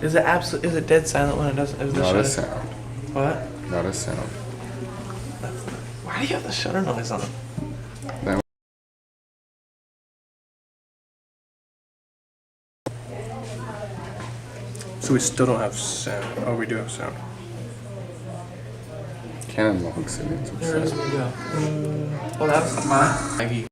Is it dead silent when it doesn't? Is the Not a shutter? sound. What? Not a sound. Why do you have the shutter noise on? That So we still don't have sound. Oh, we do have sound. Canon logs it into There is sound. video. Well, that's mine.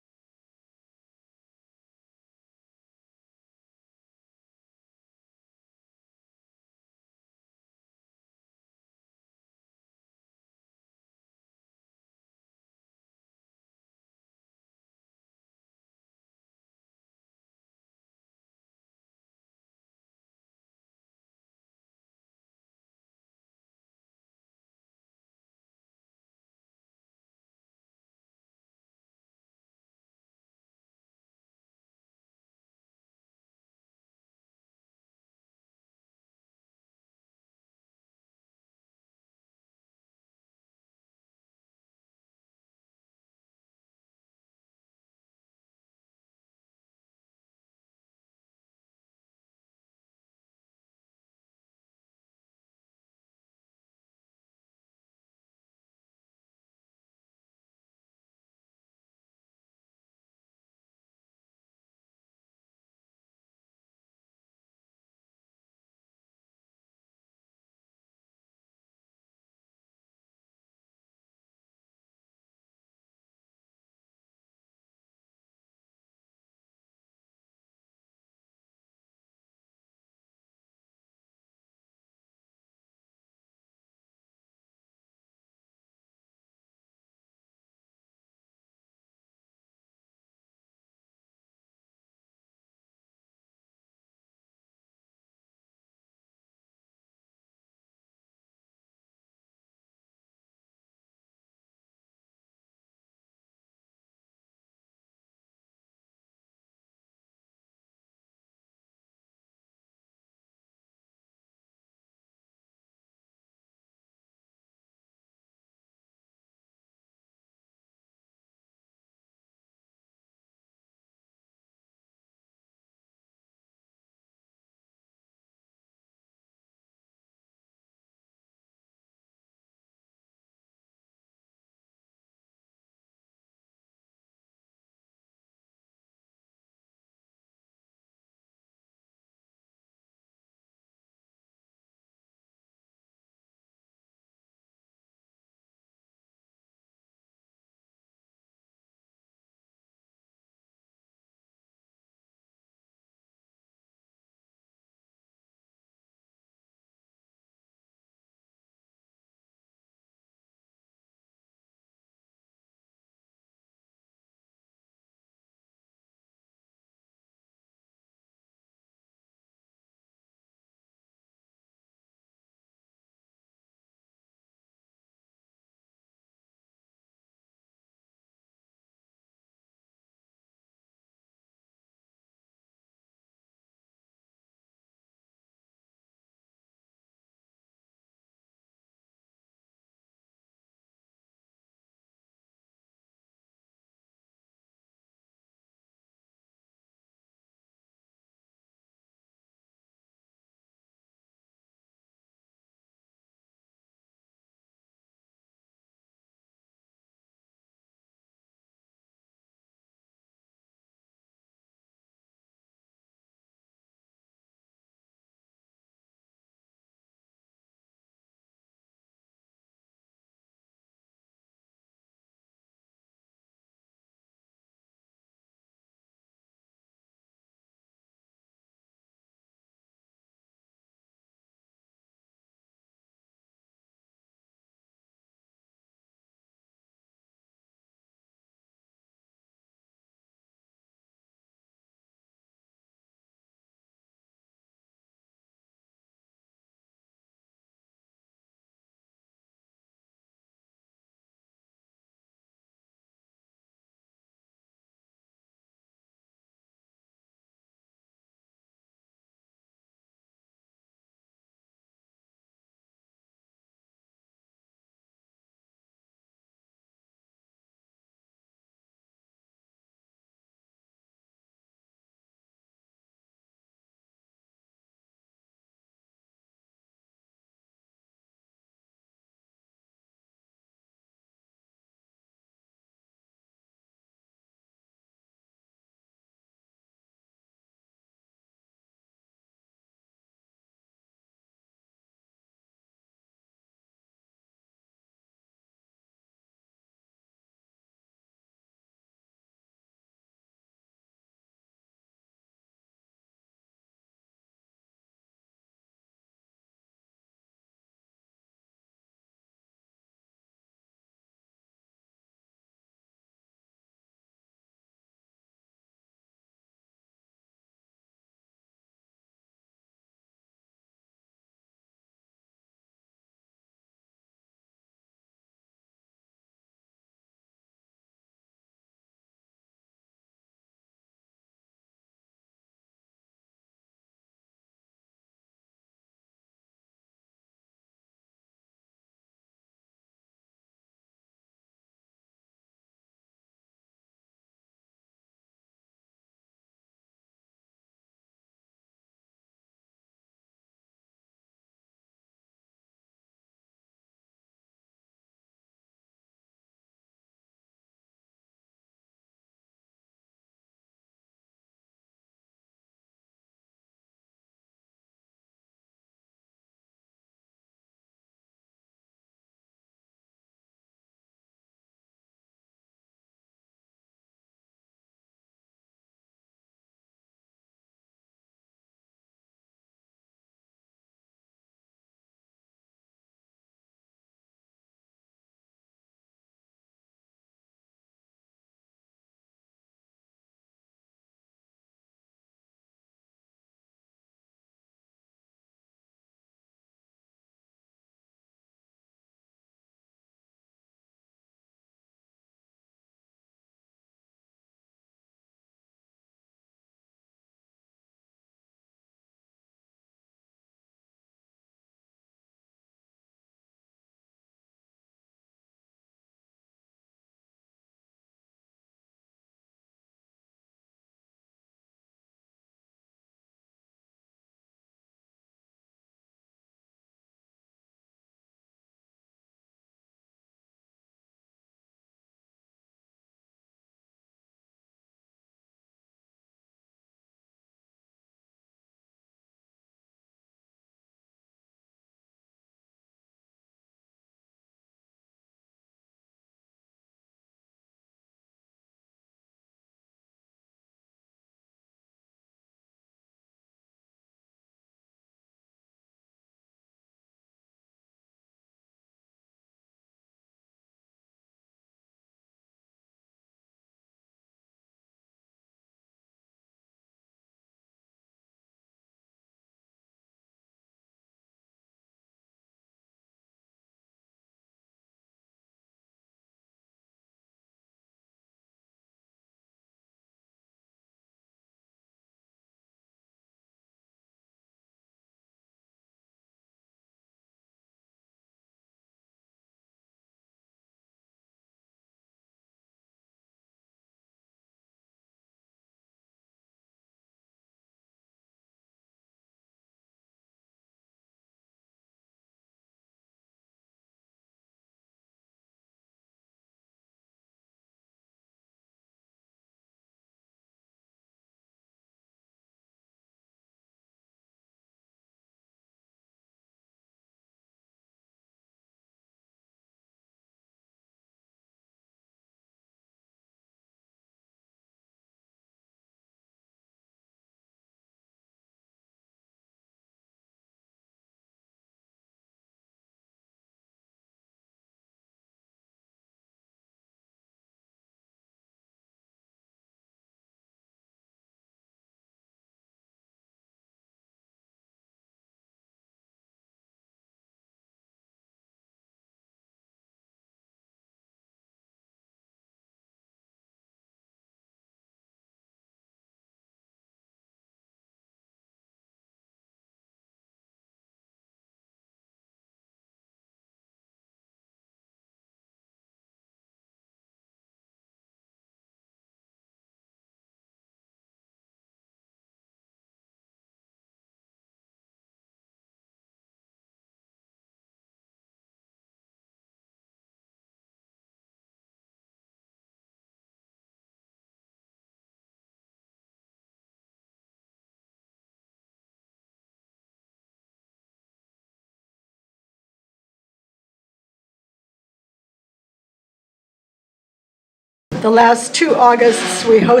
The last 2 Augusts we hosted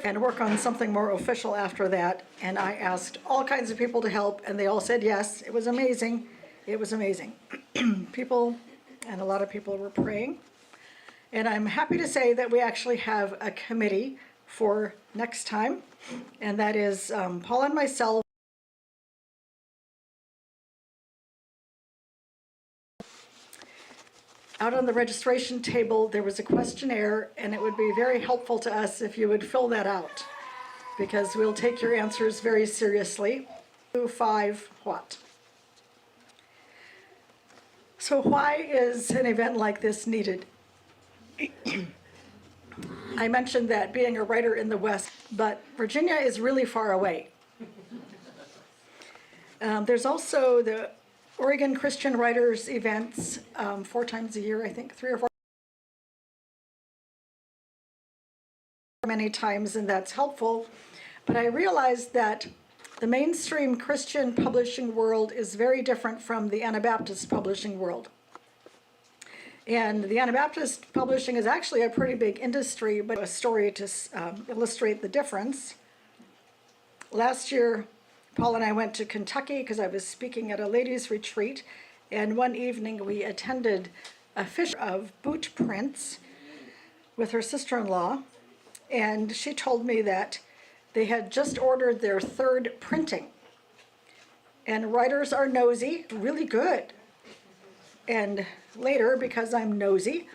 and work on something more official after that, and I asked all kinds of people to help, and they all said yes. It was amazing. It was amazing. People, and a lot of people were praying. And I'm happy to say that we actually have a committee for next time, and that is Paul and myself. Out on the registration table, there was a questionnaire, and it would be very helpful to us if you would fill that out, because we'll take your answers very seriously. 5 what? So why is an event like this needed? I mentioned that being a writer in the West, but Virginia is really far away. There's also the Oregon Christian Writers events 4 times a year, I think, 3 or 4 many times, and that's helpful. But I realized that the mainstream Christian publishing world is very different from the Anabaptist publishing world. And the Anabaptist publishing is actually a pretty big industry, but a story to illustrate the difference. Last year, Paul and I went to Kentucky because I was speaking at a ladies' retreat, and one evening we attended a fish of boot prints with her sister-in-law, and she told me that they had just ordered their 3rd printing. And writers are nosy, really good. And later, because I'm nosy,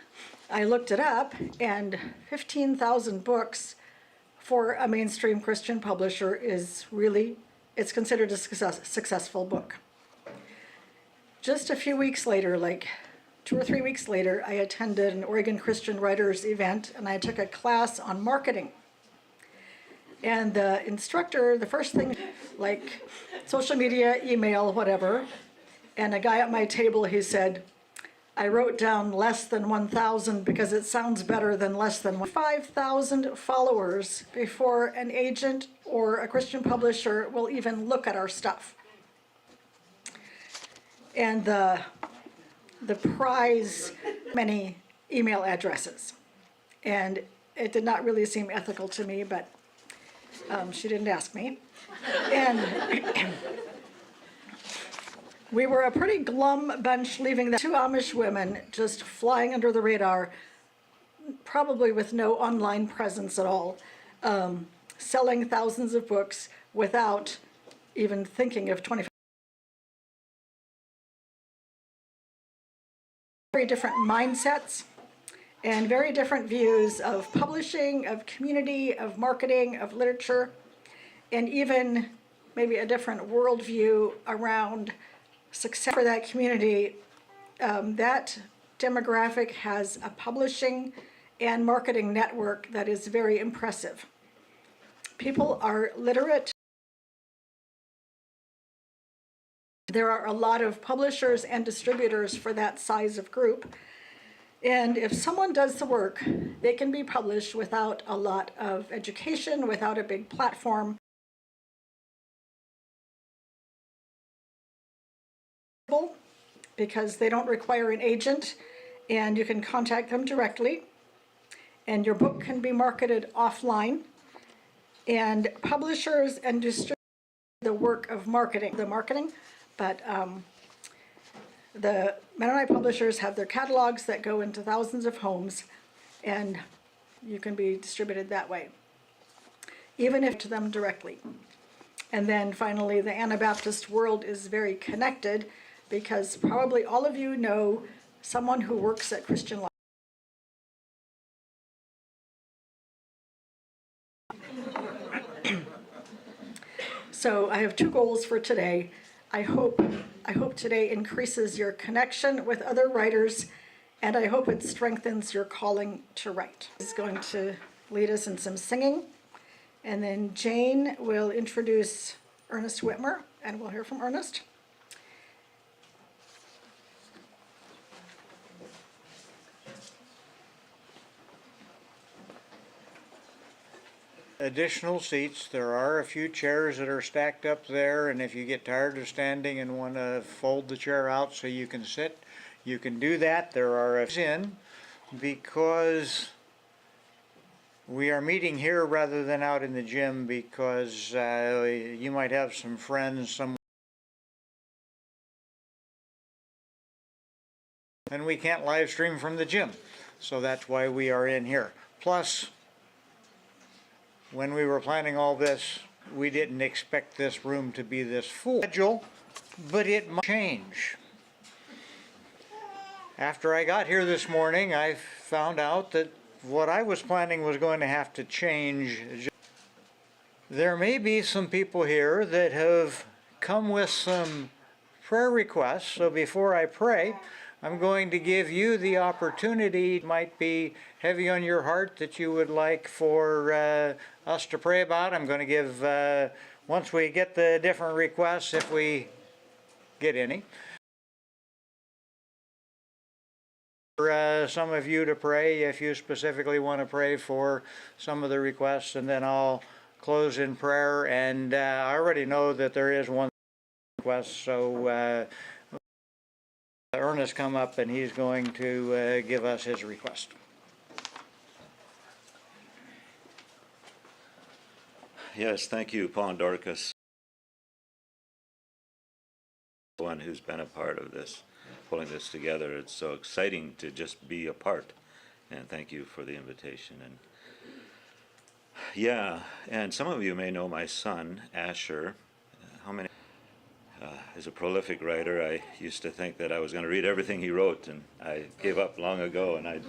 I looked it up, and 15,000 books for a mainstream Christian publisher is really, it's considered a successful book. Just a few weeks later, like 2 or 3 weeks later, I attended an Oregon Christian Writers event, and I took a class on marketing. And the instructor, the first thing, like social media, email, whatever, and a guy at my table, he said, I wrote down less than 1,000 because it sounds better than less than 5,000 followers before an agent or a Christian publisher will even look at our stuff. And the prize, many email addresses. And it did not really seem ethical to me, but she didn't ask me. And we were a pretty glum bunch leaving. 2 Amish women just flying under the radar, probably with no online presence at all, selling thousands of books without even thinking of 25. Very different mindsets and very different views of publishing, of community, of marketing, of literature, and even maybe a different worldview around success for that community. That demographic has a publishing and marketing network that is very impressive. People are literate. There are a lot of publishers and distributors for that size of group. And if someone does the work, they can be published without a lot of education, without a big platform. Because they don't require an agent, and you can contact them directly, and your book can be marketed offline, and publishers and distributors the work of marketing, but the Mennonite publishers have their catalogs that go into thousands of homes, and you can be distributed that way, even if to them directly. And then finally, the Anabaptist world is very connected, because probably all of you know someone who works at Christian Life. So I have 2 goals for today. I hope today increases your connection with other writers, and I hope it strengthens your calling to write. He's going to lead us in some singing, and then Jane will introduce Ernest Whitmer, and we'll hear from Ernest. Additional seats. There are a few chairs that are stacked up there, and if you get tired of standing and want to fold the chair out so you can sit, You can do that. There are in because we are meeting here rather than out in the gym because you might have some friends and we can't live stream from the gym. So that's why we are in here. Plus, when we were planning all this, we didn't expect this room to be this full. But it might change. After I got here this morning, I found out that what I was planning was going to have to change. There may be some people here that have come with some prayer requests, so before I pray, I'm going to give you the opportunity. It might be heavy on your heart that you would like for us to pray about. I'm going to give, once we get the different requests, if we get any, for some of you to pray if you specifically want to pray for some of the requests, and then I'll close in prayer. And I already know that there is one request, so Ernest come up and he's going to give us his request. Yes, thank you, Paul and Dorcas, one who's been a part of this, pulling this together. It's so exciting to just be a part, and thank you for the invitation. And yeah, and some of you may know my son, Asher. How many? Is a prolific writer. I used to think that I was going to read everything he wrote, and I gave up long ago. And I,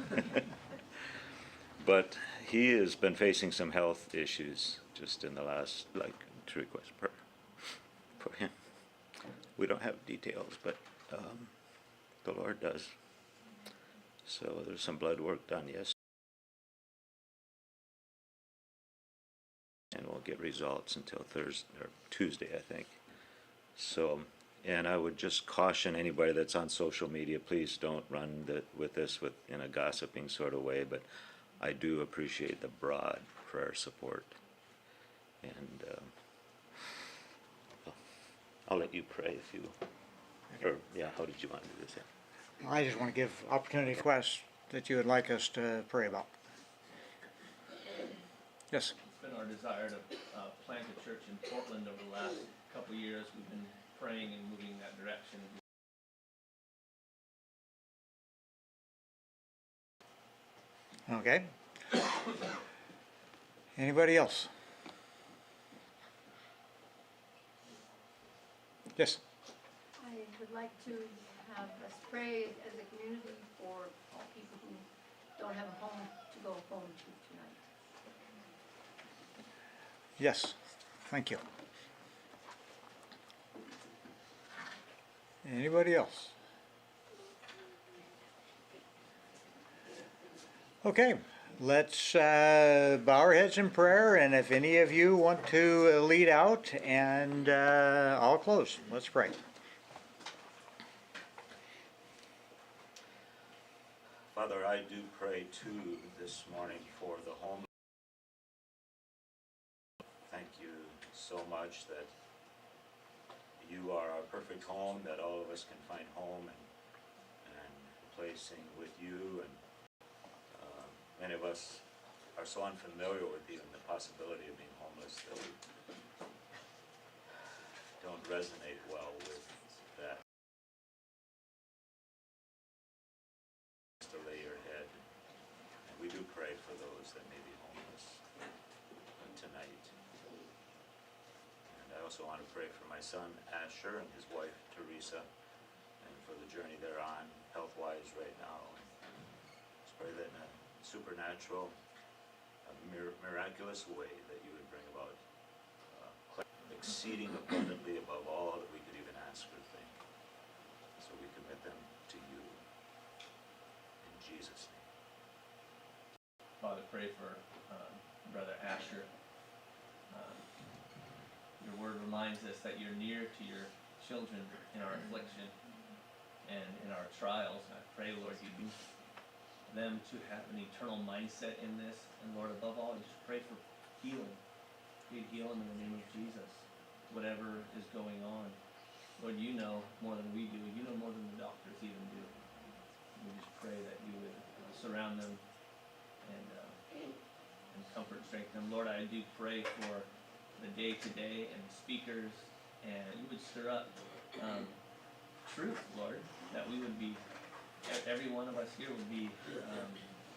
but he has been facing some health issues just in the last, to request prayer for him. We don't have details, but the Lord does. So there's some blood work done, yes, and we'll get results until Thursday or Tuesday, I think. So, and I would just caution anybody that's on social media, please don't run with this in a gossiping sort of way, but I do appreciate the broad prayer support. And I'll let you pray if you, or yeah, how did you want to do this? Yeah. I just want to give opportunity for requests that you would like us to pray about. Yes. It's been our desire to plant a church in Portland over the last couple of years. We've been praying and moving in that direction. Okay. Anybody else? Yes. I would like to have us pray as a community for all people who don't have a home to go home to tonight. Yes. Thank you. Anybody else? Okay, let's bow our heads in prayer, and if any of you want to lead out, and I'll close. Let's pray. Father, I do pray too this morning for the homeless. Thank you so much that you are our perfect home, that all of us can find home and placing with you. And many of us are so unfamiliar with even the possibility of being homeless that we don't resonate well with that. Just to lay your head. And we do pray for those that may be homeless tonight. I also want to pray for my son Asher and his wife Teresa, and for the journey they're on health-wise right now. Let's pray that in a supernatural, miraculous way that you would bring about exceeding abundantly above all that we could even ask or think. So we commit them to you in Jesus' name. Father, pray for Brother Asher. Your word reminds us that you're near to your children in our affliction and in our trials. And I pray, Lord, you use them to have an eternal mindset in this. And Lord, above all, I just pray for healing. You heal them in the name of Jesus, whatever is going on. Lord, you know more than we do. You know more than the doctors even do. We just pray that you would surround them and comfort and strengthen them. Lord, I do pray for the day-to-day and speakers, and you would stir up truth, Lord, that we would be, every one of us here would be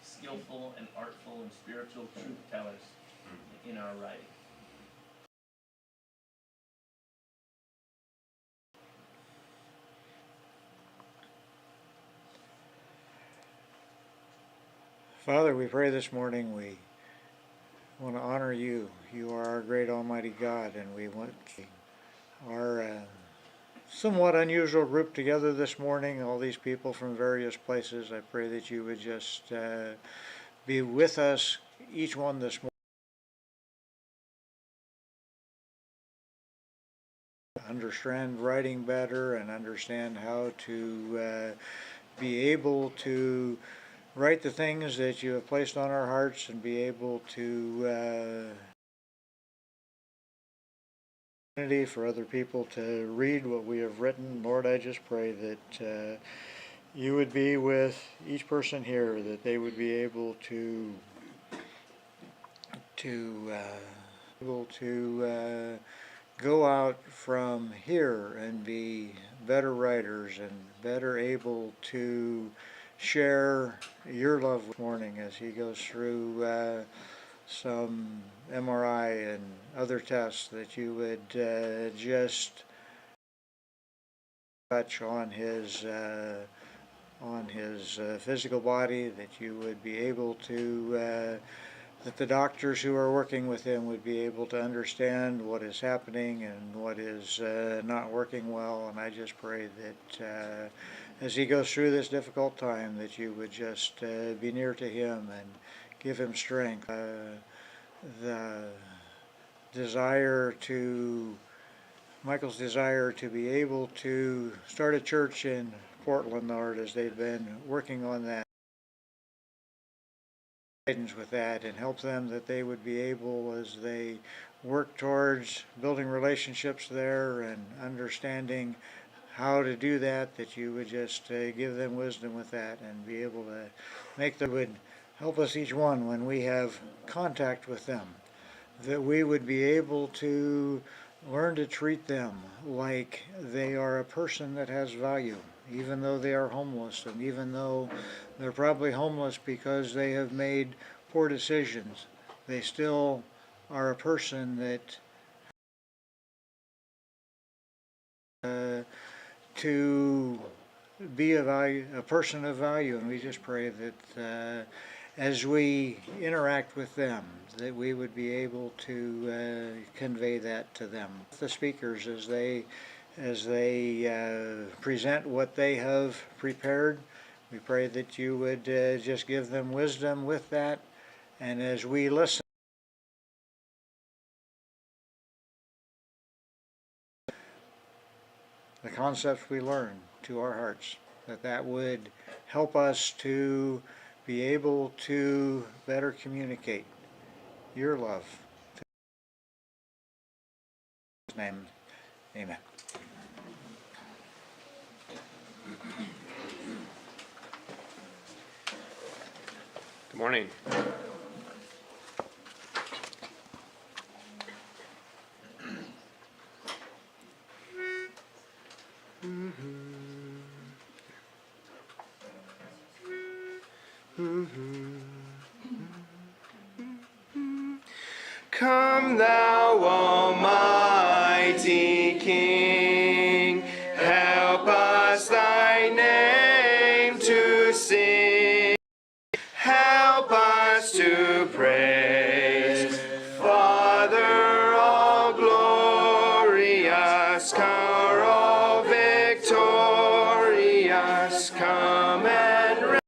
skillful and artful and spiritual truth tellers in our writing. Father, we pray this morning, we want to honor you. You are our great almighty God, and we want our somewhat unusual group together this morning, all these people from various places. I pray that you would just be with us, each one this morning. Understand writing better and understand how to be able to write the things that you have placed on our hearts and be able to for other people to read what we have written. Lord, I just pray that you would be with each person here, that they would be able to go out from here and be better writers and better able to share your love this morning as he goes through some MRI and other tests, that you would just touch on his physical body, that you would be able to that the doctors who are working with him would be able to understand what is happening and what is not working well. And I just pray that as he goes through this difficult time, that you would just be near to him and give him strength. The desire to, Michael's desire to be able to start a church in Portland, Lord, as they've been working on that, guidance with that, and help them that they would be able, as they work towards building relationships there and understanding how to do that, that you would just give them wisdom with that and be able to make them, would help us each one when we have contact with them, that we would be able to learn to treat them like they are a person that has value, even though they are homeless, and even though they're probably homeless because they have made poor decisions, they still are a person that to be a person of value. And we just pray that as we interact with them, that we would be able to convey that to them. The speakers, as they present what they have prepared, we pray that you would just give them wisdom with that, and as we listen, the concepts we learn to our hearts, that would help us to be able to better communicate your love. In his name, amen. Good morning. Come thou almighty King, help us thy name to sing, help us to praise, Father all glorious, Car all victorious, come and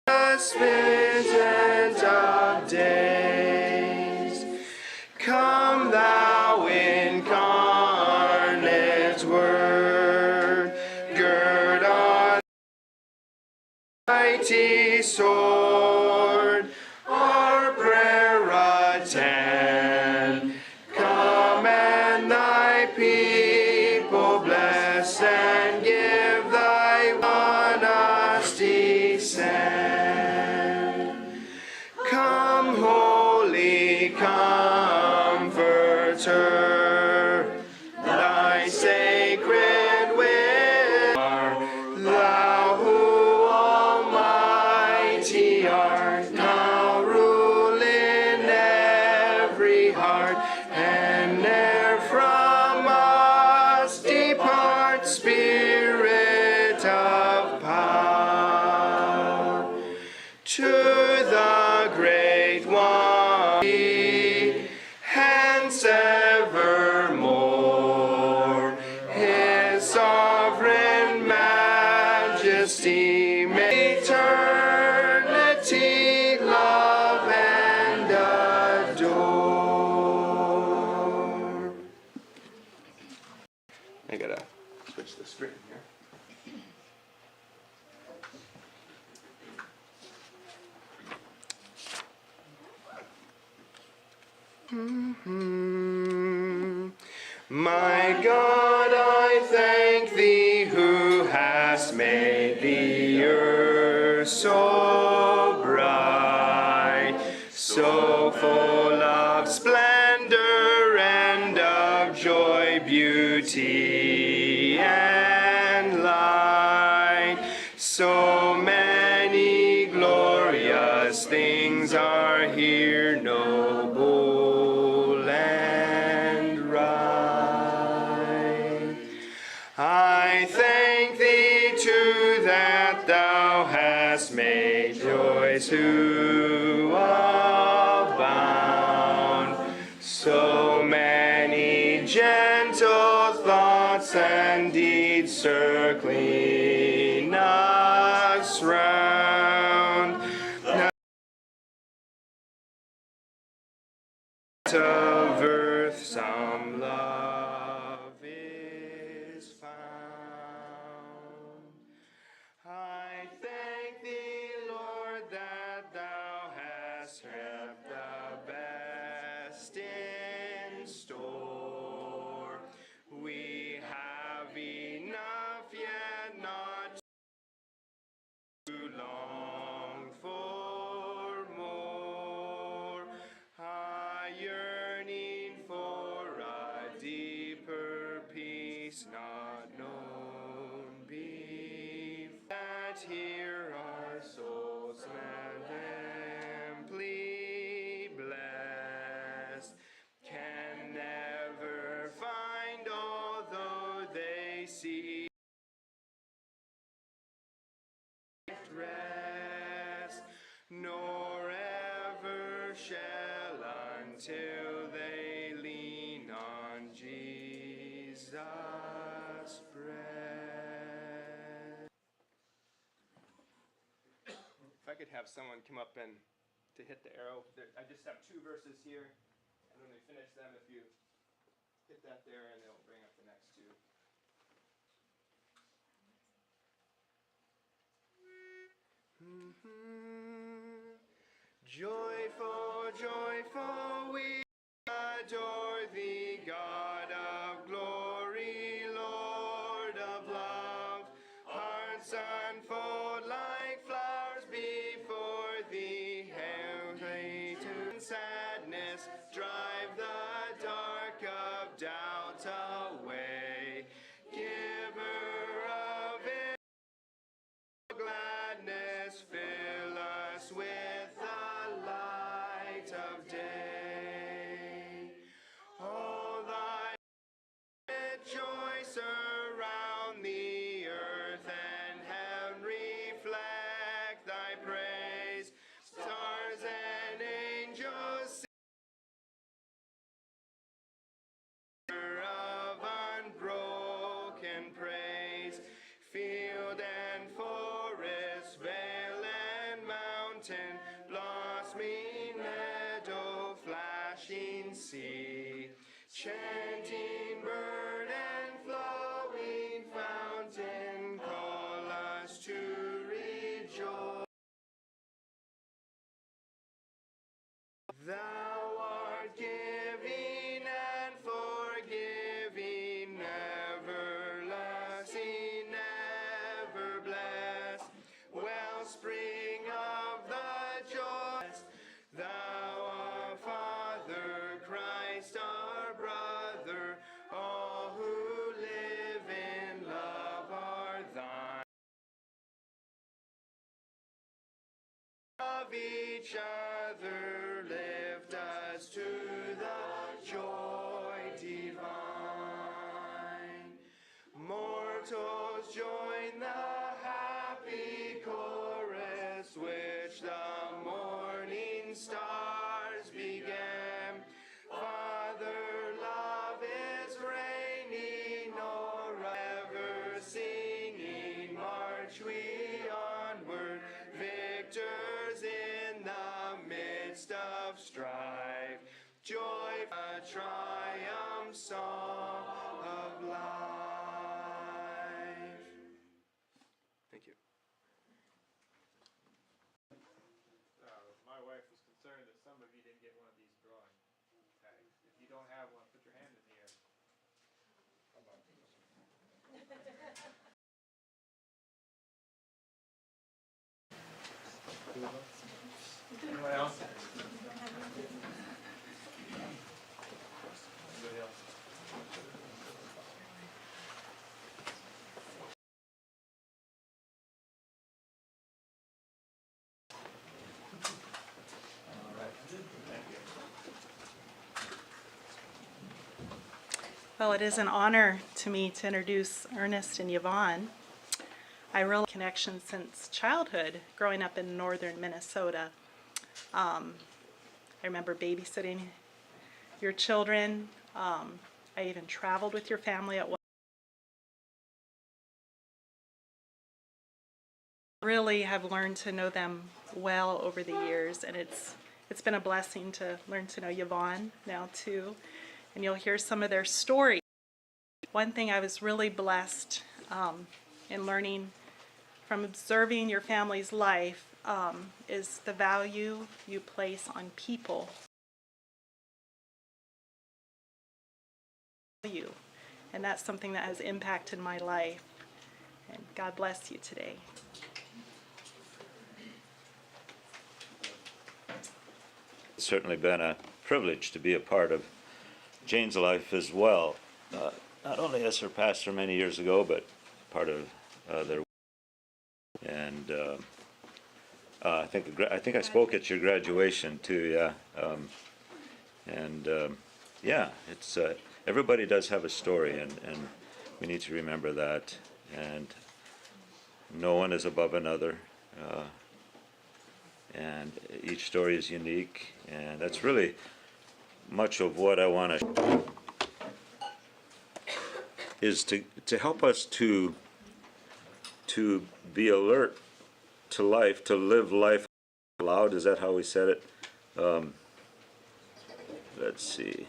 us vision of days. Come thou incarnate word, gird on mighty sword, our prayer attend. Come and thy people bless, and give thy we art, now rule in every heart, and ne'er from us depart, Spirit of power. To the great one be hence evermore, his sovereign majesty may eternity love and adore. I gotta switch the screen here. My God, I thank thee who hast made the earth so bright, so full of splendor and of joy, beauty and light. So many glorious things are here, noble and right. I thank thee too that thou hast made joy to abound. So many gentle thoughts and deeds circling us round. Of earth some love is found. I thank thee, Lord, that thou hast kept the best in store. We have enough, yet not too long for more. A yearning for a deeper peace not known before. That here our souls amply blessed can never find, although they see rest, nor ever shall until they lean on Jesus' breast. If I could have someone come up and to hit the arrow. I just have 2 verses here, and when we finish them, if you hit that there, and it'll bring up the next 2. Joyful, joyful, we adore thee, God of glory, Lord of love. Hearts unfold like flowers before thee. Hate and sadness drive the dark of doubt away. Giver of gladness, fill us with the light of day. All thy joy surround the earth, and heaven reflect thy praise. Stars and angels sing of unbroken praise. Field and forest, vale and mountain, blossoming meadow, flashing sea, chanting bird and flowing fountain, call us to rejoice. Thou art giving and forgiving, everlasting, ever blessed, wellspring of the joy. Thou our Father, Christ our brother, all who live in love are thine. love each other, lift us to the joy divine. Mortals join the happy chorus which the morning stars began. Father, love is reigning o'er, ever singing, march we onward, victors in the midst of strife. Joy, a triumph song of life. Thank you. My wife was concerned that some of you didn't get one of these drawing tags. If you don't have one, put your hand in the air. Anyone else? Anybody else? Well, it is an honor to me to introduce Ernest and Yvonne. I really connection since childhood, growing up in northern Minnesota. I remember babysitting your children. I even traveled with your family at one. Really have learned to know them well over the years, and it's been a blessing to learn to know Yvonne now too. And you'll hear some of their stories. One thing I was really blessed in learning from observing your family's life is the value you place on people. And that's something that has impacted my life. And God bless you today. It's certainly been a privilege to be a part of Jane's life as well, not only as her pastor many years ago, but part of their. And I think I spoke at your graduation too. Yeah, yeah, it's everybody does have a story, and we need to remember that. And no one is above another. And each story is unique, and that's really much of what I want to is to help us to be alert to life, to live life loud. Is that how we said it? Let's see.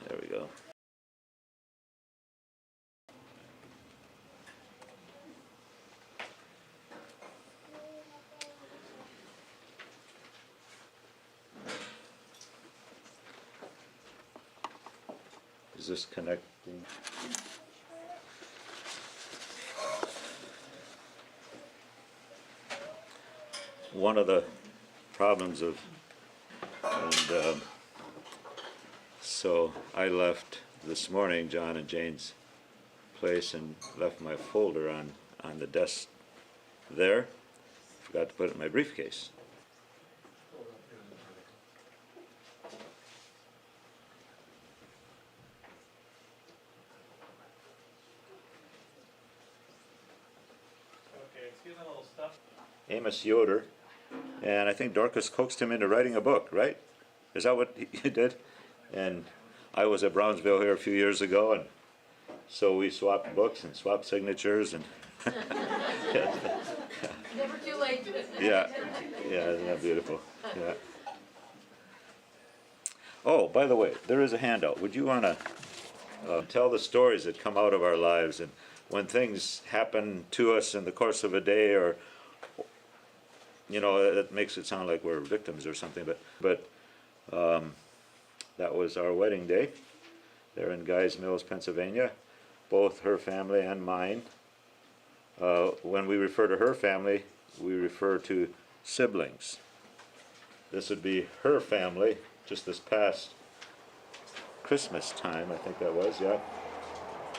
There we go. Is this connecting? One of the problems of, and so I left this morning, John and Jane's place, and left my folder on the desk there. Forgot to put it in my briefcase. Amos Yoder, and I think Dorcas coaxed him into writing a book, right? Is that what he did? And I was at Brownsville here a few years ago, and so we swapped books and swapped signatures, and Never too late. yeah, isn't that beautiful? Yeah. Oh, by the way, there is a handout. Would you want to tell the stories that come out of our lives, and when things happen to us in the course of a day, or you know, it makes it sound like we're victims or something, but that was our wedding day there in Guys Mills, Pennsylvania, both her family and mine. When we refer to her family, we refer to siblings. This would be her family, just this past Christmas time, I think that was, yeah.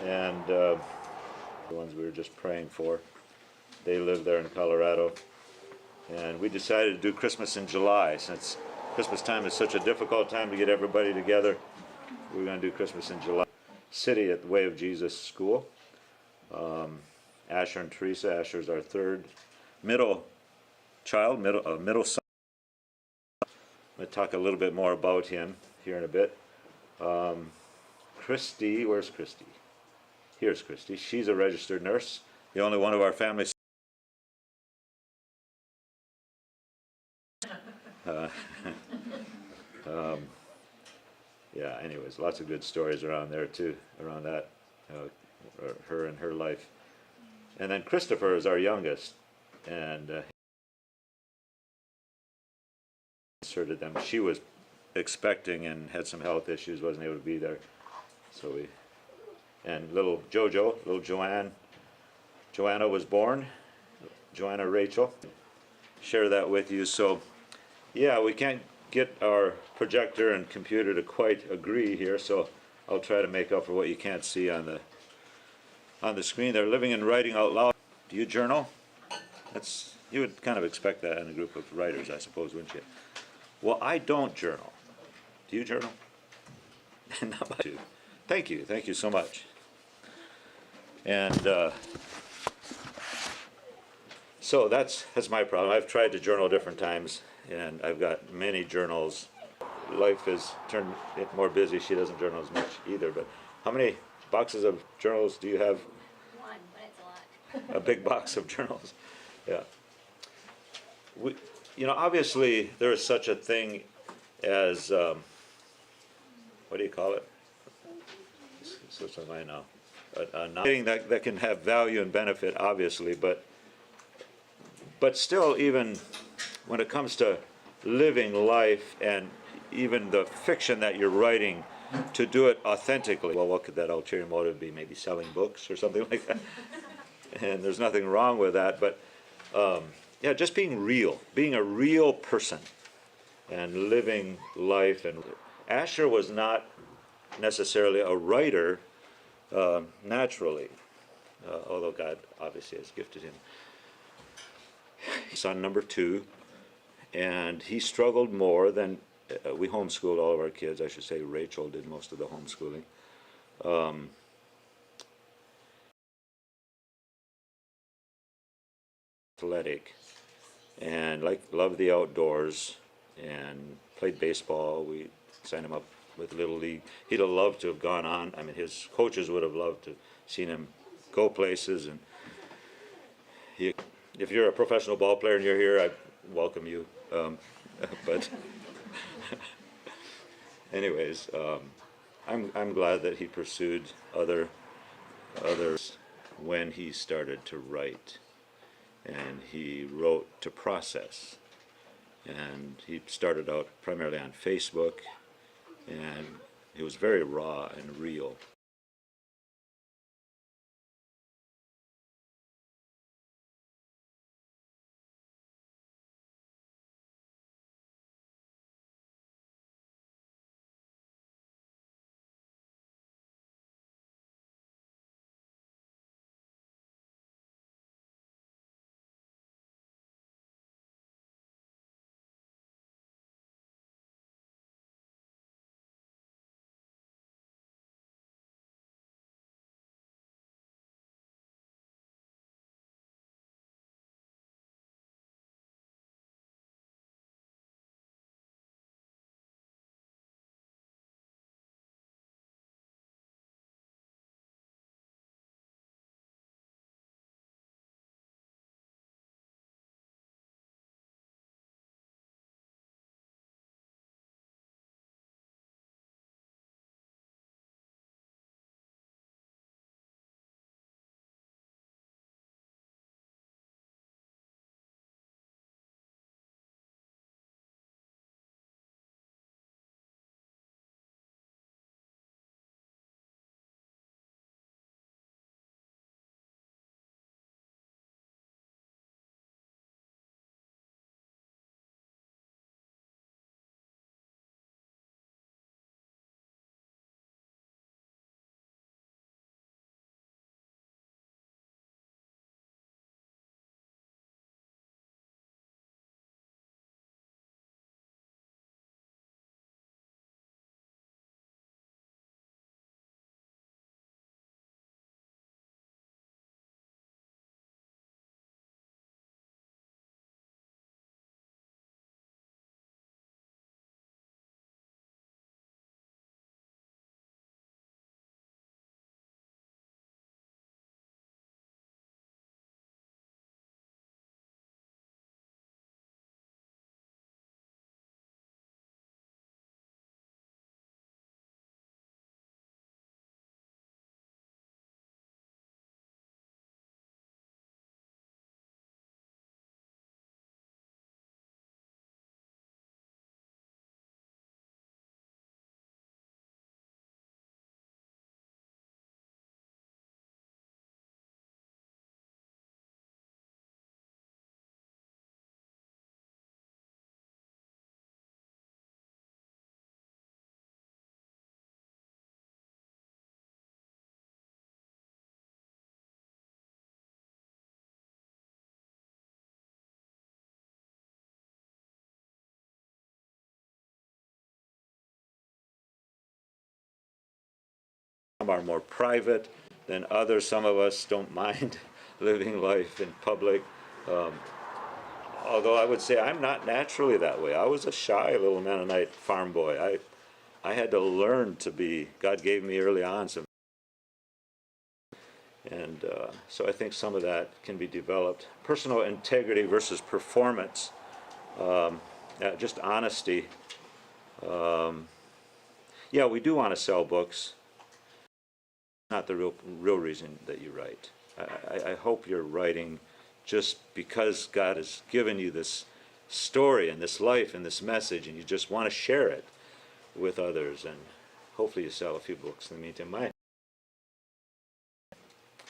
And the ones we were just praying for. They live there in Colorado. And we decided to do Christmas in July. Since Christmas time is such a difficult time to get everybody together, we're going to do Christmas in July. City at the Way of Jesus School. Asher and Teresa. Asher's our third middle child, middle son. I'm going to talk a little bit more about him here in a bit. Christy, where's Christy? Here's Christy. She's a registered nurse, the only one of our family. Yeah, anyways, lots of good stories around there too, around that, her and her life. And then Christopher is our youngest, and inserted them. She was expecting and had some health issues, wasn't able to be there. So and little Jojo, little Joanna was born, Joanna Rachel. Share that with you. So yeah, we can't get our projector and computer to quite agree here, so I'll try to make up for what you can't see on the screen. They're living and writing out loud. Do you journal? You would kind of expect that in a group of writers, I suppose, wouldn't you? Well, I don't journal. Do you journal? Not much. Thank you so much. And so that's my problem. I've tried to journal different times, and I've got many journals. Life has turned it more busy. She doesn't journal as much either. But how many boxes of journals do you have? One, but it's a lot. A big box of journals. Yeah. Obviously there is such a thing as what do you call it? So I know. Writing that can have value and benefit, obviously, but still, even when it comes to living life and even the fiction that you're writing, to do it authentically. Well, what could that ulterior motive be? Maybe selling books or something like that. And there's nothing wrong with that, but yeah, just being real, being a real person and living life. And Asher was not necessarily a writer naturally, although God obviously has gifted him. Son number 2, and he struggled more than we homeschooled all of our kids. I should say Rachel did most of the homeschooling. Athletic, and loved the outdoors, and played baseball. We signed him up with Little League. He'd have loved to have gone on. I mean, his coaches would have loved to have seen him go places. And if you're a professional ball player and you're here, I welcome you. But anyways, I'm glad that he pursued others when he started to write. And he wrote to process. And he started out primarily on Facebook, and it was very raw and real. some are more private than others. Some of us don't mind living life in public. Although I would say I'm not naturally that way. I was a shy little Mennonite farm boy. I had to learn to be, God gave me early on some, and so I think some of that can be developed. Personal integrity versus performance, just honesty. Yeah, we do want to sell books. Not the real reason that you write. I hope you're writing just because God has given you this story and this life and this message, and you just want to share it with others, and hopefully you sell a few books in the meantime.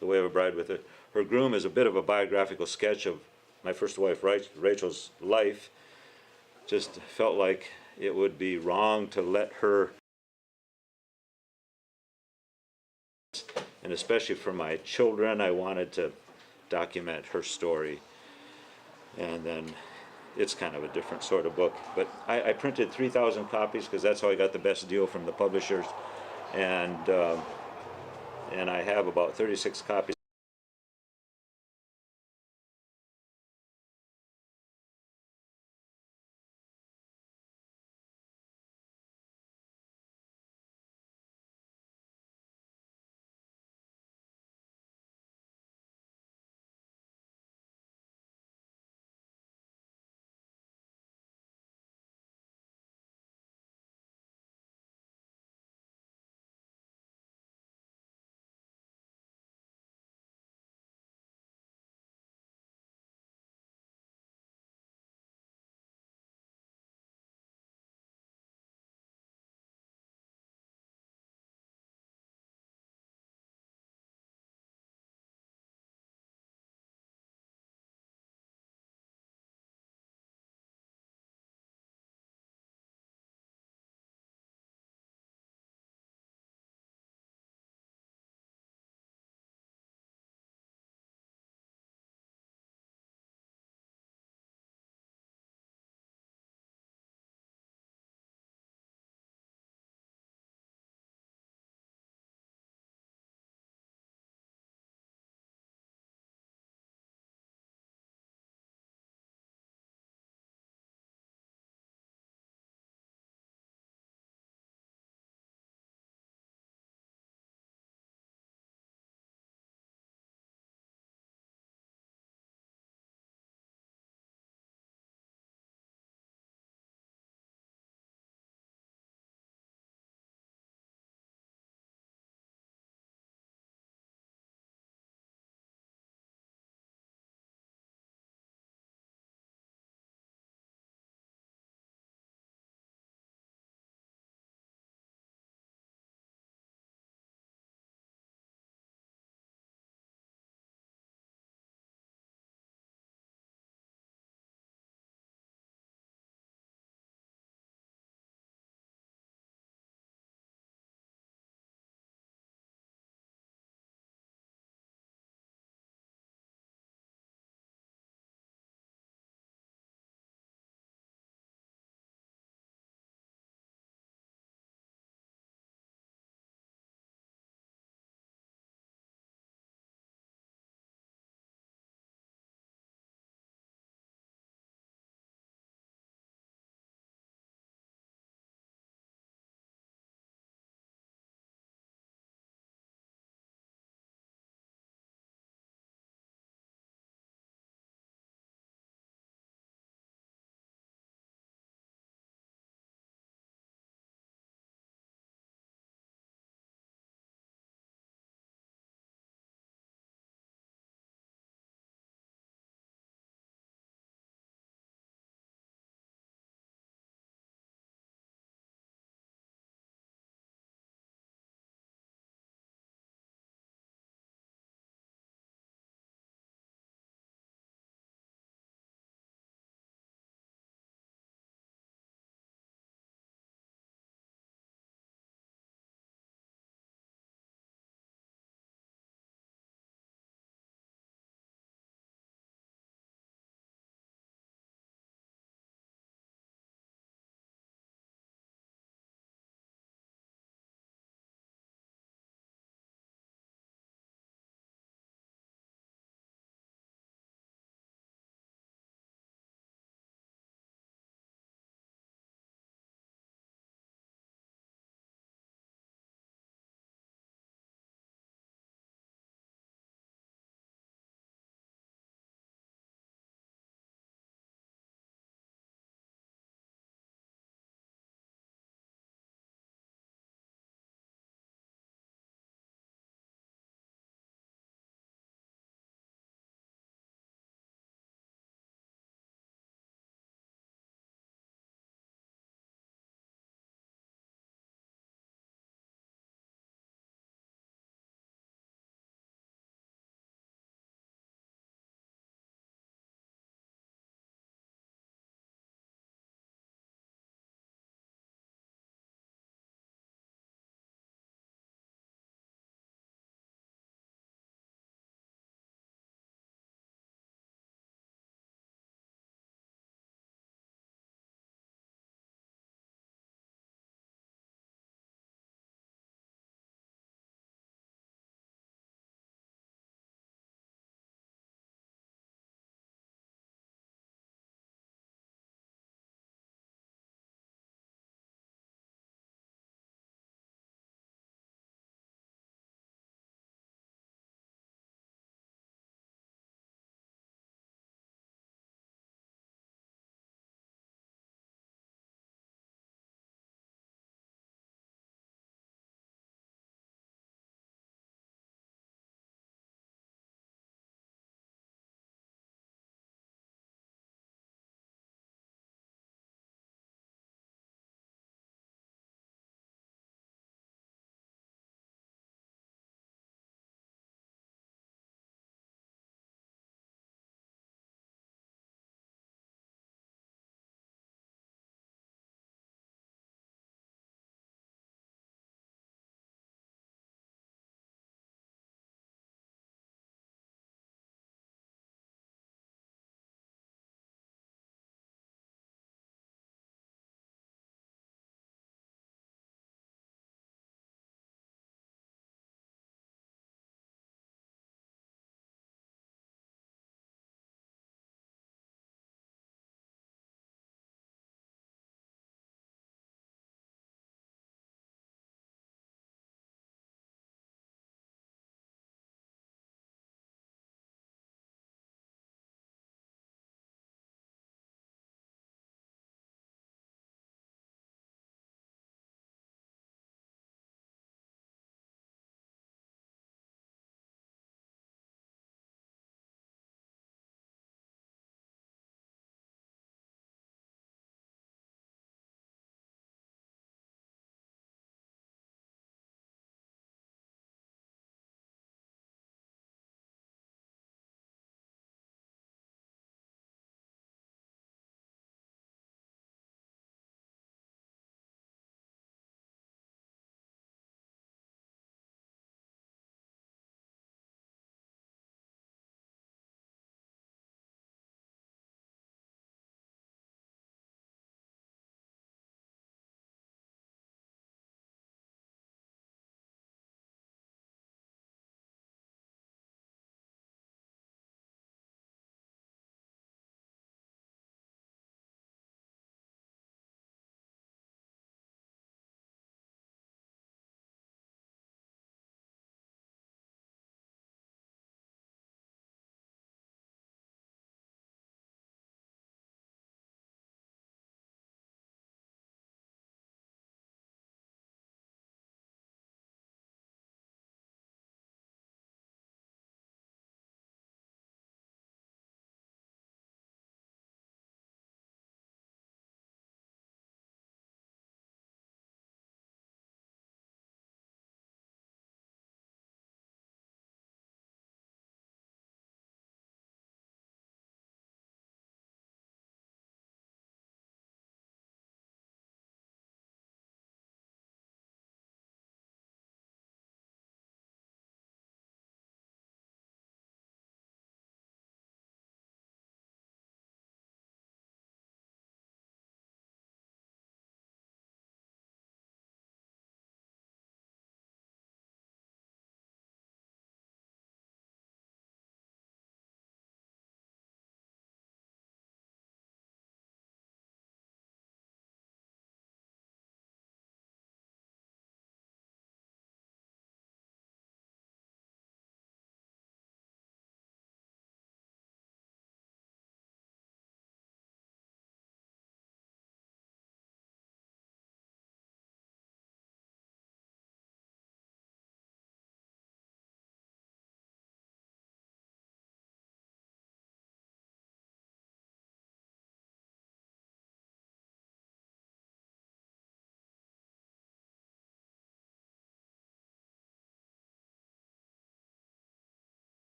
The Way of a Bride with Her Groom is a bit of a biographical sketch of my first wife Rachel's life. Just felt like it would be wrong to let her, and especially for my children, I wanted to document her story. And then it's kind of a different sort of book. But I printed 3,000 copies because that's how I got the best deal from the publishers. And I have about 36 copies.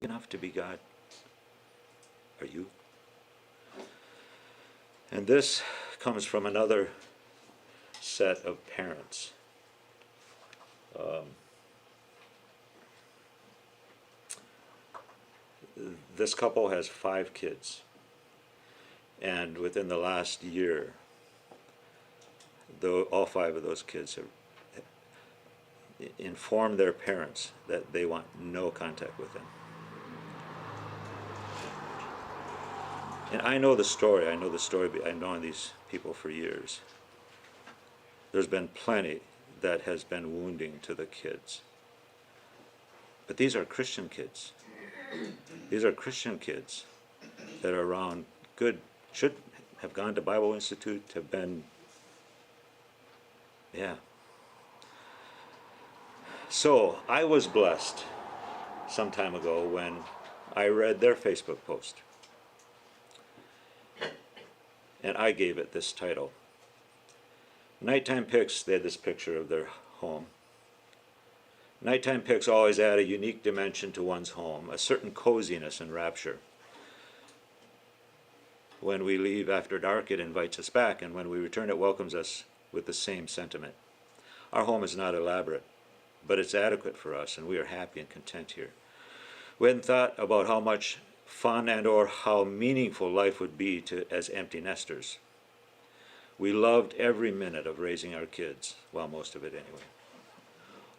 enough to be God? Are you? And this comes from another set of parents. This couple has 5 kids, and within the last year, all 5 of those kids have informed their parents that they want no contact with them. And I know the story. I've known these people for years. There's been plenty that has been wounding to the kids. But these are Christian kids. These are Christian kids that are around good, should have gone to Bible Institute, have been, yeah. So I was blessed some time ago when I read their Facebook post. And I gave it this title. Nighttime pics, they had this picture of their home. Nighttime pics always add a unique dimension to one's home, a certain coziness and rapture. When we leave after dark, it invites us back, and when we return, it welcomes us with the same sentiment. Our home is not elaborate, but it's adequate for us, and we are happy and content here. We hadn't thought about how much fun and or how meaningful life would be as empty nesters. We loved every minute of raising our kids, well, most of it anyway.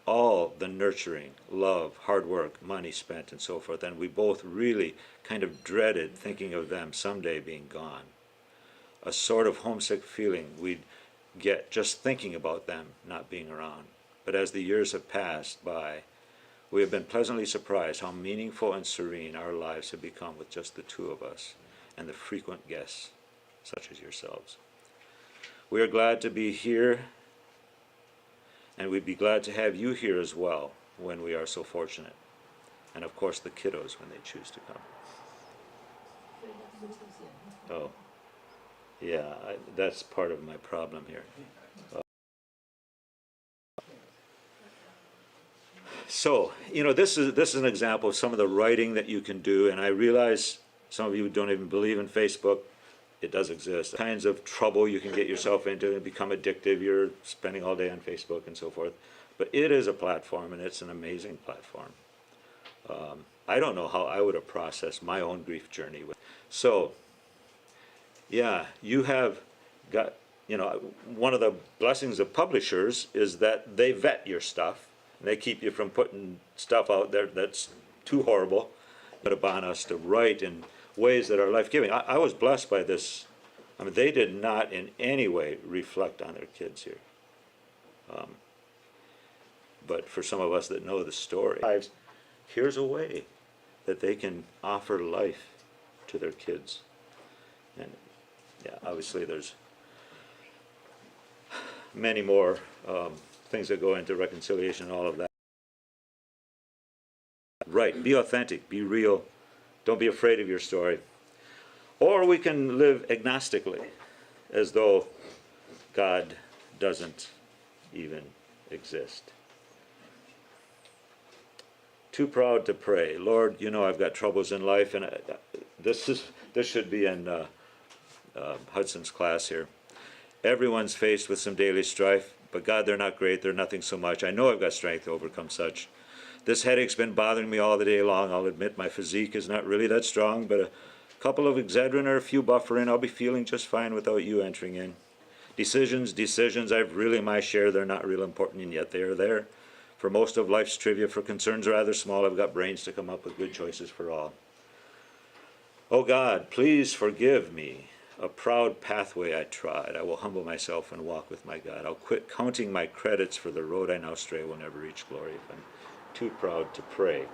All the nurturing, love, hard work, money spent, and so forth, and we both really kind of dreaded thinking of them someday being gone. A sort of homesick feeling we'd get just thinking about them not being around. But as the years have passed by, we have been pleasantly surprised how meaningful and serene our lives have become with just the 2 of us and the frequent guests, such as yourselves. We are glad to be here, and we'd be glad to have you here as well when we are so fortunate. And of course the kiddos when they choose to come. Oh, yeah, that's part of my problem here. So, you know, this is an example of some of the writing that you can do, and I realize some of you don't even believe in Facebook. It does exist. The kinds of trouble you can get yourself into and become addictive. You're spending all day on Facebook and so forth. But it is a platform, and it's an amazing platform. I don't know how I would have processed my own grief journey. So, yeah, you have got, you know, one of the blessings of publishers is that they vet your stuff. And they keep you from putting stuff out there that's too horrible. But upon us to write in ways that are life-giving. I was blessed by this. I mean, they did not in any way reflect on their kids here. But for some of us that know the story, here's a way that they can offer life to their kids. And yeah, obviously there's many more things that go into reconciliation and all of that. Right, be authentic, be real, don't be afraid of your story. Or we can live agnostically, as though God doesn't even exist. Too proud to pray. Lord, you know I've got troubles in life, and this should be in Hudson's class here. Everyone's faced with some daily strife, but God, they're not great, they're nothing so much. I know I've got strength to overcome such. This headache's been bothering me all the day long. I'll admit my physique is not really that strong, but a couple of Excedrin or a few Bufferin, I'll be feeling just fine without you entering in. Decisions, I've really my share. They're not real important, and yet they are there. For most of life's trivia, for concerns rather small, I've got brains to come up with good choices for all. Oh God, please forgive me. A proud pathway I trod. I will humble myself and walk with my God. I'll quit counting my credits, for the road I now stray will never reach glory if I'm too proud to pray.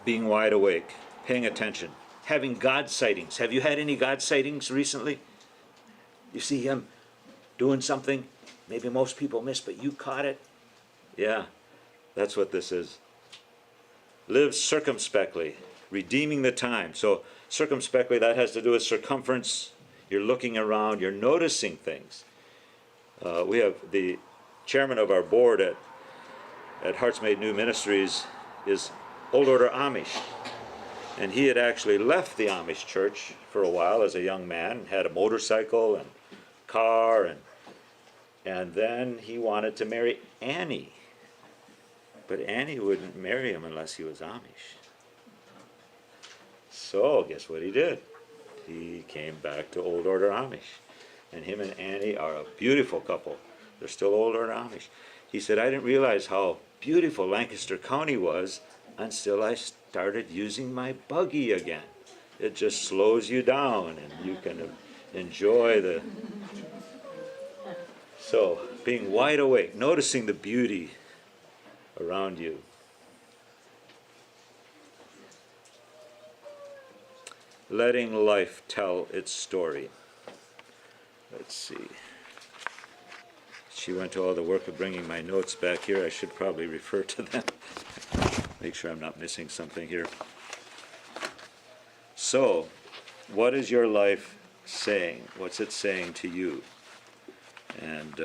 Being wide awake, paying attention, having God sightings. Have you had any God sightings recently? You see him doing something maybe most people miss, but you caught it? Yeah, that's what this is. Live circumspectly, redeeming the time. So circumspectly, that has to do with circumference. You're looking around, you're noticing things. We have the chairman of our board at at Hearts Made New Ministries is Old Order Amish. And he had actually left the Amish church for a while as a young man, had a motorcycle and car, and then he wanted to marry Annie. But Annie wouldn't marry him unless he was Amish. So guess what he did? He came back to Old Order Amish. And him and Annie are a beautiful couple. They're still Old Order Amish. He said, I didn't realize how beautiful Lancaster County was until I started using my buggy again. It just slows you down and you can enjoy the... So, being wide awake, noticing the beauty around you. Letting life tell its story. Let's see. She went to all the work of bringing my notes back here. I should probably refer to them. Make sure I'm not missing something here. So, what is your life saying? What's it saying to you? And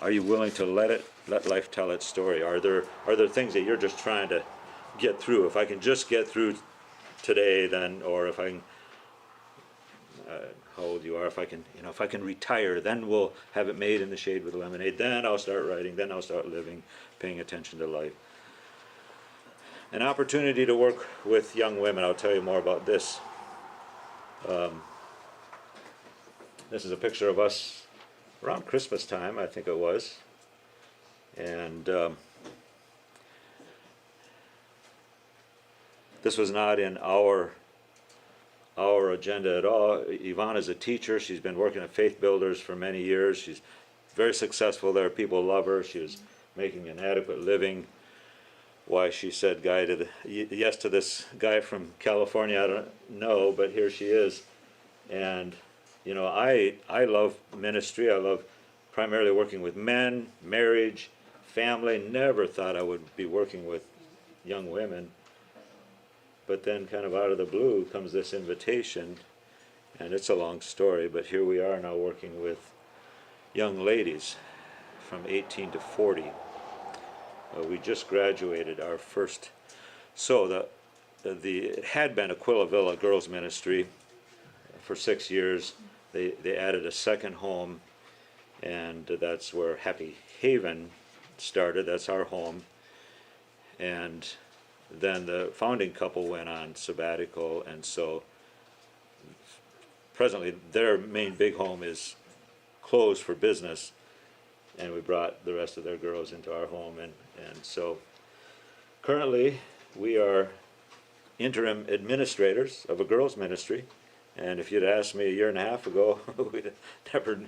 are you willing to let life tell its story? Are there things that you're just trying to get through? If I can just get through today, then, or if I can, how old you are, if I can retire, then we'll have it made in the shade with lemonade. Then I'll start writing. Then I'll start living, paying attention to life. An opportunity to work with young women. I'll tell you more about this. This is a picture of us around Christmas time, I think it was. And this was not in our agenda at all. Yvonne is a teacher. She's been working at Faith Builders for many years. She's very successful there. People love her. She was making an adequate living. Why she said yes to this guy from California, I don't know, but here she is. And you know, I love ministry. I love primarily working with men, marriage, family. Never thought I would be working with young women. But then kind of out of the blue comes this invitation, and it's a long story, but here we are now working with young ladies from 18 to 40. We just graduated our first, so it had been Aquila Villa Girls Ministry for 6 years. They added a second home, and that's where Happy Haven started. That's our home. And then the founding couple went on sabbatical, and so presently their main big home is closed for business, and we brought the rest of their girls into our home, and so currently we are interim administrators of a girls ministry. And if you'd asked me a year and a half ago, we never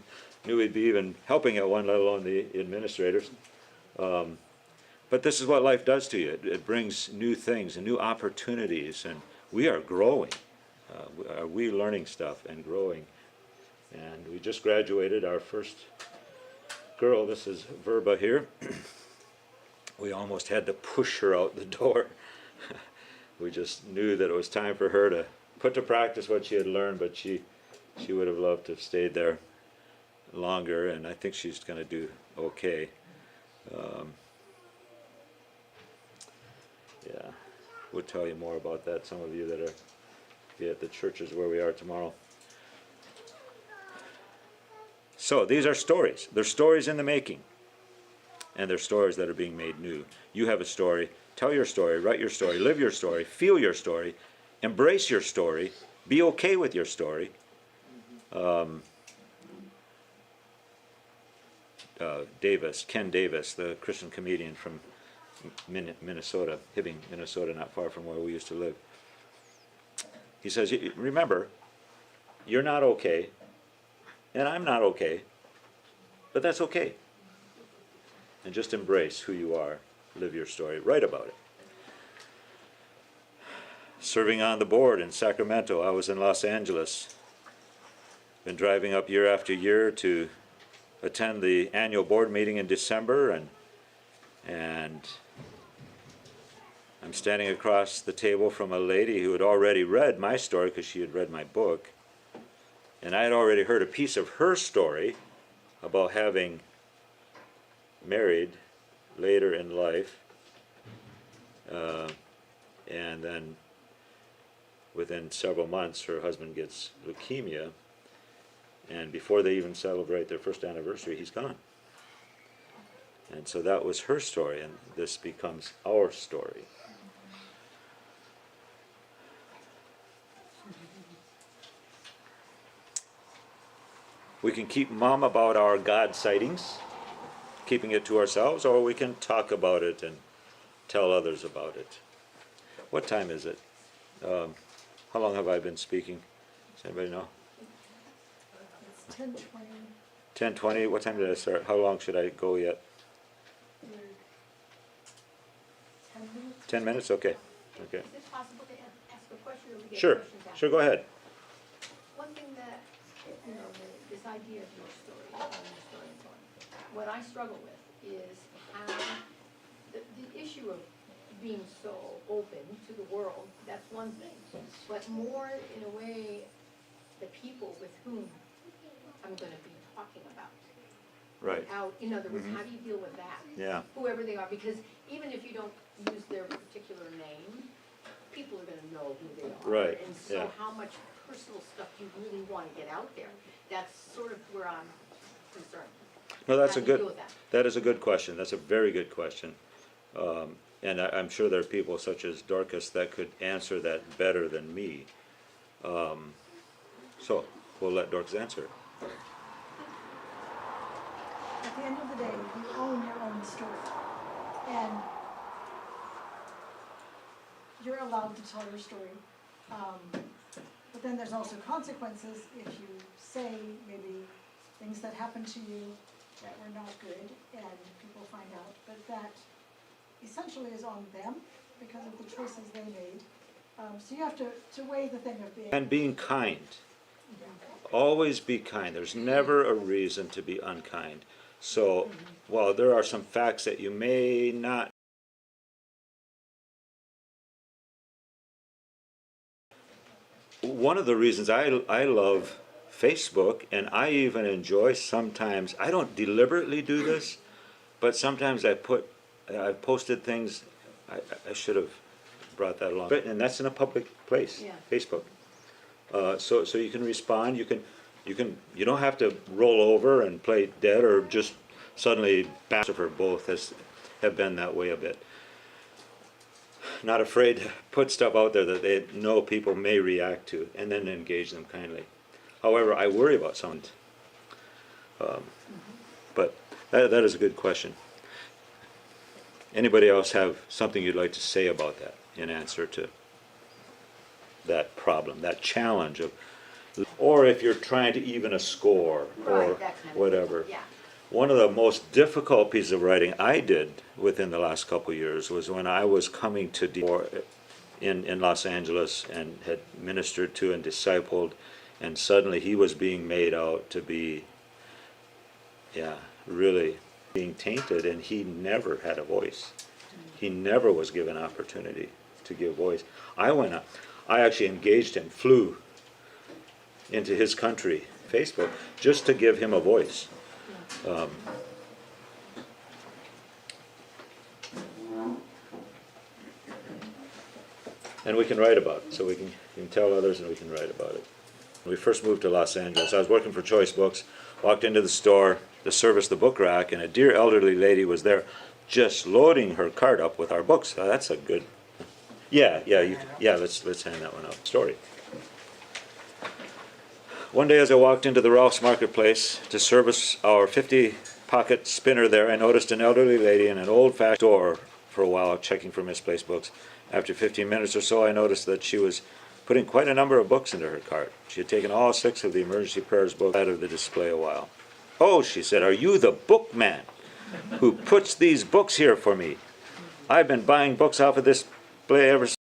knew we'd be even helping at one, let alone the administrators. But this is what life does to you. It brings new things and new opportunities, and we are growing. We learning stuff and growing. And we just graduated our first girl. This is Verba here. We almost had to push her out the door. We just knew that it was time for her to put to practice what she had learned, but she would have loved to have stayed there longer, and I think she's going to do okay. Yeah, we'll tell you more about that, some of you that are be at the churches where we are tomorrow. So these are stories. They're stories in the making, and they're stories that are being made new. You have a story. Tell your story, write your story, live your story, feel your story, embrace your story, be okay with your story. Ken Davis, the Christian comedian from Minnesota, Hibbing, Minnesota, not far from where we used to live. He says, remember, you're not okay, and I'm not okay, but that's okay. And just embrace who you are, live your story, write about it. Serving on the board in Sacramento, I was in Los Angeles. Been driving up year after year to attend the annual board meeting in December, and I'm standing across the table from a lady who had already read my story because she had read my book, and I had already heard a piece of her story about having married later in life, and then within several months her husband gets leukemia, and before they even celebrate their first anniversary, he's gone. And so that was her story, and this becomes our story. We can keep mum about our God sightings, keeping it to ourselves, or we can talk about it and tell others about it. What time is it? How long have I been speaking? Does anybody know? It's 10:20. 10:20. What time did I start? How long should I go yet? 10 minutes? 10 minutes? Okay. Okay. Is it possible to ask a question or to get Sure. questions out? Sure, go ahead. One thing that, you know, this idea of your story, telling your story and so on, what I struggle with is how the issue of being so open to the world, that's one thing. But more, in a way, the people with whom I'm gonna be talking about. Right. How, in other words, how do you deal with that? Yeah. Whoever they are, because even if you don't use their particular name, people are gonna know who they are. Right, And yeah. so how much personal stuff do you really wanna get out there? That's sort of where I'm concerned. No, that's How a do you good, deal with that? that is a good question. That's a very good question. And I'm sure there are people such as Dorcas that could answer that better than me. So, we'll let Dorcas answer. At the end of the day, you own your own story. And you're allowed to tell your story. But then there's also consequences if you say maybe things that happened to you that were not good and people find out. But that essentially is on them because of the choices they made. So you have to weigh the thing of being. And being kind. Always be kind. There's never a reason to be unkind. So, while there are some facts that you may not one of the reasons I love Facebook, and I even enjoy sometimes, I don't deliberately do this, but sometimes I've posted things, I should have brought that along, and that's in a public place, Yeah. Facebook. So you can respond, you don't have to roll over and play dead or just suddenly bash for both have been that way a bit. Not afraid to put stuff out there that they know people may react to, and then engage them kindly. However, I worry about someone. But that is a good question. Anybody else have something you'd like to say about that in answer to that problem, that challenge of, or if you're trying to even a score or Right, that kind of thing, whatever. yeah. One of the most difficult pieces of writing I did within the last couple of years was when I was coming to in Los Angeles and had ministered to and discipled, and suddenly he was being made out to be, really being tainted, and he never had a voice. He never was given opportunity to give voice. I actually engaged him, flew into his country, Facebook, just to give him a voice. And we can write about it, so we can tell others and we can write about it. When we first moved to Los Angeles, I was working for Choice Books, walked into the store to service the book rack, and a dear elderly lady was there just loading her cart up with our books. That's a good, let's hand that one out. Story. One day as I walked into the Ralph's Marketplace to service our 50-pocket spinner there, I noticed an elderly lady in an old-fashioned store for a while checking for misplaced books. After 15 minutes or so, I noticed that she was putting quite a number of books into her cart. She had taken all 6 of the Emergency Prayers books out of the display a while. "Oh," she said, "are you the bookman who puts these books here for me? I've been buying books off of this display ever since.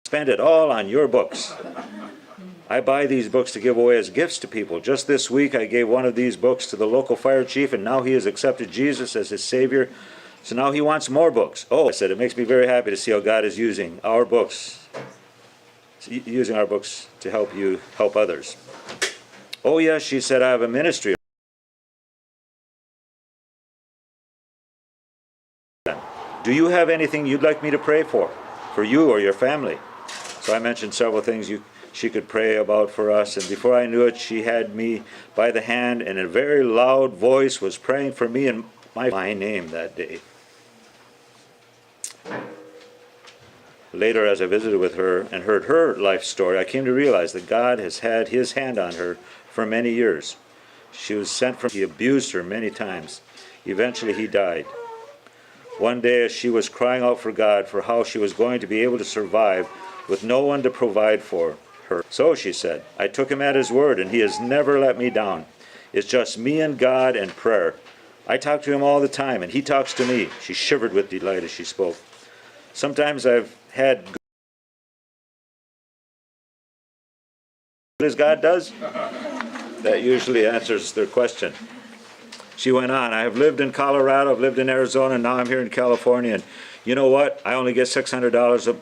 Spend it all on your books. I buy these books to give away as gifts to people. Just this week I gave one of these books to the local fire chief, and now he has accepted Jesus as his Savior. So now he wants more books." "Oh," I said, "it makes me very happy to see how God is using our books to help you help others." "Oh yes," she said, "I have a ministry do you have anything you'd like me to pray for you or your family? So I mentioned several things she could pray about for us, and before I knew it, she had me by the hand and in a very loud voice was praying for me in my name that day. Later, as I visited with her and heard her life story, I came to realize that God has had his hand on her for many years. She was sent from, he abused her many times. Eventually he died. One day as she was crying out for God for how she was going to be able to survive with no one to provide for her. So she said, I took him at his word and he has never let me down. It's just me and God and prayer. I talk to him all the time and he talks to me. She shivered with delight as she spoke. Sometimes I've had as God does? That usually answers their question. She went on, I have lived in Colorado, I've lived in Arizona, and now I'm here in California. And you know what? I only get $600 a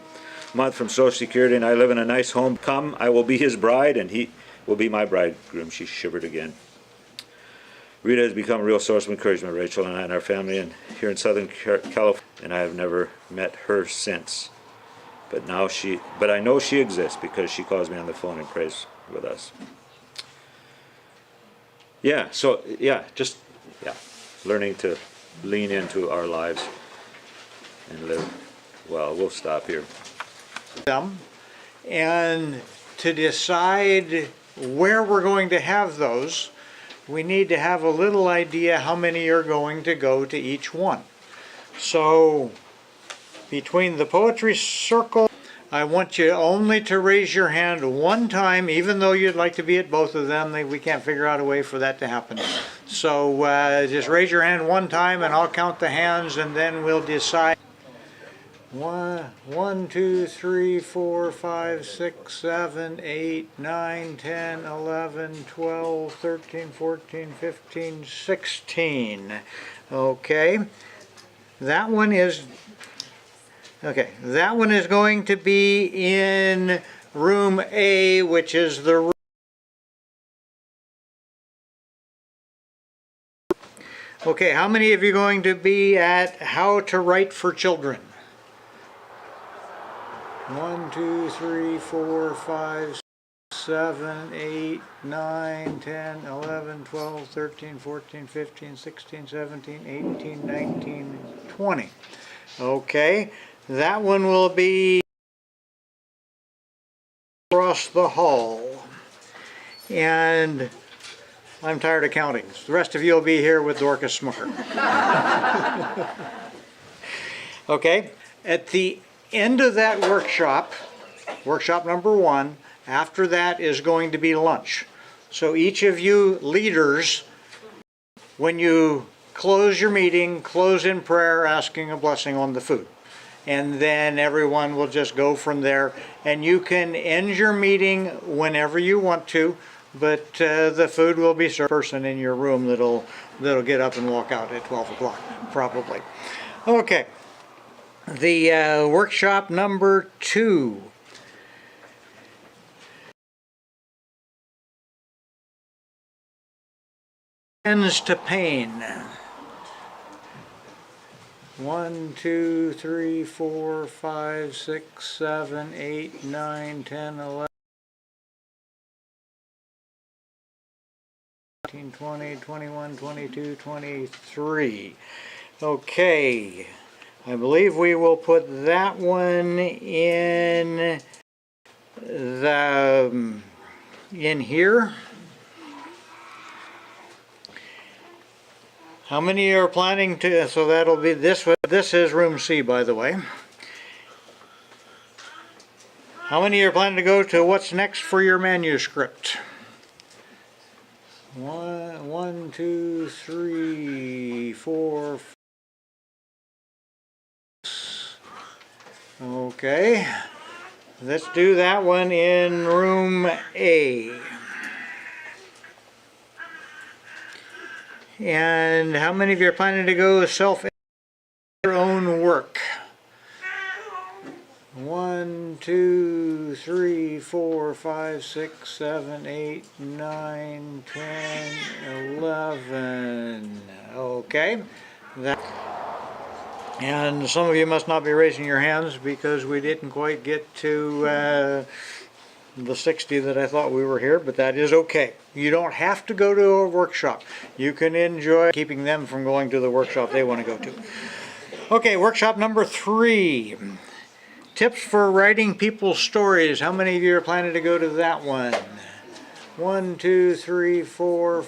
month from Social Security, and I live in a nice home. Come, I will be his bride, and he will be my bridegroom. She shivered again. Rita has become a real source of encouragement, Rachel and I and our family and here in Southern California, and I have never met her since. But I know she exists because she calls me on the phone and prays with us. Yeah, so learning to lean into our lives and live well. We'll stop here. And to decide where we're going to have those, we need to have a little idea how many are going to go to each one. So between the poetry circle, I want you only to raise your hand one time, even though you'd like to be at both of them. We can't figure out a way for that to happen. So just raise your hand one time and I'll count the hands and then we'll decide. 1, 2, 3, 4, 5, 6, 7, 8, 9, 10, 11, 12, 13, 14, 15, 16. Okay. That one is going to be in room A, which is the room. Okay, how many of you are going to be at How to Write for Children? 1, 2, 3, 4, 5, 7, 8, 9, 10, 11, 12, 13, 14, 15, 16, 17, 18, 19, 20. Okay, that one will be across the hall. And I'm tired of counting. The rest of you will be here with Dorcas Smucker. Okay, at the end of that workshop number 1, after that is going to be lunch. So each of you leaders, when you close your meeting, close in prayer, asking a blessing on the food. And then everyone will just go from there. And you can end your meeting whenever you want to, but the food will be served. Person in your room that'll get up and walk out at 12 o'clock, probably. Okay. The workshop number 2. Ends to pain. 1, 2, 3, 4, 5, 6, 7, 8, 9, 10, 11, 19, 20, 21, 22, 23. Okay. I believe we will put that one in here. How many are planning to, so that'll be this is room C, by the way. How many are planning to go to what's next for your manuscript? 1, 2, 3, 4, 5. Okay, let's do that one in room A. And how many of you are planning to go self your own work? 1, 2, 3, 4, 5, 6, 7, 8, 9, 10, 11. Okay. And some of you must not be raising your hands because we didn't quite get to the 60 that I thought we were here, but that is okay. You don't have to go to a workshop. You can enjoy keeping them from going to the workshop they want to go to. Okay, workshop number 3. Tips for writing people's stories. How many of you are planning to go to that one? 1, 2, 3, 4,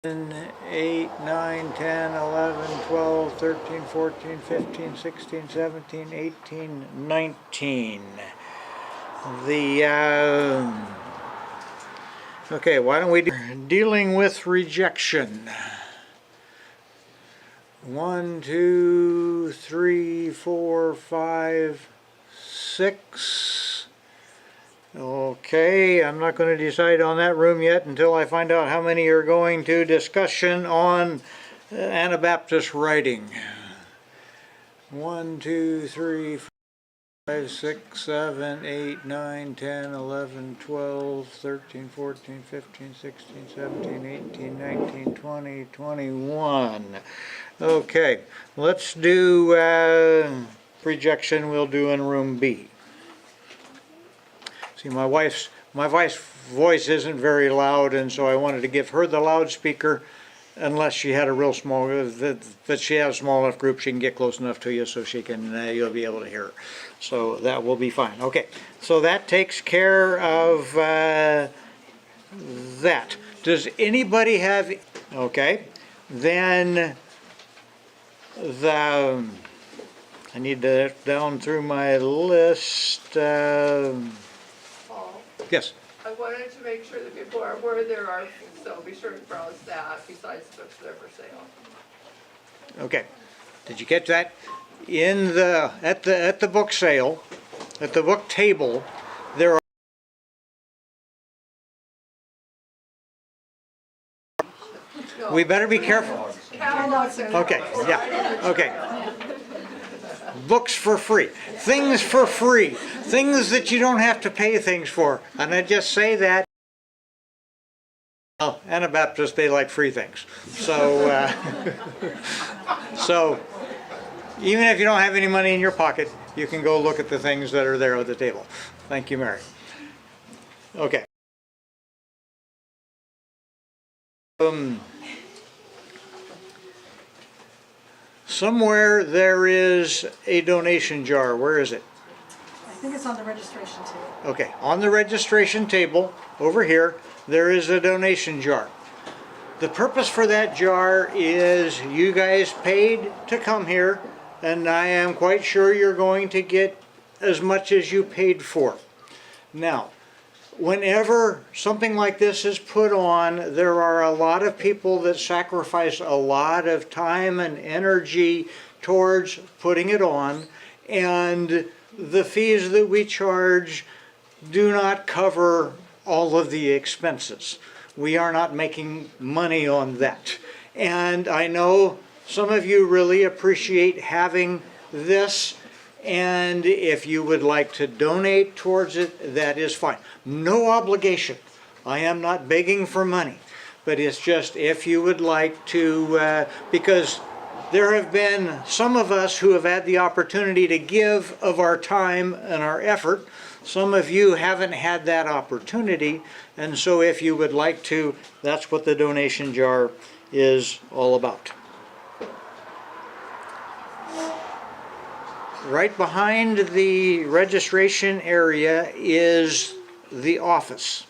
8, 9, 10, 11, 12, 13, 14, 15, 16, 17, 18, 19. Okay, why don't we do dealing with rejection? 1, 2, 3, 4, 5, 6. Okay, I'm not going to decide on that room yet until I find out how many are going to discussion on Anabaptist writing. 1, 2, 3, 5, 6, 7, 8, 9, 10, 11, 12, 13, 14, 15, 16, 17, 18, 19, 20, 21. Okay, let's do rejection. We'll do in room B. See, my wife's voice isn't very loud, and so I wanted to give her the loudspeaker, unless she had a real small, that she has a small enough group she can get close enough to you so she can, you'll be able to hear her. So that will be fine. Okay, so that takes care of that. Does anybody have, okay, then I need to down through my list. Yes. I wanted to make sure that people are aware there are, so be sure to browse that besides the books that are for sale. Okay. Did you catch that? In the at the book sale, at the book table, there are No. we better be careful. Catalogs and Okay, yeah. Okay. Books for free. Things for free. Things that you don't have to pay things for. And I just say that. Oh, Anabaptists, they like free things. So, so even if you don't have any money in your pocket, you can go look at the things that are there at the table. Thank you, Mary. Okay. Somewhere there is a donation jar. Where is it? I think it's on the registration table. Okay, on the registration table over here, there is a donation jar. The purpose for that jar is you guys paid to come here, and I am quite sure you're going to get as much as you paid for. Now, whenever something like this is put on, there are a lot of people that sacrifice a lot of time and energy towards putting it on, and the fees that we charge do not cover all of the expenses. We are not making money on that. And I know some of you really appreciate having this, and if you would like to donate towards it, that is fine. No obligation. I am not begging for money, but it's just if you would like to, because there have been some of us who have had the opportunity to give of our time and our effort. Some of you haven't had that opportunity, and so if you would like to, that's what the donation jar is all about. Right behind the registration area is the office.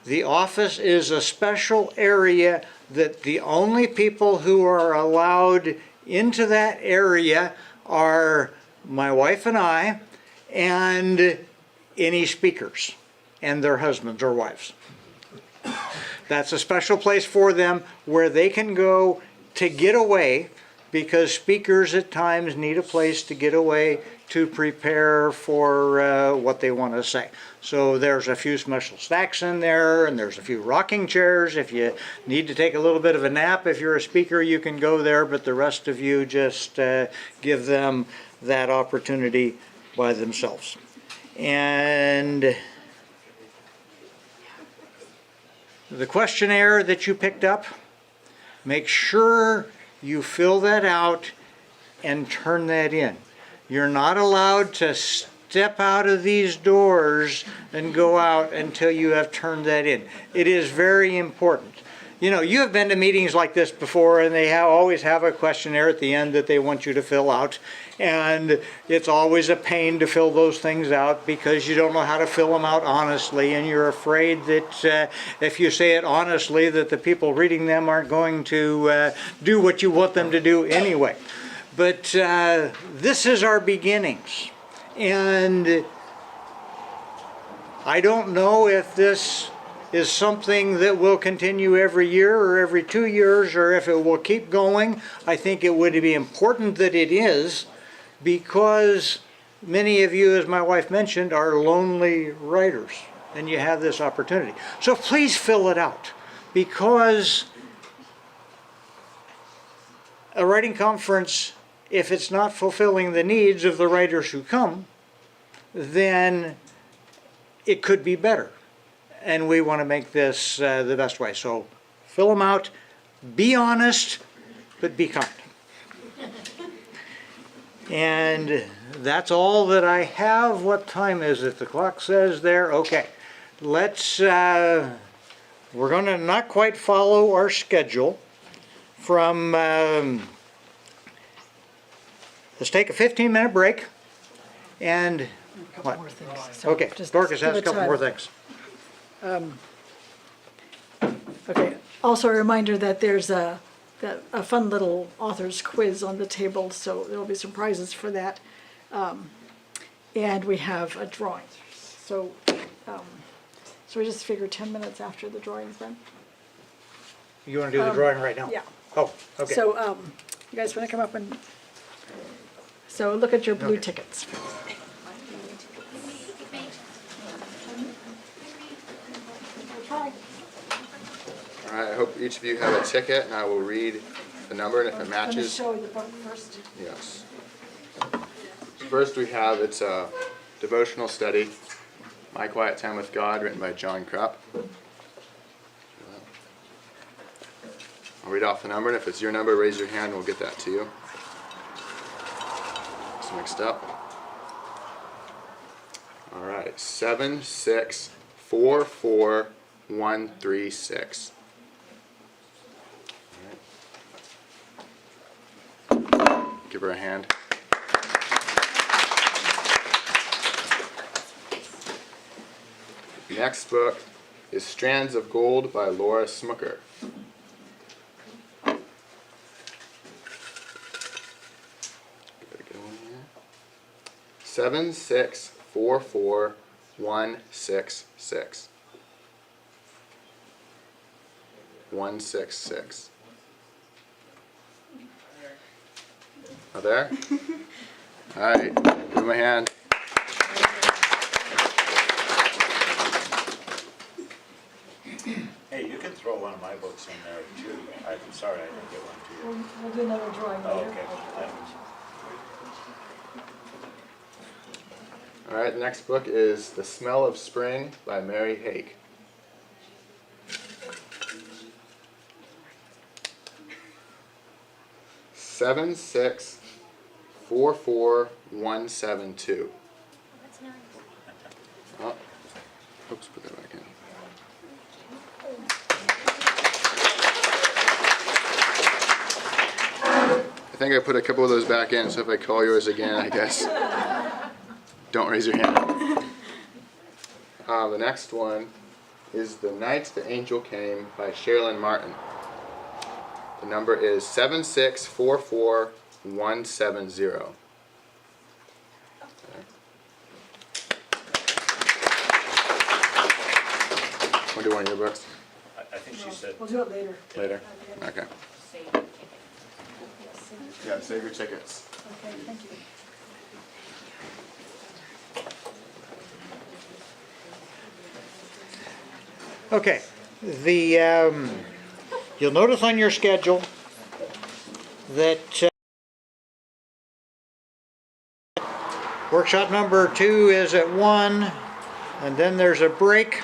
The office is a special area that the only people who are allowed into that area are my wife and I, and any speakers and their husbands or wives. That's a special place for them where they can go to get away, because speakers at times need a place to get away to prepare for what they want to say. So there's a few special stacks in there, and there's a few rocking chairs. If you need to take a little bit of a nap, if you're a speaker, you can go there, but the rest of you just give them that opportunity by themselves. And the questionnaire that you picked up, make sure you fill that out and turn that in. You're not allowed to step out of these doors and go out until you have turned that in. It is very important. You know, you have been to meetings like this before, and they always have a questionnaire at the end that they want you to fill out. And it's always a pain to fill those things out because you don't know how to fill them out honestly, and you're afraid that if you say it honestly, that the people reading them aren't going to do what you want them to do anyway. But this is our beginnings. And I don't know if this is something that will continue every year or every 2 years, or if it will keep going. I think it would be important that it is, because many of you, as my wife mentioned, are lonely writers, and you have this opportunity. So please fill it out, because a writing conference, if it's not fulfilling the needs of the writers who come, then it could be better. And we want to make this the best way. So fill them out, be honest, but be kind. And that's all that I have. What time is it? The clock says there. Okay. Let's, we're going to not quite follow our schedule from, let's take a 15-minute break. And what? Okay, Dorcas has a couple more things. Okay, also a reminder that there's a fun little author's quiz on the table, so there'll be some prizes for that. And we have a drawing. So we just figure 10 minutes after the drawing's done. You want to do the drawing right now? Yeah. Oh, okay. So you guys want to come up and, so look at your blue tickets. All right, I hope each of you have a ticket, and I will read the number, and if it I'm going to matches. show you the book first. Yes. First we have, it's a devotional study, My Quiet Time with God, written by John Krupp. I'll read off the number, and if it's your number, raise your hand and we'll get that to you. It's mixed up. All right, 7644136. Give her a hand. Next book is Strands of Gold by Laura Smooker. Give it a good one here. 7644166. 166. Are there? All right, give him a hand. Hey, you can throw one of my books in there too. I'm sorry I didn't get one to you. We'll do another drawing Oh, later. okay. All right, the next book is The Smell of Spring by Mary Hake. Seven six 44172. That's nice. Oh, oops, put that back in. I think I put a couple of those back in, so if I call yours again, I guess, don't raise your hand. The next one is The Night the Angel Came by Sherilyn Martin. The number is 7644170. Want to do one of your books? I think she said, We'll do it later. Later? Okay. Yeah, save your tickets. Okay, thank you. Okay, you'll notice on your schedule that workshop number 2 is at 1, and then there's a break.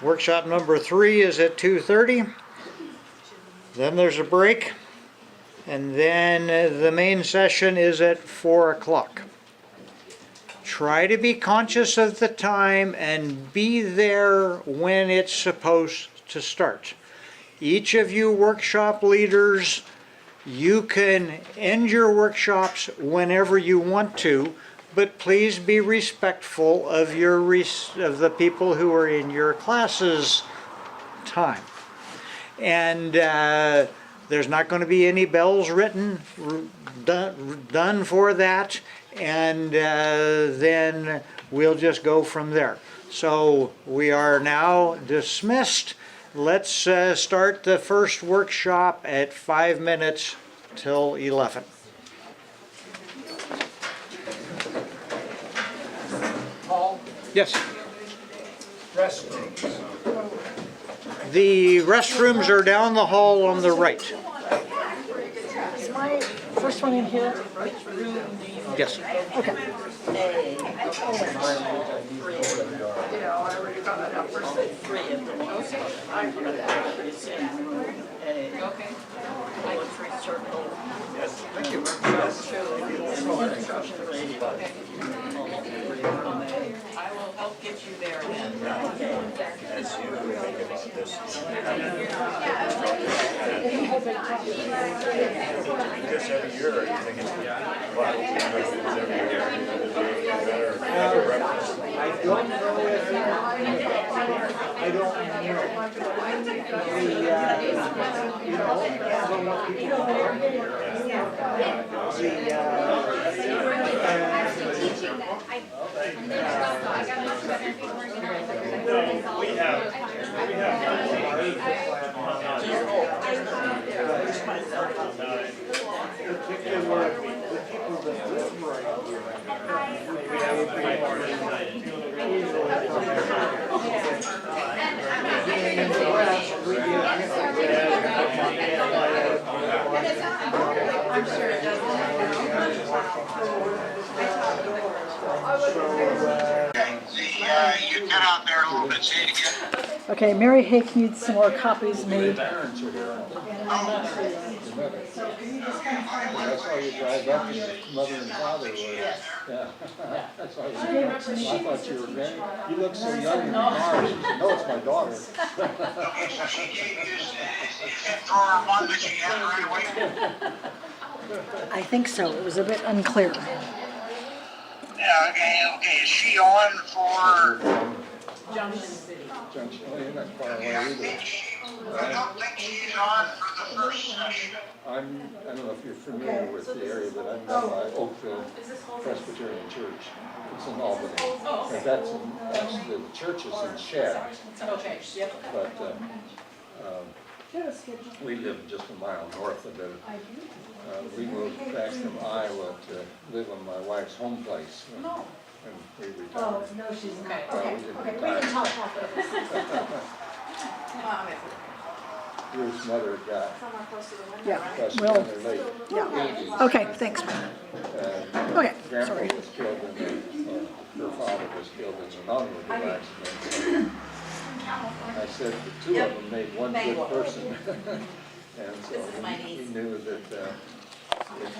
Workshop number 3 is at 2:30. Then there's a break. And then the main session is at 4 o'clock. Try to be conscious of the time and be there when it's supposed to start. Each of you workshop leaders, you can end your workshops whenever you want to, but please be respectful of of the people who are in your classes' time. And there's not going to be any bells done for that, and then we'll just go from there. So we are now dismissed. Let's start the first workshop at 5 minutes till 11. Paul, Yes. restrooms. The restrooms are down the hall on the right. Is my first one in here? Yes. Okay. You know, I already got that up for six. I hear that. Okay. Thank you. I will help get you there then. As you think about this, do this every year, or you think it's, well, every year, better reference? I don't know if I don't know. You know, depends on what people want. I'm sure it does. You cut out there a little bit, say it again. Okay, Mary Hake needs some more copies made. That's why you drive up and your mother and father were. Yeah. That's why I thought you were grand. You look so young in the car. She said, no, it's my daughter. Okay, so is that drawer one that you had right away? I think so. It was a bit unclear. Yeah, okay. Is she on for? Junction, oh, you're not far away I either. think I don't think she's on for the first session. I don't know if you're familiar with the area, but I'm down by Oakville Presbyterian Church. It's in Albany. And that's the church is in Shad. Okay, yep. But we live just a mile north of it. We moved back from Iowa to live on my wife's home place when we retired. no, she's Okay. Well, we didn't retire. Ruth's mother got Yeah, crushed well, in her late yeah. Okay, thanks. Okay, Grandpa sorry. was killed in her father was killed in an automobile accident. I said the two of them made one good person. And so he knew that if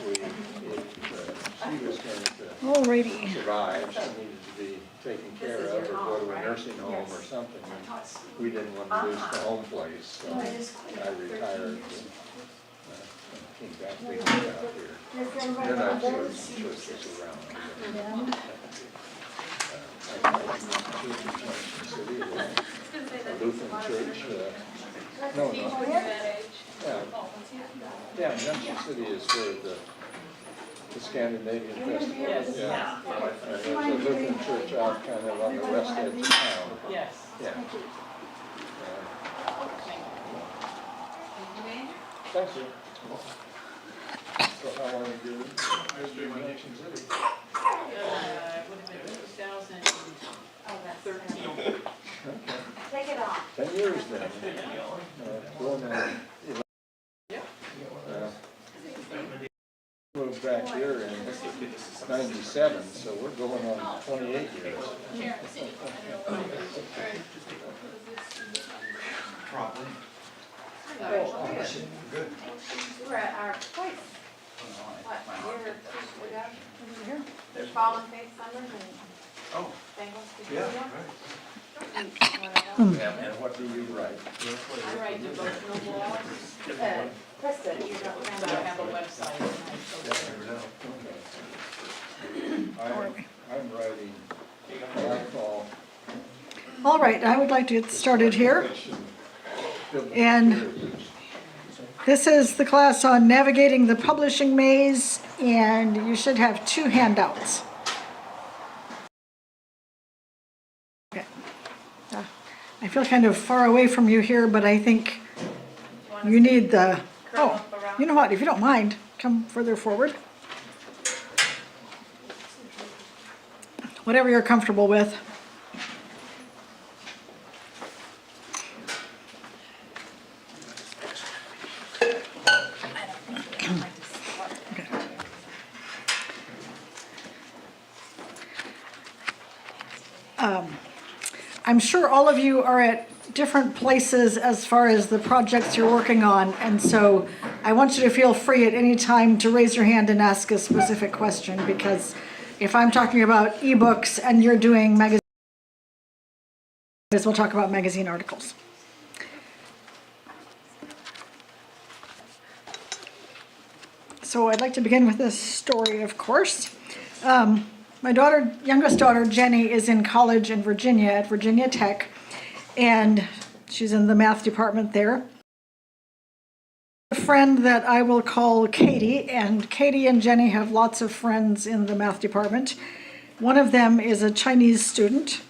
she was going to Alrighty. survive, she needed to be taken care of or go to a nursing home or something. And we didn't want to lose the home place, so I retired and came back to out here. Then I served some churches around. I went to Junction City, a Lutheran church. No. Yeah, Junction City is where the Scandinavian festival is. Yeah. And there's a Lutheran church out kind of on the west edge of town. Yes. Yeah. Thank you. So how long have you been in Junction City? It would have been 2013. Take it off. 10 years then. Going on 11. Moved back here in 97, so we're going on 28 years. Probably. We're at our place. Fallen Faith Summers and Oh, Bengals. yeah, right. And what do you write? I write devotional blogs. Krista, you don't have a website. I'm writing that fall. All right, I would like to get started here. And this is the class on navigating the publishing maze, and you should have 2 handouts. Okay. I feel kind of far away from you here, but I think you need the, oh, you know what, if you don't mind, come further forward. Whatever you're comfortable with. I'm sure all of you are at different places as far as the projects you're working on, and so I want you to feel free at any time to raise your hand and ask a specific question, because if I'm talking about ebooks and you're doing magazines, we'll talk about magazine articles. So I'd like to begin with this story, of course. My youngest daughter, Jenny, is in college in Virginia at Virginia Tech, and she's in the math department there. A friend that I will call Katie, and Katie and Jenny have lots of friends in the math department. One of them is a Chinese student.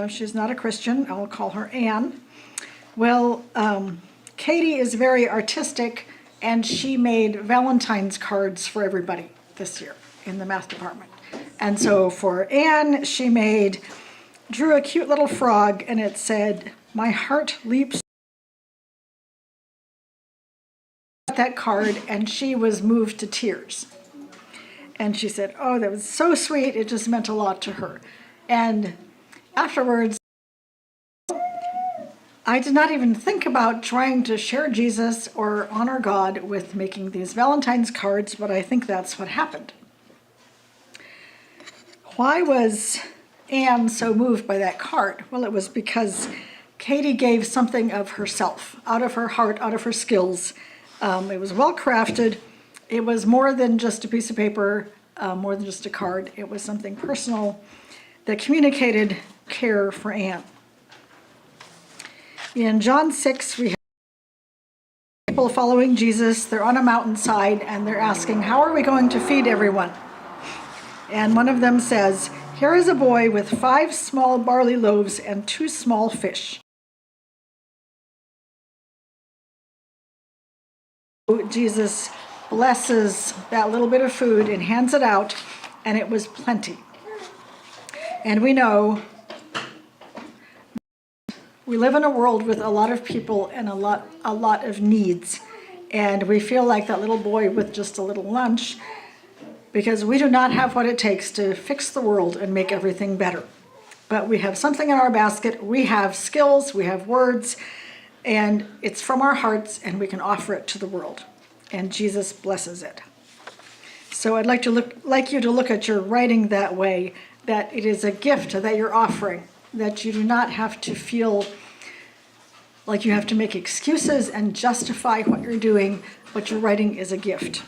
She's not a Christian. I'll call her Anne. Well, Katie is very artistic, and she made Valentine's cards for everybody this year in the math department. And so for Anne, she drew a cute little frog, and it said, "My heart leaps." That card, and she was moved to tears. And she said, oh, that was so sweet, it just meant a lot to her. And afterwards, I did not even think about trying to share Jesus or honor God with making these Valentine's cards, but I think that's what happened. Why was Anne so moved by that card? Well, it was because Katie gave something of herself, out of her heart, out of her skills. It was well crafted. It was more than just a piece of paper, more than just a card. It was something personal that communicated care for Anne. In John 6, we have people following Jesus. They're on a mountainside, and they're asking, how are we going to feed everyone? And one of them says, here is a boy with 5 small barley loaves and 2 small fish. Jesus blesses that little bit of food and hands it out, and it was plenty. And we know we live in a world with a lot of people and a lot of needs, and we feel like that little boy with just a little lunch, because we do not have what it takes to fix the world and make everything better. But we have something in our basket, we have skills, we have words, and it's from our hearts, and we can offer it to the world. And Jesus blesses it. So I'd like you to look at your writing that way, that it is a gift that you're offering, that you do not have to feel like you have to make excuses and justify what you're doing, but your writing is a gift.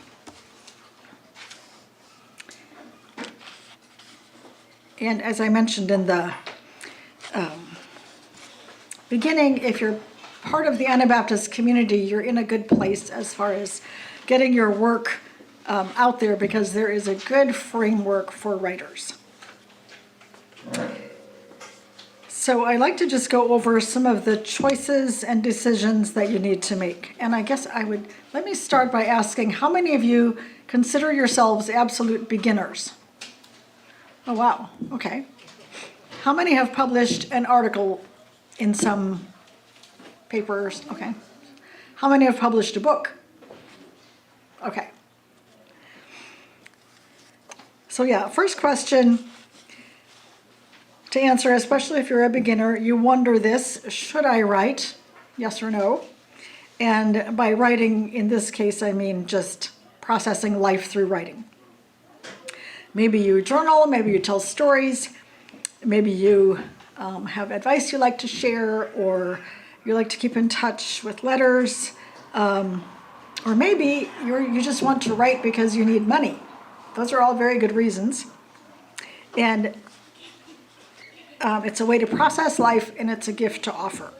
And as I mentioned in the beginning, if you're part of the Anabaptist community, you're in a good place as far as getting your work out there, because there is a good framework for writers. So I'd like to just go over some of the choices and decisions that you need to make. And I guess let me start by asking, how many of you consider yourselves absolute beginners? Oh, wow, okay. How many have published an article in some papers? Okay. How many have published a book? Okay. So yeah, first question to answer, especially if you're a beginner, you wonder this: should I write? Yes or no? And by writing, in this case, I mean just processing life through writing. Maybe you journal, maybe you tell stories, maybe you have advice you like to share, or you like to keep in touch with letters, or maybe you just want to write because you need money. Those are all very good reasons. And it's a way to process life, and it's a gift to offer.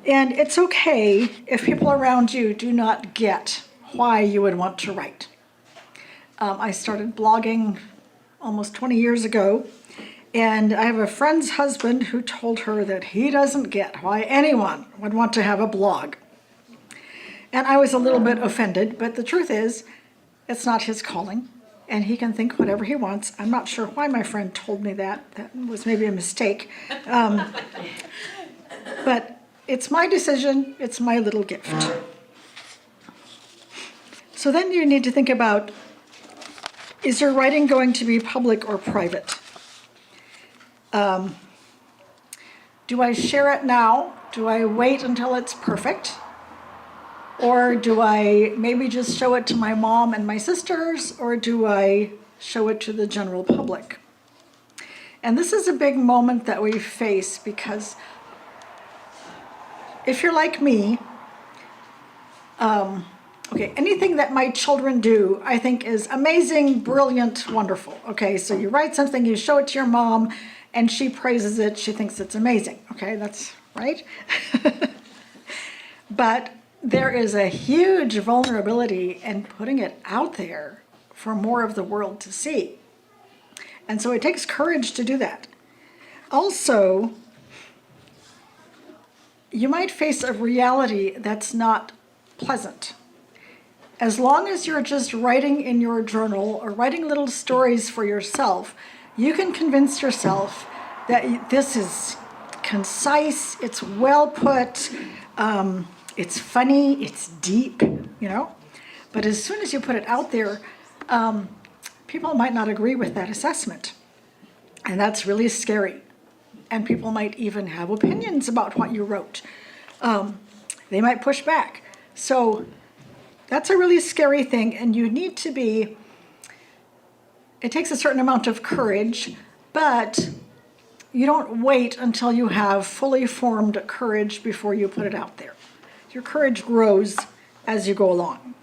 And it's okay if people around you do not get why you would want to write. I started blogging almost 20 years ago, and I have a friend's husband who told her that he doesn't get why anyone would want to have a blog. And I was a little bit offended, but the truth is, it's not his calling, and he can think whatever he wants. I'm not sure why my friend told me that. That was maybe a mistake. But it's my decision, it's my little gift. So then you need to think about, is your writing going to be public or private? Do I share it now? Do I wait until it's perfect? Or do I maybe just show it to my mom and my sisters, or do I show it to the general public? And this is a big moment that we face, because if you're like me, okay, anything that my children do, I think is amazing, brilliant, wonderful. Okay, so you write something, you show it to your mom, and she praises it, she thinks it's amazing. Okay, that's right. But there is a huge vulnerability in putting it out there for more of the world to see. And so it takes courage to do that. Also, you might face a reality that's not pleasant. As long as you're just writing in your journal or writing little stories for yourself, you can convince yourself that this is concise, it's well put, it's funny, it's deep, you know? But as soon as you put it out there, people might not agree with that assessment. And that's really scary. And people might even have opinions about what you wrote. They might push back. So that's a really scary thing, and you need to be, it takes a certain amount of courage, but you don't wait until you have fully formed courage before you put it out there. Your courage grows as you go along.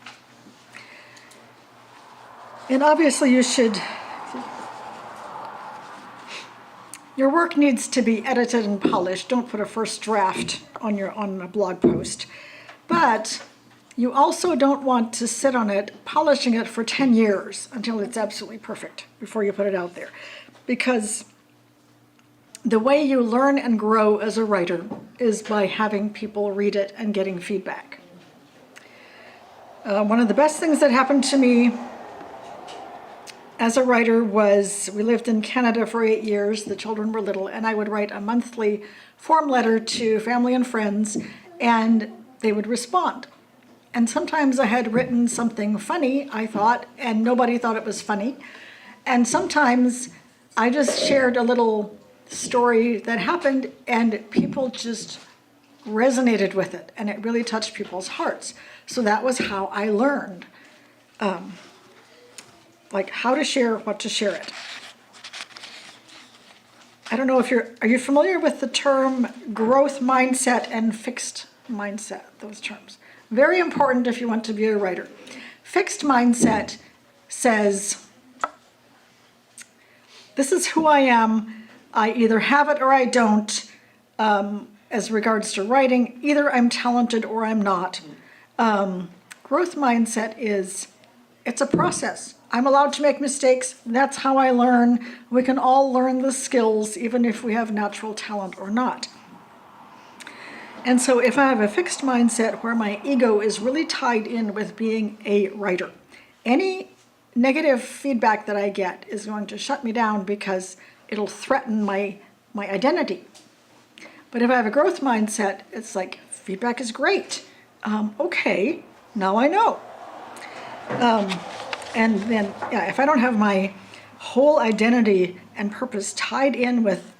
And obviously your work needs to be edited and polished. Don't put a first draft on a blog post. But you also don't want to sit on it, polishing it for 10 years until it's absolutely perfect before you put it out there. Because the way you learn and grow as a writer is by having people read it and getting feedback. One of the best things that happened to me as a writer was, we lived in Canada for 8 years, the children were little, and I would write a monthly form letter to family and friends, and they would respond. And sometimes I had written something funny, I thought, and nobody thought it was funny. And sometimes I just shared a little story that happened, and people just resonated with it, and it really touched people's hearts. So that was how I learned, like how to share, what to share it. I don't know if are you familiar with the term growth mindset and fixed mindset, those terms? Very important if you want to be a writer. Fixed mindset says, this is who I am, I either have it or I don't, as regards to writing, either I'm talented or I'm not. Growth mindset is, it's a process. I'm allowed to make mistakes, that's how I learn. We can all learn the skills, even if we have natural talent or not. And so if I have a fixed mindset where my ego is really tied in with being a writer, any negative feedback that I get is going to shut me down because it'll threaten my identity. But if I have a growth mindset, it's like, feedback is great. Okay, now I know. And then, yeah, if I don't have my whole identity and purpose tied in with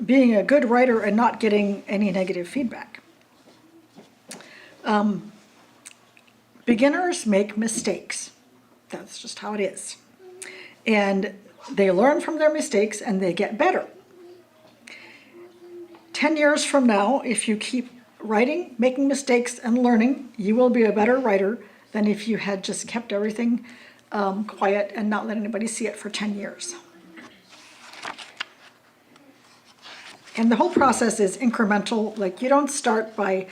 being a good writer and not getting any negative feedback. Beginners make mistakes. That's just how it is. And they learn from their mistakes and they get better. 10 years from now, if you keep writing, making mistakes, and learning, you will be a better writer than if you had just kept everything quiet and not let anybody see it for 10 years. And the whole process is incremental. Like, you don't start by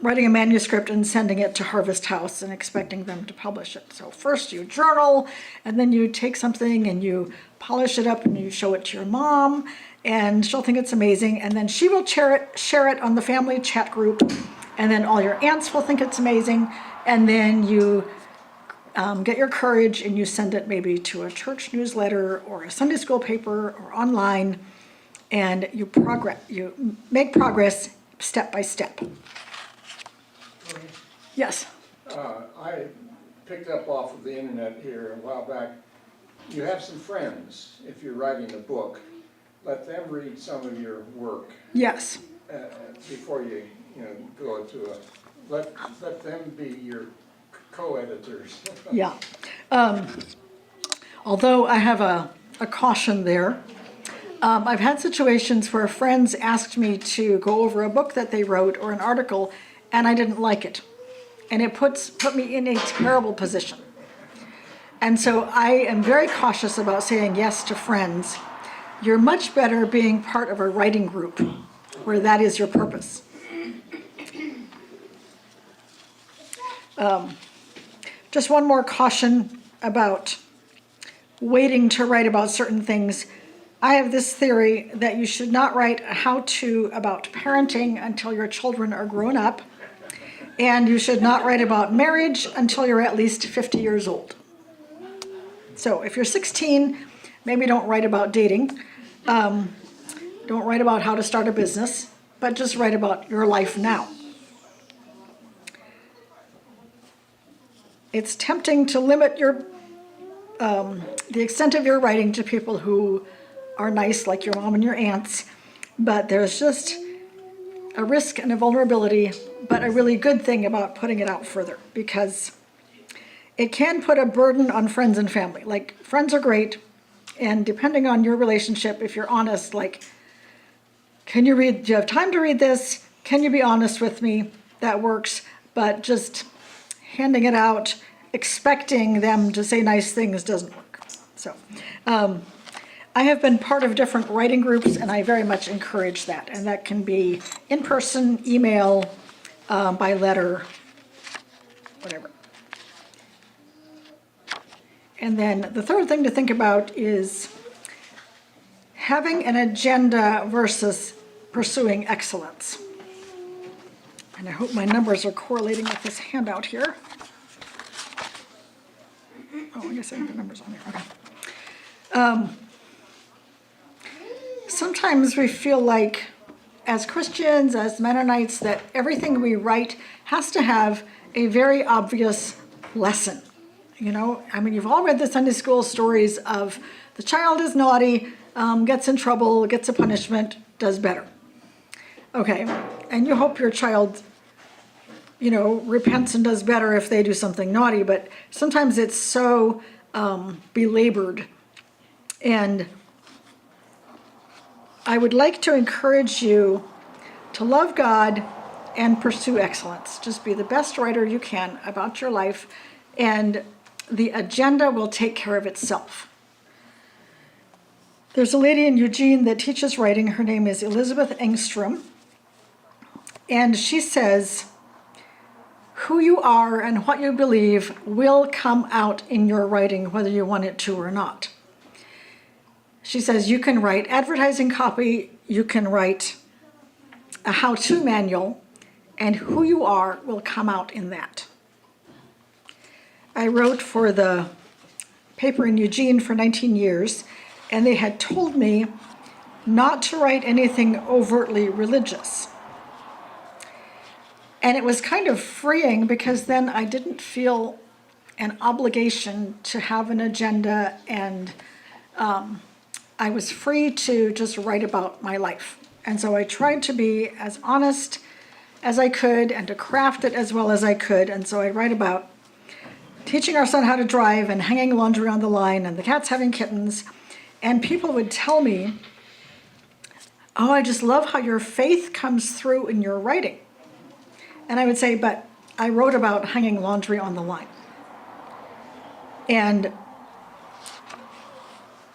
writing a manuscript and sending it to Harvest House and expecting them to publish it. So first you journal, and then you take something and you polish it up and you show it to your mom, and she'll think it's amazing, and then she will share it on the family chat group, and then all your aunts will think it's amazing, and then you get your courage and you send it maybe to a church newsletter or a Sunday school paper or online, and you make progress step by step. Yes? I picked up off of the internet here a while back. You have some friends, if you're writing a book, let them read some of your work. Yes. Before you go to let them be your co-editors. Yeah. Although I have a caution there. I've had situations where friends asked me to go over a book that they wrote or an article, and I didn't like it. And it put me in a terrible position. And so I am very cautious about saying yes to friends. You're much better being part of a writing group where that is your purpose. Just one more caution about waiting to write about certain things. I have this theory that you should not write a how-to about parenting until your children are grown up, and you should not write about marriage until you're at least 50 years old. So if you're 16, maybe don't write about dating. Don't write about how to start a business, but just write about your life now. It's tempting to limit the extent of your writing to people who are nice, like your mom and your aunts, but there's just a risk and a vulnerability, but a really good thing about putting it out further, because it can put a burden on friends and family. Like, friends are great, and depending on your relationship, if you're honest, like, do you have time to read this? Can you be honest with me? That works, but just handing it out, expecting them to say nice things doesn't work. So, I have been part of different writing groups, and I very much encourage that. And that can be in person, email, by letter, whatever. And then the third thing to think about is having an agenda versus pursuing excellence. And I hope my numbers are correlating with this handout here. Oh, I guess I have the numbers on there. Okay. Sometimes we feel like, as Christians, as Mennonites, that everything we write has to have a very obvious lesson. You know, I mean, you've all read the Sunday school stories of the child is naughty, gets in trouble, gets a punishment, does better. Okay, and you hope your child, repents and does better if they do something naughty, but sometimes it's so belabored. And I would like to encourage you to love God and pursue excellence. Just be the best writer you can about your life, and the agenda will take care of itself. There's a lady in Eugene that teaches writing. Her name is Elizabeth Engstrom. And she says, who you are and what you believe will come out in your writing, whether you want it to or not. She says you can write advertising copy, you can write a how-to manual, and who you are will come out in that. I wrote for the paper in Eugene for 19 years, and they had told me not to write anything overtly religious. And it was kind of freeing, because then I didn't feel an obligation to have an agenda, and I was free to just write about my life. And so I tried to be as honest as I could and to craft it as well as I could. And so I write about teaching our son how to drive and hanging laundry on the line and the cats having kittens. And people would tell me, oh, I just love how your faith comes through in your writing. And I would say, but I wrote about hanging laundry on the line. And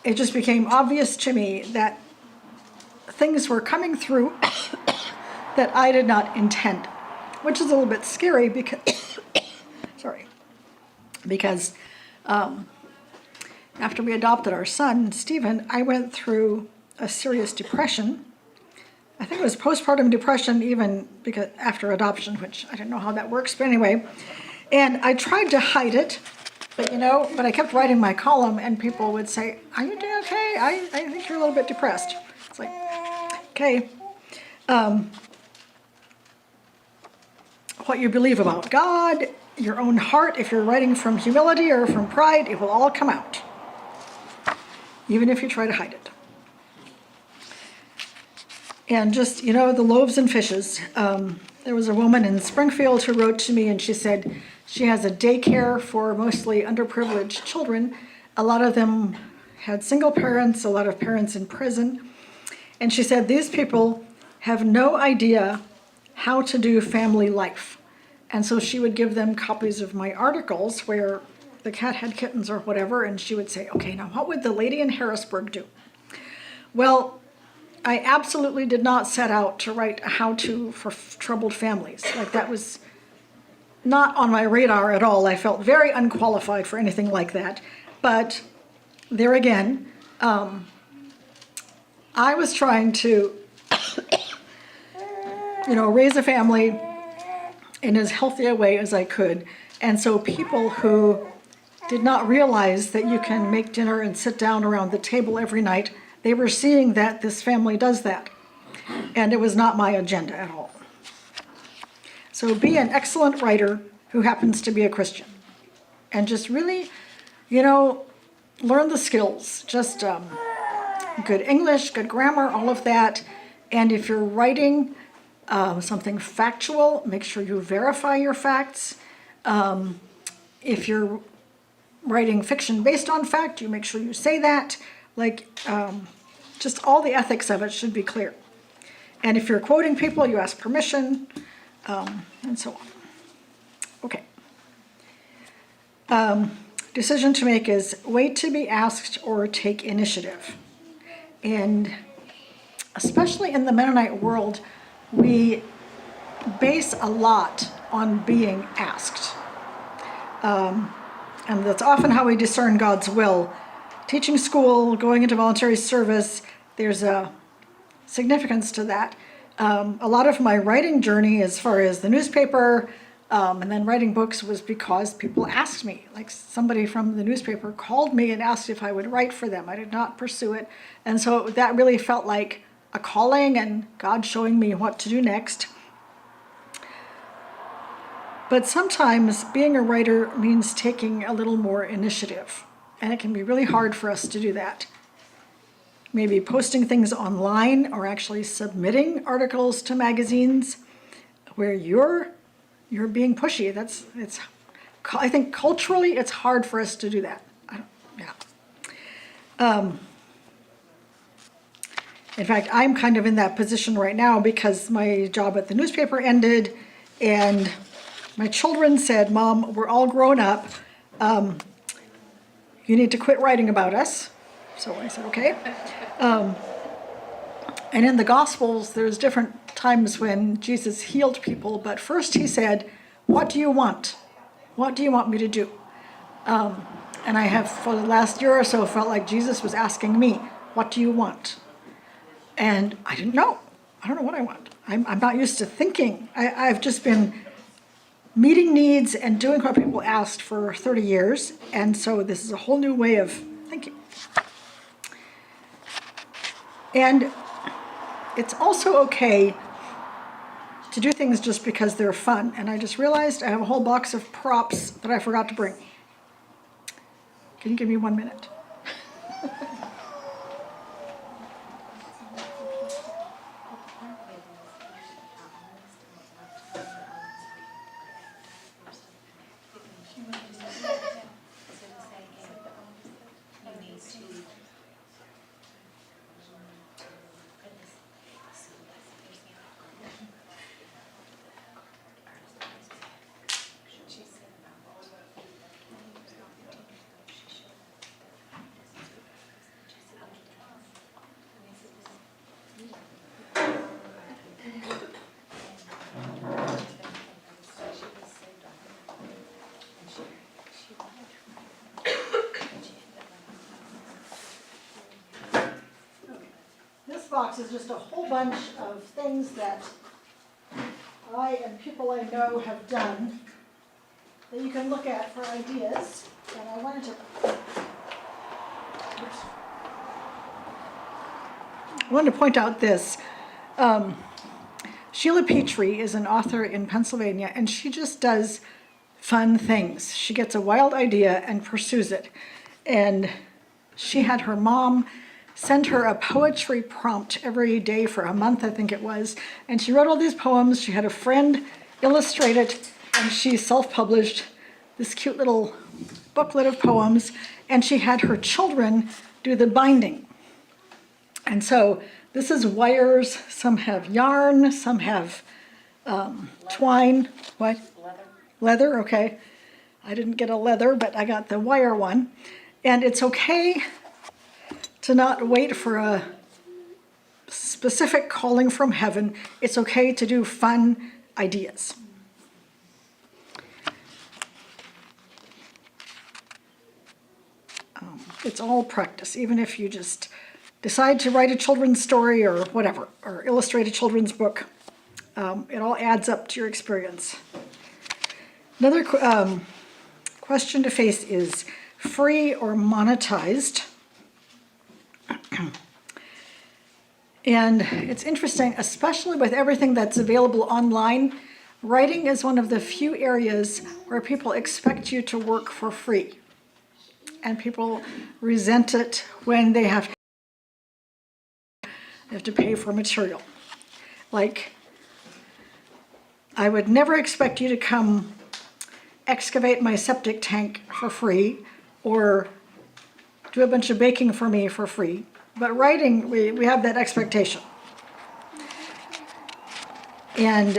it just became obvious to me that things were coming through that I did not intend, which is a little bit scary because, sorry, because after we adopted our son, Stephen, I went through a serious depression. I think it was postpartum depression even because after adoption, which I don't know how that works, but anyway. And I tried to hide it, but but I kept writing my column and people would say, are you doing okay? I think you're a little bit depressed. It's like, okay. What you believe about God, your own heart, if you're writing from humility or from pride, it will all come out, even if you try to hide it. And just, the loaves and fishes. There was a woman in Springfield who wrote to me and she said she has a daycare for mostly underprivileged children. A lot of them had single parents, a lot of parents in prison. And she said these people have no idea how to do family life. And so she would give them copies of my articles where the cat had kittens or whatever, and she would say, okay, now what would the lady in Harrisburg do? Well, I absolutely did not set out to write a how-to for troubled families. Like, that was not on my radar at all. I felt very unqualified for anything like that. But there again, I was trying to, raise a family in as healthy a way as I could. And so people who did not realize that you can make dinner and sit down around the table every night, they were seeing that this family does that. And it was not my agenda at all. So be an excellent writer who happens to be a Christian. And just really, learn the skills. Just good English, good grammar, all of that. And if you're writing something factual, make sure you verify your facts. If you're writing fiction based on fact, you make sure you say that. Just all the ethics of it should be clear. And if you're quoting people, you ask permission, and so on. Okay. Decision to make is wait to be asked or take initiative. And especially in the Mennonite world, we base a lot on being asked. And that's often how we discern God's will. Teaching school, going into voluntary service, there's a significance to that. A lot of my writing journey as far as the newspaper and then writing books was because people asked me. Like, somebody from the newspaper called me and asked if I would write for them. I did not pursue it. And so that really felt like a calling and God showing me what to do next. But sometimes being a writer means taking a little more initiative, and it can be really hard for us to do that. Maybe posting things online or actually submitting articles to magazines where you're being pushy. I think culturally it's hard for us to do that. In fact, I'm kind of in that position right now because my job at the newspaper ended and my children said, Mom, we're all grown up. You need to quit writing about us. So I said, okay. And in the Gospels, there's different times when Jesus healed people, but first he said, what do you want? What do you want me to do? And I have, for the last year or so, felt like Jesus was asking me, what do you want? And I didn't know. I don't know what I want. I'm not used to thinking. I've just been meeting needs and doing what people asked for 30 years. And so this is a whole new way of thinking. And it's also okay to do things just because they're fun. And I just realized I have a whole box of props that I forgot to bring. Can you give me 1 minute? box is just a whole bunch of things that I and people I know have done that you can look at for ideas. And I wanted to point out this. Sheila Petrie is an author in Pennsylvania, and she just does fun things. She gets a wild idea and pursues it. And she had her mom send her a poetry prompt every day for a month, I think it was. And she wrote all these poems. She had a friend illustrate it, and she self-published this cute little booklet of poems. And she had her children do the binding. And so this is wires. Some have yarn, some have twine. What? Leather, okay. I didn't get a leather, but I got the wire one. And it's okay to not wait for a specific calling from heaven. It's okay to do fun ideas. It's all practice, even if you just decide to write a children's story or whatever, or illustrate a children's book. It all adds up to your experience. Another question to face is free or monetized. And it's interesting, especially with everything that's available online, writing is one of the few areas where people expect you to work for free. And people resent it when they have to pay for material. Like, I would never expect you to come excavate my septic tank for free or do a bunch of baking for me for free. But writing, we have that expectation. And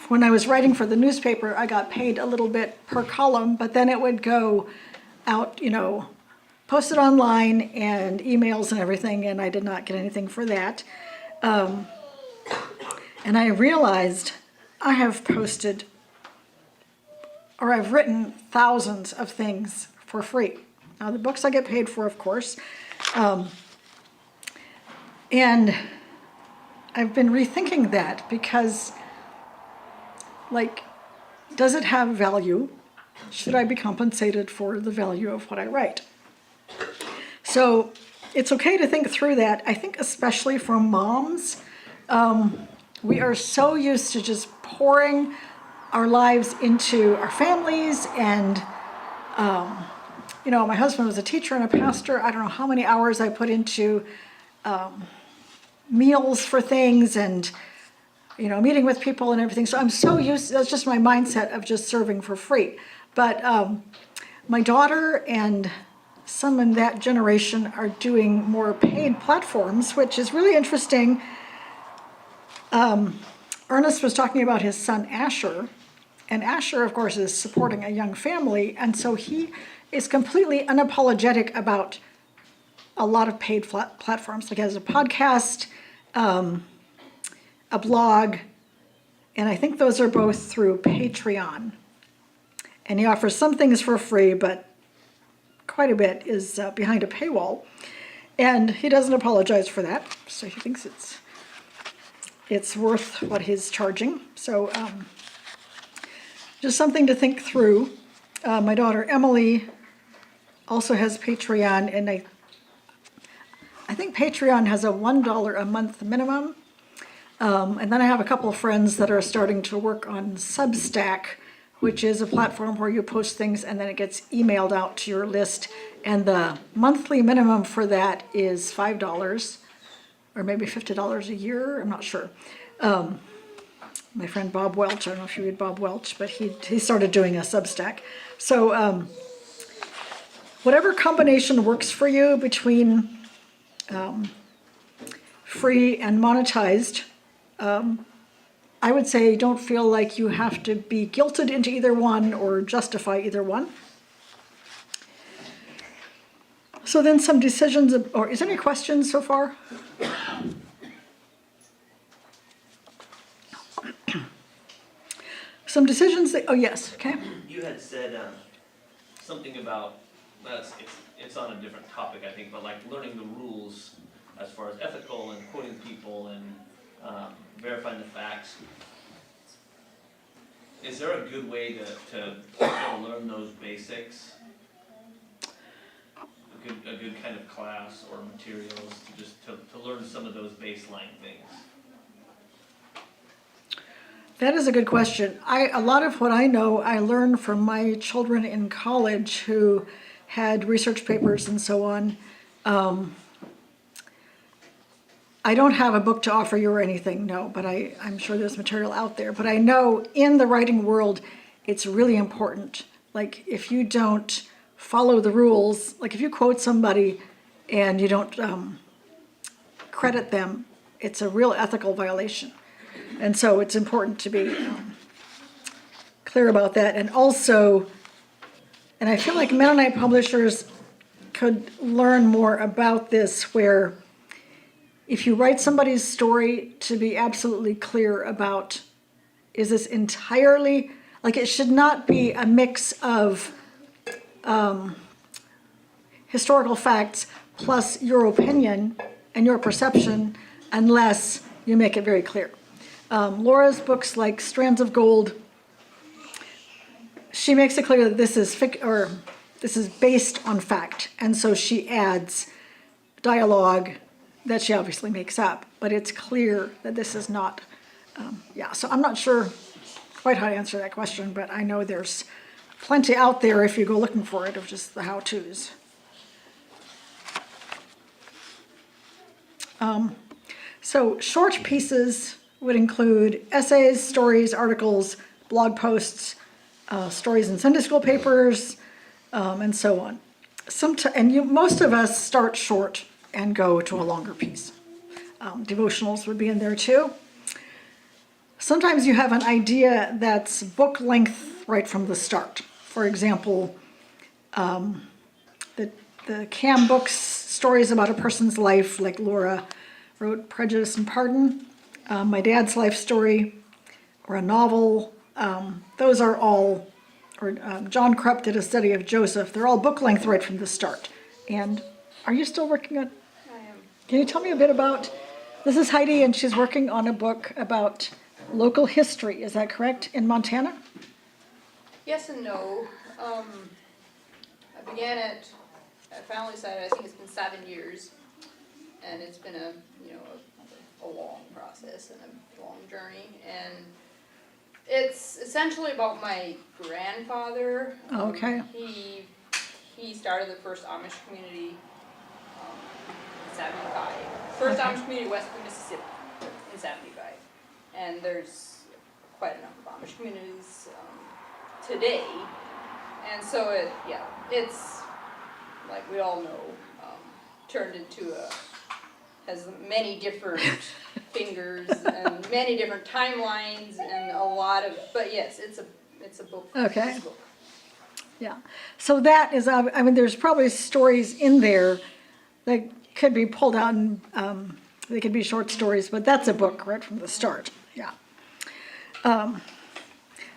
when I was writing for the newspaper, I got paid a little bit per column, but then it would go out, posted online and emails and everything, and I did not get anything for that. And I realized I have posted, or I've written thousands of things for free. Now the books I get paid for, of course. And I've been rethinking that because, like, does it have value? Should I be compensated for the value of what I write? So it's okay to think through that. I think especially for moms, we are so used to just pouring our lives into our families, and my husband was a teacher and a pastor. I don't know how many hours I put into meals for things and meeting with people and everything. So I'm so used, that's just my mindset of just serving for free. But my daughter and some in that generation are doing more paid platforms, which is really interesting. Ernest was talking about his son Asher, and Asher, of course, is supporting a young family, and so he is completely unapologetic about a lot of paid platforms, like he has a podcast, a blog, and I think those are both through Patreon. And he offers some things for free, but quite a bit is behind a paywall. And he doesn't apologize for that, so he thinks it's worth what he's charging. So just something to think through. My daughter Emily also has Patreon, and I think Patreon has a $1 a month minimum. And then I have a couple of friends that are starting to work on Substack, which is a platform where you post things and then it gets emailed out to your list. And the monthly minimum for that is $5 or maybe $50 a year, I'm not sure. My friend Bob Welch, I don't know if you read Bob Welch, but he started doing a Substack. So whatever combination works for you between free and monetized, I would say don't feel like you have to be guilted into either one or justify either one. So then some decisions, or is there any questions so far? Some decisions that, oh yes, okay. You had said something about, well, it's on a different topic, I think, but like learning the rules as far as ethical and quoting people and verifying the facts. Is there a good way to learn those basics? A good kind of class or materials to learn some of those baseline things? That is a good question. A lot of what I know, I learned from my children in college who had research papers and so on. I don't have a book to offer you or anything, no, but I'm sure there's material out there. But I know in the writing world, it's really important. Like if you don't follow the rules, like if you quote somebody and you don't credit them, it's a real ethical violation. And so it's important to be clear about that. And also, and I feel like Mennonite publishers could learn more about this, where if you write somebody's story, to be absolutely clear about, is this entirely, like it should not be a mix of historical facts plus your opinion and your perception, unless you make it very clear. Laura's books like Strands of Gold, she makes it clear that this is based on fact, and so she adds dialogue that she obviously makes up, but it's clear that this is not, so I'm not sure quite how to answer that question, but I know there's plenty out there if you go looking for it, of just the how-tos. So short pieces would include essays, stories, articles, blog posts, stories in Sunday school papers, and so on. Most of us start short and go to a longer piece. Devotionals would be in there too. Sometimes you have an idea that's book length right from the start. For example, the Cam books, stories about a person's life, like Laura wrote Prejudice and Pardon, my dad's life story, or a novel. Those are all, or John Krupp did a study of Joseph. They're all book length right from the start. And are you still working on? I am. Can you tell me a bit about, this is Heidi, and she's working on a book about local history, is that correct, in Montana? Yes and no. I began it at Family Side, I think it's been 7 years. And it's been a long process and a long journey. And it's essentially about my grandfather. Okay. He started the first Amish community in 75. First Okay. Amish community west of Mississippi in 75. And there's quite a number of Amish communities today. And so it's, like we all know, turned into has many different fingers and many different timelines and a lot of, but yes, it's a book. Okay. It's a book. Yeah. So that is, I mean, there's probably stories in there that could be pulled out and they could be short stories, but that's a book right from the start. Yeah.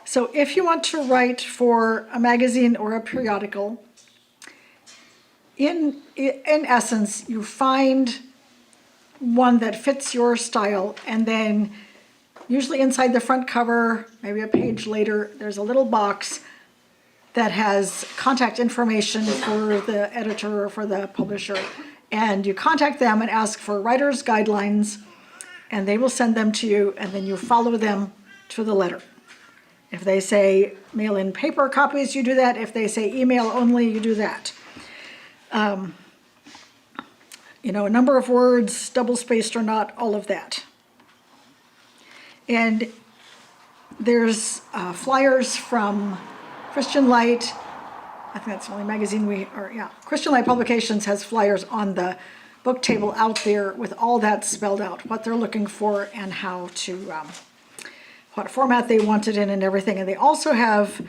So if you want to write for a magazine or a periodical, in essence, you find one that fits your style, and then usually inside the front cover, maybe a page later, there's a little box that has contact information for the editor or for the publisher, and you contact them and ask for writer's guidelines, and they will send them to you, and then you follow them to the letter. If they say mail in paper copies, you do that. If they say email only, you do that. A number of words, double-spaced or not, all of that. And there's flyers from Christian Light. I think that's the only magazine Christian Light Publications has flyers on the book table out there with all that spelled out, what they're looking for and how to, what format they want it in and everything. And they also have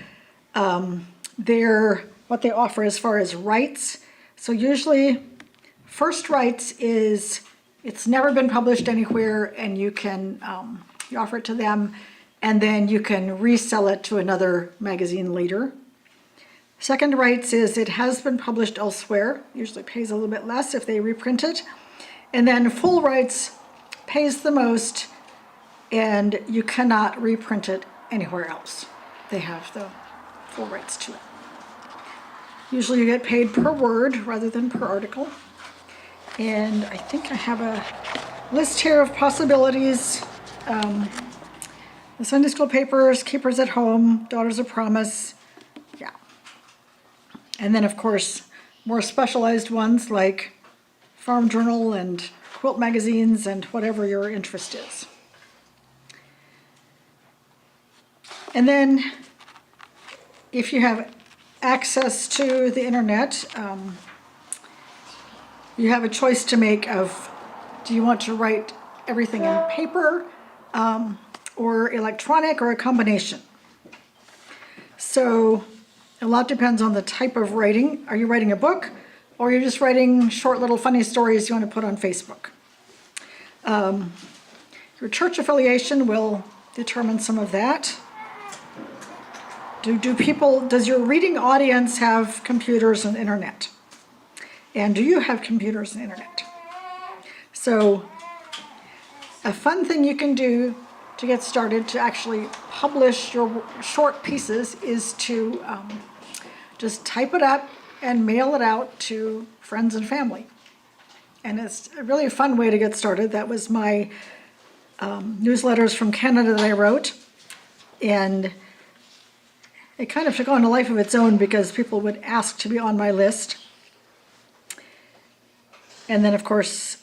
what they offer as far as rights. So usually, first rights is, it's never been published anywhere, and you can, you offer it to them, and then you can resell it to another magazine later. Second rights is, it has been published elsewhere, usually pays a little bit less if they reprint it, And then full rights pays the most, and you cannot reprint it anywhere else. They have the full rights to it. Usually you get paid per word rather than per article. And I think I have a list here of possibilities. The Sunday school papers, Keepers at Home, Daughters of Promise, yeah. And then of course, more specialized ones like Farm Journal and quilt magazines and whatever your interest is. And then if you have access to the internet, you have a choice to make of, do you want to write everything in paper or electronic or a combination? So a lot depends on the type of writing. Are you writing a book, or you're just writing short little funny stories you want to put on Facebook? Your church affiliation will determine some of that. Does your reading audience have computers and internet? And do you have computers and internet? So a fun thing you can do to get started to actually publish your short pieces is to just type it up and mail it out to friends and family. And it's a really fun way to get started. That was my newsletters from Canada that I wrote. And it kind of took on a life of its own because people would ask to be on my list. And then of course,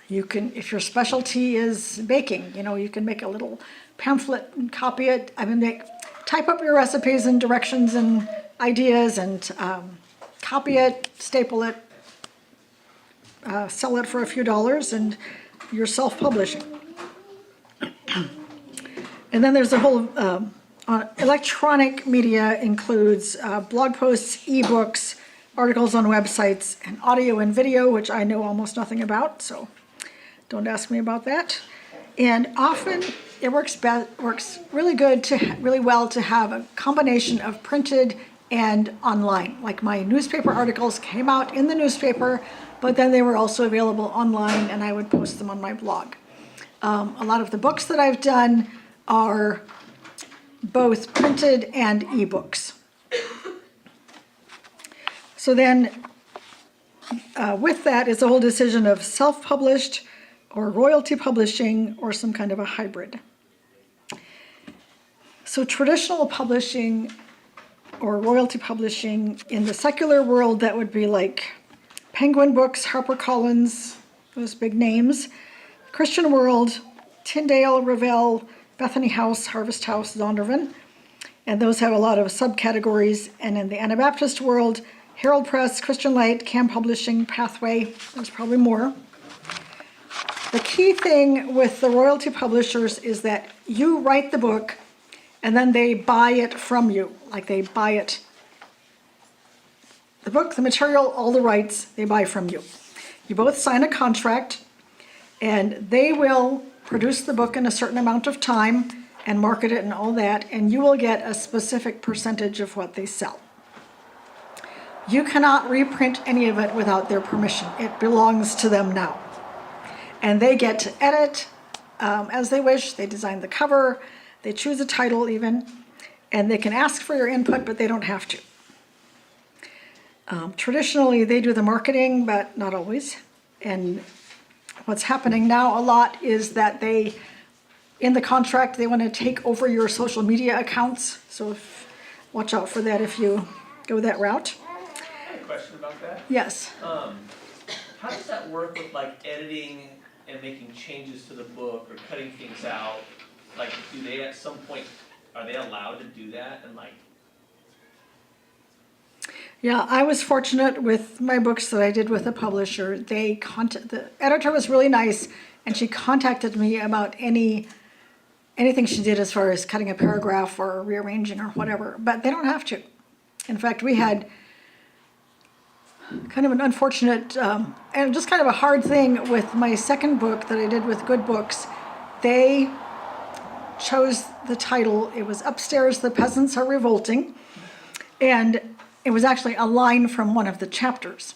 you can, if your specialty is baking, you can make a little pamphlet and copy it. Type up your recipes and directions and ideas and copy it, staple it, sell it for a few dollars, and you're self-publishing. And then there's a whole, electronic media includes blog posts, ebooks, articles on websites, and audio and video, which I know almost nothing about, so don't ask me about that. And often it works really well to have a combination of printed and online. Like my newspaper articles came out in the newspaper, but then they were also available online, and I would post them on my blog. A lot of the books that I've done are both printed and ebooks. So then with that is the whole decision of self-published or royalty publishing or some kind of a hybrid. So traditional publishing or royalty publishing in the secular world, that would be like Penguin Books, HarperCollins, those big names. Christian world, Tyndale, Revell, Bethany House, Harvest House, Zondervan, and those have a lot of subcategories. And in the Anabaptist world, Herald Press, Christian Light, Cam Publishing, Pathway, there's probably more. The key thing with the royalty publishers is that you write the book and then they buy it from you. Like they buy it, the book, the material, all the rights, they buy from you. You both sign a contract and they will produce the book in a certain amount of time and market it and all that, and you will get a specific percentage of what they sell. You cannot reprint any of it without their permission. It belongs to them now. And they get to edit as they wish. They design the cover, they choose a title even, and they can ask for your input, but they don't have to. Traditionally, they do the marketing, but not always. And what's happening now a lot is that they, in the contract, they want to take over your social media accounts. So watch out for that if you go that route. I have a question about that. Yes. How does that work with like editing and making changes to the book or cutting things out? Like, do they at some point, are they allowed to do that? And like, Yeah, I was fortunate with my books that I did with a publisher. The editor was really nice, and she contacted me about anything she did as far as cutting a paragraph or rearranging or whatever, but they don't have to. In fact, we had kind of an unfortunate and just kind of a hard thing with my second book that I did with Good Books. They chose the title, it was Upstairs, the Peasants Are Revolting, and it was actually a line from one of the chapters.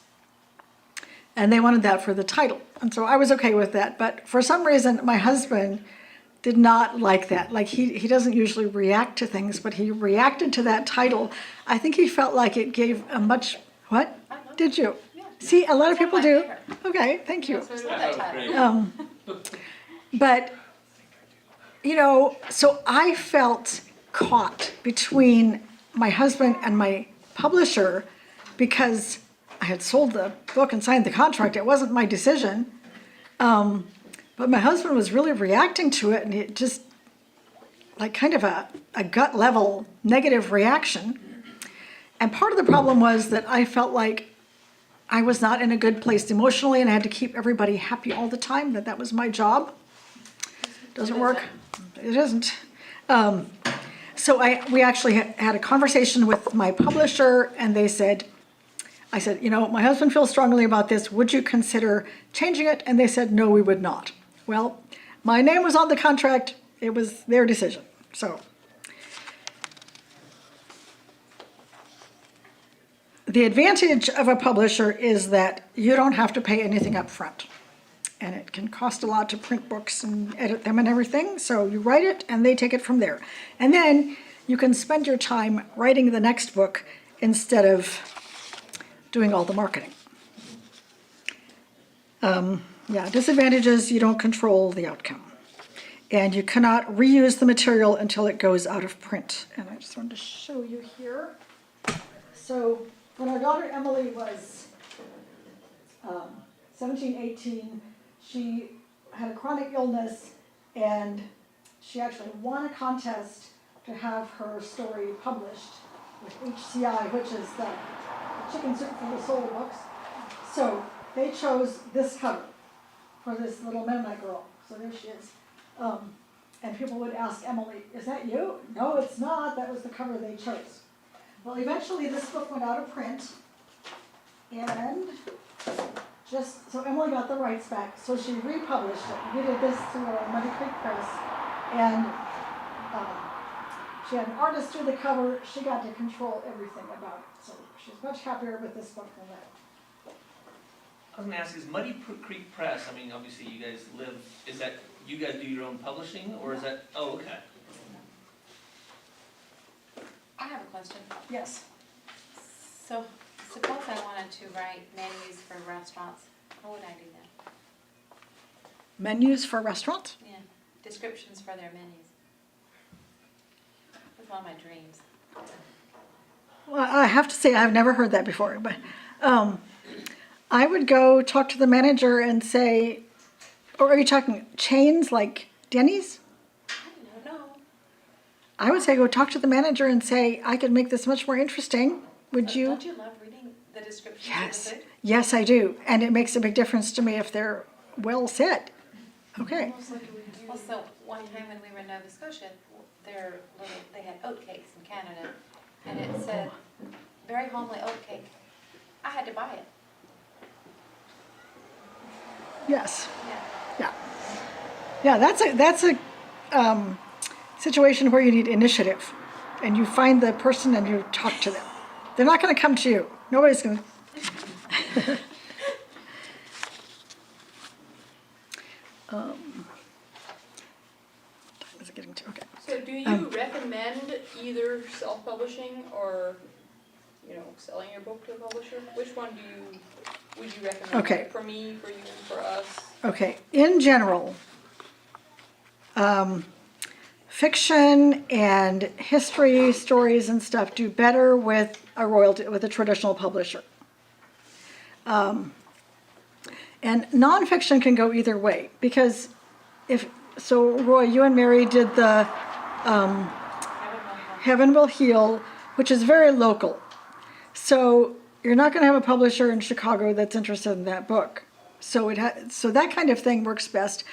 And they wanted that for the title. And so I was okay with that. But for some reason, my husband did not like that. Like he doesn't usually react to things, but he reacted to that title. I think he felt like it gave a much, what? Did you? See, a lot of people do. Okay, thank you. But, you know, so I felt caught between my husband and my publisher because I had sold the book and signed the contract. It wasn't my decision. But my husband was really reacting to it, and it just, like kind of a gut level negative reaction. And part of the problem was that I felt like I was not in a good place emotionally, and I had to keep everybody happy all the time, that was my job. Doesn't work. It isn't. So we actually had a conversation with my publisher, and I said, you know, my husband feels strongly about this. Would you consider changing it? And they said, no, we would not. Well, my name was on the contract. It was their decision. So the advantage of a publisher is that you don't have to pay anything up front. And it can cost a lot to print books and edit them and everything. So you write it and they take it from there. And then you can spend your time writing the next book instead of doing all the marketing. Yeah, disadvantages, you don't control the outcome. And you cannot reuse the material until it goes out of print. And I just wanted to show you here. So when our daughter Emily was 17, 18, she had a chronic illness, and she actually won a contest to have her story published with HCI, which is the Chicken Soup for the Soul books. So they chose this cover for this little Mennonite girl. So there she is. And people would ask Emily, is that you? No, it's not. That was the cover they chose. Well, eventually this book went out of print, and so Emily got the rights back, so she republished it. We did this through Muddy Creek Press, and she had an artist do the cover. She got to control everything about it. So she's much happier with this book than that. I was gonna ask, is Muddy Creek Press, I mean, obviously you guys live, is that, you guys do your own publishing, or is that, oh, okay. I have a question. Yes. So, suppose I wanted to write menus for restaurants, how would I do that? Menus for restaurants? Yeah, descriptions for their menus. That's one of my dreams. Well, I have to say, I've never heard that before, but I would go talk to the manager and say, or are you talking chains like Denny's? I don't know. I would say go talk to the manager and say, I could make this much more interesting. Would you? Don't you love reading the descriptions? Yes. Yes, I do. And it makes a big difference to me if they're well said. Okay. Well, so one time when we were in Nova Scotia, they had oat cakes in Canada, and it said, very homely oat cake. I had to buy it. Yes. Yeah. Yeah. Yeah, that's a situation where you need initiative. And you find the person and you talk to them. They're not going to come to you. Nobody's going to. Time is it getting to? Okay. So do you recommend either self-publishing or, selling your book to a publisher? Which one would you recommend? Okay. Like for me, for you, and for us? Okay. In general, fiction and history stories and stuff do better with a traditional publisher. And nonfiction can go either way, because Roy, you and Mary did the Heaven Will Heal, which is very local. So you're not going to have a publisher in Chicago that's interested in that book. So so that kind of thing works best.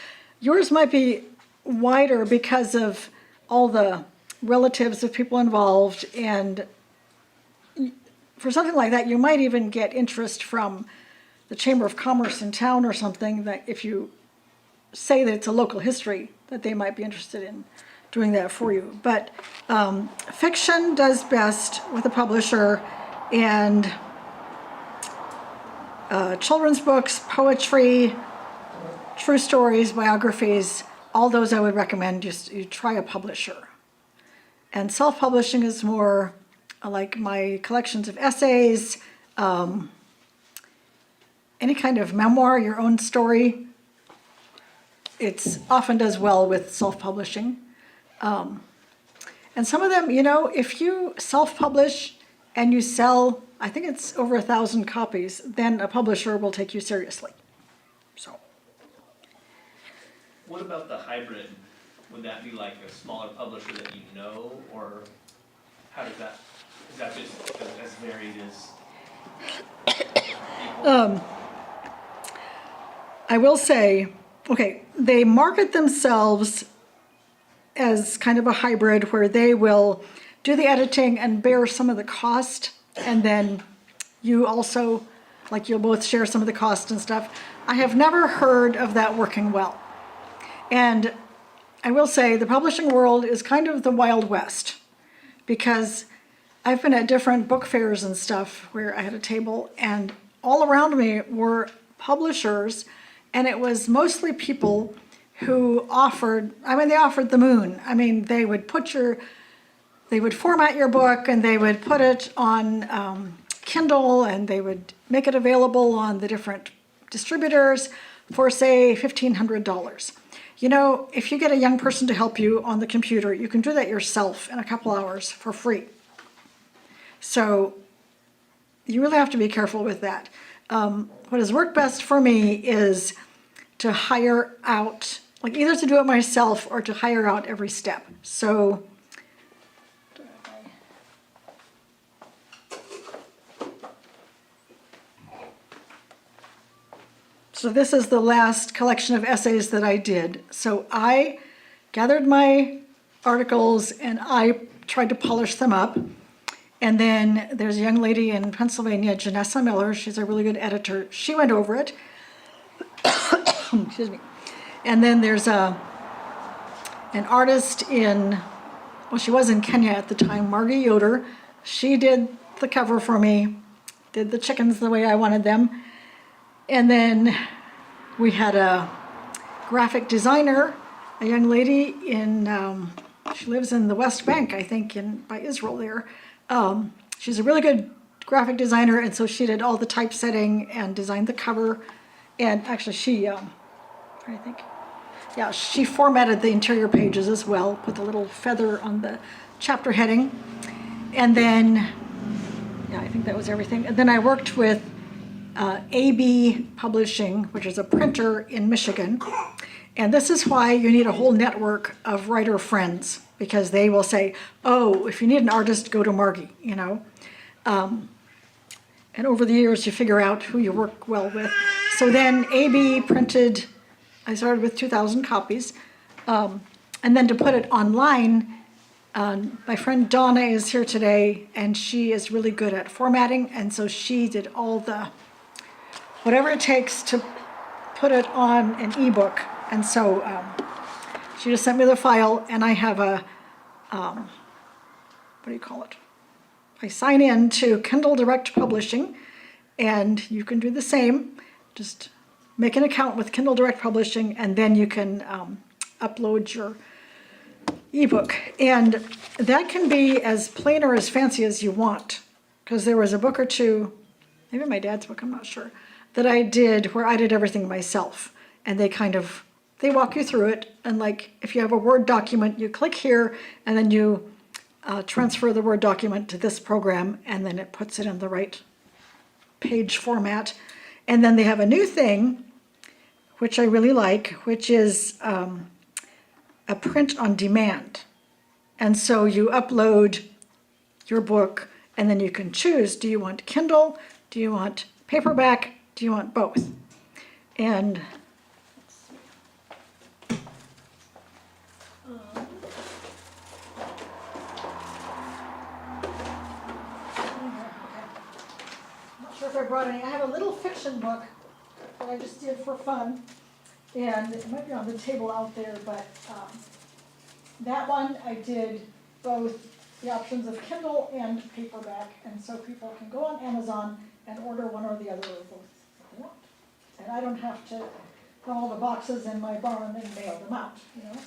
Yours might be wider because of all the relatives of people involved, and for something like that, you might even get interest from the Chamber of Commerce in town or something, that if you say that it's a local history, that they might be interested in doing that for you. But fiction does best with a publisher, and children's books, poetry, true stories, biographies, all those I would recommend you try a publisher. And self-publishing is more like my collections of essays, any kind of memoir, your own story. It often does well with self-publishing. And some of them, if you self-publish and you sell, I think it's over 1,000 copies, then a publisher will take you seriously. So. What about the hybrid? Would that be like a smaller publisher that you know, or how does that, is that just as varied as? I will say, okay, they market themselves as kind of a hybrid where they will do the editing and bear some of the cost, and then you also, like you'll both share some of the cost and stuff. I have never heard of that working well. And I will say the publishing world is kind of the Wild West, because I've been at different book fairs and stuff where I had a table and all around me were publishers, and it was mostly people who offered, they offered the moon. They would format your book and they would put it on Kindle, and they would make it available on the different distributors for, say, $1,500. If you get a young person to help you on the computer, you can do that yourself in a couple hours for free. So you really have to be careful with that. What has worked best for me is to hire out, like either to do it myself or to hire out every step. So this is the last collection of essays that I did. So I gathered my articles and I tried to polish them up. And then there's a young lady in Pennsylvania, Janessa Miller. She's a really good editor. She went over it. Excuse me. And then there's an artist she was in Kenya at the time, Margie Yoder. She did the cover for me, did the chickens the way I wanted them. And then we had a graphic designer, a young lady she lives in the West Bank, I think, by Israel there. She's a really good graphic designer, and so she did all the typesetting and designed the cover. And actually she formatted the interior pages as well, put the little feather on the chapter heading. And then, I think that was everything. And then I worked with AB Publishing, which is a printer in Michigan. And this is why you need a whole network of writer friends, because they will say, oh, if you need an artist, go to Margie, And over the years, you figure out who you work well with. So then AB printed, I started with 2,000 copies. And then to put it online, my friend Donna is here today, and she is really good at formatting. And so she did all whatever it takes to put it on an ebook. And so she just sent me the file, and I have I sign in to Kindle Direct Publishing, and you can do the same. Just make an account with Kindle Direct Publishing, and then you can upload your ebook. And that can be as plain or as fancy as you want, because there was a book or two, maybe my dad's book, I'm not sure, that I did where I did everything myself. And they walk you through it. And like, if you have a Word document, you click here, and then you transfer the Word document to this program, and then it puts it in the right page format. And then they have a new thing, which I really like, which is a print on demand. And so you upload your book, and then you can choose, do you want Kindle? Do you want paperback? Do you want both? And I brought any. I have a little fiction book that I just did for fun, and it might be on the table out there, but that one I did both the options of Kindle and paperback, and so people can go on Amazon and order one or the other of both they want. And I don't have to put all the boxes in my barn and mail them out, you know?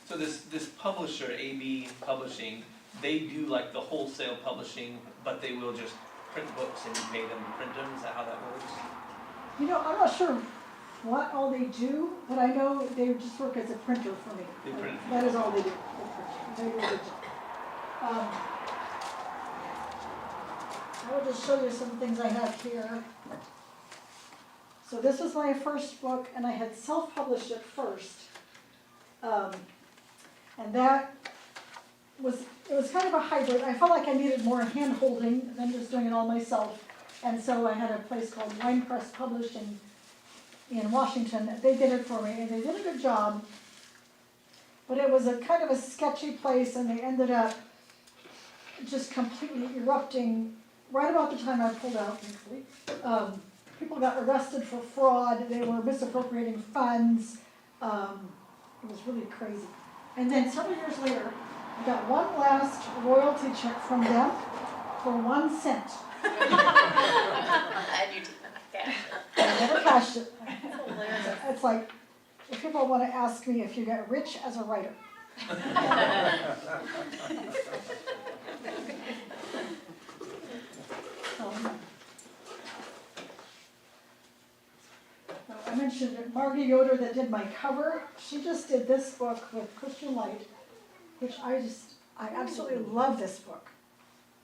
So this publisher, AB Publishing, they do like the wholesale publishing, but they will just print books and you pay them to print them, is that how that works? You know, I'm not sure what all they do, but I know they just work as a printer for me. They print for That you. is all they do. They do a good job. I will just show you some things I have here. So this was my first book, and I had self-published it first. And that was kind of a hybrid. I felt like I needed more hand-holding than just doing it all myself. And so I had a place called Wine Press Publishing in Washington. They did it for me, and they did a good job. But it was a kind of a sketchy place, and they ended up just completely erupting right about the time I pulled out, thankfully. People got arrested for fraud. They were misappropriating funds. It was really crazy. And then several years later, I got one last royalty check from them for 1 cent. And you did not cash it. I never cashed it. That's hilarious. It's like, if people want to ask me if you get rich as a writer. I mentioned Margie Yoder that did my cover. She just did this book with Christian Light, which I absolutely love this book.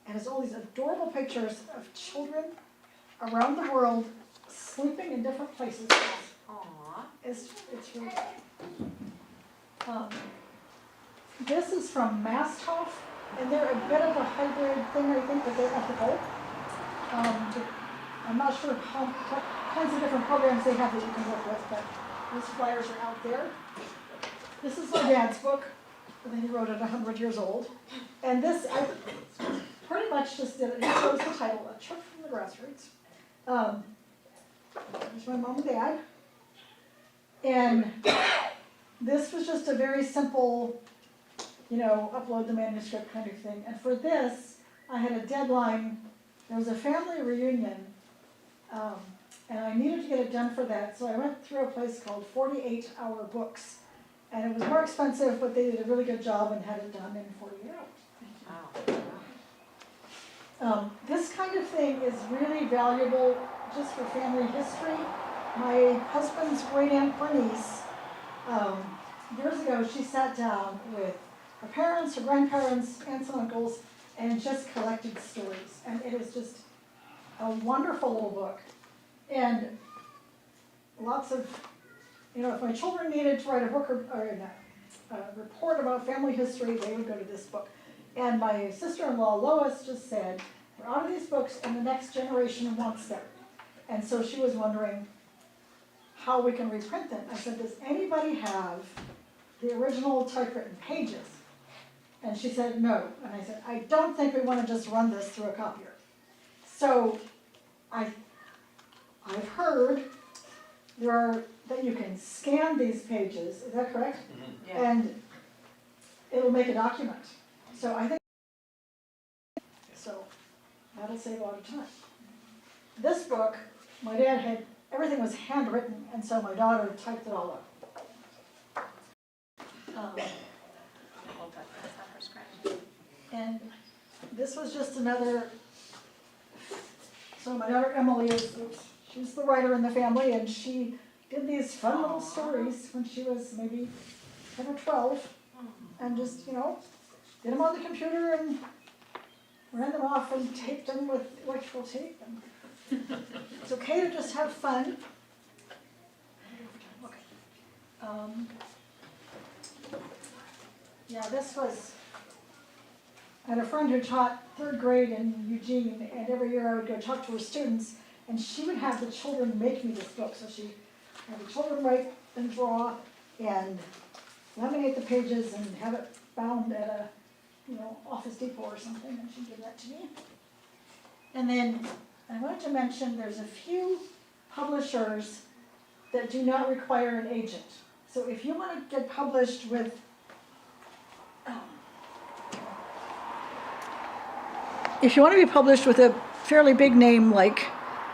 And it's all these adorable pictures of children around the world sleeping in different places. Aww. It's really this is from Masthoff, and they're a bit of a hybrid thing, I think, but they're ethical. I'm not sure what kinds of different programs they have that you can work with, but those flyers are out there. This is my dad's book, and then he wrote it 100 years old. And this, I pretty much just did it. He chose the title, A Church from the Grassroots. There's my mom and dad. And this was just a very simple, upload the manuscript kind of thing. And for this, I had a deadline. There was a family reunion, and I needed to get it done for that. So I went through a place called 48-Hour Books. And it was more expensive, but they did a really good job and had it done in 48 hours. Wow. This kind of thing is really valuable just for family history. My husband's great aunt Bernice, years ago, she sat down with her parents, her grandparents, aunts and uncles, and just collected stories. And it is just a wonderful little book. And lots of, if my children needed to write a book or a report about family history, they would go to this book. And my sister-in-law, Lois, just said, we're out of these books and the next generation wants them. And so she was wondering how we can reprint them. I said, does anybody have the original typewritten pages? And she said, no. And I said, I don't think we want to just run this through a copier. So I've heard that you can scan these pages, is that correct? Mm-hmm. Yeah. And it'll make a document. So I think, that'll save a lot of time. This book, my dad had, everything was handwritten, and so my daughter typed it all up. And this was just another, so my daughter Emily she's the writer in the family, and she did these fun little stories when she was maybe 10 or 12, and just, did them on the computer and ran them off and taped them with electrical tape. And it's okay to just have fun. Okay. This was, I had a friend who taught 3rd grade in Eugene, and every year I would go talk to her students, and she would have the children make me this book. So she had the children write and draw and laminate the pages and have it bound at a Office Depot or something, and she'd give that to me. And then I wanted to mention there's a few publishers that do not require an agent. So if you want to get published with if you want to be published with a fairly big name like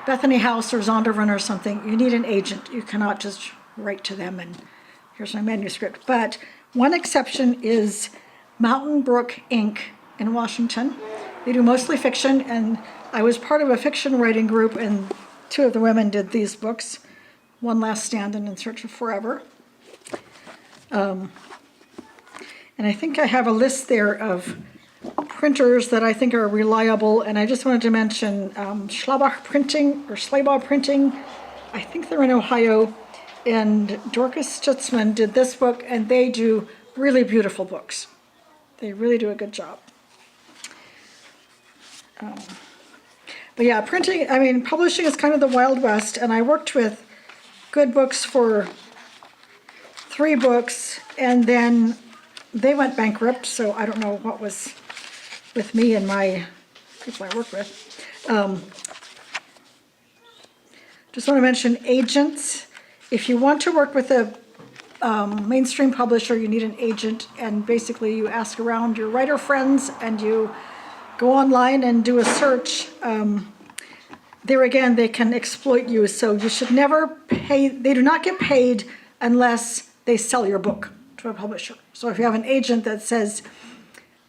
Bethany House or Zondervan or something, you need an agent. You cannot just write to them and here's my manuscript. But one exception is Mountain Brook Inc. in Washington. They do mostly fiction, and I was part of a fiction writing group, and 2 of the women did these books, One Last Stand and In Search of Forever. And I think I have a list there of printers that I think are reliable, and I just wanted to mention Schlabach Printing, or Schlabach Printing. I think they're in Ohio, and Dorcas Stutzman did this book, and they do really beautiful books. They really do a good job. But yeah, printing, I mean, publishing is kind of the Wild West, and I worked with Good Books for 3 books, and then they went bankrupt, so I don't know what was with me and my people I work with. Just want to mention agents. If you want to work with a mainstream publisher, you need an agent, and basically you ask around your writer friends and you go online and do a search. There again, they can exploit you, so you should never pay, they do not get paid unless they sell your book to a publisher. So if you have an agent that says,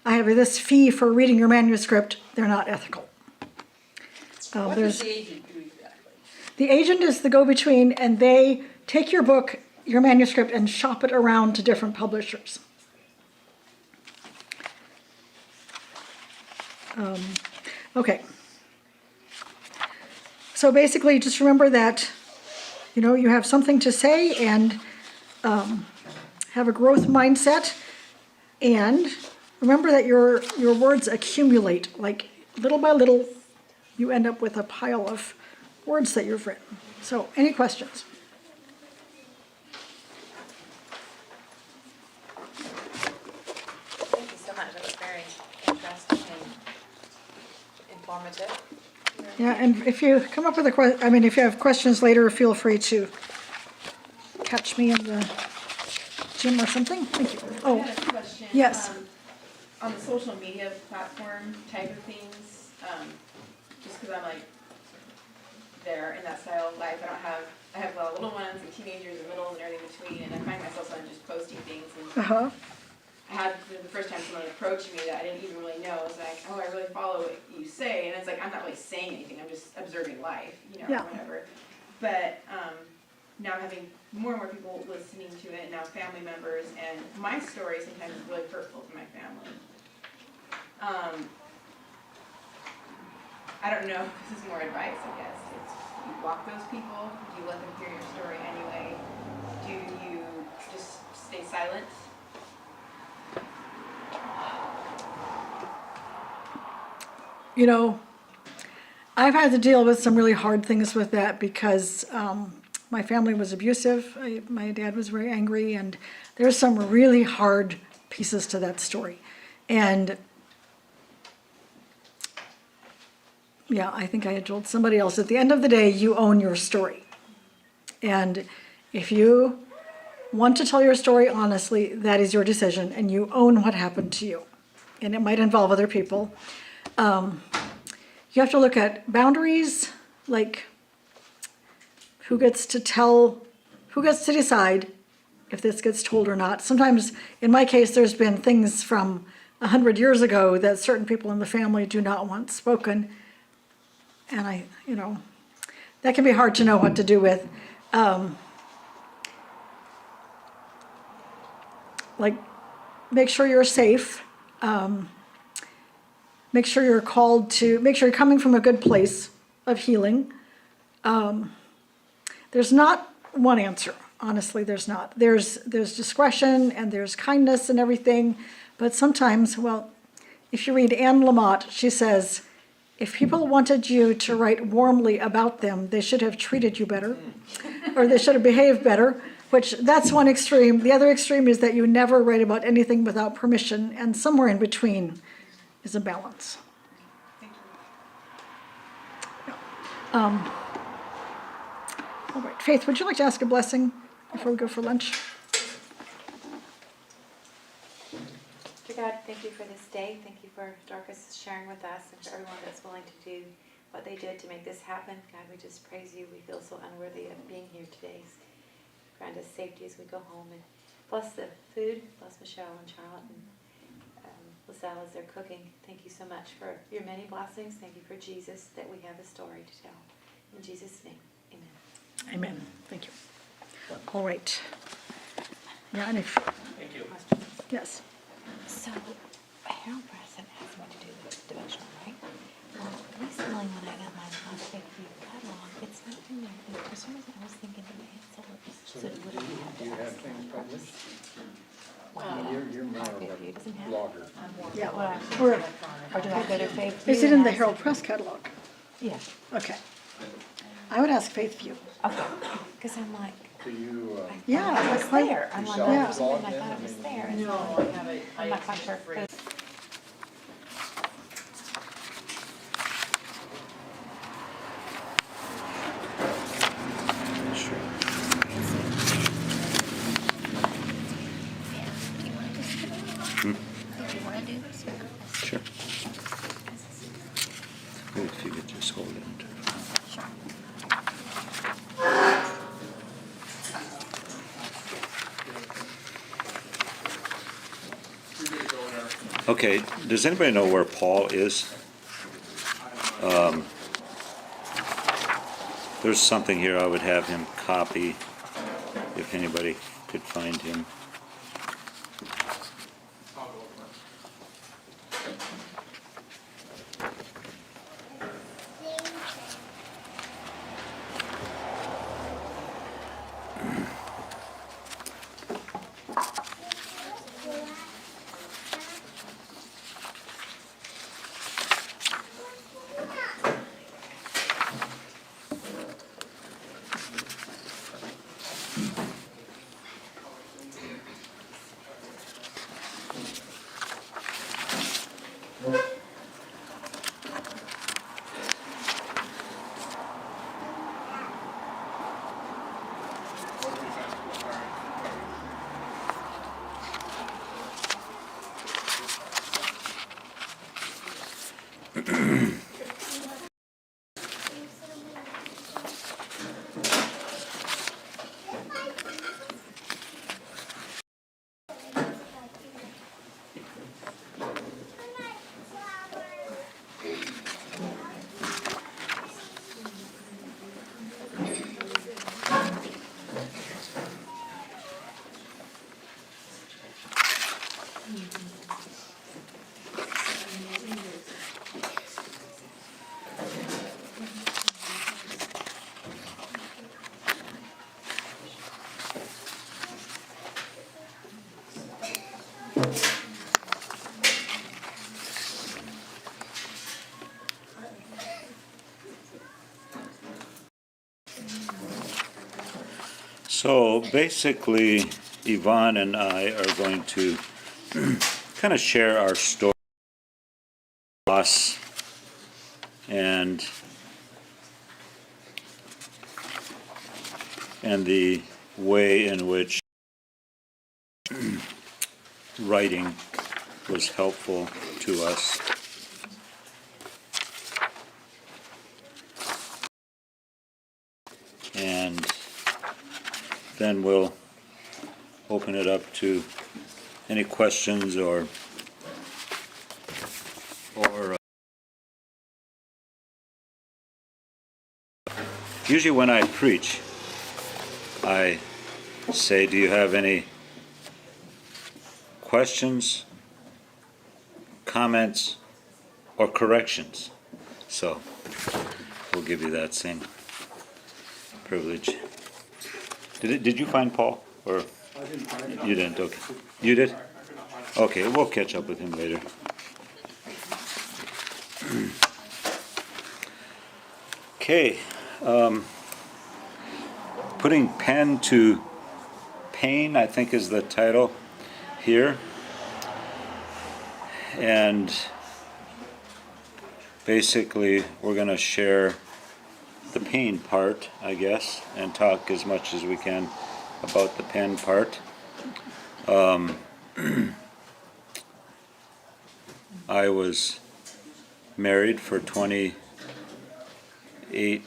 I have this fee for reading your manuscript, they're not ethical. What does the agent do exactly? The agent is the go-between, and they take your book, your manuscript, and shop it around to different publishers. Okay. So basically, just remember that, you know, you have something to say, and have a growth mindset, and remember that your words accumulate. Like, little by little, you end up with a pile of words that you've written. So, any questions? Thank you so much. That was very interesting and informative. Yeah, and if you come up with a question, I mean, if you have questions later, feel free to catch me in the gym or something. Thank you. I Oh, had a question. yes. On the social media platform type of things, just because I'm like there in that style of life, I have little ones and teenagers and middles and everything between, and I find myself sometimes just posting things. And I had the first time someone approached me that I didn't even really know. It was like, oh, I really follow what you say, and it's like I'm not really saying anything. I'm just observing life, you know, Yeah. or whatever. But now I'm having more and more people listening to it, and now family members, and my story sometimes is really hurtful to my family. I don't know if this is more advice, I guess. It's, do you block those people? Do you let them hear your story anyway? Do you just stay silent? You know, I've had to deal with some really hard things with that because my family was abusive. My dad was very angry, and there's some really hard pieces to that story. And yeah, I think I had told somebody else, at the end of the day, you own your story. And if you want to tell your story honestly, that is your decision, and you own what happened to you. And it might involve other people. You have to look at boundaries, like who gets to decide if this gets told or not. Sometimes, in my case, there's been things from 100 years ago that certain people in the family do not want spoken. And you know, that can be hard to know what to do with. Like, make sure you're safe. Make sure you're coming from a good place of healing. There's not one answer, honestly, there's not. There's discretion and there's kindness and everything, but sometimes, well, if you read Anne Lamott, she says, if people wanted you to write warmly about them, they should have treated you better, or they should have behaved better, which that's one extreme. The other extreme is that you never write about anything without permission, and somewhere in between is a balance. All right, Faith, would you like to ask a blessing before we go for lunch? Dear God, thank you for this day. Thank you for Dorcas sharing with us and for everyone that's willing to do what they did to make this happen. God, we just praise you. We feel so unworthy of being here today. Grant us safety as we go home, and bless the food. Bless Michelle and Charlotte and LaSalle as they're cooking. Thank you so much for your many blessings. Thank you for Jesus, that we have a story to tell. In Jesus' name, amen. Amen. Thank you. All right. Yeah, and if, Thank you. yes. So, Harold Preston asked me to do the devotional, right? Well, recently when I got my last big catalog, it's not in there. And for some reason, I was thinking that I had sold it. So it would have Do you have things published? Wow. You're more of It doesn't a have blogger. Yeah. Or do I go to Faith? Is it in the Herald Press catalog? Yeah. Okay. I would ask Faithview. Okay. Because I'm like, Do you, Yeah. it was there. I'm you like, sell well, the for some reason blog I then? thought I it was mean, there. And No, so I have it. I'm not quite sure. Sure. If you could just hold it. Okay, does anybody know where Paul is? There's something here I would have him copy if anybody could find him. So basically, Yvonne and I are going to kind of share our story, loss, and the way in which writing was helpful to us. And then we'll open it up to any questions or usually when I preach, I say, do you have any questions, comments, or corrections? So we'll give you that same privilege. Did you find Paul? Or I didn't find it. you didn't? Okay. You did? Okay, we'll catch up with him later. Okay. Putting pen to pain, I think, is the title here. And basically, we're going to share the pain part, I guess, and talk as much as we can about the pen part. I was married for 23 8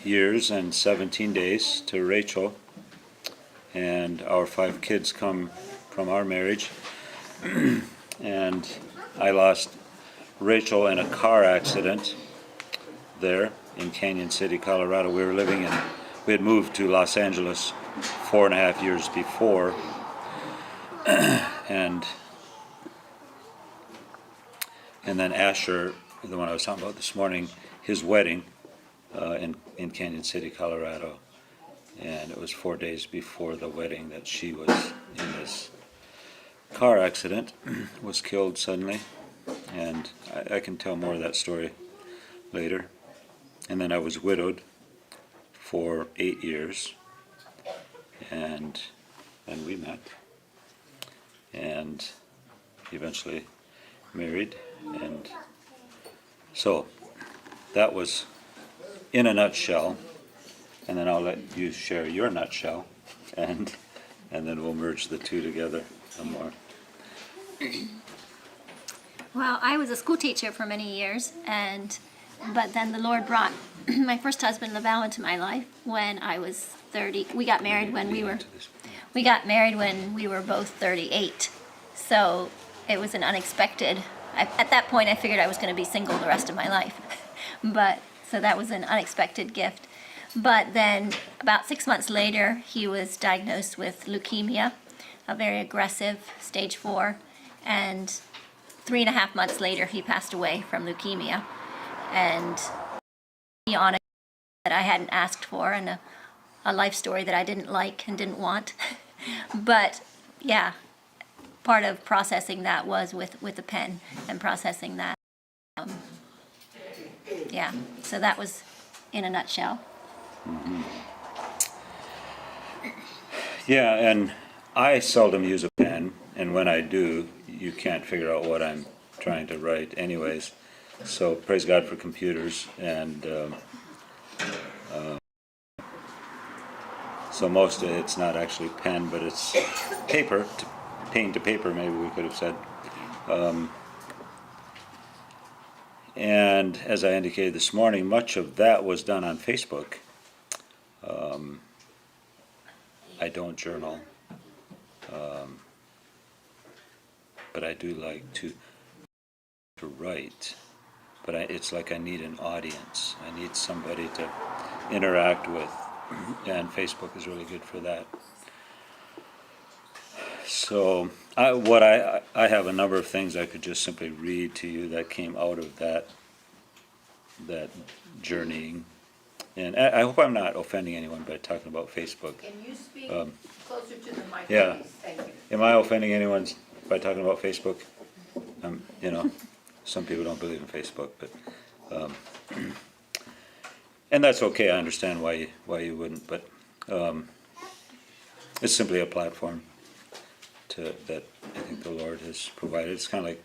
years and 17 days to Rachel, and our 5 kids come from our marriage. And I lost Rachel in a car accident there in Canyon City, Colorado. We had moved to Los Angeles 4.5 years before, and then Asher, the one I was talking about this morning, his wedding in Canyon City, Colorado, and it was 4 days before the wedding that she was in this car accident, was killed suddenly, and I can tell more of that story later. And then I was widowed for 8 years, and then we met, and eventually married, and so that was in a nutshell. And then I'll let you share your nutshell, and then we'll merge the two together some more. Well, I was a school teacher for many years, but then the Lord brought my first husband, Laval, into my life when I was 30. We got married when we were both 38. So it was an unexpected. At that point, I figured I was going to be single the rest of my life, so that was an unexpected gift. But then about 6 months later, he was diagnosed with leukemia, a very aggressive stage 4, and 3.5 months later, he passed away from leukemia. And on a that I hadn't asked for, and a life story that I didn't like and didn't want. But yeah, part of processing that was with a pen and processing that. Yeah, so that was in a nutshell. Mm-hmm. Yeah, and I seldom use a pen, and when I do, you can't figure out what I'm trying to write anyways. So praise God for computers, and so most of it's not actually pen, but it's paper, paint to paper, maybe we could have said. And as I indicated this morning, much of that was done on Facebook. I don't journal, but I do like to write. But it's like I need an audience. I need somebody to interact with, and Facebook is really good for that. So I have a number of things I could just simply read to you that came out of that journeying. And I hope I'm not offending anyone by talking about Facebook. Can you speak closer to the mic, Yeah. please? Thank you. Am I offending anyone by talking about Facebook? You know, some people don't believe in Facebook, but and that's okay. I understand why you wouldn't, but it's simply a platform that I think the Lord has provided. It's kind of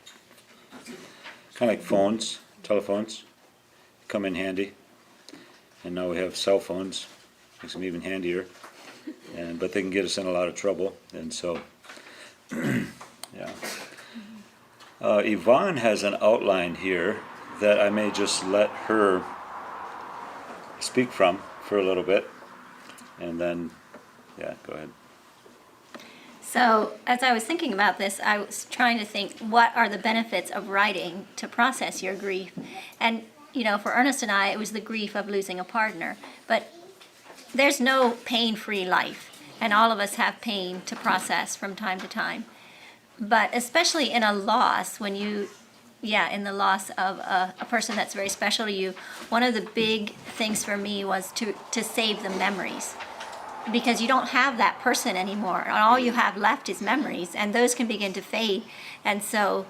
like phones, telephones, come in handy. And now we have cell phones, makes them even handier. But they can get us in a lot of trouble, and so yeah. Yvonne has an outline here that I may just let her speak from for a little bit, and then, yeah, go ahead. So as I was thinking about this, I was trying to think, what are the benefits of writing to process your grief? And you know, for Ernest and I, it was the grief of losing a partner. But there's no pain-free life, and all of us have pain to process from time to time. But especially in a loss, in the loss of a person that's very special to you, one of the big things for me was to save the memories. Because you don't have that person anymore. All you have left is memories, and those can begin to fade. And so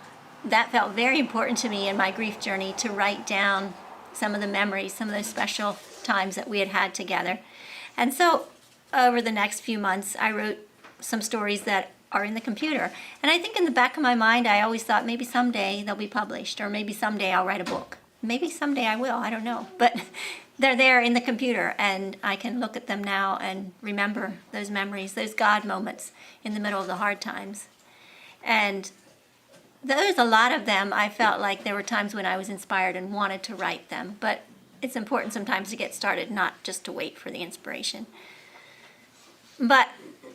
that felt very important to me in my grief journey, to write down some of the memories, some of those special times that we had together. And so over the next few months, I wrote some stories that are in the computer. And I think in the back of my mind, I always thought maybe someday they'll be published, or maybe someday I'll write a book. Maybe someday I will, I don't know. But they're there in the computer, and I can look at them now and remember those memories, those God moments in the middle of the hard times. And there's a lot of them. I felt like there were times when I was inspired and wanted to write them, but it's important sometimes to get started, not just to wait for the inspiration. But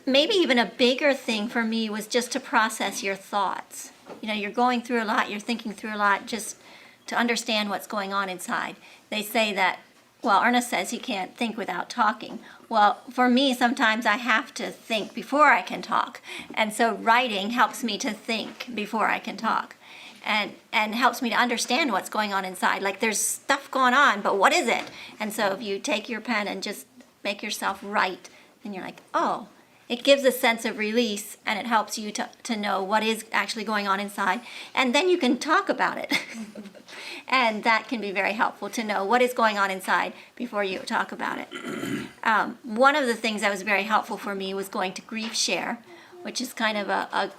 maybe even a bigger thing for me was just to process your thoughts. You know, you're going through a lot, you're thinking through a lot, just to understand what's going on inside. They say that, well, Ernest says he can't think without talking. Well, for me, sometimes I have to think before I can talk. And so writing helps me to think before I can talk. And helps me to understand what's going on inside. Like there's stuff going on, but what is it? And so if you take your pen and just make yourself write, then you're like, oh, it gives a sense of release, and it helps you to know what is actually going on inside. And then you can talk about it. And that can be very helpful to know what is going on inside before you talk about it. One of the things that was very helpful for me was going to Grief Share, which is kind of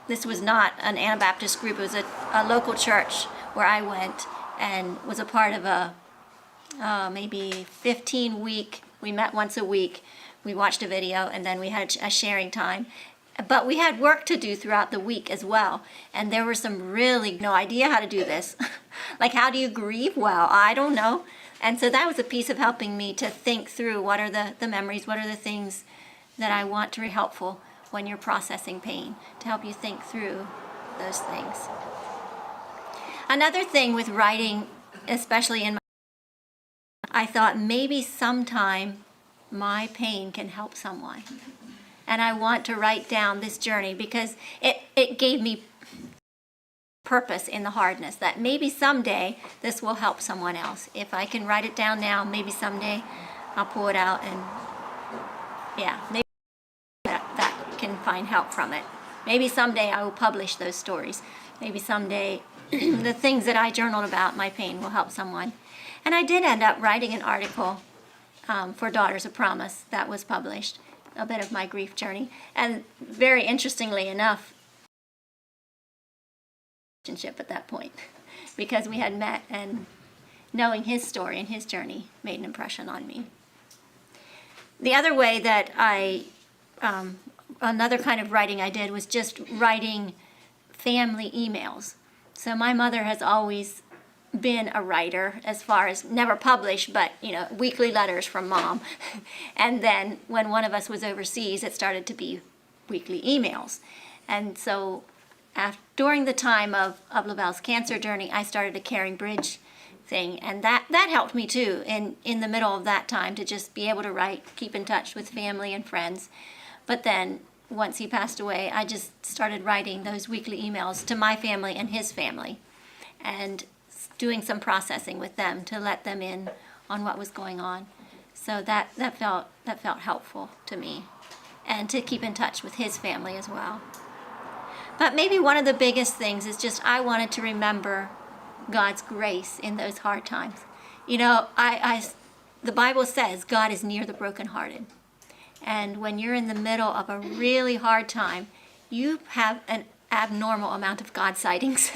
this was not an Anabaptist group, it was a local church where I went and was a part of a maybe 15-week, we met once a week, we watched a video, and then we had a sharing time. But we had work to do throughout the week as well, and there were some really no idea how to do this. Like, how do you grieve well? I don't know. And so that was a piece of helping me to think through what are the memories, what are the things that I want to be helpful when you're processing pain, to help you think through those things. Another thing with writing, especially I thought maybe sometime my pain can help someone. And I want to write down this journey because it gave me purpose in the hardness, that maybe someday this will help someone else. If I can write it down now, maybe someday I'll pull it out and maybe that can find help from it. Maybe someday I will publish those stories. Maybe someday the things that I journaled about my pain will help someone. And I did end up writing an article for Daughters of Promise that was published, a bit of my grief journey. And very interestingly enough, relationship at that point, because we had met, and knowing his story and his journey made an impression on me. The other way that another kind of writing I did was just writing family emails. So my mother has always been a writer, as far as never published, but weekly letters from Mom. And then when one of us was overseas, it started to be weekly emails. And so during the time of Lavelle's cancer journey, I started a Caring Bridge thing, and that helped me too in the middle of that time to just be able to write, keep in touch with family and friends. But then once he passed away, I just started writing those weekly emails to my family and his family, and doing some processing with them to let them in on what was going on. So that felt helpful to me, and to keep in touch with his family as well. But maybe one of the biggest things is just I wanted to remember God's grace in those hard times. The Bible says God is near the brokenhearted. And when you're in the middle of a really hard time, you have an abnormal amount of God sightings.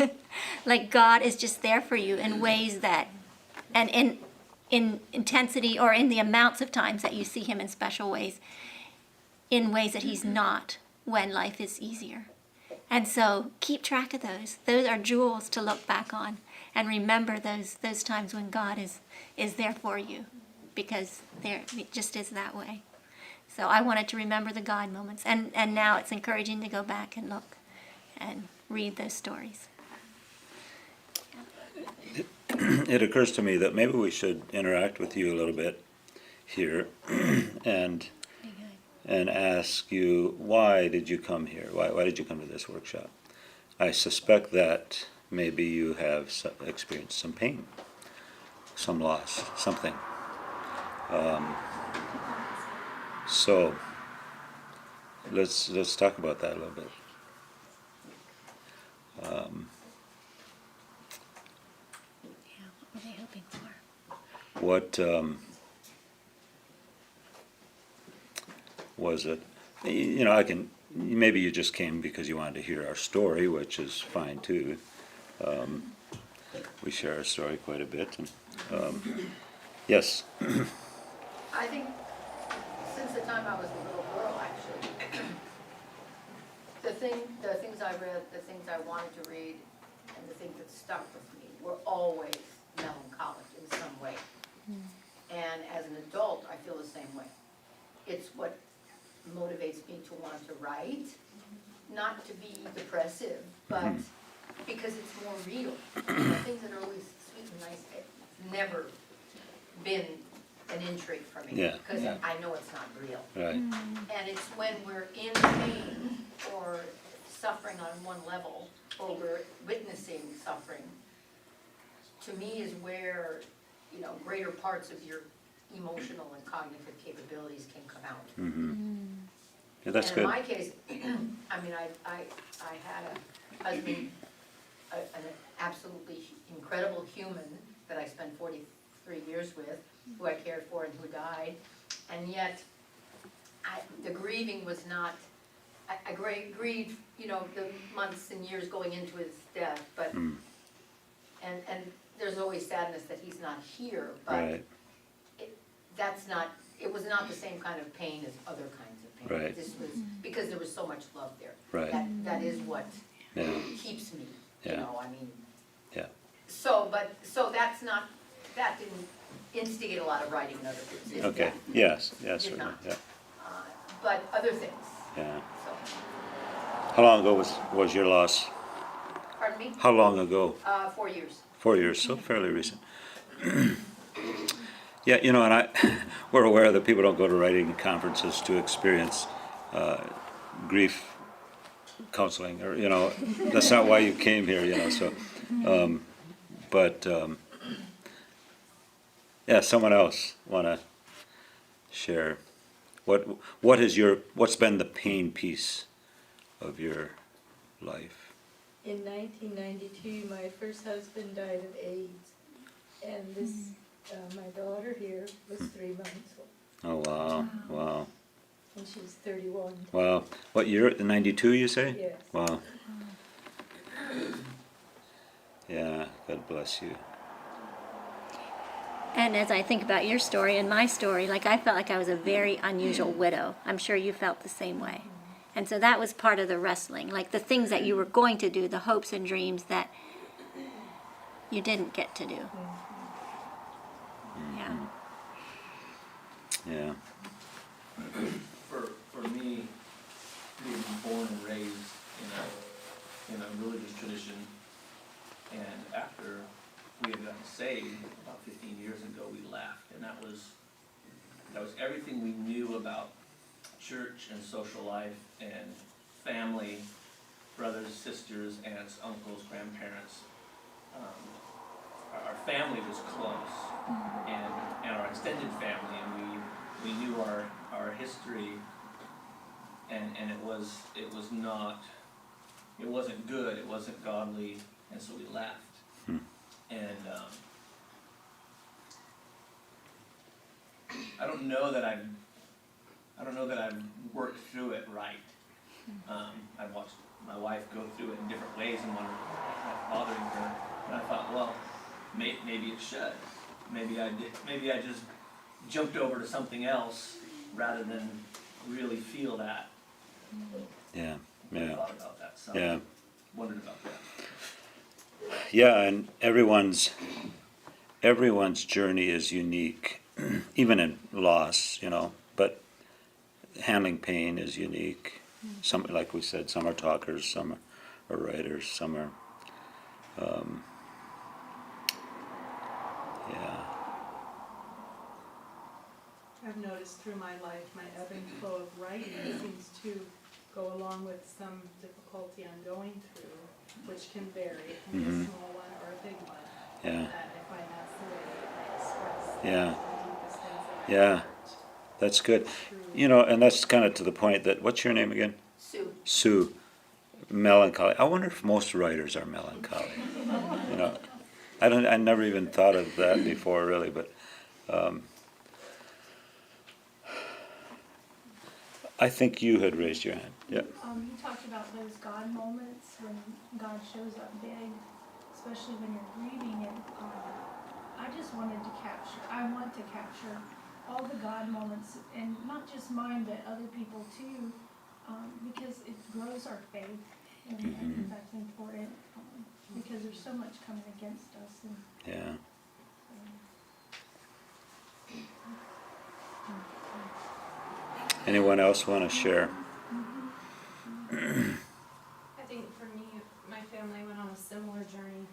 Like God is just there for you in ways that, and in intensity, or in the amounts of times that you see him in special ways, in ways that he's not when life is easier. And so keep track of those. Those are jewels to look back on, and remember those times when God is there for you, because it just is that way. So I wanted to remember the God moments, and now it's encouraging to go back and look and read those stories. It occurs to me that maybe we should interact with you a little bit here and ask you, why did you come here? Why did you come to this workshop? I suspect that maybe you have experienced some pain, some loss, something. So let's talk about that a little bit. What were they hoping for? What was it? Maybe you just came because you wanted to hear our story, which is fine too. We share our story quite a bit. Yes. I think since the time I was a little girl, actually, the things I read, the things I wanted to read, and the things that stuck with me were always melancholic in some way. And as an adult, I feel the same way. It's what motivates me to want to write, not to be depressive, but because it's more real. Things that are always sweet and nice, it's never been an intrigue for me. Yeah, Because yeah. I know it's not real. Right. And it's when we're in pain or suffering on one level, or we're witnessing suffering, to me is where, you know, greater parts of your emotional and cognitive capabilities can come out. Yeah, that's And good. in my case, I mean, I had a husband, an absolutely incredible human that I spent 43 years with, who I cared for and who died, and yet the grieving was not, I grieved, you know, the months and years going into his death, but, and there's always sadness that he's not here, but Right. it was not the same kind of pain as other kinds of pain. Right. This was, because there was so much love there. Right. That is what Yeah. keeps me, you Yeah. know, I mean. Yeah. So that didn't instigate a lot of writing in other things. Okay. Yes. Yes. Did Certainly. not. Yeah. But other things, Yeah. so, How long ago was your loss? pardon me, How long ago? 4 years. 4 years. So fairly recent. Yeah. You know, and we're aware that people don't go to writing conferences to experience grief counseling, or you know, that's not why you came here. You know. So, but. Yeah, someone else want to share what's been the pain piece of your life? In 1992, my first husband died of AIDS, and this my daughter here was 3 months old. Oh wow, wow, And she's 31. wow. What year? 92, you say? Yes. Wow. Yeah, God bless you. And as I think about your story and my story, like I felt like I was a very unusual widow. I'm sure you felt the same way. And so that was part of the wrestling, like the things that you were going to do, the hopes and dreams that you didn't get to do. Yeah. Yeah. For me, being born and raised in a religious tradition, and after we had gotten saved about 15 years ago, we left, and that was everything we knew about church and social life and family, brothers, sisters, aunts, uncles, grandparents. Our family was close, and our extended family, and we knew our history, and it wasn't good, it wasn't godly, and so we left. And I don't know that I've worked through it right. I've watched my wife go through it in different ways and wondered what's bothering her. And I thought, well, maybe it should. Maybe I just jumped over to something else rather than really feel that. Yeah. I Yeah. thought about that. So Yeah. wondered about that. Yeah, and everyone's journey is unique, even in loss, you know, but handling pain is unique. Some, like we said, some are talkers, some are writers, some are, yeah. I've noticed through my life, my ebb and flow of writing seems to go along with some difficulty I'm going through, which can vary. It can be a small one or a big one. Yeah. And I find that's the way I express Yeah. the deepest things in my Yeah. heart. That's good. You know, and that's kind of to the point that, what's your name again? Sue. Sue. Melancholy. I wonder if most writers are melancholy. You know, I never even thought of that before, really, but I think you had raised your hand. Yeah. You talked about those God moments when God shows up big, especially when you're grieving, and I just wanted to I want to capture all the God moments, and not just mine, but other people too, because it grows our faith, and I think that's important, because there's so much coming against us. And, Yeah. Anyone else want to share? I think for me, my family went on a similar journey.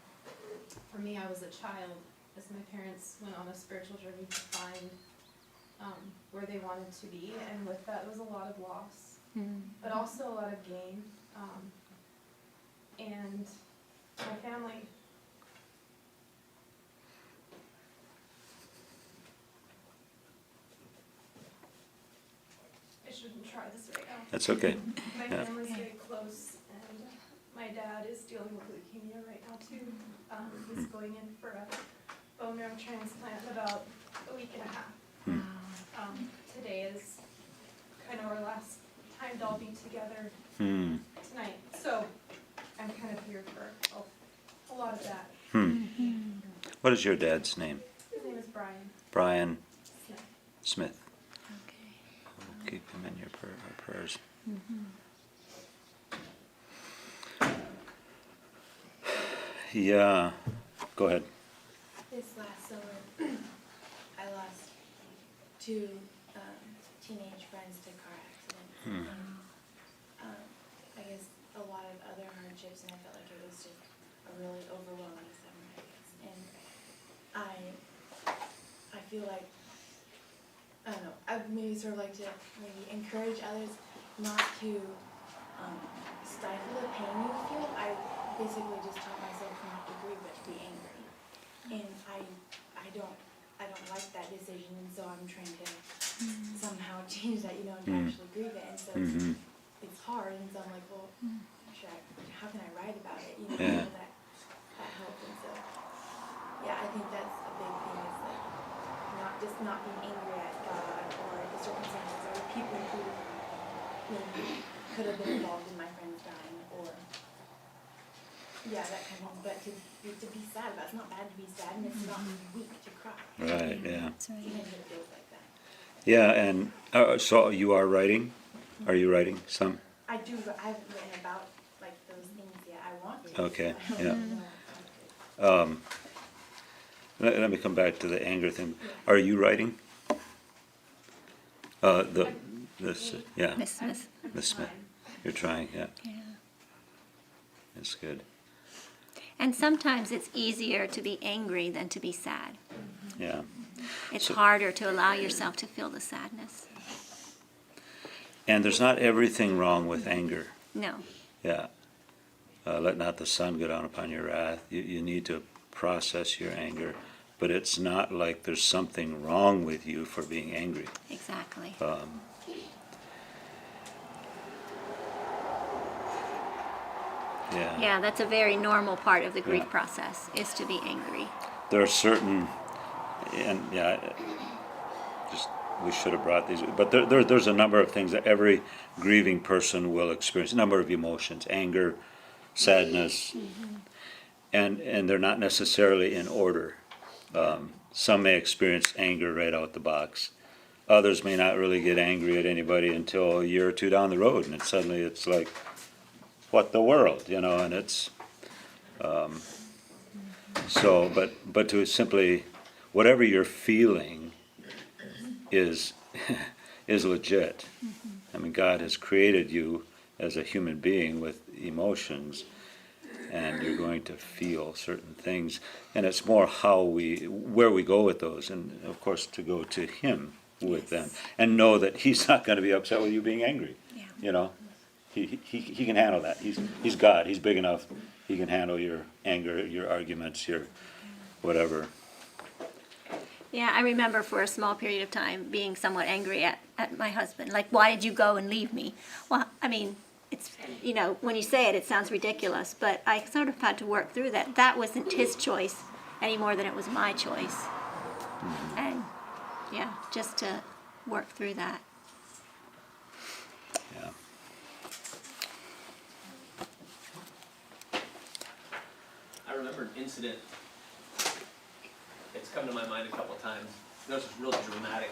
For me, I was a child as my parents went on a spiritual journey to find where they wanted to be, and with that was a lot of loss, but also a lot of gain. And my family, I shouldn't try this right now. That's okay. My Yeah. family's very close, and my dad is dealing with leukemia right now too. He's going in for a bone marrow transplant in about a week and a half. Today is kind of our last time to all be together tonight. So I'm kind of here for a lot of that. What is your dad's name? His name is Brian. Brian Smith. Smith. We'll keep him in your our prayers. Yeah. Go ahead. This last summer, I lost two teenage friends to car accidents. And, I guess a lot of other hardships, and I felt like it was just a really overwhelming summer, I guess. And I feel like, I don't know, I'd maybe sort of like to maybe encourage others not to stifle the pain you feel. I basically just taught myself not to grieve but to be angry. And I don't like that decision, and so I'm trying to somehow change that, and to actually grieve it. And so it's hard, and so I'm like, well, how can I write about it? Yeah. So that helps. And so, yeah, I think that's a big thing, is like not being angry at God or the circumstances or the people who maybe could have been involved in my friends dying, or that kind of thing. But to be sad about it. It's not bad to be sad, and it's not weak to cry. Right. Yeah. Even if it feels like that. Yeah. And so you are writing? Are you writing some? I do, but I haven't written about like those things yet. I want to. Okay. I don't Yeah. Let me come back to the anger thing. Are you writing? Yeah. Miss Smith. Miss Smith. You're trying, yeah. Yeah. That's good. And sometimes it's easier to be angry than to be sad. Yeah. It's So- harder to allow yourself to feel the sadness. And there's not everything wrong with anger. No. Yeah. Let not the sun go down upon your wrath. You need to process your anger, but it's not like there's something wrong with you for being angry. Exactly. Yeah. Yeah, that's a very normal part of the grief Yeah. process, is to be angry. There are certain, and we should have brought these, but there's a number of things that every grieving person will experience, a number of emotions, anger, sadness, and they're not necessarily in order. Some may experience anger right out the box. Others may not really get angry at anybody until a year or two down the road, and suddenly it's like, what the world, and it's, but to simply, whatever you're feeling is legit. I mean, God has created you as a human being with emotions, and you're going to feel certain things, and it's more where we go with those, and of course to go to Him with them, and know that He's not going to be upset with you being angry. Yeah. He can handle that. He's God. He's big enough. He can handle your anger, your arguments, your whatever. Yeah, I remember for a small period of time being somewhat angry at my husband. Like, why did you go and leave me? Well, I mean, it's, when you say it, it sounds ridiculous, but I sort of had to work through that. That wasn't his choice any more than it was my choice. And, yeah, just to work through that. Yeah. I remember an incident, it's come to my mind a couple of times. There was this real dramatic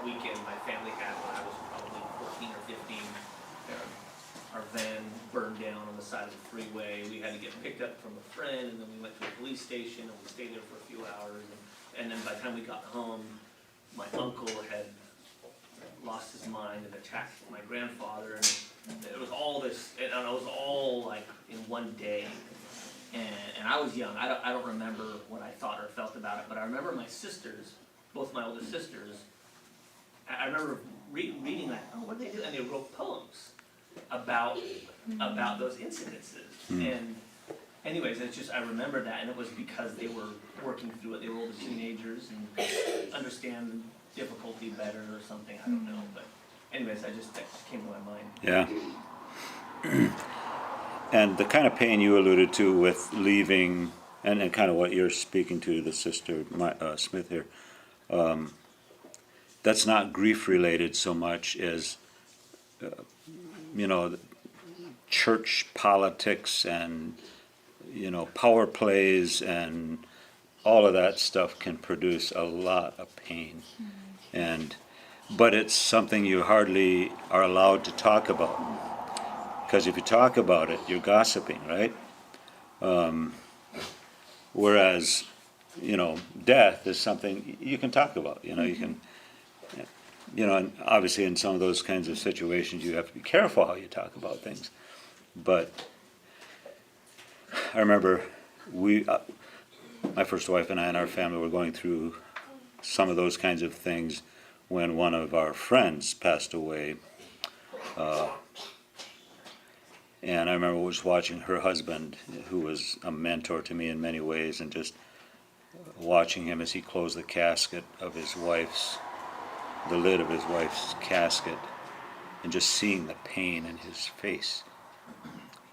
weekend my family had when I was probably 14 or 15. Our van burned down on the side of the freeway. We had to get picked up from a friend, and then we went to a police station, and we stayed there for a few hours. And then by the time we got home, my uncle had lost his mind and attacked my grandfather, and it was all this, and it was all like in one day. And I was young. I don't remember what I thought or felt about it, but I remember my sisters, both my older sisters. I remember reading that. Oh, what did they do? And they wrote poems about those incidences. And anyways, it's just I remember that, and it was because they were working through it. They were older teenagers and understand difficulty better or something. I don't know, but anyways, that just came to my mind. Yeah. And the kind of pain you alluded to with leaving, and kind of what you're speaking to, the sister Smith here, that's not grief related so much as, church politics and, power plays and all of that stuff can produce a lot of pain. But it's something you hardly are allowed to talk about. Because if you talk about it, you're gossiping, right? Whereas, death is something you can talk about. You can, and obviously in some of those kinds of situations, you have to be careful how you talk about things. But I remember my first wife and I and our family were going through some of those kinds of things when one of our friends passed away. And I remember was watching her husband, who was a mentor to me in many ways, and just watching him as he closed the casket of his wife's, the lid of his wife's casket, and just seeing the pain in his face,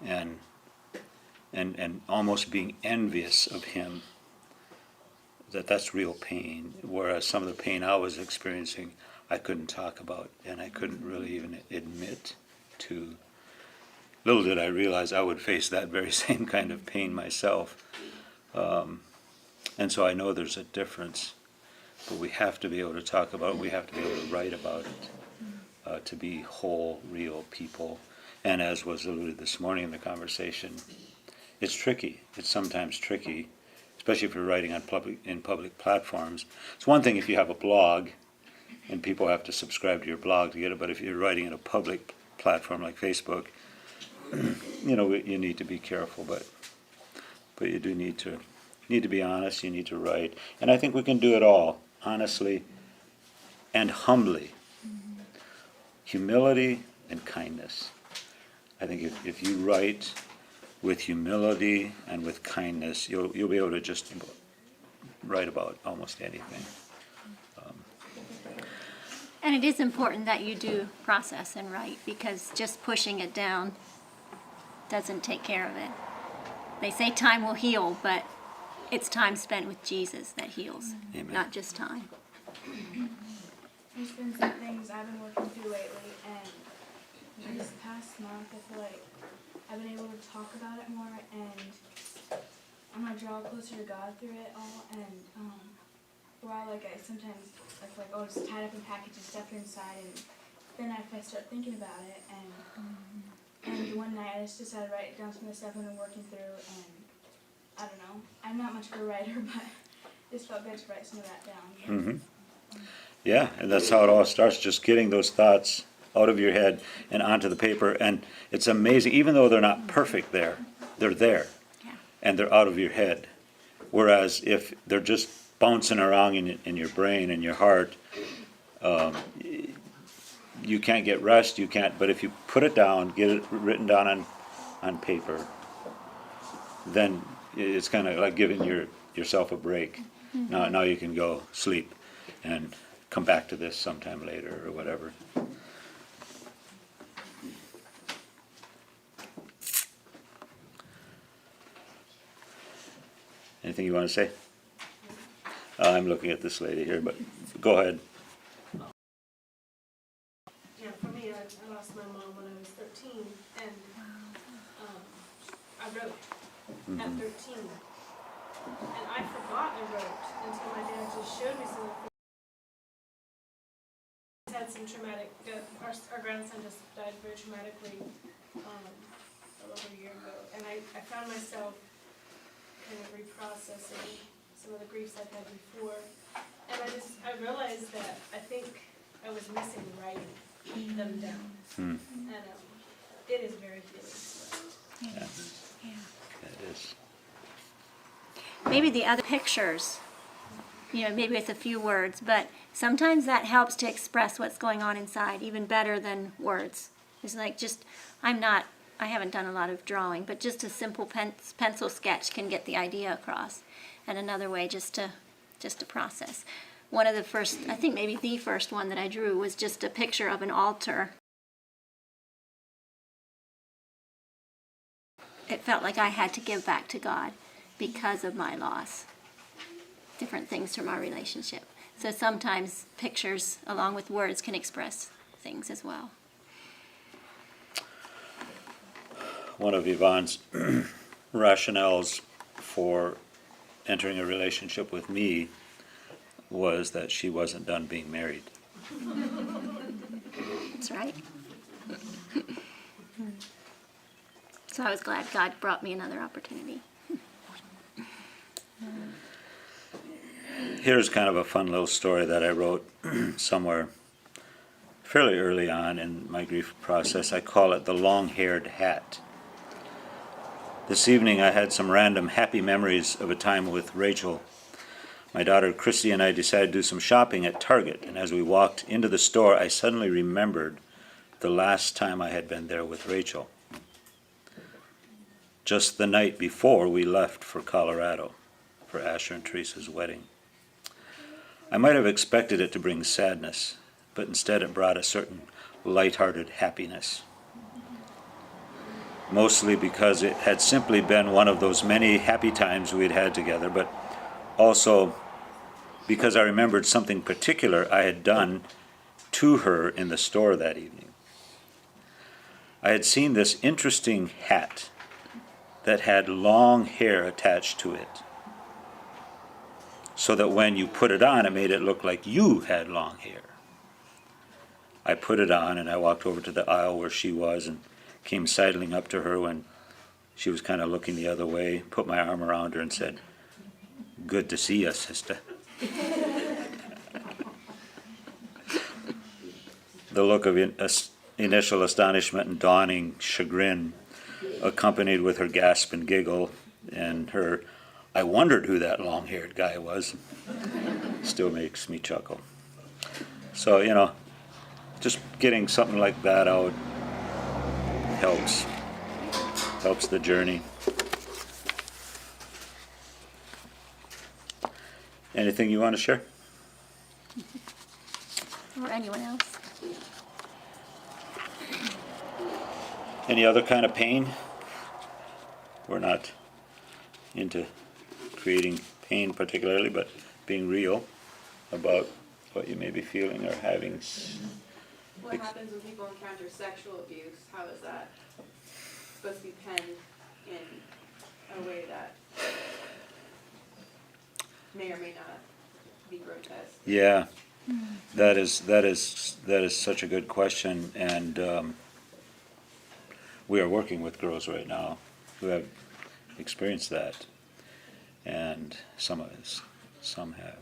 and almost being envious of him, that's real pain, whereas some of the pain I was experiencing, I couldn't talk about, and I couldn't really even admit to. Little did I realize I would face that very same kind of pain myself. And so I know there's a difference, but we have to be able to talk about it, we have to be able to write about it, to be whole, real people. And as was alluded this morning in the conversation, it's tricky. It's sometimes tricky, especially if you're writing on public platforms. It's one thing if you have a blog and people have to subscribe to your blog to get it, but if you're writing in a public platform like Facebook, you need to be careful, but you do need to be honest. You need to write, and I think we can do it all honestly and humbly. Humility and kindness. I think if you write with humility and with kindness, you'll be able to just write about almost anything. And it is important that you do process and write, because just pushing it down doesn't take care of it. They say time will heal, but it's time spent with Jesus that heals, Amen. Not just time. There's been some things I've been working through lately, and this past month I feel like I've been able to talk about it more, and I'm gonna draw closer to God through it all. And for a while, I sometimes I feel like, just tied up in packages, stuff inside, and then if I start thinking about it, and one night I just decided to write down some of the stuff I've been working through, and I don't know, I'm not much of a writer, but it just felt good to write some of that down. Mm-hmm. Yeah, and that's how it all starts, just getting those thoughts out of your head and onto the paper. And it's amazing, even though they're not perfect they're there, and they're out of your head. Whereas if they're just bouncing around in your brain and your heart, you can't get rest, but if you put it down, get it written down on paper, then it's kind of like giving yourself a break. Now you can go sleep and come back to this sometime later or whatever. Anything you want to say? I'm looking at this lady here, but go ahead. Yeah, for me, I lost my mom when I was 13, and I wrote at 13. And I forgot I wrote until my dad just showed me some of the things. Had some traumatic, our grandson just died very traumatically a little over a year ago. And I found myself kind of reprocessing some of the griefs I've had before. And I realized that I think I was missing writing them down. And it is very healing. Yeah. It is. Maybe the other pictures, you know, maybe it's a few words, but sometimes that helps to express what's going on inside even better than words. It's like just, I haven't done a lot of drawing, but just a simple pencil sketch can get the idea across. And another way just to process. One of the first, I think maybe the first one that I drew was just a picture of an altar. It felt like I had to give back to God because of my loss. Different things from our relationship. So sometimes pictures along with words can express things as well. One of Yvonne's rationales for entering a relationship with me was that she wasn't done being married. That's right. So I was glad God brought me another opportunity. Here's kind of a fun little story that I wrote somewhere fairly early on in my grief process. I call it the long-haired hat. This evening I had some random happy memories of a time with Rachel. My daughter Christy and I decided to do some shopping at Target, and as we walked into the store, I suddenly remembered the last time I had been there with Rachel. Just the night before we left for Colorado for Asher and Teresa's wedding. I might have expected it to bring sadness, but instead it brought a certain light-hearted happiness. Mostly because it had simply been one of those many happy times we had had together, but also because I remembered something particular I had done to her in the store that evening. I had seen this interesting hat that had long hair attached to it, so that when you put it on, it made it look like you had long hair. I put it on and I walked over to the aisle where she was and came sidling up to her when she was kind of looking the other way, put my arm around her and said, "Good to see you, sister." The look of initial astonishment and dawning chagrin, accompanied with her gasp and giggle and her, "I wondered who that long-haired guy was," still makes me chuckle. So, you know, just getting something like that out helps the journey. Anything you want to share? Or anyone else? Any other kind of pain? We're not into creating pain particularly, but being real about what you may be feeling or having. What happens when people encounter sexual abuse? How is that supposed to be penned in a way that may or may not be grotesque? Yeah, that is such a good question, and we are working with girls right now who have experienced that, and some have.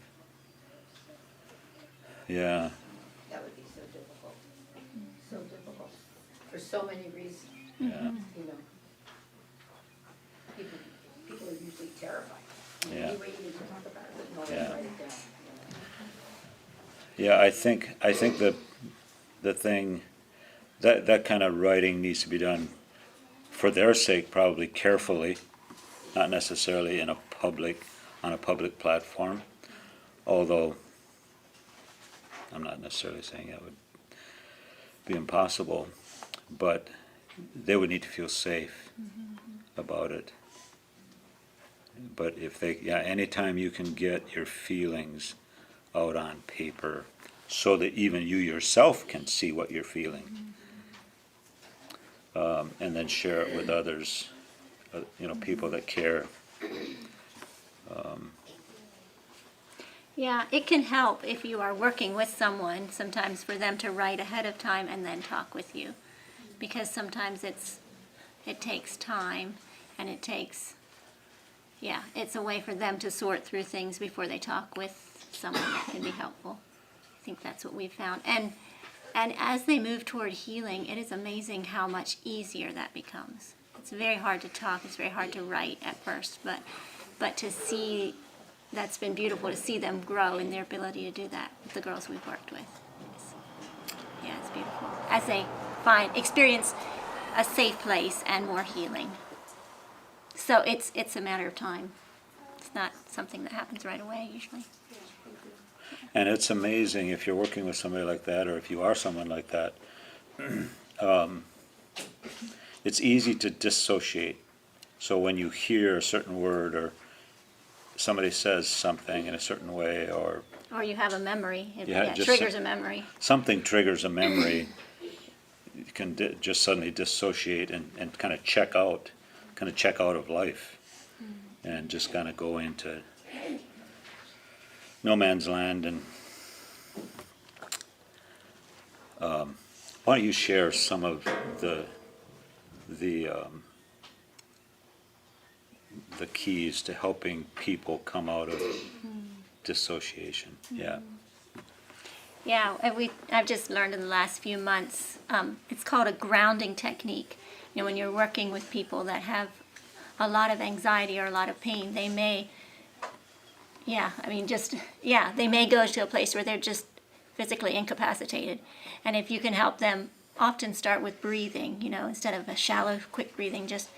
Yeah. That would be so difficult, for so many reasons. Yeah. You know, people are usually terrified. Yeah. Any way you can talk about it, no Yeah. one write it down. Yeah, I think the thing that kind of writing needs to be done for their sake, probably carefully, not necessarily on a public platform. Although I'm not necessarily saying that would be impossible, but they would need to feel safe about it. But if anytime you can get your feelings out on paper so that even you yourself can see what you're feeling, and then share it with others, people that care. Yeah, it can help if you are working with someone sometimes for them to write ahead of time and then talk with you, because sometimes it takes time, and it's a way for them to sort through things before they talk with someone that can be helpful. I think that's what we've found. And as they move toward healing, it is amazing how much easier that becomes. It's very hard to talk, it's very hard to write at first, but to see, that's been beautiful to see them grow in their ability to do that with the girls we've worked with. Yeah, it's beautiful. As they experience a safe place and more healing. So it's a matter of time. It's not something that happens right away usually. And it's amazing if you're working with somebody like that, or if you are someone like that, it's easy to dissociate. So when you hear a certain word, or somebody says something in a certain way, or you have a memory. It just triggers a memory. something triggers a memory, you can just suddenly dissociate and kind of check out of life, and just kind of go into no man's land. And why don't you share some of the keys to helping people come out of dissociation? Yeah. Yeah, I've just learned in the last few months, it's called a grounding technique. You know, when you're working with people that have a lot of anxiety or a lot of pain, they may, they may go to a place where they're just physically incapacitated. And if you can help them, often start with breathing, you know, instead of a shallow, quick breathing, just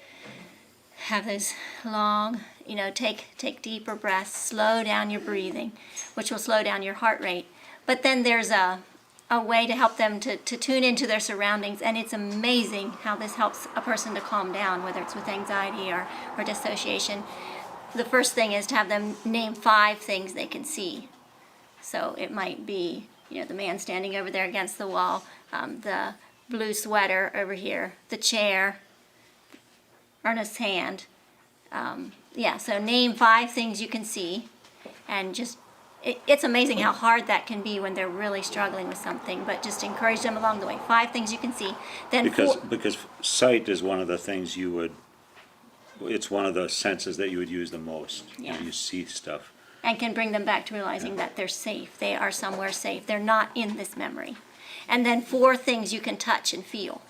have those long, you know, take deeper breaths, slow down your breathing, which will slow down your heart rate. But then there's a way to help them to tune into their surroundings, and it's amazing how this helps a person to calm down, whether it's with anxiety or dissociation. The first thing is to have them name 5 things they can see. So it might be, you know, the man standing over there against the wall, the blue sweater over here, the chair, Ernest's hand. So name 5 things you can see, and just it's amazing how hard that can be when they're really struggling with something, but just encourage them along the way. 5 things you can see. Then because sight is one of the things it's one of the senses that you would use the most. Yeah. You see stuff. And can bring them back to realizing that they're safe. They are somewhere safe. They're not in this memory. And then 4 things you can touch and feel.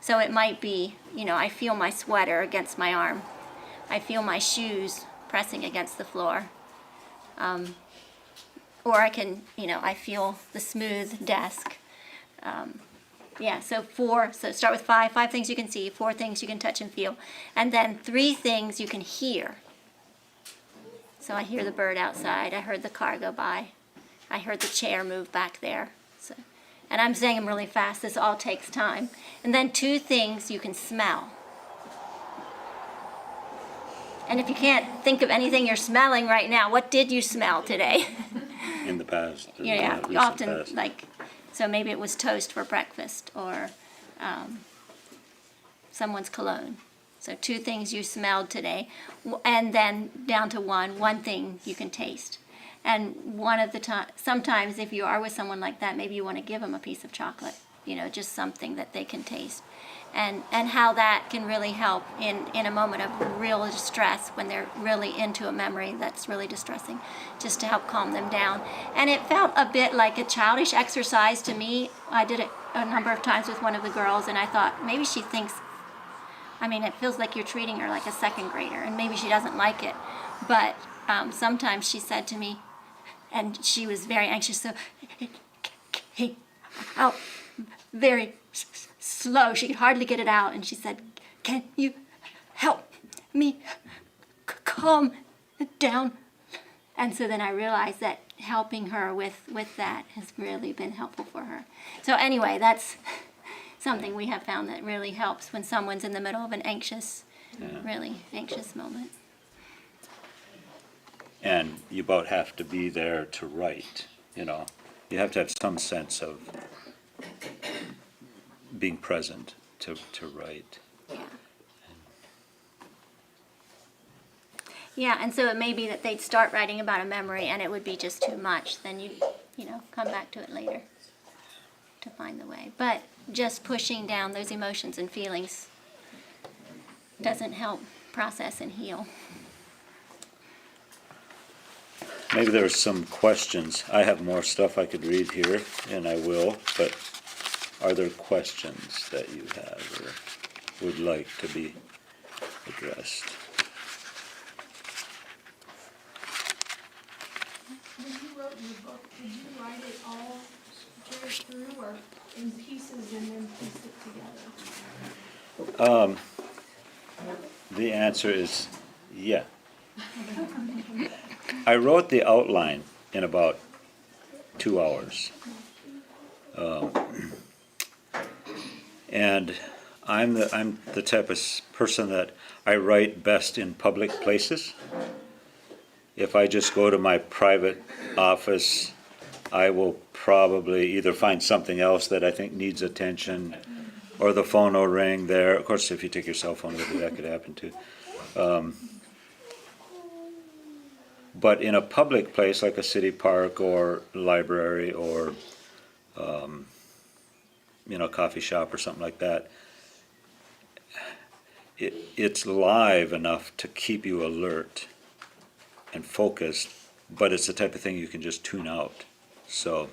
So it might be, you know, I feel my sweater against my arm. I feel my shoes pressing against the floor. Or I can, you know, I feel the smooth desk. So start with 5 things you can see, 4 things you can touch and feel, and then 3 things you can hear. So I hear the bird outside, I heard the car go by, I heard the chair move back there. So, and I'm saying them really fast, this all takes time. And then 2 things you can smell. And if you can't think of anything you're smelling right now, what did you smell today? In the past. Often past. like, so maybe it was toast for breakfast, or someone's cologne. So 2 things you smelled today, and then down to 1 thing you can taste. And one of the sometimes if you are with someone like that, maybe you want to give them a piece of chocolate, you know, just something that they can taste. And how that can really help in a moment of real distress, when they're really into a memory that's really distressing, just to help calm them down. And it felt a bit like a childish exercise to me. I did it a number of times with one of the girls, and I thought, maybe she thinks, I mean, it feels like you're treating her like a 2nd grader, and maybe she doesn't like it. But sometimes she said to me, and she was very anxious, so came out very slow. She could hardly get it out, and she said, "Can you help me calm down?" And so then I realized that helping her with that has really been helpful for her. So anyway, that's something we have found that really helps when someone's in the middle of an really anxious moment. And you about have to be there to write, you know. You have to have some sense of being present to write. Yeah, and so it may be that they'd start writing about a memory and it would be just too much. Then you come back to it later to find the way. But just pushing down those emotions and feelings doesn't help process and heal. maybe there's some questions. I have more stuff I could read here, and I will, but are there questions that you have or would like to be addressed? When you wrote your book, did you write it all straight through or in pieces and then piece it together? The answer is yeah. I wrote the outline in about 2 hours. And I'm the type of person that I write best in public places. If I just go to my private office, I will probably either find something else that I think needs attention, or the phone will ring there. Of course, if you take your cell phone with you, that could happen too. But in a public place like a city park or library or coffee shop or something like that, it's live enough to keep you alert and focused, but it's the type of thing you can just tune out. So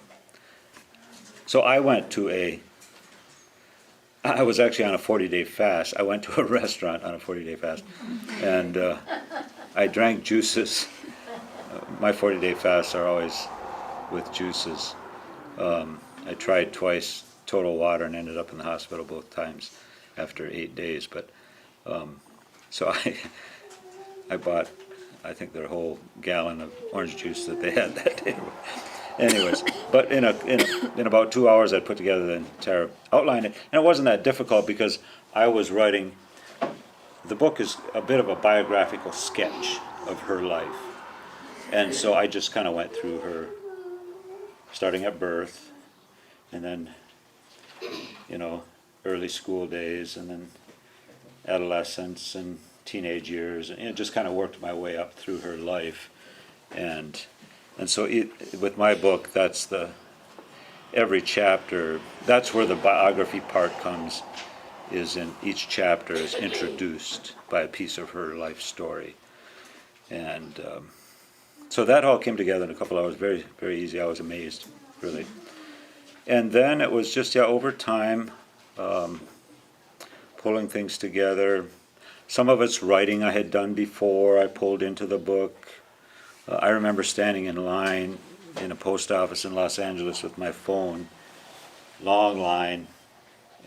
I was actually on a 40-day fast. I went to a restaurant on a 40-day fast, and I drank juices. My 40-day fasts are always with juices. I tried twice total water and ended up in the hospital both times after 8 days. But so I bought, I think, their whole gallon of orange juice that they had that day. Anyways, but in about 2 hours, I put together the entire outline, and it wasn't that difficult because I was writing. The book is a bit of a biographical sketch of her life, and so I just kind of went through her, starting at birth, and then, early school days, and then adolescence and teenage years, and just kind of worked my way up through her life, and so with my book, that's every chapter, that's where the biography part comes, is in each chapter is introduced by a piece of her life story. And so that all came together in a couple hours, very, very easy. I was amazed, really. And then it was just, over time, pulling things together. Some of it's writing I had done before, I pulled into the book. I remember standing in line in a post office in Los Angeles with my phone, long line,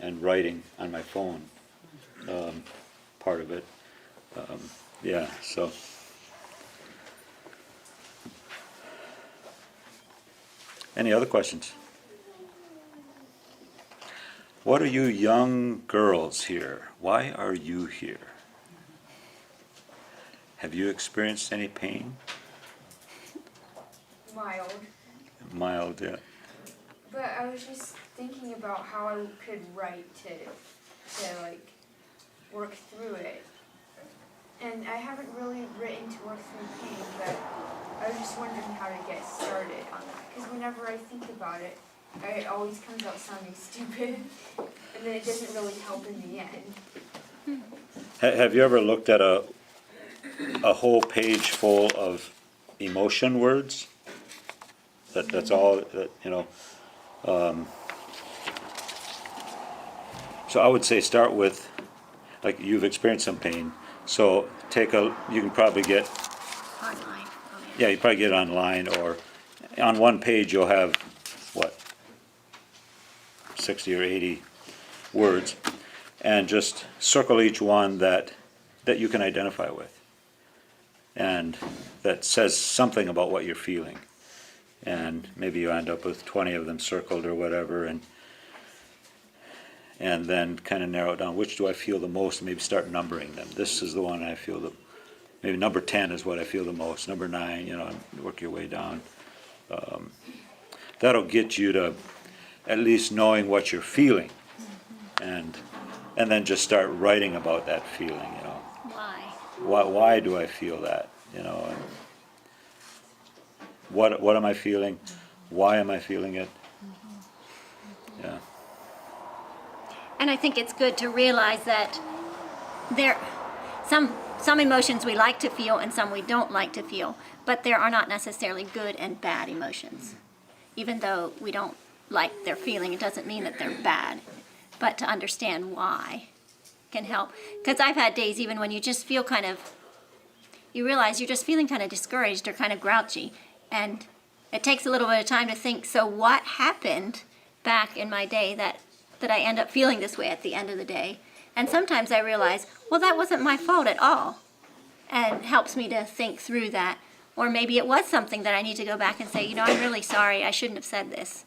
and writing on my phone, part of it. So. Any other questions? What are you young girls here? Why are you here? Have you experienced any pain? Mild, yeah. But I was just thinking about how I could write to work through it. And I haven't really written to work through pain, but I was just wondering how to get started on that. Because whenever I think about it, it always comes out sounding stupid, and then it doesn't really help in the end. Have you ever looked at a whole page full of emotion words? That's all that, so I would say start with, like, you've experienced some pain, so you can probably get Online. Yeah, you probably get it online, or on one page you'll have, 60 or 80 words, and just circle each one that you can identify with, and that says something about what you're feeling. And maybe you end up with 20 of them circled or whatever, and then kind of narrow it down. Which do I feel the most? Maybe start numbering them. This is the one I feel maybe number 10 is what I feel the most. Number 9, and work your way down. That'll get you to at least knowing what you're feeling, and then just start writing about that feeling. Why do I feel that? And what am I feeling? Why am I feeling it? Yeah. And I think it's good to realize that some some emotions we like to feel and some we don't like to feel, but there are not necessarily good and bad emotions. Even though we don't like their feeling, it doesn't mean that they're bad. But to understand why can help. Because I've had days even when you just feel kind of, you realize you're just feeling kind of discouraged or kind of grouchy. And it takes a little bit of time to think, so what happened back in my day that I end up feeling this way at the end of the day? And sometimes I realize, well, that wasn't my fault at all. And it helps me to think through that. Or maybe it was something that I need to go back and say, I'm really sorry, I shouldn't have said this.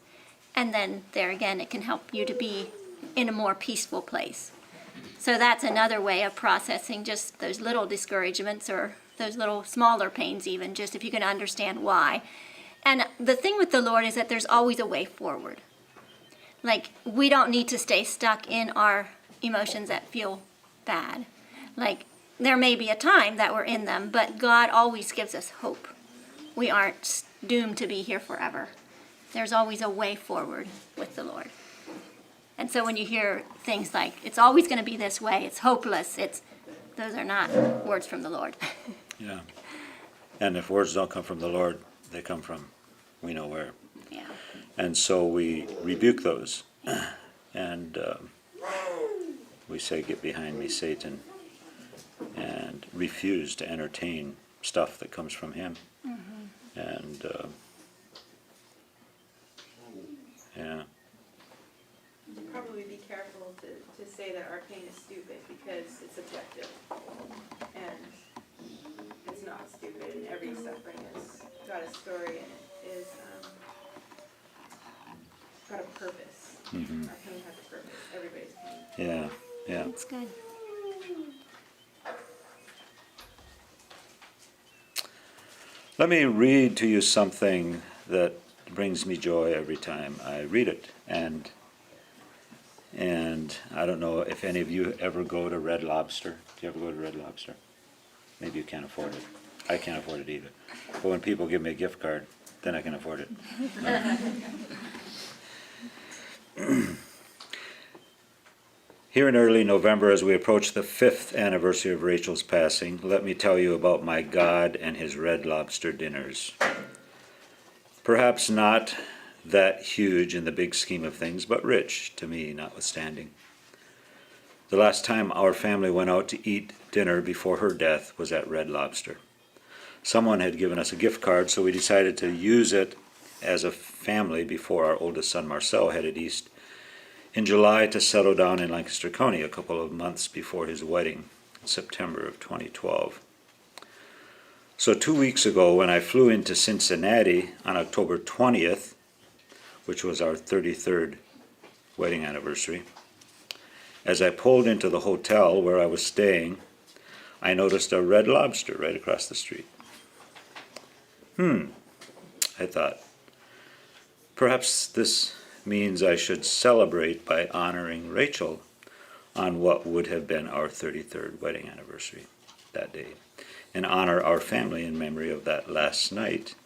And then there again, it can help you to be in a more peaceful place. So that's another way of processing just those little discouragements or those little smaller pains even, just if you can understand why. And the thing with the Lord is that there's always a way forward. Like, we don't need to stay stuck in our emotions that feel bad. Like, there may be a time that we're in them, but God always gives us hope. We aren't doomed to be here forever. There's always a way forward with the Lord. And so when you hear things like, it's always going to be this way, it's hopeless, those are not words from the Lord. Yeah. And if words don't come from the Lord, they come from we know where. Yeah. And so we rebuke those. And we say, get behind me, Satan, and refuse to entertain stuff that comes from him. Mm-hmm. And yeah. Probably be careful to say that our pain is stupid because it's subjective. And it's not stupid, and every suffering has got a story and it is got a purpose. Mm-hmm. Our pain has a purpose. Everybody's pain. Yeah, yeah. That's good. Let me read to you something that brings me joy every time I read it. And I don't know if any of you ever go to Red Lobster. Do you ever go to Red Lobster? Maybe you can't afford it. I can't afford it either. But when people give me a gift card, then I can afford it. Here in early November, as we approach the 5th anniversary of Rachel's passing, let me tell you about my God and his Red Lobster dinners. Perhaps not that huge in the big scheme of things, but rich to me notwithstanding. The last time our family went out to eat dinner before her death was at Red Lobster. Someone had given us a gift card, so we decided to use it as a family before our oldest son Marcel headed east in July to settle down in Lancaster County a couple of months before his wedding in September of 2012. So 2 weeks ago, when I flew into Cincinnati on October 20th, which was our 33rd wedding anniversary, as I pulled into the hotel where I was staying, I noticed a Red Lobster right across the street. I thought, perhaps this means I should celebrate by honoring Rachel on what would have been our 33rd wedding anniversary that day, and honor our family in memory of that last night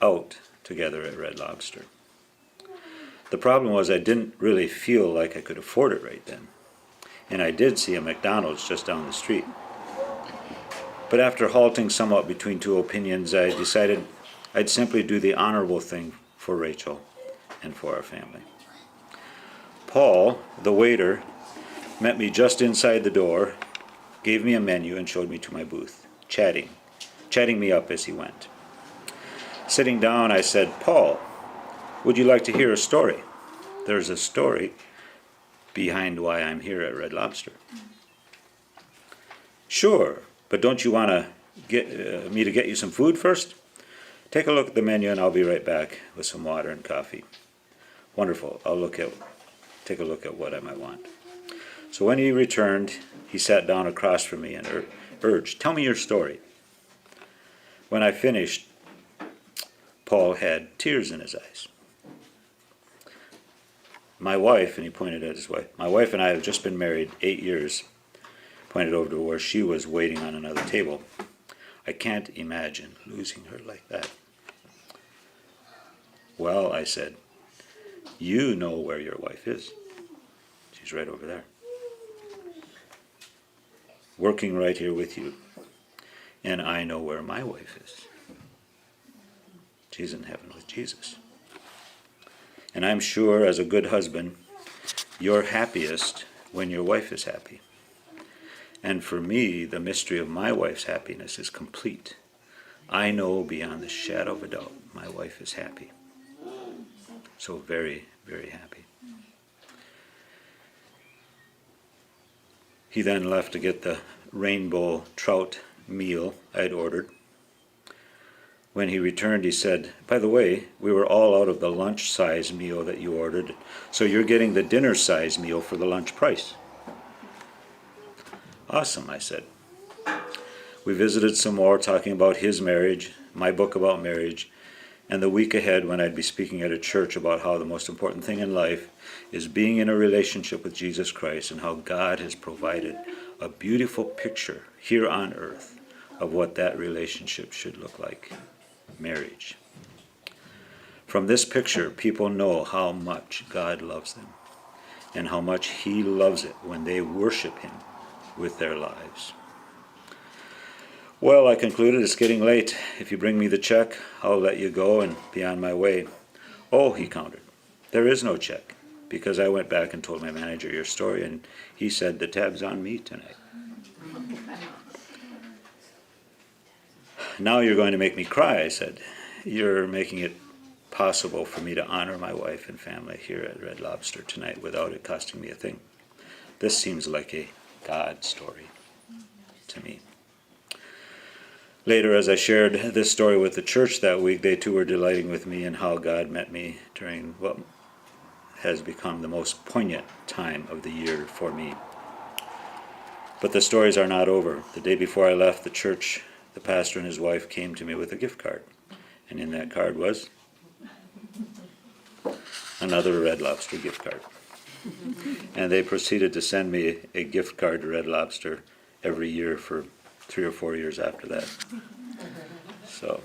out together at Red Lobster. The problem was I didn't really feel like I could afford it right then, and I did see a McDonald's just down the street. But after halting somewhat between two opinions, I decided I'd simply do the honorable thing for Rachel and for our family. Paul, the waiter, met me just inside the door, gave me a menu, and showed me to my booth, chatting me up as he went. Sitting down, I said, "Paul, would you like to hear a story? There's a story behind why I'm here at Red Lobster." "Sure, but don't you want to get me to get you some food first? Take a look at the menu and I'll be right back with some water and coffee." "Wonderful, take a look at what I might want." So when he returned, he sat down across from me and urged, "Tell me your story." When I finished, Paul had tears in his eyes. "My wife," and he pointed at his wife, "my wife and I have just been married 8 years," pointed over to where she was waiting on another table. "I can't imagine losing her like that." "Well," I said, "you know where your wife is. She's right over there." working right here with you. And I know where my wife is. She's in heaven with Jesus. And I'm sure, as a good husband, you're happiest when your wife is happy. And for me, the mystery of my wife's happiness is complete. I know beyond the shadow of a doubt my wife is happy. So very, very happy. He then left to get the rainbow trout meal I'd ordered. When he returned, he said, "By the way, we were all out of the lunch size meal that you ordered, so you're getting the dinner size meal for the lunch price." "Awesome," I said. We visited some more, talking about his marriage, my book about marriage, and the week ahead when I'd be speaking at a church about how the most important thing in life is being in a relationship with Jesus Christ, and how God has provided a beautiful picture here on earth of what that relationship should look like. Marriage. From this picture, people know how much God loves them and how much He loves it when they worship Him with their lives. "Well," I concluded, "it's getting late. If you bring me the check, I'll let you go and be on my way." "Oh," he countered, "there is no check, because I went back and told my manager your story, and he said the tab's on me tonight." "Now you're going to make me cry," I said. "You're making it possible for me to honor my wife and family here at Red Lobster tonight without it costing me a thing. This seems like a God story to me." Later, as I shared this story with the church that week, they too were delighting with me and how God met me during what has become the most poignant time of the year for me. But the stories are not over. The day before I left the church, the pastor and his wife came to me with a gift card. And in that card was another Red Lobster gift card. And they proceeded to send me a gift card to Red Lobster every year for 3 or 4 years after that. So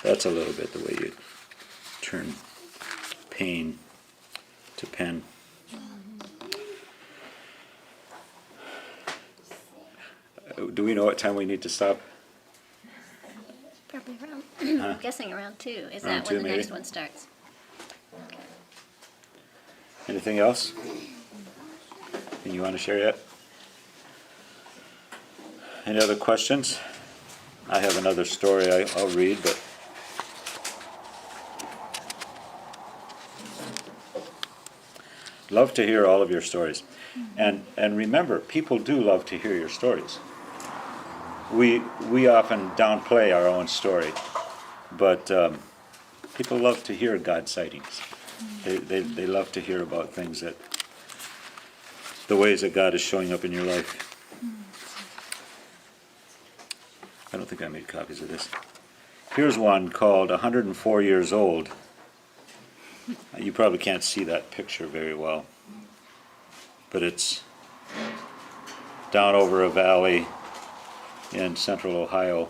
that's a little bit the way you turn pain to pen. Do we know what time we need to stop? Probably around, I'm guessing around 2. Is Around that 2 when the maybe? next one starts? Anything else? Anything you want to share yet? Any other questions? I have another story I'll read, but love to hear all of your stories. And remember, people do love to hear your stories. We often downplay our own story, but people love to hear God sightings. They love to hear about things that, the ways that God is showing up in your life. I don't think I made copies of this. Here's one called 104 Years Old. You probably can't see that picture very well, but it's down over a valley in central Ohio.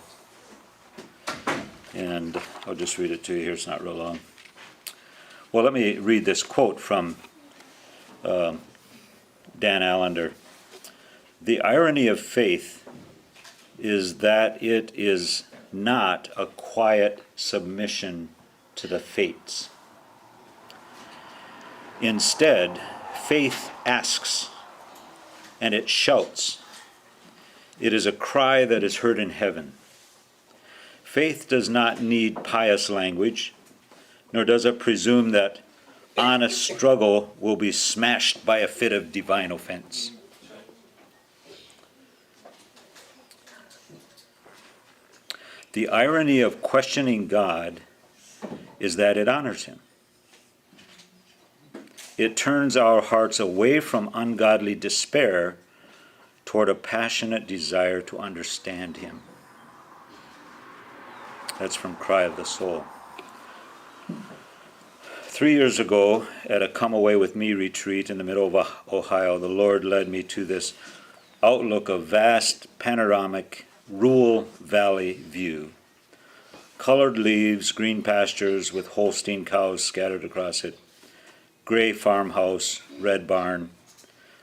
And I'll just read it to you here, it's not real long. Well, let me read this quote from Dan Allender. "The irony of faith is that it is not a quiet submission to the fates. Instead, faith asks, and it shouts. It is a cry that is heard in heaven. Faith does not need pious language, nor does it presume that honest struggle will be smashed by a fit of divine offense. The irony of questioning God is that it honors Him. It turns our hearts away from ungodly despair toward a passionate desire to understand Him." That's from Cry of the Soul. 3 years ago, at a Come Away With Me retreat in the middle of Ohio, the Lord led me to this outlook of vast, panoramic, rural valley view. Colored leaves, green pastures with Holstein cows scattered across it, gray farmhouse, red barn,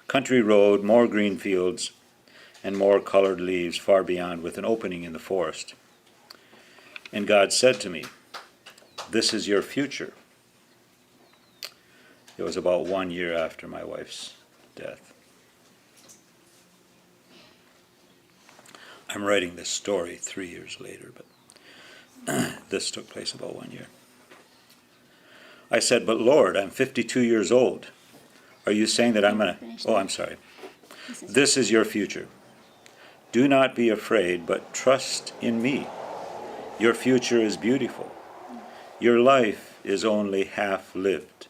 country road, more green fields, and more colored leaves far beyond, with an opening in the forest. And God said to me, "This is your future." It was about 1 year after my wife's death. I'm writing this story 3 years later, but this took place about 1 year. I said, "But Lord, I'm 52 years old. Are you saying that I'm going to..." Oh, I'm sorry. "This is your future. Do not be afraid, but trust in me. Your future is beautiful. Your life is only half lived."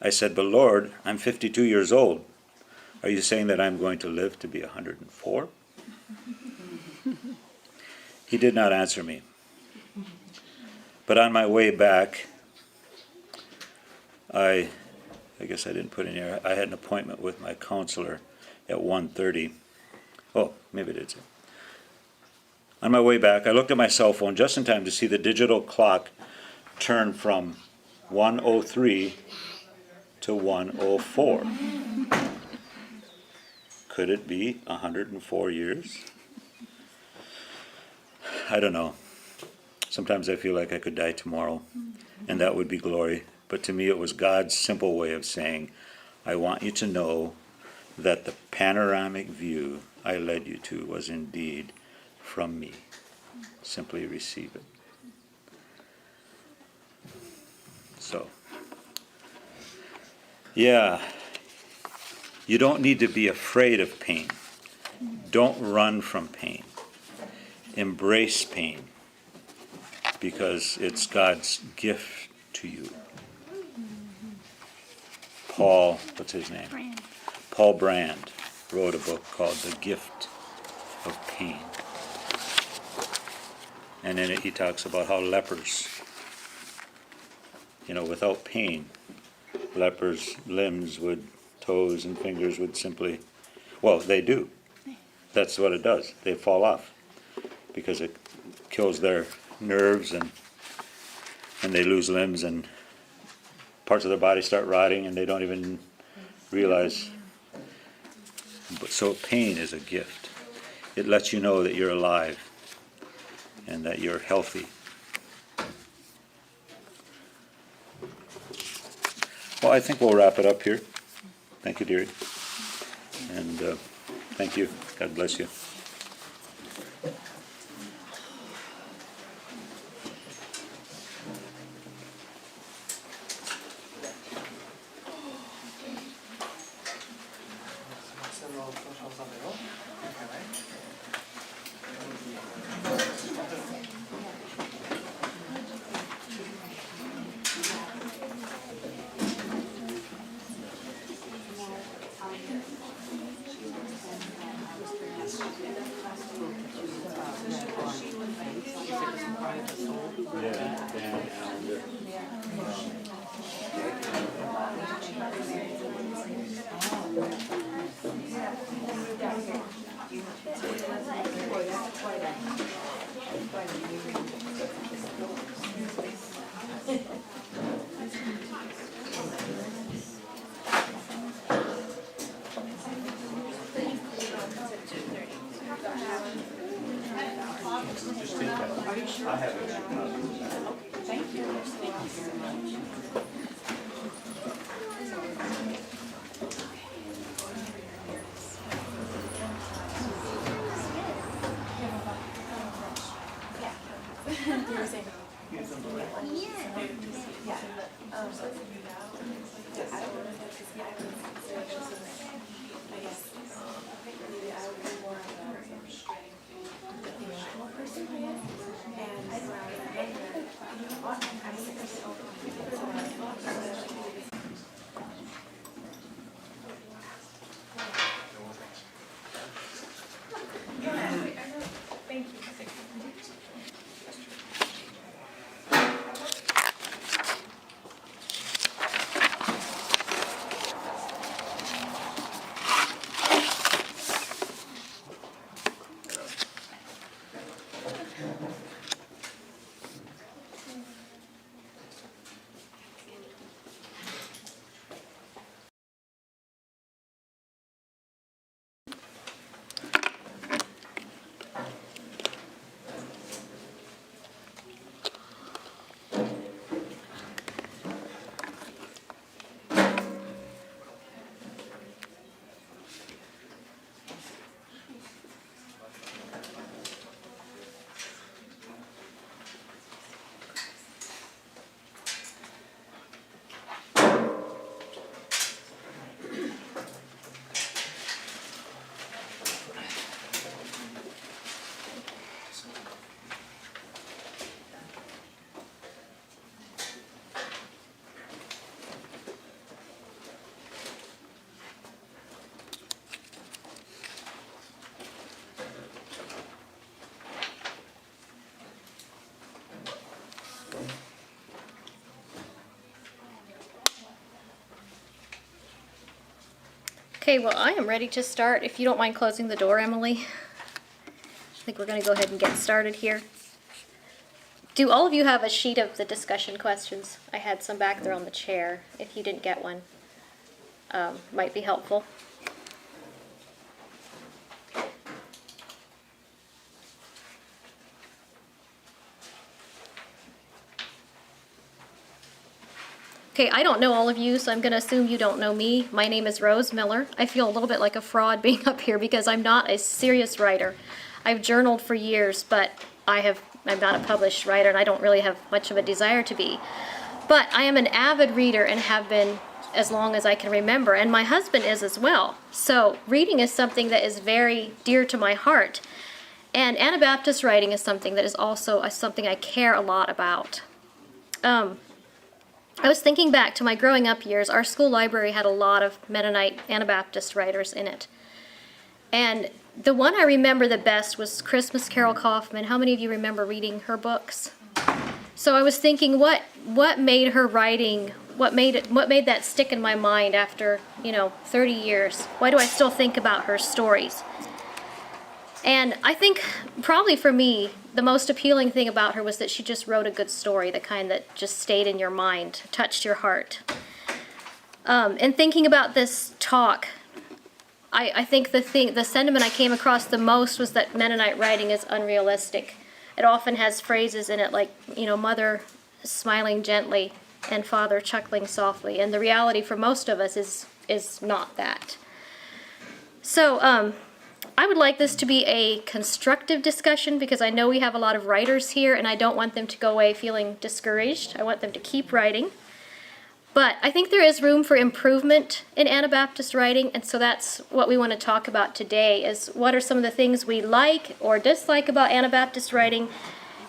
I said, "But Lord, I'm 52 years old. Are you saying that I'm going to live to be 104? He did not answer me. But on my way back, I guess I didn't put in here, I had an appointment with my counselor at 1:30. Oh, maybe it did. On my way back, I looked at my cell phone just in time to see the digital clock turn from 1:03 to 1:04. Could it be 104 years? I don't know. Sometimes I feel like I could die tomorrow, and that would be glory. But to me, it was God's simple way of saying, I want you to know that the panoramic view I led you to was indeed from me. Simply receive it. So, yeah, you don't need to be afraid of pain. Don't run from pain. Embrace pain, because it's God's gift to you. Paul, what's his name? Brand. Paul Brand wrote a book called The Gift of Pain. And in it he talks about how lepers, without pain, lepers' limbs would, toes and fingers would simply, well, they do. That's what it does. They fall off because it kills their nerves, and they lose limbs, and parts of their body start rotting, and they don't even realize. So pain is a gift. It lets you know that you're alive and that you're healthy. Well, I think we'll wrap it up here. Thank you, dearie. And thank you. God bless you. I have it. Thank you. And Okay, well, I am ready to start. If you don't mind closing the door, Emily. I think we're going to go ahead and get started here. Do all of you have a sheet of the discussion questions? I had some back there on the chair. If you didn't get one, might be helpful. Okay, I don't know all of you, so I'm going to assume you don't know me. My name is Rose Miller. I feel a little bit like a fraud being up here because I'm not a serious writer. I've journaled for years, but I'm not a published writer, and I don't really have much of a desire to be. But I am an avid reader and have been as long as I can remember, and my husband is as well. So reading is something that is very dear to my heart. And Anabaptist writing is something that is also something I care a lot about. I was thinking back to my growing up years. Our school library had a lot of Mennonite Anabaptist writers in it. And the one I remember the best was Christmas Carol Kaufman. How many of you remember reading her books? So I was thinking, what made her writing, what made that stick in my mind after, 30 years? Why do I still think about her stories? And I think probably for me, the most appealing thing about her was that she just wrote a good story, the kind that just stayed in your mind, touched your heart. And thinking about this talk, I think the sentiment I came across the most was that Mennonite writing is unrealistic. It often has phrases in it like, mother smiling gently and father chuckling softly. And the reality for most of us is not that. So, I would like this to be a constructive discussion because I know we have a lot of writers here and I don't want them to go away feeling discouraged. I want them to keep writing. But I think there is room for improvement in Anabaptist writing, and so that's what we want to talk about today is what are some of the things we like or dislike about Anabaptist writing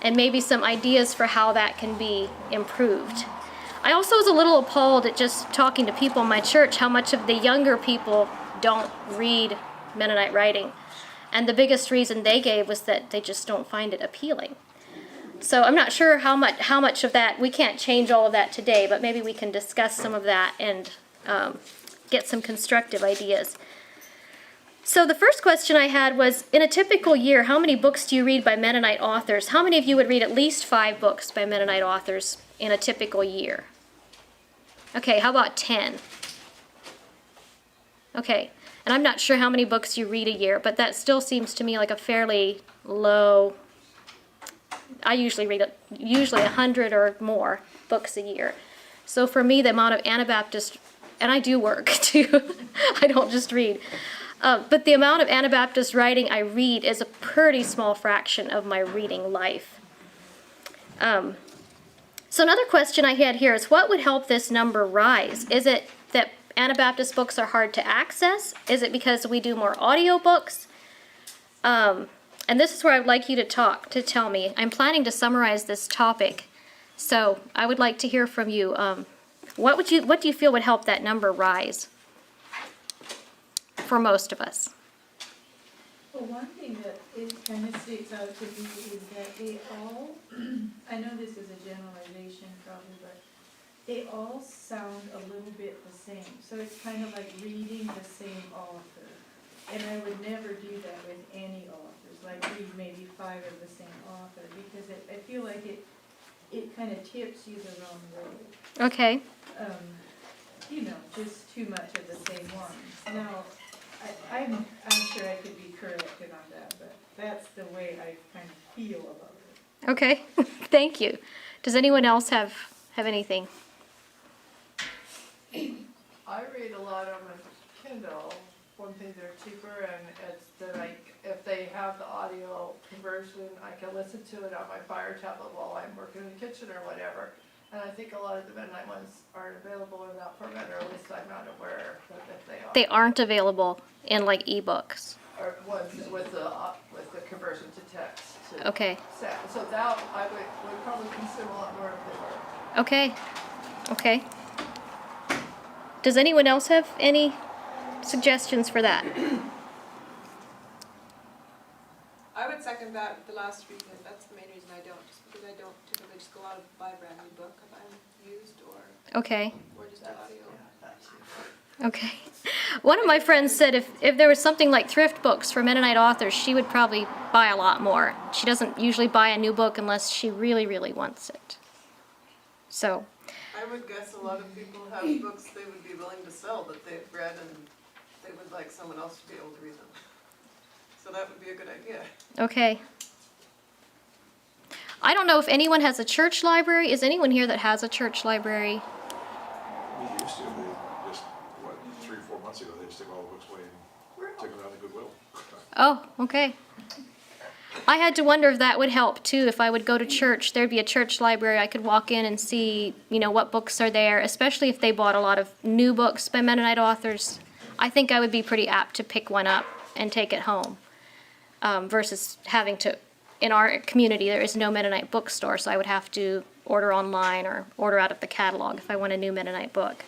and maybe some ideas for how that can be improved. I also was a little appalled at just talking to people in my church how much of the younger people don't read Mennonite writing. And the biggest reason they gave was that they just don't find it appealing. So I'm not sure how much of that, we can't change all of that today, but maybe we can discuss some of that and get some constructive ideas. So the first question I had was, in a typical year, how many books do you read by Mennonite authors? How many of you would read at least 5 books by Mennonite authors in a typical year? Okay, how about 10? Okay. And I'm not sure how many books you read a year, but that still seems to me like a fairly low. I usually read 100 or more books a year. So for me, the amount of Anabaptist, and I do work too, I don't just read, but the amount of Anabaptist writing I read is a pretty small fraction of my reading life. So another question I had here is, what would help this number rise? Is it that Anabaptist books are hard to access? Is it because we do more audiobooks? And this is where I'd like you to tell me. I'm planning to summarize this topic, so I would like to hear from you. What do you feel would help that number rise for most of us? Well, one thing that it kind of sticks out to me is that they all, I know this is a generalization probably, but they all sound a little bit the same. So it's kind of like reading the same author. And I would never do that with any authors, like read maybe 5 of the same author, because I feel like it kind of tips you the wrong way. Okay. Just too much of the same ones. Now, I'm sure I could be corrected on that, but that's the way I kind of feel about it. Okay, thank you. Does anyone else have anything? I read a lot on my Kindle. One thing, they're cheaper, and it's if they have the audio conversion, I can listen to it on my Fire tablet while I'm working in the kitchen or whatever. And I think a lot of the Mennonite ones aren't available in that format, or at least I'm not aware that if they are. They aren't available in like ebooks. Or ones with the conversion to text. Okay. So that I would probably consume a lot more if they were. Okay. Okay. Does anyone else have any suggestions for that? I would second that, the last reason. That's the main reason I don't, just because I don't typically just go out and buy a brand new book if I'm used or Okay. just audio. Okay. One of my friends said if there was something like thrift books for Mennonite authors, she would probably buy a lot more. She doesn't usually buy a new book unless she really, really wants it. So. I would guess a lot of people have books they would be willing to sell that they've read and they would like someone else to be able to read them. So that would be a good idea. Okay. I don't know if anyone has a church library. Is anyone here that has a church library? We used to. They just, 3 or 4 months ago, they just took all the books away and took them out of Goodwill. Oh, okay. I had to wonder if that would help too. If I would go to church, there'd be a church library. I could walk in and see, what books are there, especially if they bought a lot of new books by Mennonite authors. I think I would be pretty apt to pick one up and take it home, versus having to. In our community, there is no Mennonite bookstore, so I would have to order online or order out of the catalog if I want a new Mennonite book.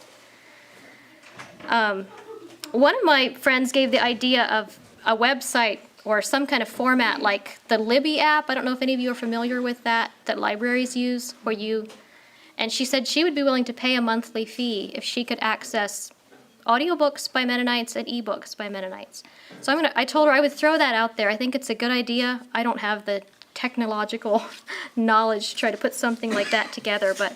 One of my friends gave the idea of a website or some kind of format like the Libby app. I don't know if any of you are familiar with that libraries use, and she said she would be willing to pay a monthly fee if she could access audiobooks by Mennonites and ebooks by Mennonites. So I told her I would throw that out there. I think it's a good idea. I don't have the technological knowledge to try to put something like that together, but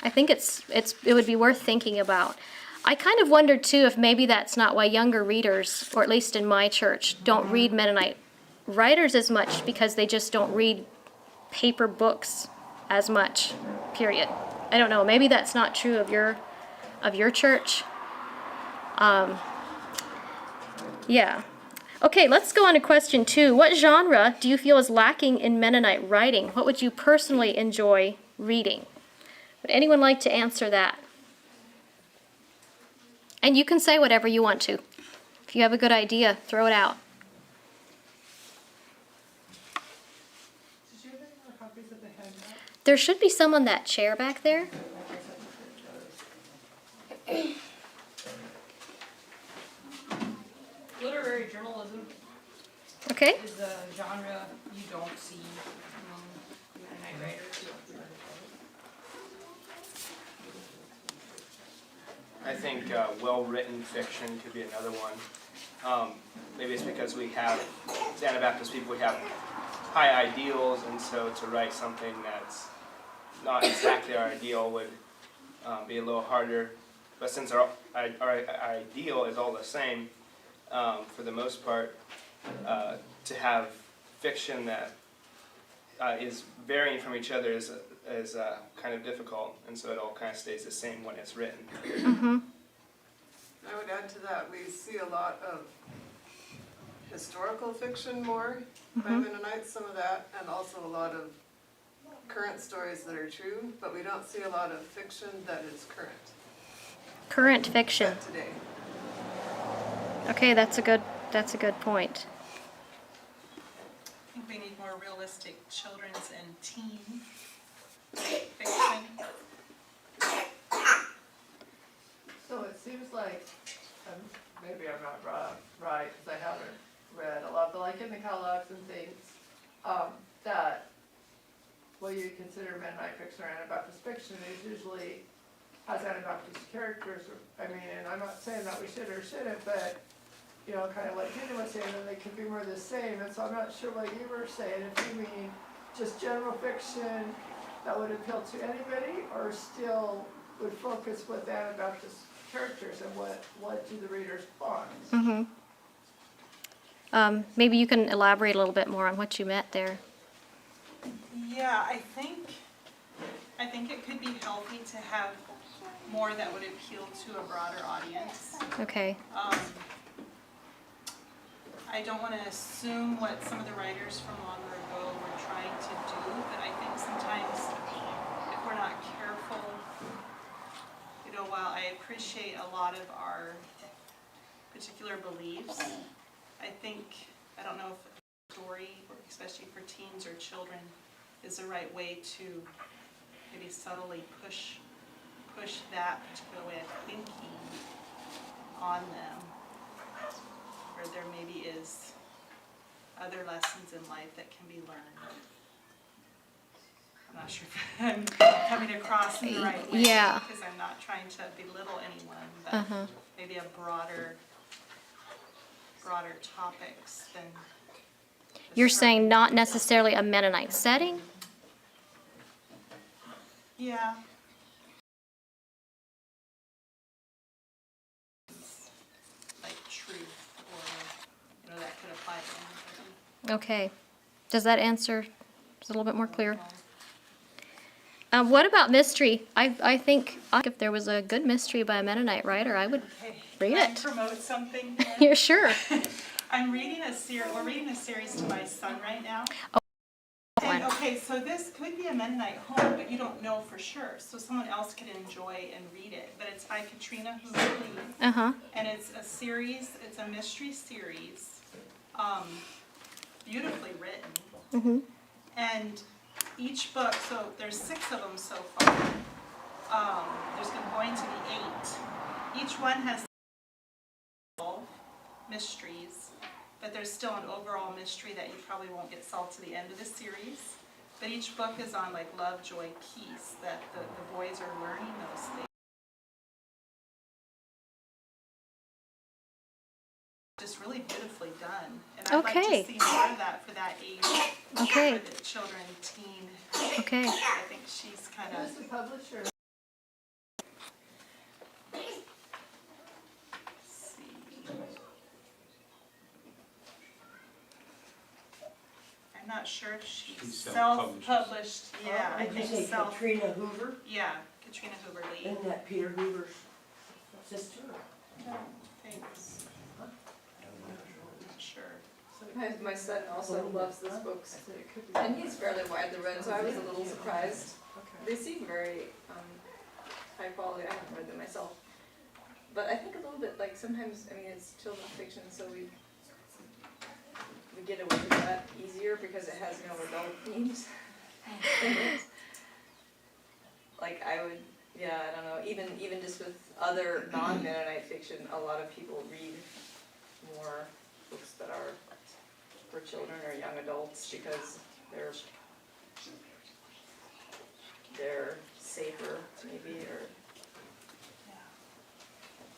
I think it would be worth thinking about. I kind of wondered too if maybe that's not why younger readers, or at least in my church, don't read Mennonite writers as much, because they just don't read paper books as much, period. I don't know, maybe that's not true of your church. Yeah. Okay, let's go on to question 2. What genre do you feel is lacking in Mennonite writing? What would you personally enjoy reading? Would anyone like to answer that? And you can say whatever you want to. If you have a good idea, throw it out. Did you have any more copies of the handout? There should be some on that chair back there. Literary journalism Okay. is a genre you don't see among Mennonite writers. I think well-written fiction could be another one. Maybe it's because we have, as Anabaptist people, we have high ideals, and so to write something that's not exactly our ideal would be a little harder. But since our ideal is all the same, for the most part, to have fiction that is varying from each other is kind of difficult, and so it all kind of stays the same when it's written. Mm-hmm. I would add to that, we see a lot of historical fiction more by Mennonites, some of that, and also a lot of current stories that are true, but we don't see a lot of fiction that is current. Current fiction. Today. Okay, that's a good point. I think we need more realistic children's and teen fiction. So it seems like, maybe I'm not right, because I haven't read a lot, but like in the catalogs and things, that what you consider Mennonite fiction or Anabaptist fiction is usually has Anabaptist characters. I mean, and I'm not saying that we should or shouldn't, but kind of like Gideon was saying, that they could be more the same. And so I'm not sure what you were saying, if you mean just general fiction that would appeal to anybody, or still would focus with Anabaptist characters, and what do the readers want? Mm-hmm. Maybe you can elaborate a little bit more on what you meant there. Yeah, I think it could be healthy to have more that would appeal to a broader audience. Okay. I don't want to assume what some of the writers from longer ago were trying to do, but I think sometimes if we're not careful, while I appreciate a lot of our particular beliefs, I don't know if a story, especially for teens or children, is the right way to maybe subtly push that particular way of thinking on them, where there maybe is other lessons in life that can be learned. I'm not sure if I'm coming across in the right way, Yeah. because I'm not trying to belittle anyone, but maybe a broader topics than. You're saying not necessarily a Mennonite setting? Yeah. Like truth, or, that could apply to anybody. Okay. Does that answer, is it a little bit more clear? What about mystery? I think if there was a good mystery by a Mennonite writer, I would read Can I it. promote something? You're sure? I'm reading we're reading a series to my son right now. Oh, And okay, so this could be a Mennonite home, but you don't know for sure. So someone else could enjoy and read it. But it's by Katrina Hoover Lee. Uh-huh. And it's a series, it's a mystery series, beautifully written. Mm-hmm. And each book, so there's 6 of them so far. There's going to be 8. Each one has 12 mysteries, but there's still an overall mystery that you probably won't get solved to the end of the series. But each book is on like love, joy, peace, that the boys are learning those things. Just really beautifully done. And I'd like to see more of that for that age. Okay. For the children, teen. Okay. I think she's kind of. Who's the publisher? I'm not sure if she's She's self-published. Yeah, I Did you think say Katrina Hoover? Yeah, Katrina Hoover Lee. Isn't that Peter Hoover's sister? No, thanks. Not sure. My son also loves this book, and he's fairly widely read, so I was a little surprised. They seem very high quality. I haven't read them myself, but I think a little bit like sometimes, I mean, it's children's fiction, so we get away with that easier because it has no adult themes. Like I would, yeah, I don't know. Even just with other non-Mennonite fiction, a lot of people read more books that are for children or young adults because they're safer maybe, or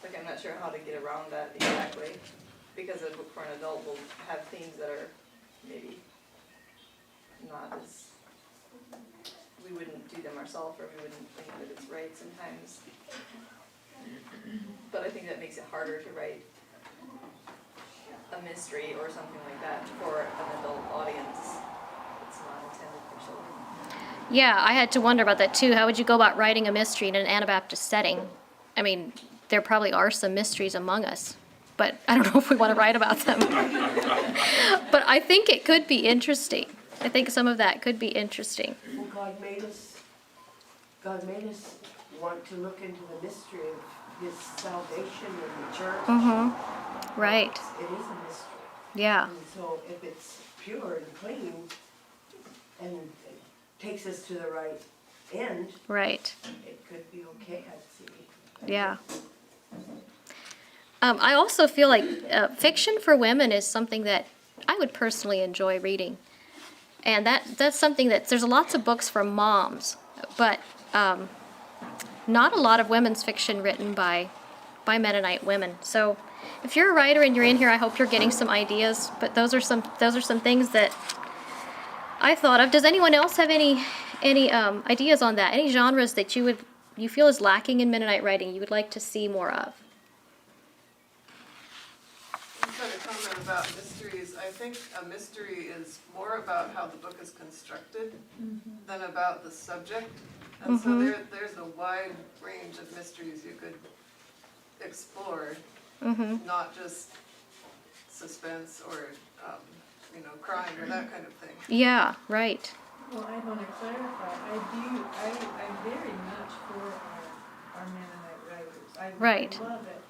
like I'm not sure how to get around that exactly, because a book for an adult will have themes that are maybe not as, we wouldn't do them ourselves, or we wouldn't think that it's right sometimes. But I think that makes it harder to write a mystery or something like that for an adult audience. It's not intended for children. Yeah, I had to wonder about that too. How would you go about writing a mystery in an Anabaptist setting? I mean, there probably are some mysteries among us, but I don't know if we want to write about them. But I think it could be interesting. I think some of that could be interesting. Well, God made us want to look into the mystery of His salvation in the church. Mm-hmm. Right. It is a mystery. Yeah. And so if it's pure and clean and it takes us to the right end, right, it could be okay, I'd see. Yeah. I also feel like fiction for women is something that I would personally enjoy reading. And that's something that, there's lots of books for moms, but not a lot of women's fiction written by Mennonite women. So if you're a writer and you're in here, I hope you're getting some ideas, but those are some things that I thought of. Does anyone else have any ideas on that? Any genres that you feel is lacking in Mennonite writing you would like to see more of? Just had a comment about mysteries. I think a mystery is more about how the book is constructed than about the subject. And so there's a wide range of mysteries you could explore, not just suspense or crime or that kind of thing. Yeah, right. Well, I want to clarify, I'm very much for our Mennonite writers. I love it.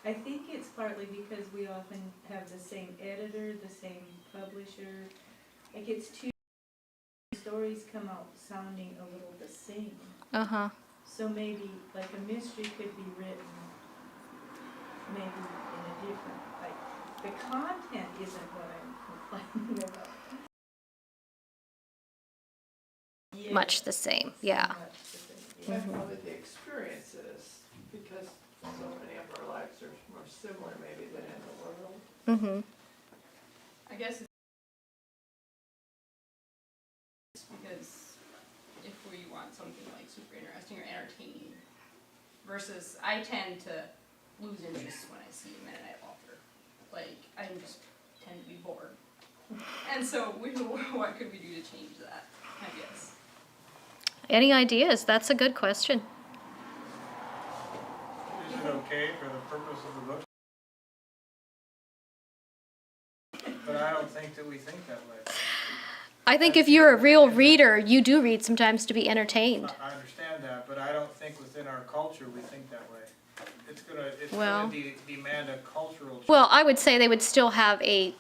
I think it's partly because we often have the same editor, the same publisher. Like it's two stories come out sounding a little the same. Uh-huh. So maybe like a mystery could be written maybe in a different, like the content isn't what I'm complaining about. Much the same, yeah. And probably the experiences, because so many of our lives are more similar maybe than in the world. Mm-hmm. I guess it's because if we want something like super interesting or entertaining, versus I tend to lose interest when I see a Mennonite author. Like, I just tend to be bored. And so, what could we do to change that, I guess? Any ideas? That's a good question. Is it okay for the purpose of the book? But I don't think that we think that way. I think if you're a real reader, you do read sometimes to be entertained. I understand that, but I don't think within our culture we think that way. It's Well- gonna demand a cultural change. Well, I would say they would still have a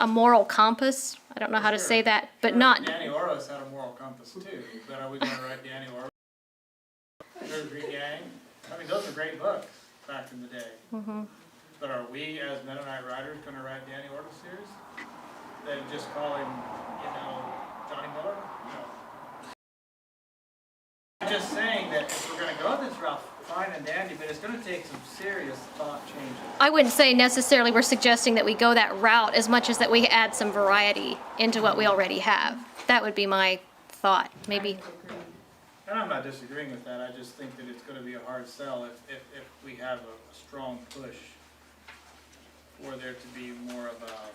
moral compass. I don't know how to say that, but not. Danny Oros had a moral compass too, but are we gonna write Danny Oros? Nursery Gang? I mean, those are great books back in the day. Mm-hmm. But are we, as Mennonite writers, gonna write Danny Oros series? Then just call him, Johnny Miller? No. I'm just saying that if we're gonna go this route, fine and dandy, but it's gonna take some serious thought changes. I wouldn't say necessarily we're suggesting that we go that route as much as that we add some variety into what we already have. That would be my thought, maybe. And I'm not disagreeing with that, I just think that it's gonna be a hard sell if we have a strong push for there to be more of a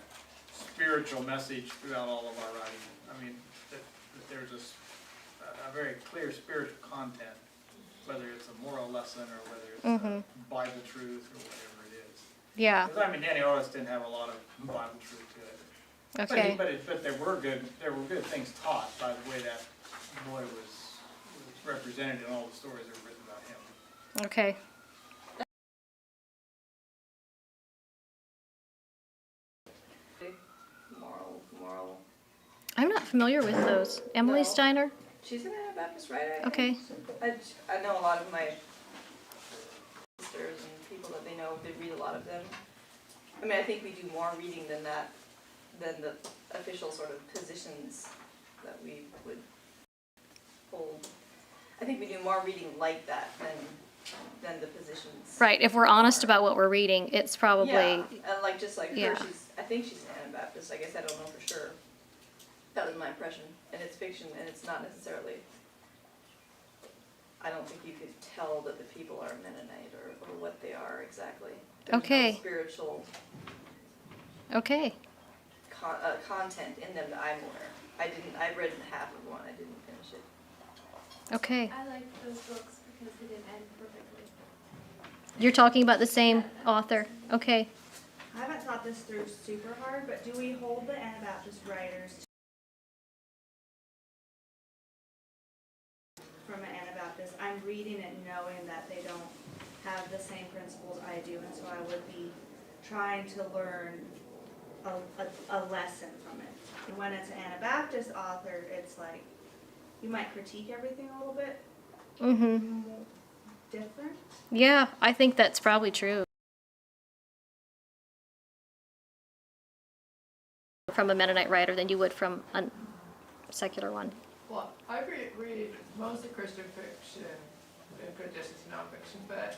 spiritual message throughout all of our writing. I mean, that there's a very clear spiritual content, whether it's a moral lesson or whether it's a Bible truth or whatever it is. Yeah. Because I mean, Danny Oros didn't have a lot of Bible truth to it. Okay. But there were good things taught by the way that boy was represented in all the stories that were written about him. Okay. Moral. I'm not familiar with those. Emily No. Steiner? She's an Anabaptist writer. Okay. I know a lot of my sisters and people that they know, they read a lot of them. I mean, I think we do more reading than that, than the official sort of positions that we would hold. I think we do more reading like that than the positions. Right, if we're honest about what we're reading, it's probably. Yeah, and just like yeah. her, I think she's an Anabaptist, I guess I don't know for sure. That was my impression, and it's fiction, and it's not necessarily, I don't think you could tell that the people are Mennonite or what they are exactly. There's Okay. no spiritual Okay. content in them that I'm aware. I read half of one, I didn't finish it. Okay. I like those books because they didn't end perfectly. You're talking about the same author. Okay. I haven't thought this through super hard, but do we hold the Anabaptist writers from an Anabaptist? I'm reading it knowing that they don't have the same principles I do, and so I would be trying to learn a lesson from it. And when it's an Anabaptist author, it's like, you might critique everything a little bit Mm-hmm. different. Yeah, I think that's probably true. From a Mennonite writer than you would from a secular one. Well, I read mostly Christian fiction, and good distance nonfiction, but,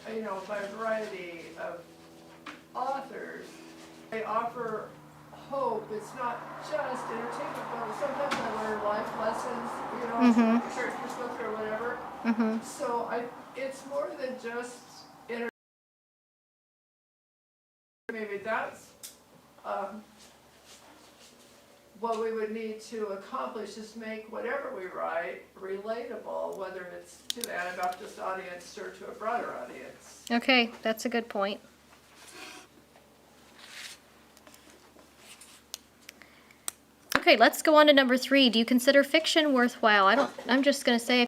by a variety of authors. They offer hope. It's not just entertainment, but sometimes I learn life lessons, like a church perspective or whatever. Mm-hmm. So it's more than just entertainment. Maybe that's what we would need to accomplish is make whatever we write relatable, whether it's to the Anabaptist audience or to a broader audience. Okay, that's a good point. Okay, let's go on to number 3. Do you consider fiction worthwhile? I'm just going to say.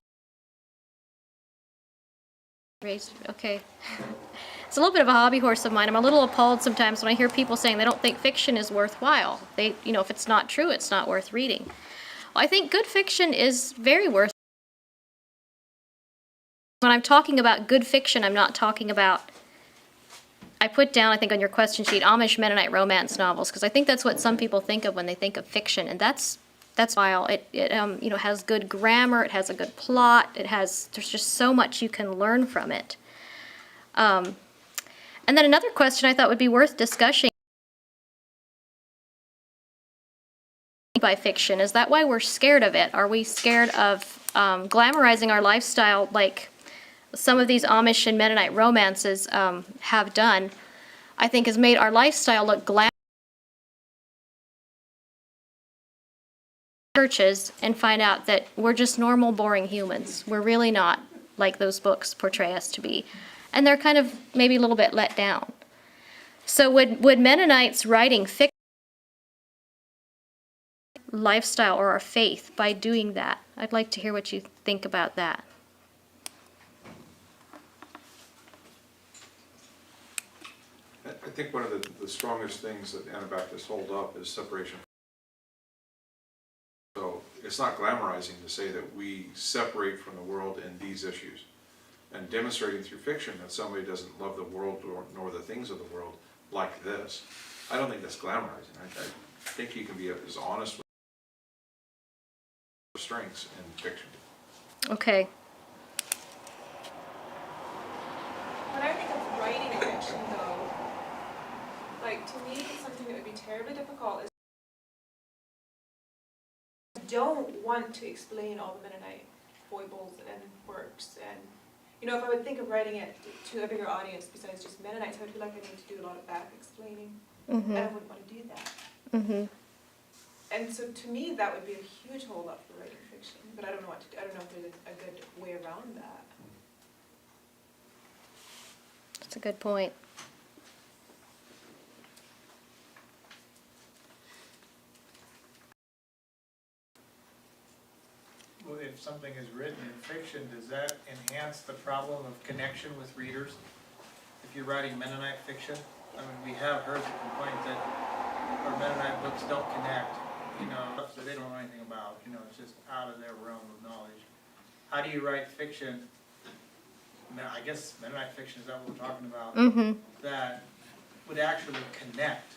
Okay. It's a little bit of a hobby horse of mine. I'm a little appalled sometimes when I hear people saying they don't think fiction is worthwhile. If it's not true, it's not worth reading. Well, I think good fiction is very worth. When I'm talking about good fiction, I'm not talking about. I put down, I think, on your question sheet, Amish Mennonite romance novels, because I think that's what some people think of when they think of fiction, and that's while it has good grammar, it has a good plot, there's just so much you can learn from it. And then another question I thought would be worth discussing by fiction. Is that why we're scared of it? Are we scared of glamorizing our lifestyle like some of these Amish and Mennonite romances have done? I think has made our lifestyle look glamorous. Churches and find out that we're just normal, boring humans. We're really not like those books portray us to be. And they're kind of maybe a little bit let down. So would Mennonites writing fiction lifestyle or our faith by doing that? I'd like to hear what you think about that. I think one of the strongest things that Anabaptists hold up is separation. So it's not glamorizing to say that we separate from the world in these issues, and demonstrating through fiction that somebody doesn't love the world nor the things of the world like this. I don't think that's glamorizing. I think you can be as honest with strengths in fiction. Okay. When I think of writing fiction, though, like to me, something that would be terribly difficult is I don't want to explain all the Mennonite foibles and quirks, and you know, if I would think of writing it to a bigger audience besides just Mennonites, I would feel like I need to do a lot of back explaining, and I wouldn't want to do that. And so to me, that would be a huge hold up for writing fiction, but I don't know what to do. I don't know if there's a good way around that. That's a good point. Well, if something is written in fiction, does that enhance the problem of connection with readers? If you're writing Mennonite fiction, I mean, we have heard the complaint that our Mennonite books don't connect, you know, stuff that they don't know anything about, you know, it's just out of their realm of knowledge. How do you write fiction? I guess Mennonite fiction is that what we're talking about? That would actually connect.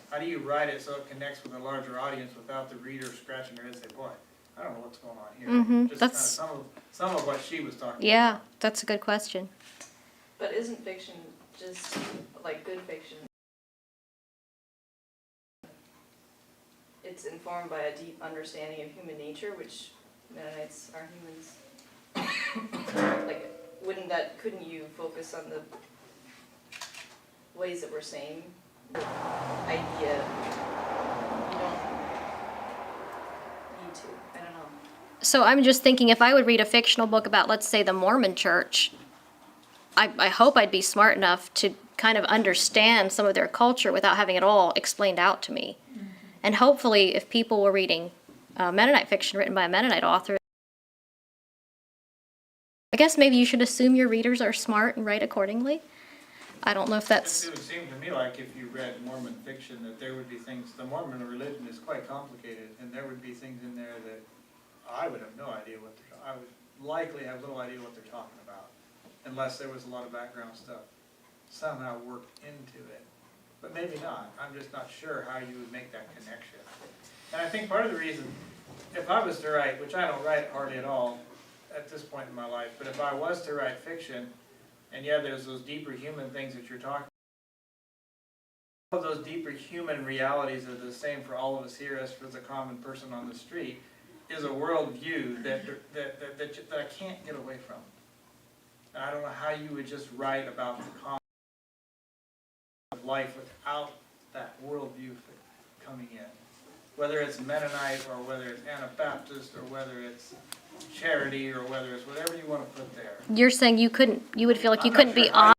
How do you write it so it connects with a larger audience without the reader scratching their head and say, boy, I don't know what's going on here. Just That's kind of some of what she was talking yeah, about. that's a good question. But isn't fiction just like good fiction? It's informed by a deep understanding of human nature, which Mennonites are humans. Like, couldn't you focus on the ways that we're saying the idea? You don't need to. I don't know. So I'm just thinking if I would read a fictional book about, let's say, the Mormon Church, I hope I'd be smart enough to kind of understand some of their culture without having it all explained out to me. And hopefully, if people were reading Mennonite fiction written by a Mennonite author, I guess maybe you should assume your readers are smart and write accordingly. I don't know if that's... It would seem to me like if you read Mormon fiction that there would be things, the Mormon religion is quite complicated, and there would be things in there that I would have no idea what I would likely have little idea what they're talking about, unless there was a lot of background stuff somehow worked into it. But maybe not. I'm just not sure how you would make that connection. And I think part of the reason, if I was to write, which I don't write hardly at all at this point in my life, but if I was to write fiction, and yeah, there's those deeper human things that you're talking about, all of those deeper human realities are the same for all of us here as for the common person on the street, is a worldview that I can't get away from. And I don't know how you would just write about the common life without that worldview coming in. Whether it's Mennonite or whether it's Anabaptist or whether it's charity or whether it's whatever you want to put there. You're saying you would feel like you couldn't be on...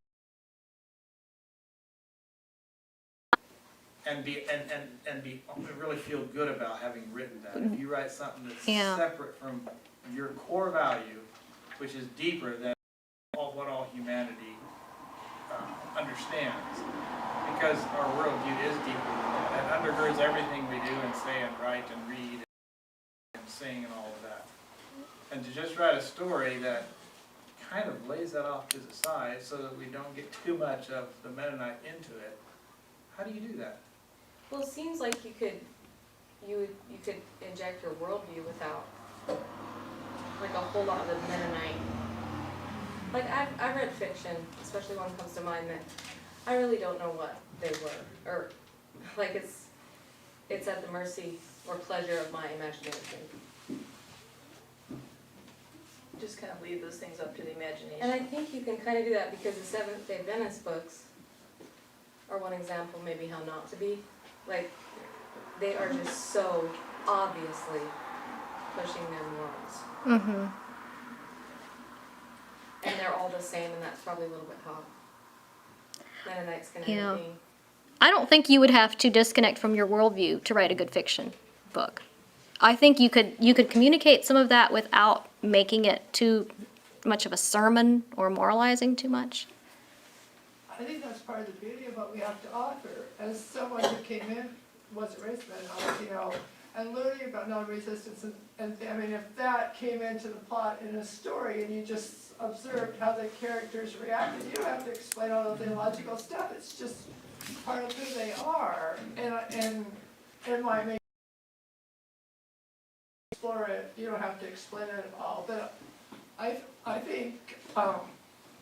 And really feel good about having written that. If you write something that's separate from your core value, which is deeper than what all humanity understands, because our worldview is deeper than that. It undergirds everything we do and say and write and read and sing and all of that. And to just write a story that kind of lays that off to the side so that we don't get too much of the Mennonite into it, how do you do that? Well, it seems like you could inject your worldview without like a whole lot of the Mennonite Like, I've read fiction, especially one comes to mind that I really don't know what they were, or, like, it's at the mercy or pleasure of my imagination. Just kind of leave those things up to the imagination. And I think you can kind of do that because the Seventh-day Adventist books are one example maybe how not to be. Like, they are just so obviously pushing their morals. Mm-hmm. And they're all the same, and that's probably a little bit hot. Mennonite's gonna end Yeah. up being. I don't think you would have to disconnect from your worldview to write a good fiction book. I think you could communicate some of that without making it too much of a sermon or moralizing too much. I think that's part of the beauty of what we have to offer. As someone who came in, wasn't raised Mennonite, and learning about non-resistance, and I mean, if that came into the plot in a story and you just observed how the characters reacted, you don't have to explain all the theological stuff. It's just part of who they are, and might make explore it. You don't have to explain it at all. But I think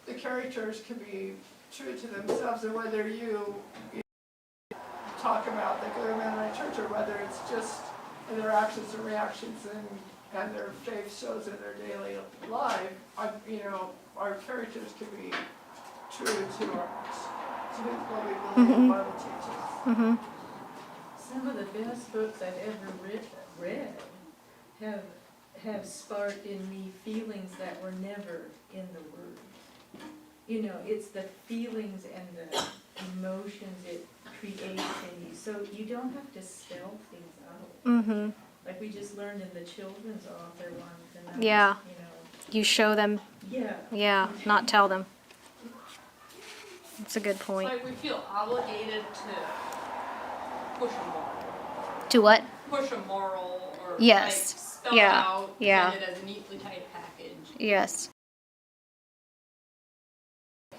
the characters can be true to themselves, and whether you talk about the Good Mennonite Church or whether it's just in their actions and reactions and their faith shows in their daily life, our characters can be true to what we believe the Bible teaches. Mm-hmm. Some of the best books I've ever read have sparked in me feelings that were never in the Word. You know, it's the feelings and the emotions it creates in you. So you don't have to spell things out. Mm-hmm. Like we just learned in the children's author one. And that Yeah. was, You show them. Yeah. Yeah, not tell them. That's a good It's point. like we feel obligated to push a moral. To what? Push a moral or Yes. like spell Yeah. it out, Yeah. present it as a neatly typed package. Yes.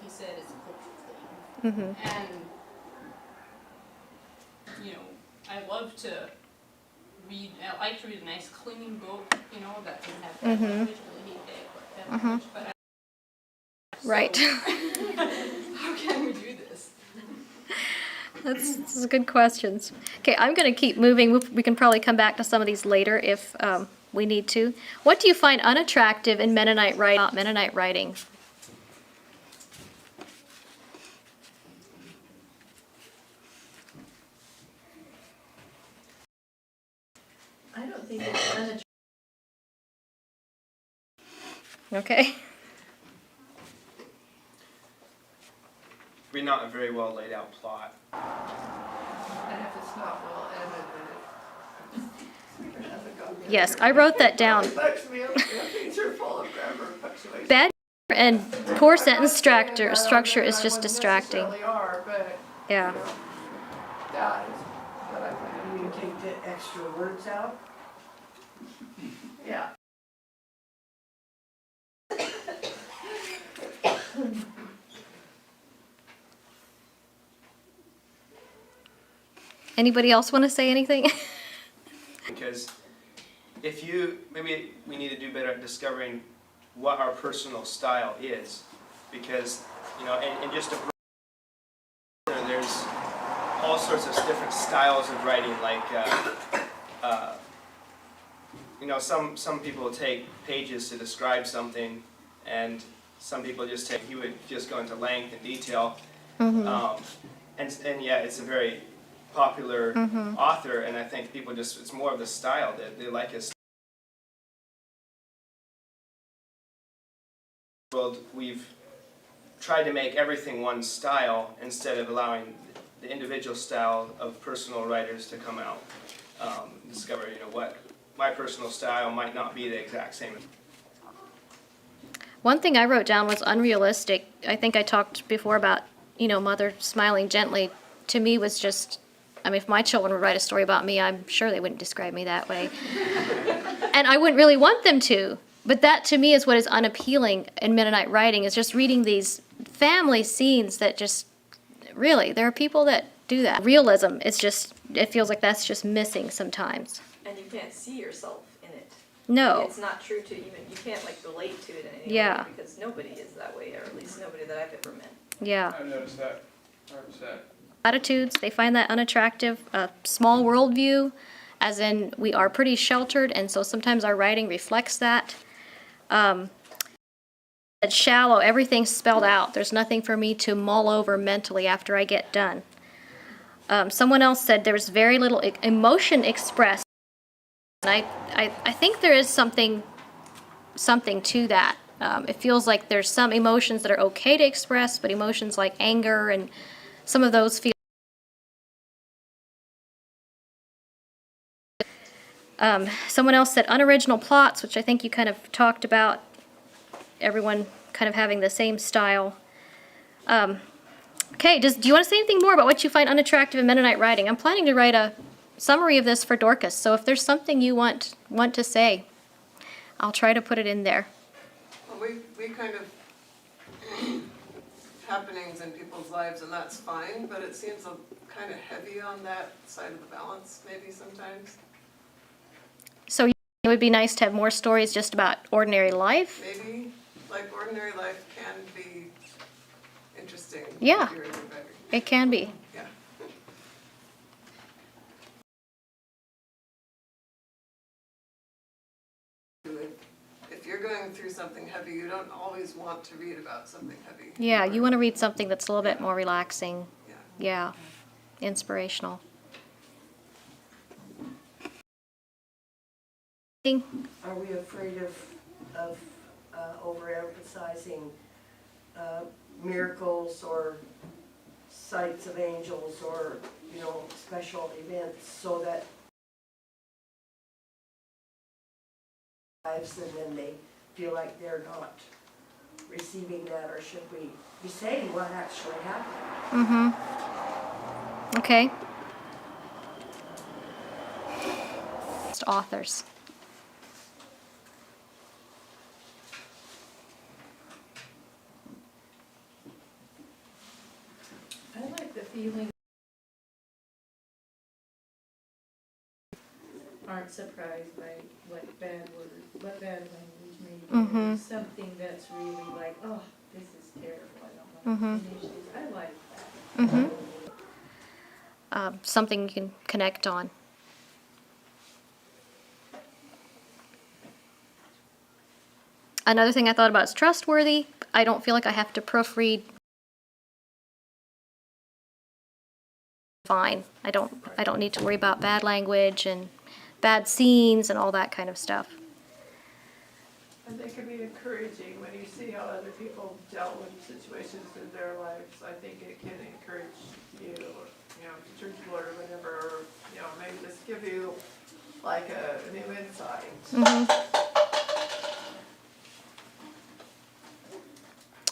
He said it's a cultural thing. Mm-hmm. And, I love to read, I like to read a nice clean book, that doesn't have that Mhm. language, I really hate that language, but Right. how can we do this? That's good questions. Okay, I'm going to keep moving. We can probably come back to some of these later if we need to. What do you find unattractive in Mennonite writing? I don't think it's unattractive. Okay. Maybe not a very well laid out plot. And if it's not well edited, it hasn't got me. Yes, I wrote that down. Things are full of grammar and punctuation. Bad and poor sentence structure is just distracting. Necessarily are, but Yeah. that is what I find. You take the extra words out? Yeah. Anybody else want to say anything? Because maybe we need to do better at discovering what our personal style is. Because, and just there's all sorts of different styles of writing, like, some people take pages to describe something, and some people he would just go into length and detail. Mm-hmm. And yeah, it's a very popular Mhm. author, and I think people it's more of the style that they like his world. We've tried to make everything one style instead of allowing the individual style of personal writers to come out. Discover, what my personal style might not be the exact same. One thing I wrote down was unrealistic. I think I talked before about, mother smiling gently. To me was just, if my children would write a story about me, I'm sure they wouldn't describe me that way. And I wouldn't really want them to. But that to me is what is unappealing in Mennonite writing, is just reading these family scenes that just, really, there are people that do that. Realism, it feels like that's just missing sometimes. And you can't see yourself in it. No. It's not true to even, you can't like relate to it in any Yeah. way because nobody is that way, or at least nobody that I've ever met. Yeah. I've noticed that, 100%. Attitudes, they find that unattractive. A small worldview, as in we are pretty sheltered, and so sometimes our writing reflects that. It's shallow, everything's spelled out. There's nothing for me to mull over mentally after I get done. Someone else said there's very little emotion expressed. And I think there is something to that. It feels like there's some emotions that are okay to express, but emotions like anger and some of those feel. Someone else said unoriginal plots, which I think you kind of talked about. Everyone kind of having the same style. Okay, do you want to say anything more about what you find unattractive in Mennonite writing? I'm planning to write a summary of this for Dorcas, so if there's something you want to say, I'll try to put it in there. Well, we kind of happenings in people's lives, and that's fine, but it seems kind of heavy on that side of the balance, maybe sometimes. So it would be nice to have more stories just about ordinary life? Maybe, like ordinary life can be interesting. Yeah, if you're in the bedroom. it can be. Yeah. If you're going through something heavy, you don't always want to read about something heavy. Yeah, you want to read something that's a little bit more relaxing. Yeah. Yeah, inspirational. Are we afraid of overemphasizing miracles or sights of angels or, special events so that lives and then they feel like they're not receiving that, or should we be saying what actually happened? Mm-hmm. Okay. Authors. I like the feeling aren't surprised by what bad language may be. There's something that's really like, oh, this is terrible, I don't want to finish this. I like that. Something you can connect on. Another thing I thought about is trustworthy. I don't feel like I have to proofread. Fine. I don't need to worry about bad language and bad scenes and all that kind of stuff. And they can be encouraging when you see how other people dealt with situations in their lives. I think it can encourage you, to church board or whatever, or, maybe just give you like a new insight.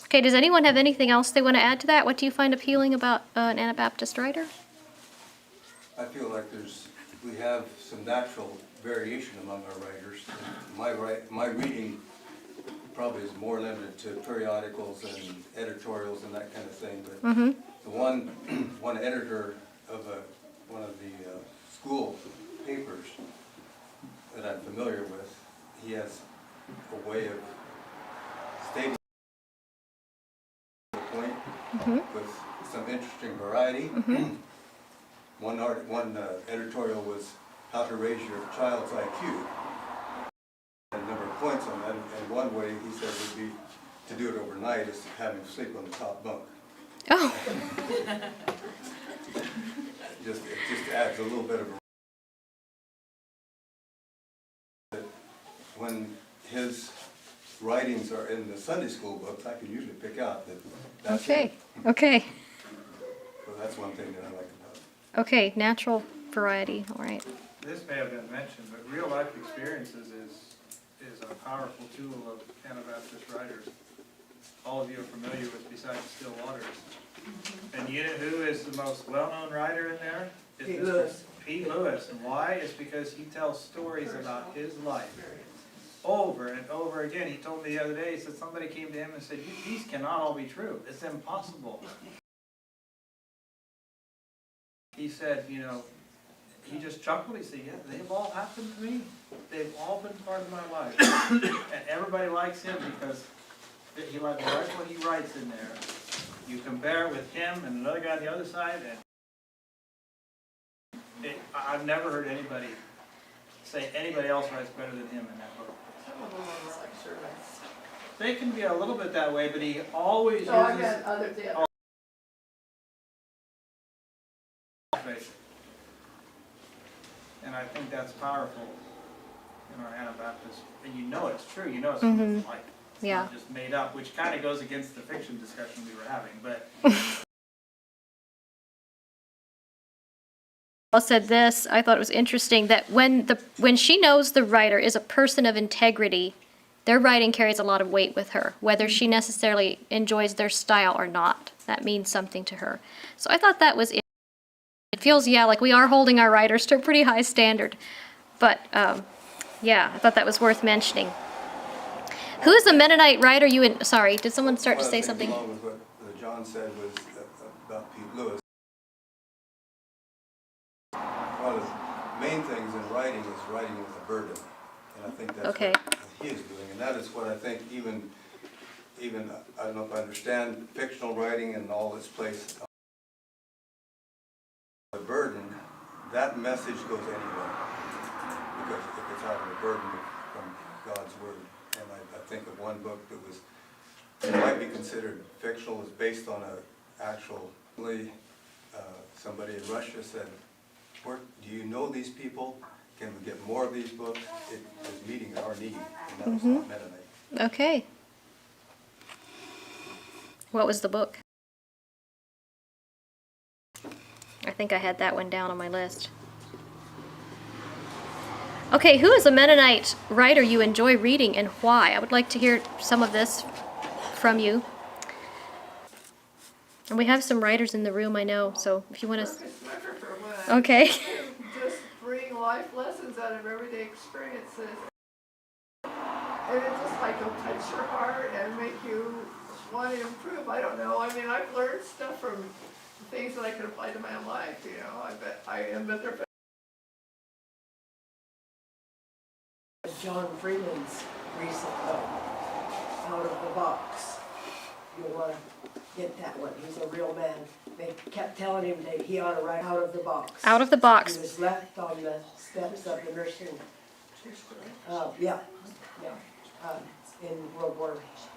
Okay, does anyone have anything else they want to add to that? What do you find appealing about an Anabaptist writer? I feel like we have some natural variation among our writers. My reading probably is more limited to periodicals and editorials and that kind of thing, but the one editor of one of the school papers that I'm familiar with, he has a way of stating the point with some interesting variety. One editorial was how to raise your child's IQ. A number of points on that, and one way he said would be to do it overnight is to have him sleep on the top bunk. Oh. It just adds a little bit of a... When his writings are in the Sunday school books, I can usually pick out that that's Okay. it. Okay. So that's one thing that I like about it. Okay, natural variety, all right. This may have been mentioned, but real life experiences is a powerful tool of Anabaptist writers. All of you are familiar with Beside the Still Waters. And you know who is the most well-known writer in there? Pete Lewis. Pete Lewis. And why? It's because he tells stories about his life over and over again. He told me the other day, he said somebody came to him and said, these cannot all be true. It's impossible. He said, he just chuckled, he said, yeah, they've all happened to me. They've all been part of my life. And everybody likes him because he likes what he writes in there. You compare it with him and another guy on the other side, and I've never heard anybody say anybody else writes better than him in that book. Some of them are like servants. They can be a little bit that way, but he always So I uses meant other, the other. faith. And I think that's powerful in our Anabaptists. And you know it's true, you know it's Mhm. like, it's Yeah. not just made up, which kind of goes against the fiction discussion we were having, but. Paul said this, I thought it was interesting, that when she knows the writer is a person of integrity, their writing carries a lot of weight with her, whether she necessarily enjoys their style or not. That means something to her. So I thought that was it. It feels, yeah, like we are holding our writers to a pretty high standard. But, yeah, I thought that was worth mentioning. Who is the Mennonite writer sorry, did someone start to say something? Along with what John said was about Pete Lewis. One of the main things in writing is writing with a burden. And I think that's Okay. what he is doing. And that is what I think even, I don't know if I understand fictional writing and all its place. The burden, that message goes anywhere. Because if it's out of a burden from God's Word. And I think of one book that was, it might be considered fictional, was based on a actual, somebody in Russia said, do you know these people? Can we get more of these books? It is meeting our need, and that was not Mennonite. Okay. What was the book? I think I had that one down on my list. Okay, who is a Mennonite writer you enjoy reading and why? I would like to hear some of this from you. And we have some writers in the room, I know, so if you want to... Okay. Just bring life lessons out of everyday experiences. And it just like will touch your heart and make you want to improve. I don't know. I mean, I've learned stuff from things that I could apply to my own life, you know. I bet they're John Freeman's recent book, Out of the Box. You'll want to get that one. He's a real man. They kept telling him that he ought to write Out of the Box. Out of the Box. He was left on the steps of the nursing. In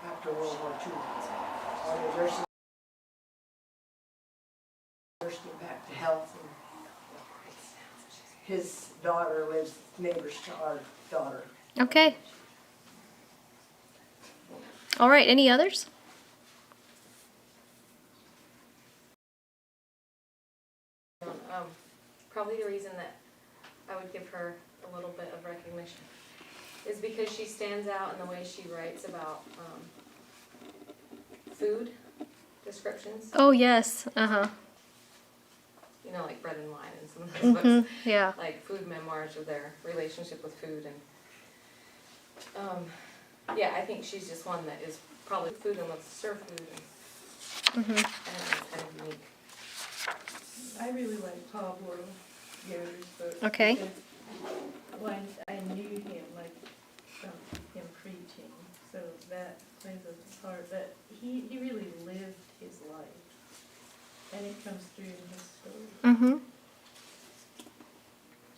after World War II. On the nursing back to health. And his daughter lives neighbors to our daughter. Okay. All right, any others? Probably the reason that I would give her a little bit of recognition is because she stands out in the way she writes about food descriptions. Oh, yes. Uh-huh. You know, like Bread and Wine and some of those books. Yeah. Like food memoirs of their relationship with food. And yeah, I think she's just one that is probably food and loves to serve food. And it's kind of unique. I really like Pablo Guerrero's book. Okay. When I knew him, like from him preaching, so that plays a part. But he really lived his life, and it comes through in his story. Mm-hmm.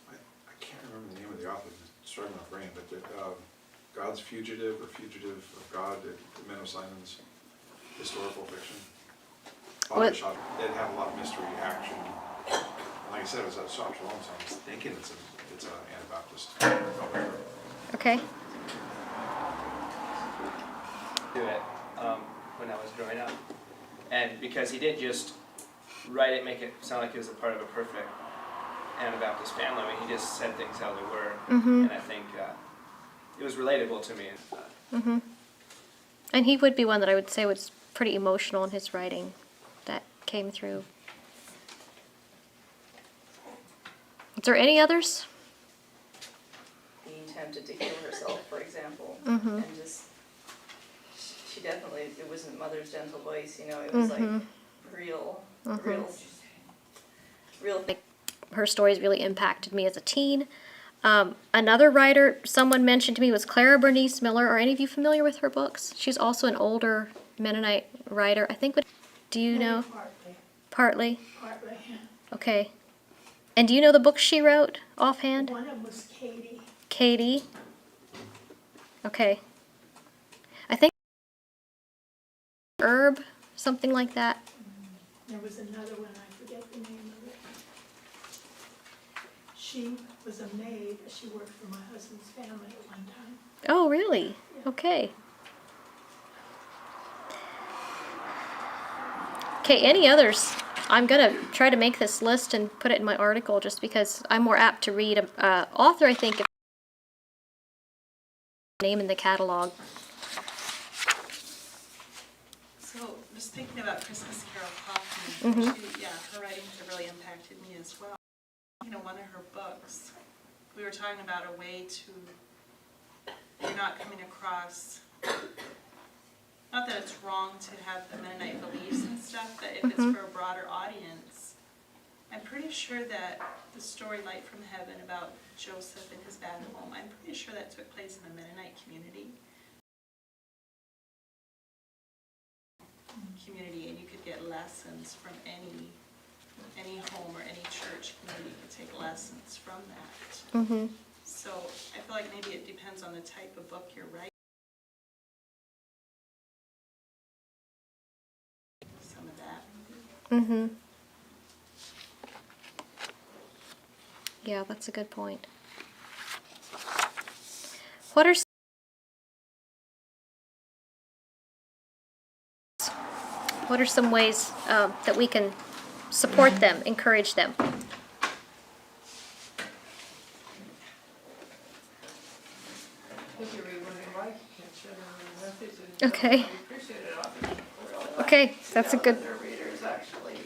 I can't remember the name of the author, it's struggling my brain, but God's Fugitive or Fugitive of God, Menno Simon's historical fiction. What? It had a lot of mystery, action. And like I said, it was a soft Shalom, so I was thinking it's an Anabaptist. Okay. Do it when I was growing up, and because he didn't just write it, make it sound like it was a part of a perfect Anabaptist family. I mean, he just said things how they were, and I think it was relatable to me. And he would be one that I would say was pretty emotional in his writing. That came through. Is there any others? Being tempted to kill herself, for example, Mhm. and just she definitely, it wasn't Mother's gentle voice, you know, it was like real, real. Like her stories really impacted me as a teen. Another writer someone mentioned to me was Clara Bernice Miller. Are any of you familiar with her books? She's also an older Mennonite writer. I think, do you know? Partly. Partly. Okay. And do you know the books she wrote offhand? One of them was Katie. Katie. Okay. I think Herb, something like that. There was another one, I forget the name of it. She was a maid, but she worked for my husband's family at one time. Oh, really? Okay. Okay, any others? I'm going to try to make this list and put it in my article just because I'm more apt to read an author, I think, if name in the catalog. So, just thinking about Christmas Carol Kaufman, her writings have really impacted me as well. One of her books, we were talking about a way to, you're not coming across, not that it's wrong to have the Mennonite beliefs and stuff, but if it's for a broader audience, I'm pretty sure that the story Light from Heaven about Joseph and his bad home, I'm pretty sure that took place in the Mennonite community, and you could get lessons from any home or any church community could take lessons from that. So I feel like maybe it depends on the type of book you're writing. Some of that. Yeah, that's a good point. What are some ways that we can support them, encourage them? Okay. Okay, that's a good. Their readers actually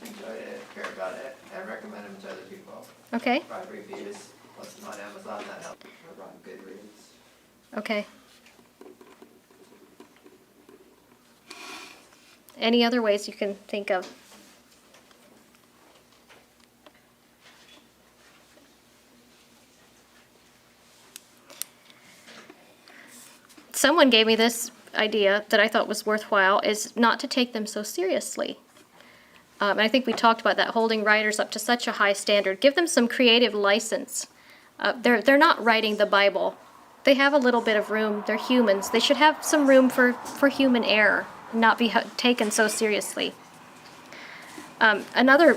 enjoyed it, care about it, and recommend them to other people. Okay. Write reviews, post them on Amazon, that helps. Or on Goodreads. Okay. Any other ways you can think of? Someone gave me this idea that I thought was worthwhile, is not to take them so seriously. And I think we talked about that, holding writers up to such a high standard. Give them some creative license. They're not writing the Bible. They have a little bit of room. They're humans. They should have some room for human error, not be taken so seriously. Another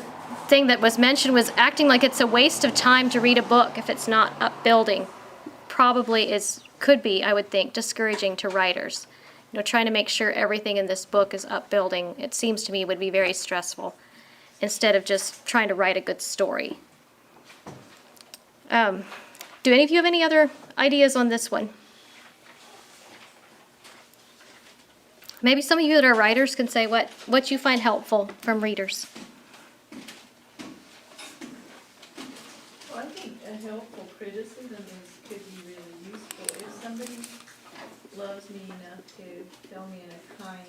thing that was mentioned was acting like it's a waste of time to read a book if it's not upbuilding. Probably could be, I would think, discouraging to writers. Trying to make sure everything in this book is upbuilding, it seems to me, would be very stressful, instead of just trying to write a good story. Do any of you have any other ideas on this one? Maybe some of you that are writers can say what you find helpful from readers. Well, I think a helpful criticism could be really useful. If somebody loves me enough to tell me in a kind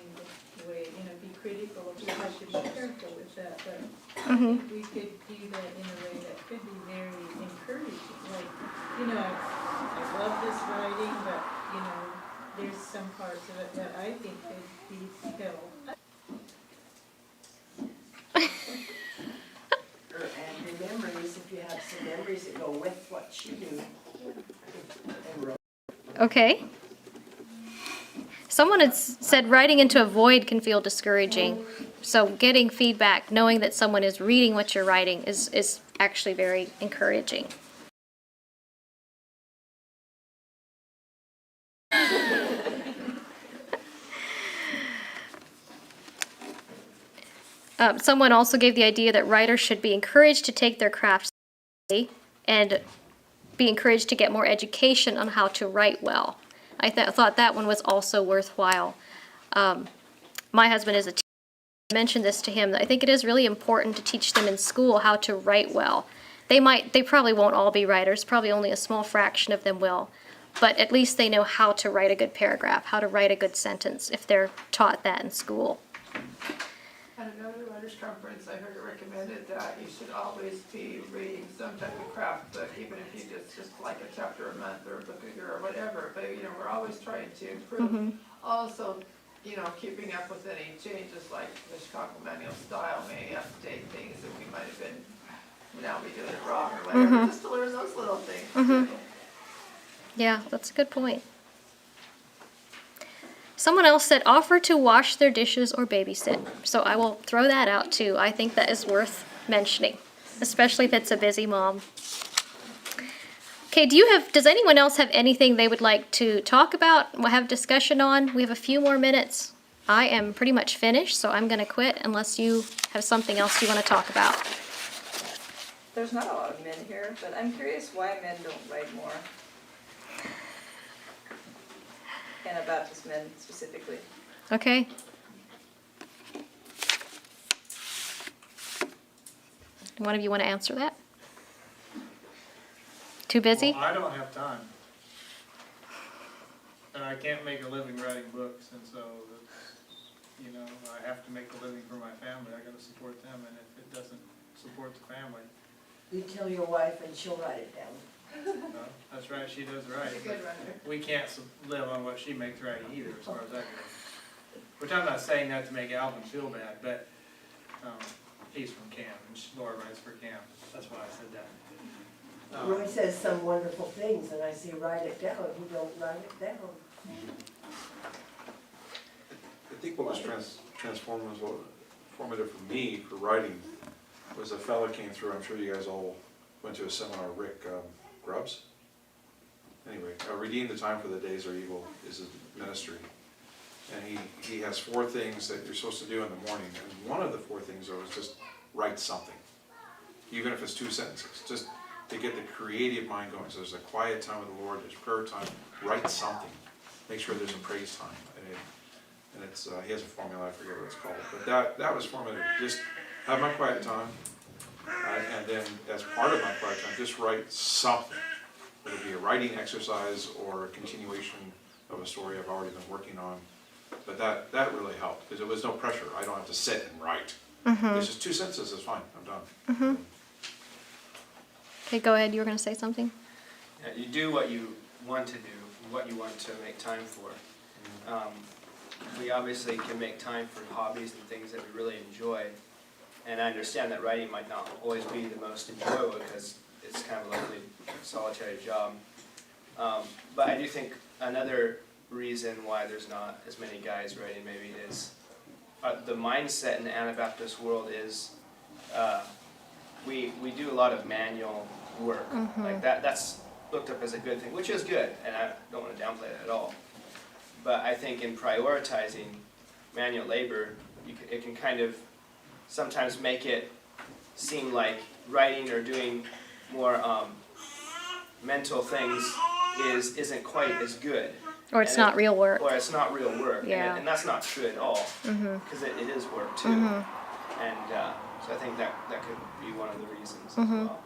way, be critical of me, I should be careful with that. But I think we could do that in a way that could be very encouraging. Like, I love this writing, but, there's some parts of it that I think could be held. And your memories, if you have some memories that go with what you do. Okay. Someone had said writing into a void can feel discouraging. So getting feedback, knowing that someone is reading what you're writing is actually very encouraging. Someone also gave the idea that writers should be encouraged to take their craft seriously and be encouraged to get more education on how to write well. I thought that one was also worthwhile. My husband is a teacher. I mentioned this to him, that I think it is really important to teach them in school how to write well. They probably won't all be writers, probably only a small fraction of them will, but at least they know how to write a good paragraph, how to write a good sentence if they're taught that in school. I at another writers' conference, I heard it recommended that you should always be reading some type of craft book, even if you just like a chapter a month or a book a year or whatever. But, we're always trying to improve. Also, keeping up with any changes, like the Chicago Manual Style may update things that we might have been, now we doing it wrong or whatever, just to learn those little things. Yeah, that's a good point. Someone else said offer to wash their dishes or babysit. So I will throw that out too. I think that is worth mentioning, especially if it's a busy mom. Okay, does anyone else have anything they would like to talk about, have discussion on? We have a few more minutes. I am pretty much finished, so I'm gonna quit unless you have something else you want to talk about. There's not a lot of men here, but I'm curious why men don't write more. Anabaptist men specifically. Okay. One of you want to answer that? Too busy? Well, I don't have time. And I can't make a living writing books, and so, I have to make a living for my family. I gotta support them, and if it doesn't support the family. You tell your wife and she'll write it down. That's right, she does right. She's a good writer. We can't live on what she makes writing either, as far as that goes. Which I'm not saying that to make Alvin feel bad, but he's from Cam, and Laura writes for Cam. That's why I said that. Roy says some wonderful things, and I say write it down. He don't write it down. I think what was transformative for me for writing was a fellow came through. I'm sure you guys all went to a seminar, Rick Grubbs. Anyway, Redeem the Time for the Days Are Evil is his ministry. And he has 4 things that you're supposed to do in the morning. And one of the 4 things, though, is just write something. Even if it's 2 sentences, just to get the creative mind going. So there's a quiet time with the Lord, there's prayer time, write something. Make sure there's a praise time. And it's he has a formula, I forget what it's called. But that was formative. Just have my quiet time. And then as part of my quiet time, just write something. Whether it be a writing exercise or a continuation of a story I've already been working on. But that really helped, because there was no pressure. I don't have to sit and write. It's just 2 sentences, it's fine, I'm done. Okay, go ahead, you were going to say something? Yeah, you do what you want to do, what you want to make time for. We obviously can make time for hobbies and things that we really enjoy. And I understand that writing might not always be the most enjoyable because it's kind of a lonely, solitary job. But I do think another reason why there's not as many guys writing maybe is the mindset in the Anabaptist world is we do a lot of manual work. Like that's looked up as a good thing, which is good, and I don't want to downplay that at all. But I think in prioritizing manual labor, it can kind of sometimes make it seem like writing or doing more mental things isn't quite as good. Or it's not real work. Or it's not real work. Yeah. And that's not true at all, because it is work too. And so I think that could be one of the reasons as well.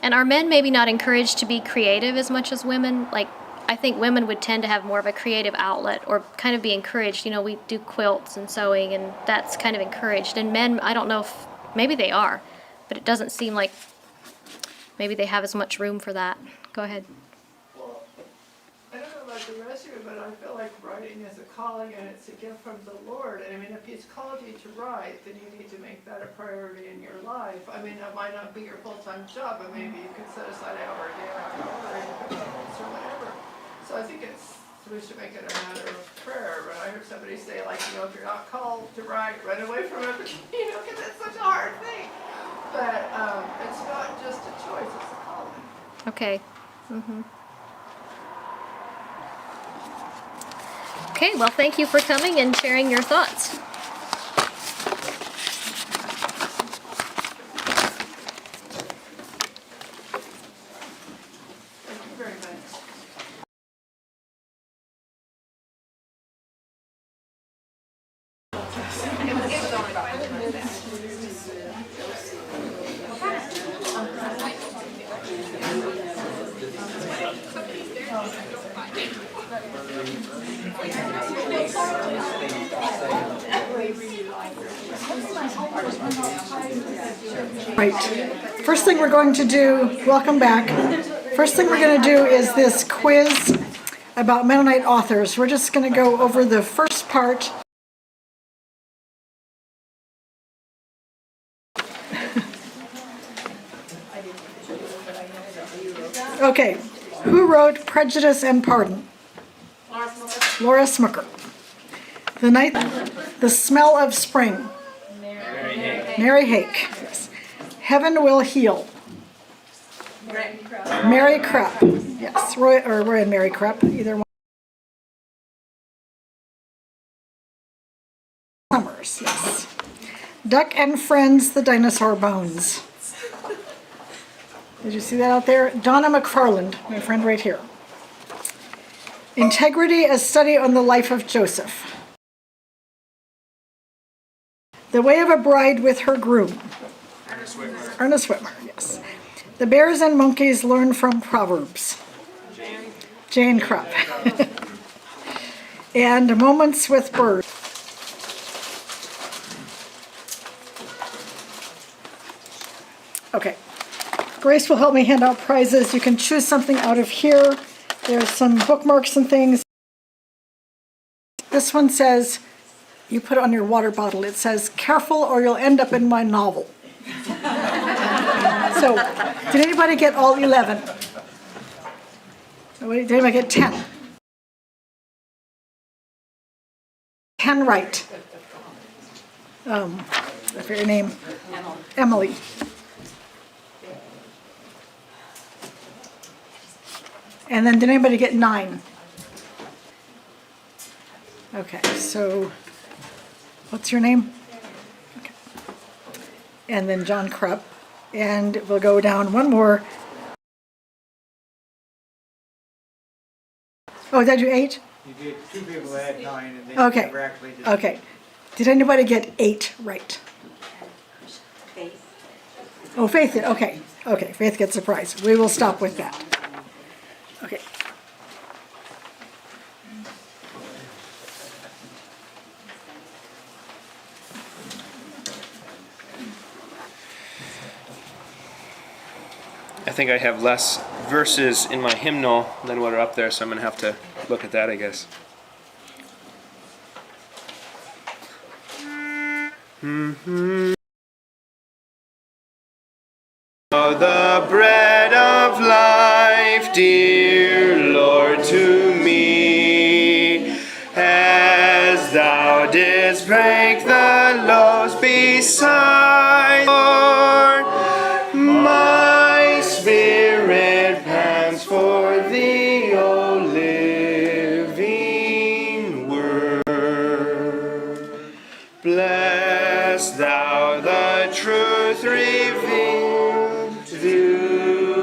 And are men maybe not encouraged to be creative as much as women? Like, I think women would tend to have more of a creative outlet or kind of be encouraged. We do quilts and sewing, and that's kind of encouraged. And men, I don't know if, maybe they are, but it doesn't seem like maybe they have as much room for that. Go ahead. Well, I don't know about the rest of you, but I feel like writing is a calling and it's a gift from the Lord. And I mean, if He's called you to write, then you need to make that a priority in your life. I mean, it might not be your full-time job, but maybe you could set aside an hour a day or an hour or or whatever. So I think we should make it a matter of prayer. But I heard somebody say, like, if you're not called to write, run away from it, because it's such a hard thing. But it's not just a choice, it's a calling. Okay. Okay, well, thank you for coming and sharing your thoughts. Thank you very much. It was only about 5 minutes. Thank you. Right. First thing we're going to do, welcome back. First thing we're going to do is this quiz about Mennonite authors. We're just going to go over the first part. Okay, who wrote Prejudice and Pardon? Laura Smucker. The Smell of Spring. Mary Hake. Yes. Heaven Will Heal. Mary Krupp. Yes, Roy and Mary Krupp, either one. Summers, yes. Duck and Friends, The Dinosaur Bones. Did you see that out there? Donna McFarland, my friend right here. Integrity, A Study on the Life of Joseph. The Way of a Bride with Her Groom. Ernest Whitmer, yes. The Bears and Monkeys Learn from Proverbs. Jane Krupp. And Moments with Birds. Okay. Grace will help me hand out prizes. You can choose something out of here. There's some bookmarks and things. This one says, you put it on your water bottle, it says, careful or you'll end up in my novel. So, did anybody get all 11? Did anybody get 10? 10 right. I forget your name. Emily. And then did anybody get 9? Okay, so what's your name? Okay. And then John Krupp. And we'll go down one more. Oh, did you 8? You did 2 people that had 9 and then Okay. you never actually did. Okay. Did anybody get 8 right? Faith. Oh, Faith did. Okay. Okay, Faith gets a prize. We will stop with that. Okay. I think I have less verses in my hymnal than what are up there, so I'm going to have to look at that, I guess. Oh, the bread of life, dear Lord, to me, as thou didst break the loaves beside, Lord, my spirit pants for thee, O living word. Bless thou the truth revealed to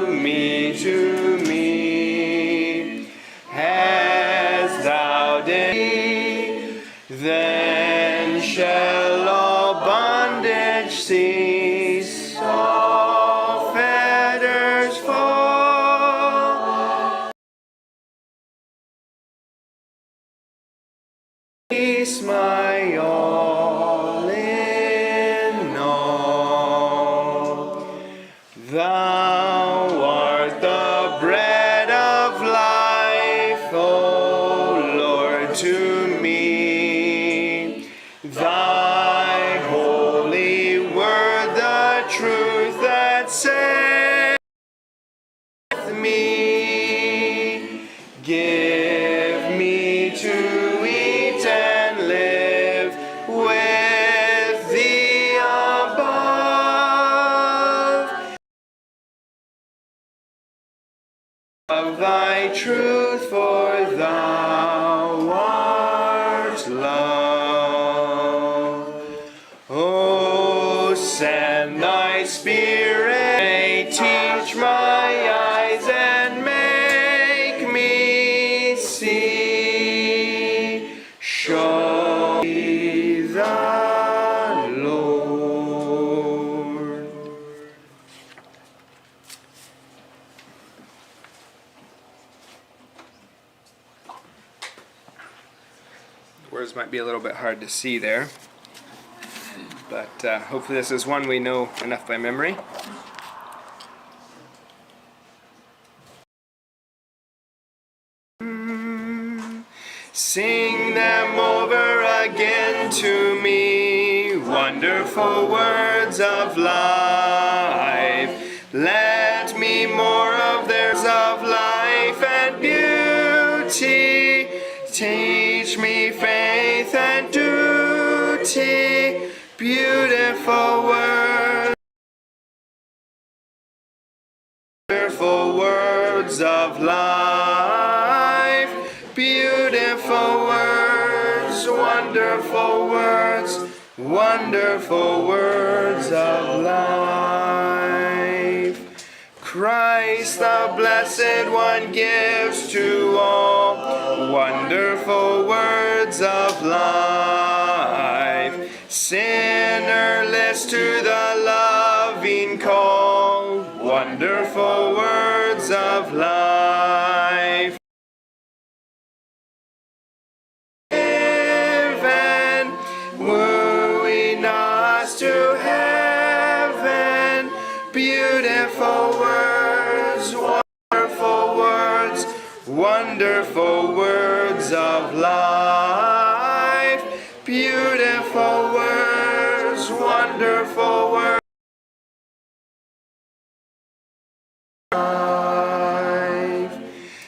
me, as thou didst, then shall all bondage cease, all fetters fall. Peace, my all in all. Thou art the bread of life, O Lord, to me. Thy holy word, the truth that saith me, give me to eat and live with thee above. Of thy truth, for thou art love. Oh, send thy spirit, teach my eyes and make me see. Show me the Lord. Words might be a little bit hard to see there, but hopefully this is one we know enough by memory. Sing them over again to me, wonderful words of life. Let me more of theirs of life and beauty. Teach me faith and duty, beautiful words. Wonderful words of life, beautiful words, wonderful words, wonderful words of life. Christ the Blessed One gives to all wonderful words of life. Sinner, list to the loving call, wonderful words of life. Heaven, wooing us to heaven, beautiful words, wonderful words, wonderful words of life, beautiful words, wonderful words.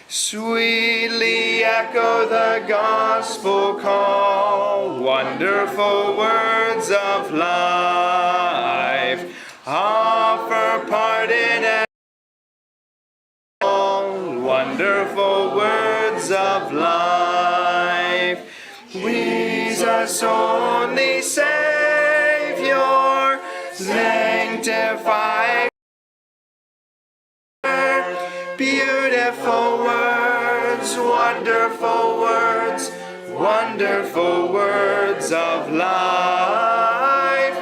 Sweetly echo the gospel call, wonderful words of life. Offer pardon and all, wonderful words of life. Jesus, only Savior, sanctify. Beautiful words, wonderful words, wonderful words of life.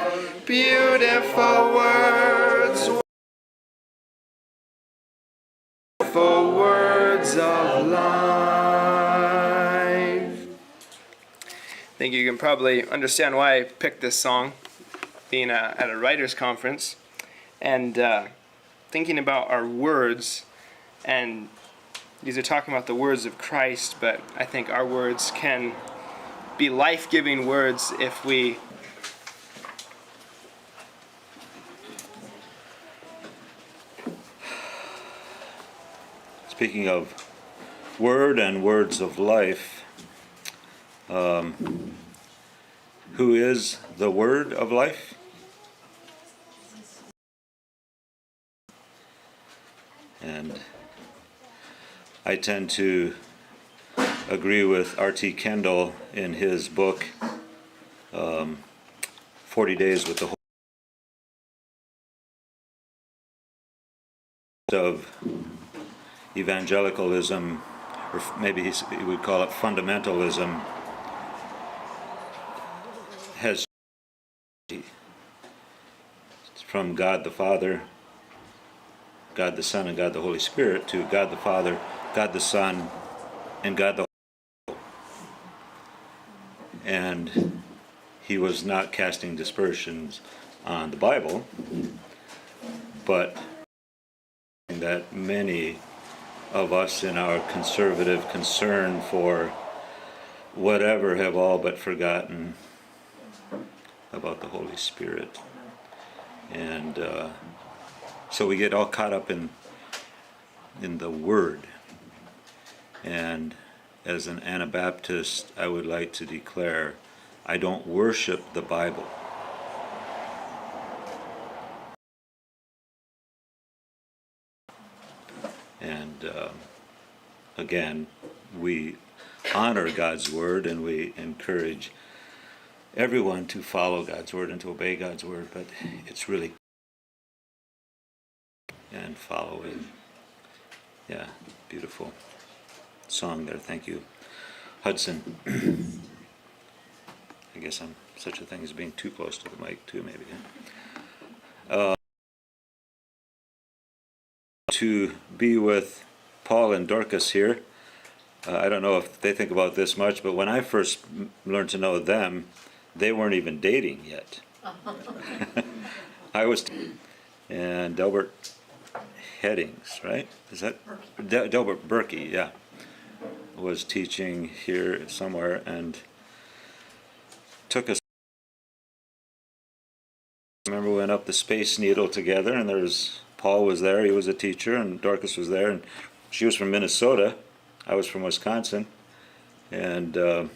Beautiful words, wonderful words of life. I think you can probably understand why I picked this song, being at a writer's conference, and thinking about our words. And these are talking about the words of Christ, but I think our words can be life-giving words if we Speaking of word and words of life, who is the word of life? And I tend to agree with R.T. Kendall in his book, 40 Days with the Holy of evangelicalism, or maybe he would call it fundamentalism, has from God the Father, God the Son, and God the Holy Spirit to God the Father, God the Son, and God the Holy Spirit. And he was not casting dispersions on the Bible, but that many of us in our conservative concern for whatever have all but forgotten about the Holy Spirit. And so we get all caught up in the Word. And as an Anabaptist, I would like to declare, I don't worship the Bible. And again, we honor God's Word and we encourage everyone to follow God's Word and to obey God's Word, but it's really and following. Yeah, beautiful song there. Thank you, Hudson. I guess I'm such a thing as being too close to the mic too, maybe. To be with Paul and Dorcas here. I don't know if they think about this much, but when I first learned to know them, they weren't even dating yet. I was, and Delbert Headings, right? Is that Delbert Berkey? Yeah, was teaching here somewhere and took us. I remember we went up the Space Needle together, and Paul was there. He was a teacher, and Dorcas was there, and she was from Minnesota. I was from Wisconsin, and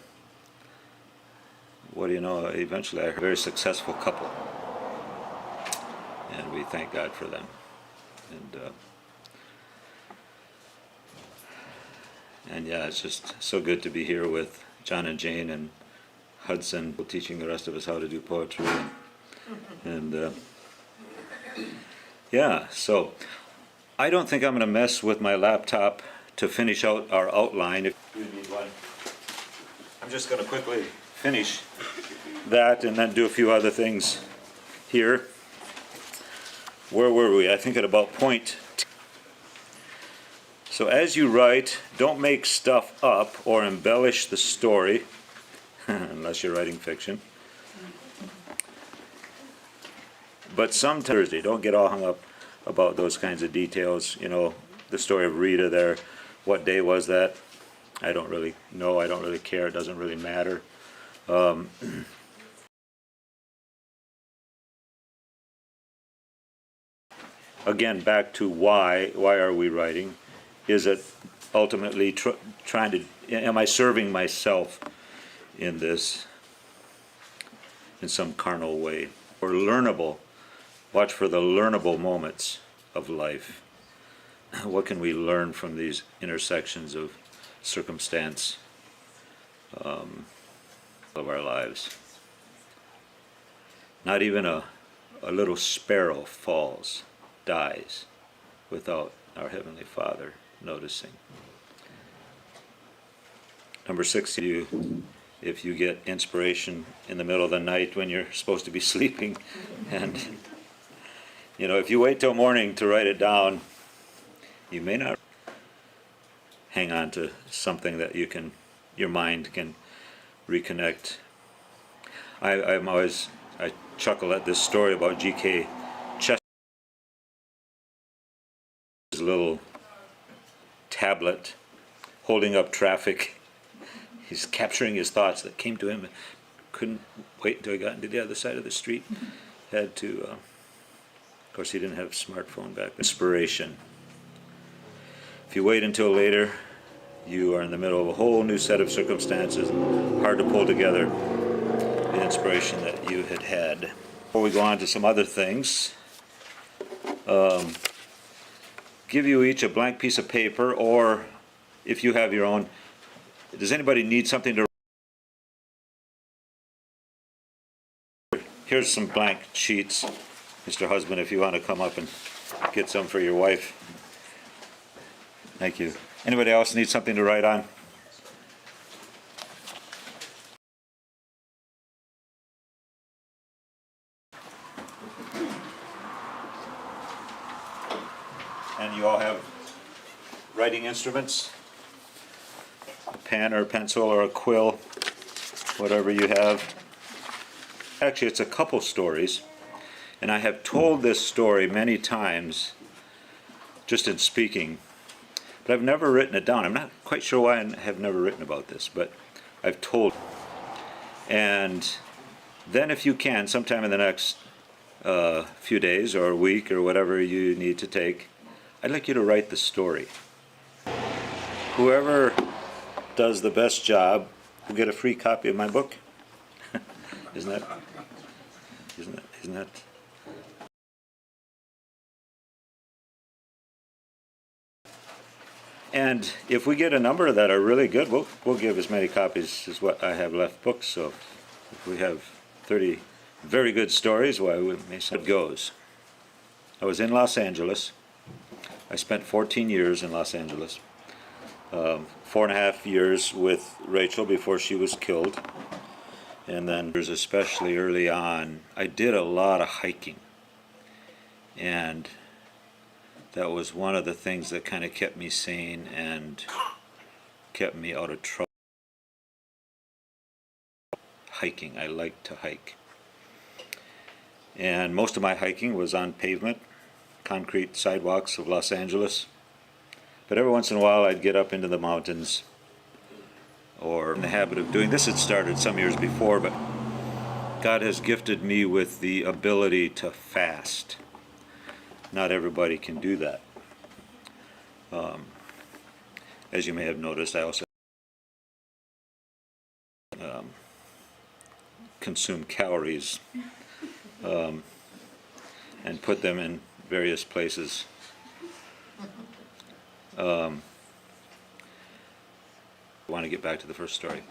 what do you know? Eventually, I heard a very successful couple, and we thank God for them. And yeah, it's just so good to be here with John and Jane and Hudson, teaching the rest of us how to do poetry. And yeah, so I don't think I'm going to mess with my laptop to finish out our outline. If you need one, I'm just going to quickly finish that and then do a few other things here. Where were we? I think at about point. So as you write, don't make stuff up or embellish the story, unless you're writing fiction. But sometimes don't get all hung up about those kinds of details. You know, the story of Rita there, what day was that? I don't really know, I don't really care, it doesn't really matter. Again, back to why are we writing? Is it ultimately trying to, am I serving myself in this, in some carnal way? Or learnable, watch for the learnable moments of life. What can we learn from these intersections of circumstance of our lives? Not even a little sparrow falls, dies, without our Heavenly Father noticing. Number 6, if you get inspiration in the middle of the night when you're supposed to be sleeping, and you know, if you wait till morning to write it down, you may not hang on to something that your mind can reconnect. I chuckle at this story about G.K. Chesterton's little tablet holding up traffic. He's capturing his thoughts that came to him and couldn't wait until he got into the other side of the street. Had to, of course he didn't have a smartphone back then. Inspiration. If you wait until later, you are in the middle of a whole new set of circumstances, hard to pull together the inspiration that you had had. Before we go on to some other things, give you each a blank piece of paper, or if you have your own. Does anybody need something to? Here's some blank sheets, Mr. Husband, if you want to come up and get some for your wife. Thank you. Anybody else need something to write on? And you all have writing instruments? A pen or a pencil or a quill, whatever you have. Actually, it's a couple stories, and I have told this story many times just in speaking, but I've never written it down. I'm not quite sure why I have never written about this, but I've told. And then if you can, sometime in the next few days or a week or whatever you need to take, I'd like you to write the story. Whoever does the best job will get a free copy of my book. Isn't that? And if we get a number that are really good, we'll give as many copies as what I have left books. So if we have 30 very good stories, why we may say it goes. I was in Los Angeles. I spent 14 years in Los Angeles. 4.5 years with Rachel before she was killed. And then, especially early on, I did a lot of hiking. And that was one of the things that kind of kept me sane and kept me out of trouble. Hiking, I like to hike. And most of my hiking was on pavement, concrete sidewalks of Los Angeles. But every once in a while I'd get up into the mountains, or in the habit of doing this. Had started some years before, but God has gifted me with the ability to fast. Not everybody can do that. As you may have noticed, I also consume calories and put them in various places. I want to get back to the first story.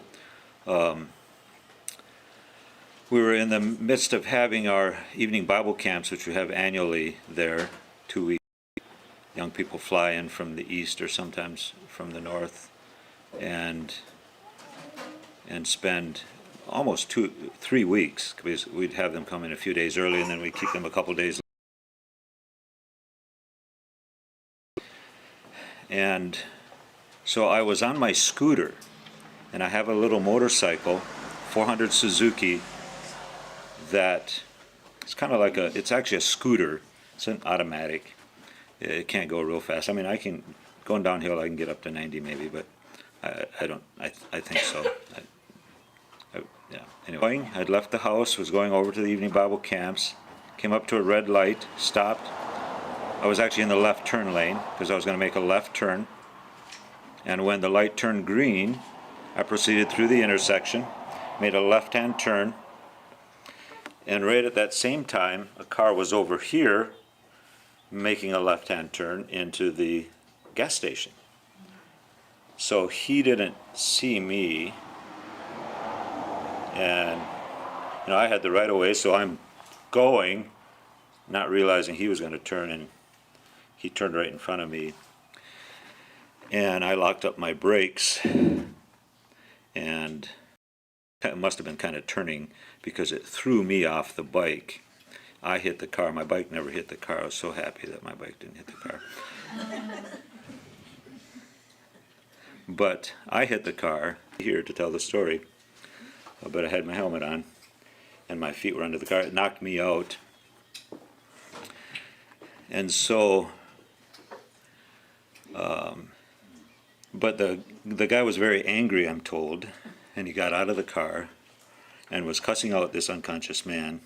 We were in the midst of having our evening Bible camps, which we have annually there, 2 weeks. Young people fly in from the east or sometimes from the north and spend almost 3 weeks, because we'd have them come in a few days early and then we'd keep them a couple days. And so I was on my scooter, and I have a little motorcycle, 400 Suzuki, that it's kind of like it's actually a scooter. It's an automatic. It can't go real fast. I mean, going downhill I can get up to 90 maybe, but I think so. Yeah. Anyway, I'd left the house, was going over to the evening Bible camps, came up to a red light, stopped. I was actually in the left turn lane because I was going to make a left turn. And when the light turned green, I proceeded through the intersection, made a left-hand turn, and right at that same time, a car was over here making a left-hand turn into the gas station. So he didn't see me, and I had the right of way, so I'm going, not realizing he was going to turn, and he turned right in front of me. And I locked up my brakes, and it must have been kind of turning because it threw me off the bike. I hit the car. My bike never hit the car. I was so happy that my bike didn't hit the car. But I hit the car here to tell the story. But I had my helmet on, and my feet were under the car. It knocked me out. And so, but the guy was very angry, I'm told, and he got out of the car and was cussing out this unconscious man.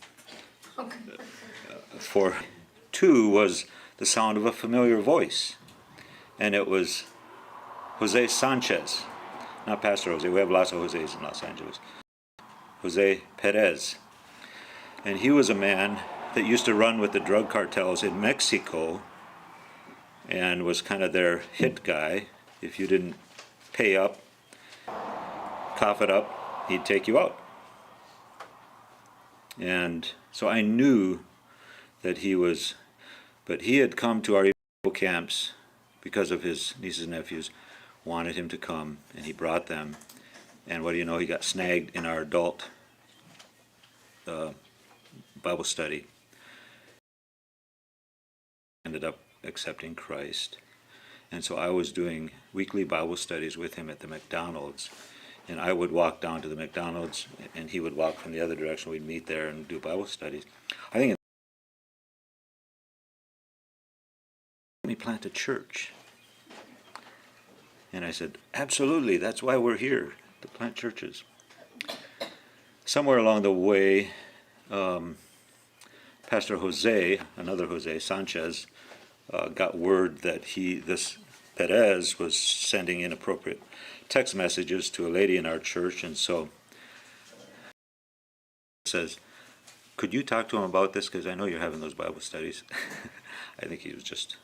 For two was the sound of a familiar voice, and it was Jose Sanchez, not Pastor Jose. We have lots of Jose's in Los Angeles. Jose Perez, and he was a man that used to run with the drug cartels in Mexico and was kind of their hit guy. If you didn't pay up, cough it up, he'd take you out. And so I knew that but he had come to our Bible camps because of his nieces and nephews, wanted him to come, and he brought them. And what do you know, he got snagged in our adult Bible study. Ended up accepting Christ. And so I was doing weekly Bible studies with him at the McDonald's. And I would walk down to the McDonald's, and he would walk from the other direction. We'd meet there and do Bible studies. I think let me plant a church. And I said, absolutely, that's why we're here, to plant churches. Somewhere along the way, Pastor Jose, another Jose Sanchez, got word that this Perez was sending inappropriate text messages to a lady in our church, and so he says, could you talk to him about this, because I know you're having those Bible studies. I think he was just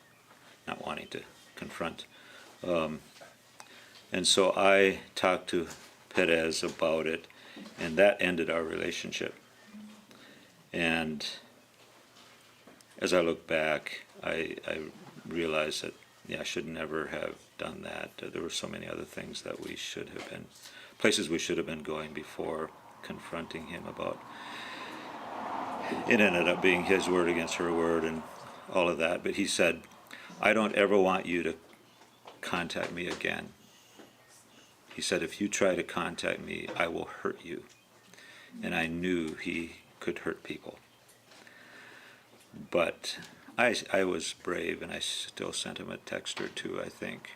not wanting to confront. And so I talked to Perez about it, and that ended our relationship. And as I look back, I realized that, I should never have done that. There were so many other things that we should have been, places we should have been going before confronting him about. It ended up being his word against her word and all of that. But he said, I don't ever want you to contact me again. He said, if you try to contact me, I will hurt you. And I knew he could hurt people. But I was brave, and I still sent him a text or two, I think.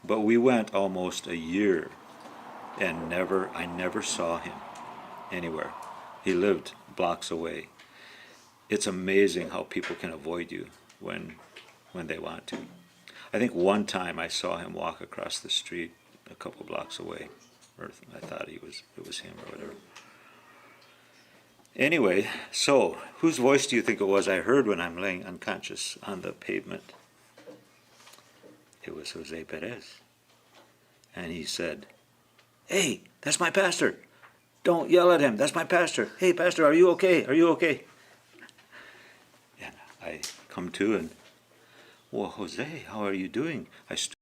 But we went almost a year, and I never saw him anywhere. He lived blocks away. It's amazing how people can avoid you when they want to. I think one time I saw him walk across the street a couple blocks away, or I thought it was him or whatever. Anyway, so whose voice do you think it was I heard when I'm laying unconscious on the pavement? It was Jose Perez. And he said, "Hey, that's my pastor. Don't yell at him. That's my pastor. Hey, pastor, are you okay? Are you okay?" And I come to and, "Well, Jose, how are you doing?" I stood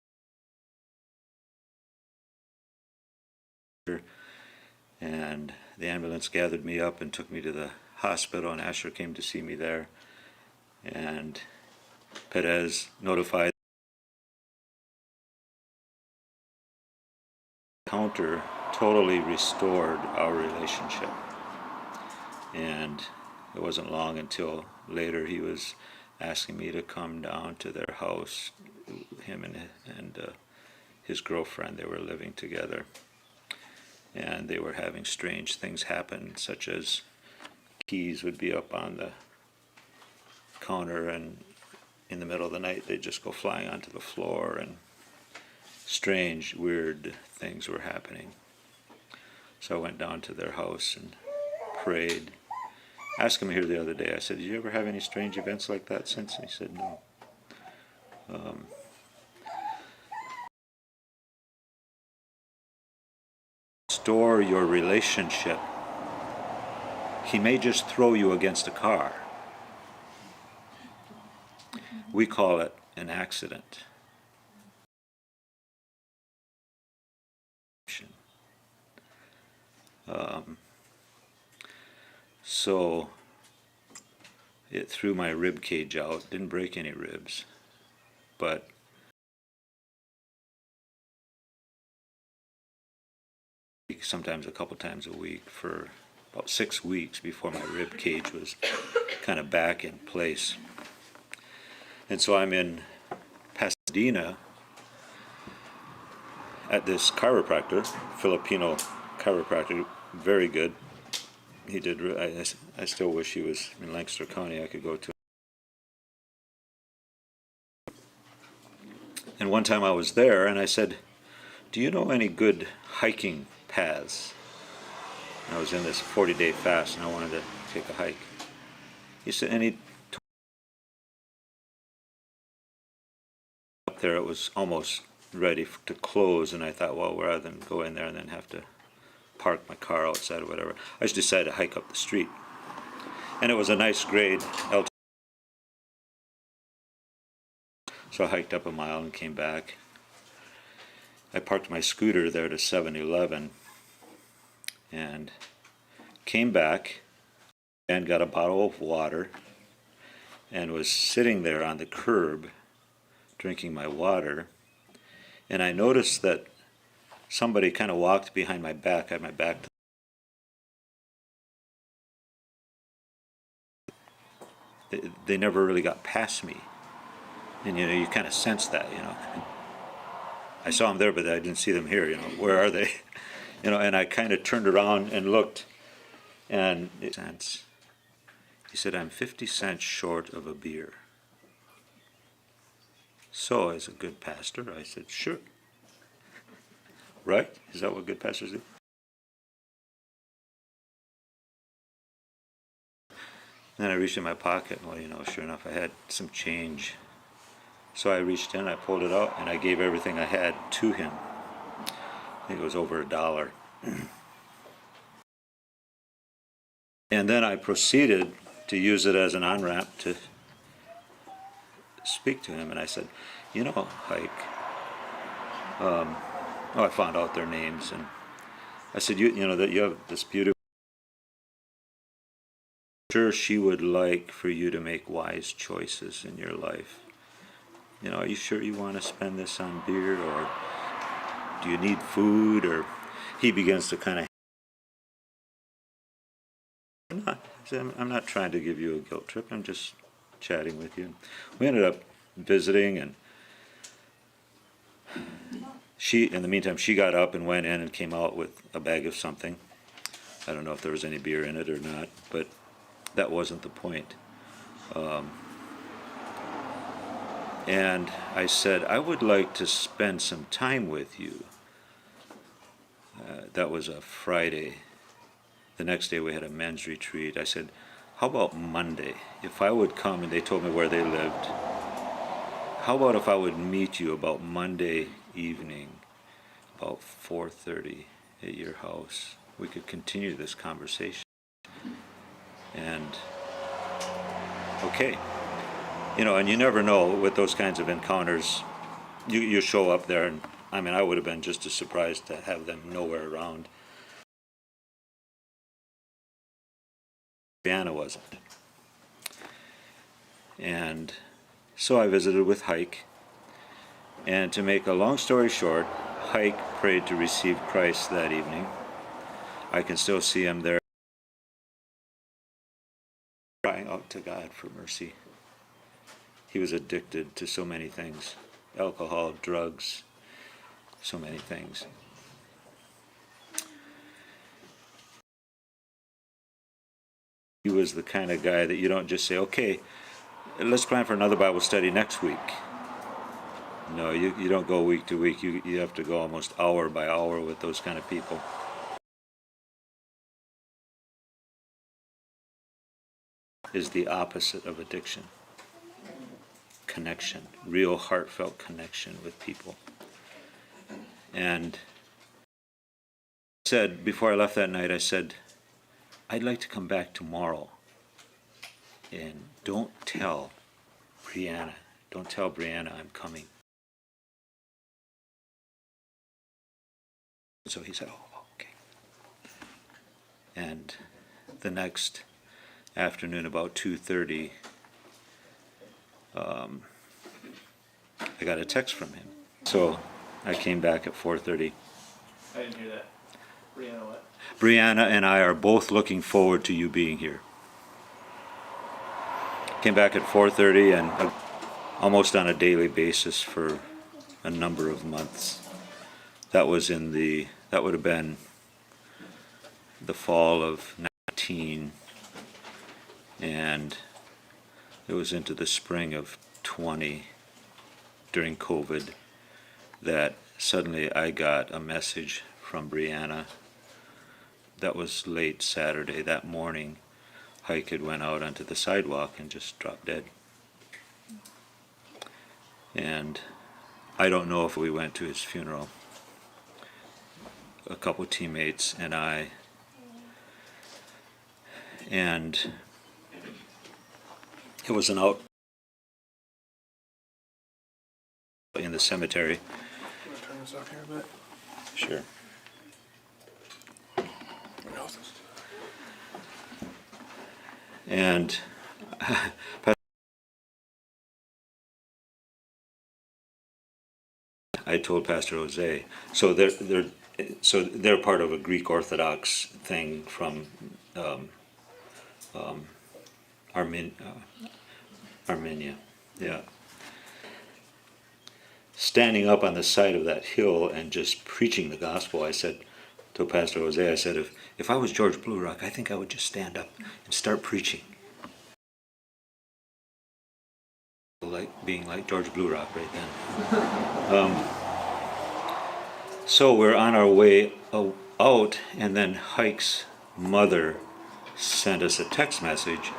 and the ambulance gathered me up and took me to the hospital, and Asher came to see me there. And Perez notified the encounter totally restored our relationship. And it wasn't long until later he was asking me to come down to their house, him and his girlfriend. They were living together. And they were having strange things happen, such as keys would be up on the counter, and in the middle of the night they'd just go flying onto the floor, and strange, weird things were happening. So I went down to their house and prayed. I asked him here the other day, I said, "Did you ever have any strange events like that since?" And he said, "No." Restore your relationship. He may just throw you against a car. We call it an accident. So it threw my rib cage out. Didn't break any ribs, but sometimes a couple times a week for about 6 weeks before my rib cage was kind of back in place. And so I'm in Pasadena at this chiropractor, Filipino chiropractor, very good. He did. I still wish he was in Lancaster County. I could go to. And one time I was there, and I said, "Do you know any good hiking paths?" And I was in this 40-day fast, and I wanted to take a hike. He said, and he up there. It was almost ready to close, and I thought, well, rather than go in there and then have to park my car outside or whatever, I just decided to hike up the street. And it was a nice grade altitude. So I hiked up a mile and came back. I parked my scooter there to 7-Eleven and came back and got a bottle of water and was sitting there on the curb drinking my water. And I noticed that somebody kind of walked behind my back. I had my back to they never really got past me. And you kind of sense that, I saw them there, but I didn't see them here, where are they? And I kind of turned around and looked, and he said, "I'm 50 cents short of a beer." So, as a good pastor, I said, "Sure." Right? Is that what good pastors do? Then I reached in my pocket, and sure enough, I had some change. So I reached in, I pulled it out, and I gave everything I had to him. I think it was over $1. And then I proceeded to use it as an on-ramp to speak to him. And I said, Hike, I found out their names. And I said, that you have this beautiful, sure she would like for you to make wise choices in your life. Are you sure you want to spend this on beer, or do you need food? Or he begins to kind of, So I'm not trying to give you a guilt trip, I'm just chatting with you. We ended up visiting, and in the meantime, she got up and went in and came out with a bag of something. I don't know if there was any beer in it or not, but that wasn't the point. And I said, I would like to spend some time with you. That was a Friday. The next day we had a men's retreat. I said, how about Monday? If I would come, and they told me where they lived, how about if I would meet you about Monday evening, about 4:30 at your house? We could continue this conversation. And, okay. You know, and you never know with those kinds of encounters, you show up there, and I mean, I would have been just as surprised to have them nowhere around. Brianna wasn't. And so I visited with Hike, and to make a long story short, Hike prayed to receive Christ that evening. I can still see him there crying out to God for mercy. He was addicted to so many things, alcohol, drugs, so many things. He was the kind of guy that you don't just say, okay, let's plan for another Bible study next week. No, you don't go week to week. You have to go almost hour by hour with those kind of people. Is the opposite of addiction. Connection, real heartfelt connection with people. And I said, before I left that night, I said, I'd like to come back tomorrow. And don't tell Brianna I'm coming. So he said, oh, okay. And the next afternoon, about 2:30, I got a text from him. So I came back at 4:30. I didn't hear that. Brianna, what? Brianna and I are both looking forward to you being here. Came back at 4:30, and almost on a daily basis for a number of months. That would have been the fall of 19, and it was into the spring of 20 during COVID that suddenly I got a message from Brianna. That was late Saturday. That morning, Hike had went out onto the sidewalk and just dropped dead. And I don't know if we went to his funeral. A couple of teammates and I. And it was an out in the cemetery. I'm going to turn this off here a bit. Sure. And I told Pastor Jose, so they're part of a Greek Orthodox thing from Armenia, yeah. Standing up on the side of that hill and just preaching the gospel, I said to Pastor Jose, I said, if I was George Blue Rock, I think I would just stand up and start preaching. Like being like George Blue Rock right then. So we're on our way out, and then Hike's mother sent us a text message.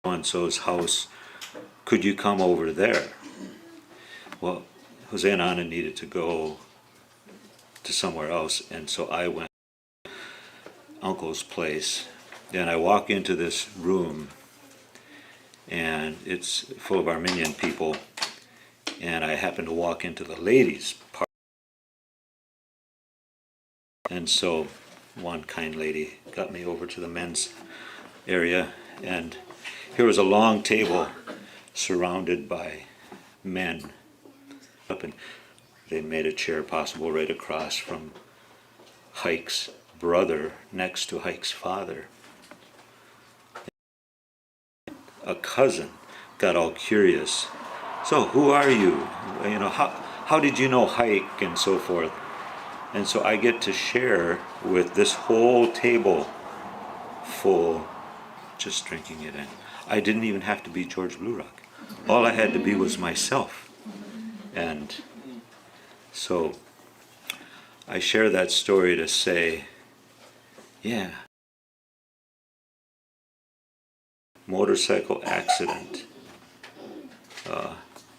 So-and-so's house, could you come over there? Well, Jose and Anna needed to go to somewhere else, and so I went to Uncle's place. And I walk into this room, and it's full of Armenian people, and I happen to walk into the ladies' part. And so one kind lady got me over to the men's area, and here was a long table surrounded by men. And they made a chair possible right across from Hike's brother next to Hike's father. A cousin got all curious. So who are you? You know, how did you know Hike and so forth? And so I get to share with this whole table full, just drinking it in. I didn't even have to be George Blue Rock. All I had to be was myself. And so I share that story to say, yeah, motorcycle accident.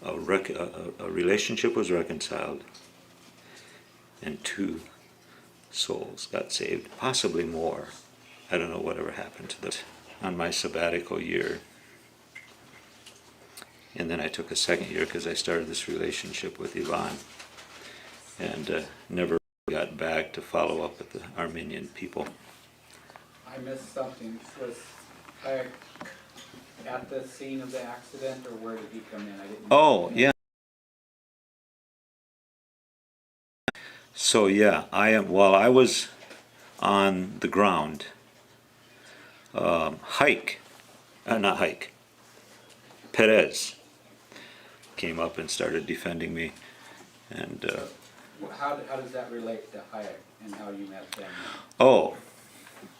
A relationship was reconciled, and 2 souls got saved, possibly more. I don't know whatever happened to them on my sabbatical year. And then I took a second year because I started this relationship with Yvonne, and never got back to follow up with the Armenian people. I missed something. Was Hayek at the scene of the accident, or where did he come in? I didn't. Oh, yeah. So yeah, while I was on the ground, Perez came up and started defending me, and How does that relate to Hayek and how you met them? oh,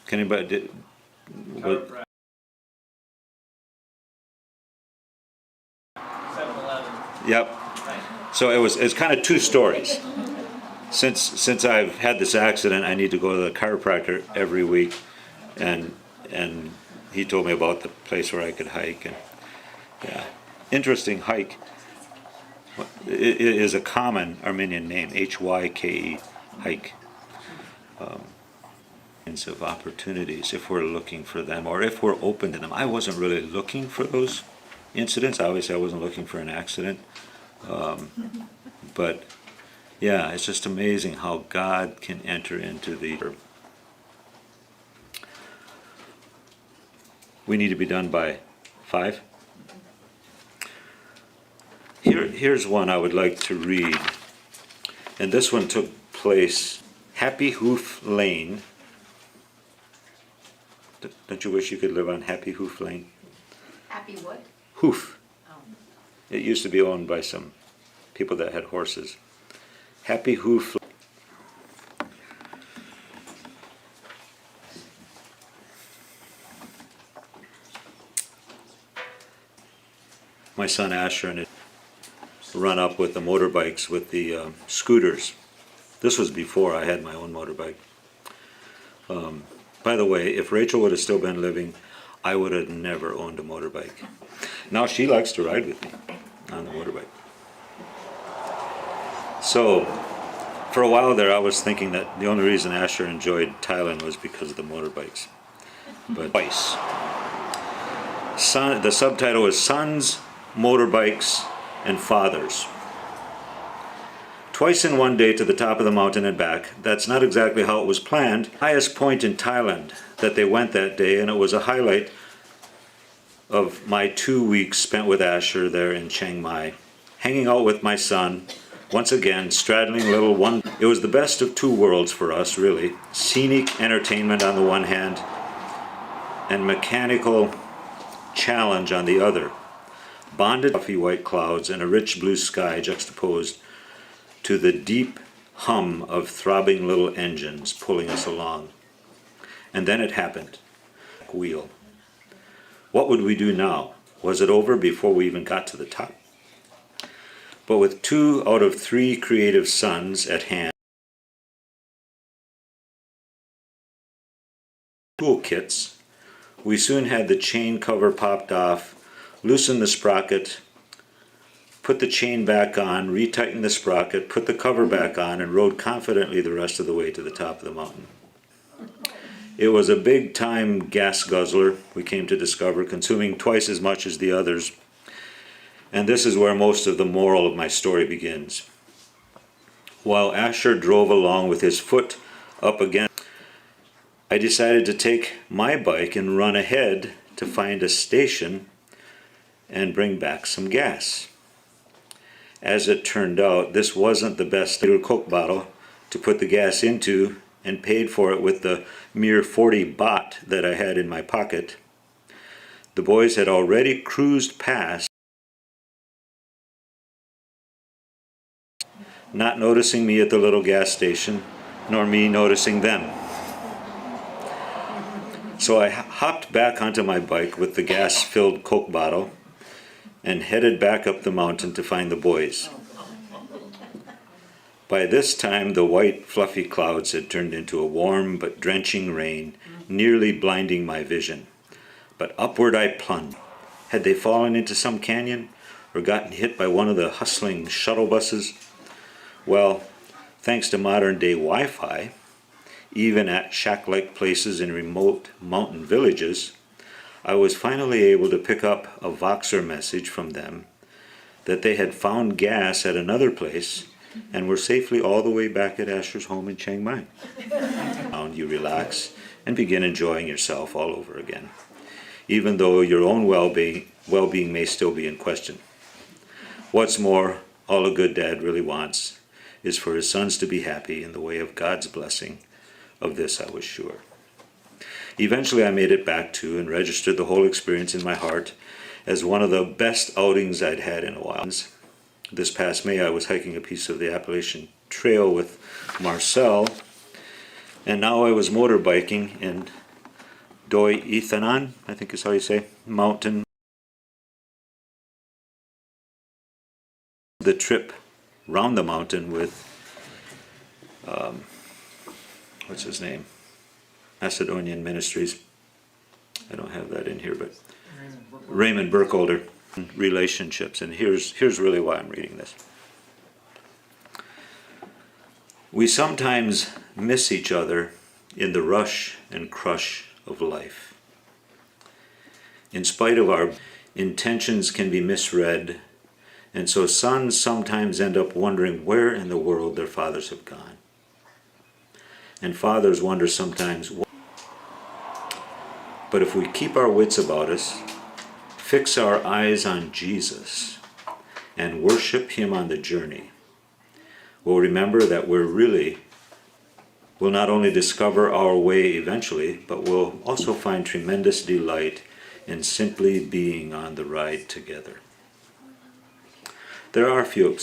can anybody Chiropractic. 7-Eleven. Yep. So it's kind of 2 stories. Since I've had this accident, I need to go to the chiropractor every week, and he told me about the place where I could hike, and yeah, interesting hike. It is a common Armenian name, Hyke, hike. Of opportunities if we're looking for them, or if we're open to them. I wasn't really looking for those incidents. Obviously, I wasn't looking for an accident, but yeah, it's just amazing how God can enter into the. We need to be done by 5. Here's one I would like to read, and this one took place Happy Hoof Lane. Don't you wish you could live on Happy Hoof Lane? Happy what? Hoof. Oh. It used to be owned by some people that had horses. Happy Hoof. My son Asher and it run up with the motorbikes, with the scooters. This was before I had my own motorbike. By the way, if Rachel would have still been living, I would have never owned a motorbike. Now she likes to ride with me on the motorbike. So, for a while there, I was thinking that the only reason Asher enjoyed Thailand was because of the motorbikes. But twice. The subtitle is Sons, Motorbikes, and Fathers. Twice in one day to the top of the mountain and back. That's not exactly how it was planned. Highest point in Thailand that they went that day, and it was a highlight of my 2 weeks spent with Asher there in Chiang Mai, hanging out with my son, once again straddling little one. It was the best of 2 worlds for us, really. Scenic entertainment on the one hand, and mechanical challenge on the other. Bonded puffy white clouds and a rich blue sky juxtaposed to the deep hum of throbbing little engines pulling us along. And then it happened. Wheel. What would we do now? Was it over before we even got to the top? But with 2 out of 3 creative sons at hand, toolkits, we soon had the chain cover popped off, loosened the sprocket, put the chain back on, retightened the sprocket, put the cover back on, and rode confidently the rest of the way to the top of the mountain. It was a big-time gas guzzler, we came to discover, consuming twice as much as the others. And this is where most of the moral of my story begins. While Asher drove along with his foot up against, I decided to take my bike and run ahead to find a station and bring back some gas. As it turned out, this wasn't the best little Coke bottle to put the gas into and paid for it with the mere 40 baht that I had in my pocket, the boys had already cruised past, not noticing me at the little gas station, nor me noticing them. So I hopped back onto my bike with the gas-filled Coke bottle and headed back up the mountain to find the boys. By this time, the white, fluffy clouds had turned into a warm but drenching rain, nearly blinding my vision. But upward I plunged. Had they fallen into some canyon or gotten hit by one of the hustling shuttle buses? Well, thanks to modern-day Wi-Fi, even at shack-like places in remote mountain villages, I was finally able to pick up a Voxer message from them that they had found gas at another place and were safely all the way back at Asher's home in Chiang Mai. You relax and begin enjoying yourself all over again, even though your own well-being may still be in question. What's more, all a good dad really wants is for his sons to be happy in the way of God's blessing. Of this I was sure. Eventually I made it back to and registered the whole experience in my heart as one of the best outings I'd had in a while. This past May I was hiking a piece of the Appalachian Trail with Marcel, and now I was motorbiking in Doi Ethanan, I think is how you say, mountain. The trip round the mountain with, what's his name? Macedonian Ministries. I don't have that in here, but Raymond Burkholder. Relationships, and here's really why I'm reading this. We sometimes miss each other in the rush and crush of life. In spite of our intentions can be misread, and so sons sometimes end up wondering where in the world their fathers have gone. And fathers wonder sometimes why. But if we keep our wits about us, fix our eyes on Jesus, and worship Him on the journey, we'll remember that we'll not only discover our way eventually, but we'll also find tremendous delight in simply being on the ride together. There are a few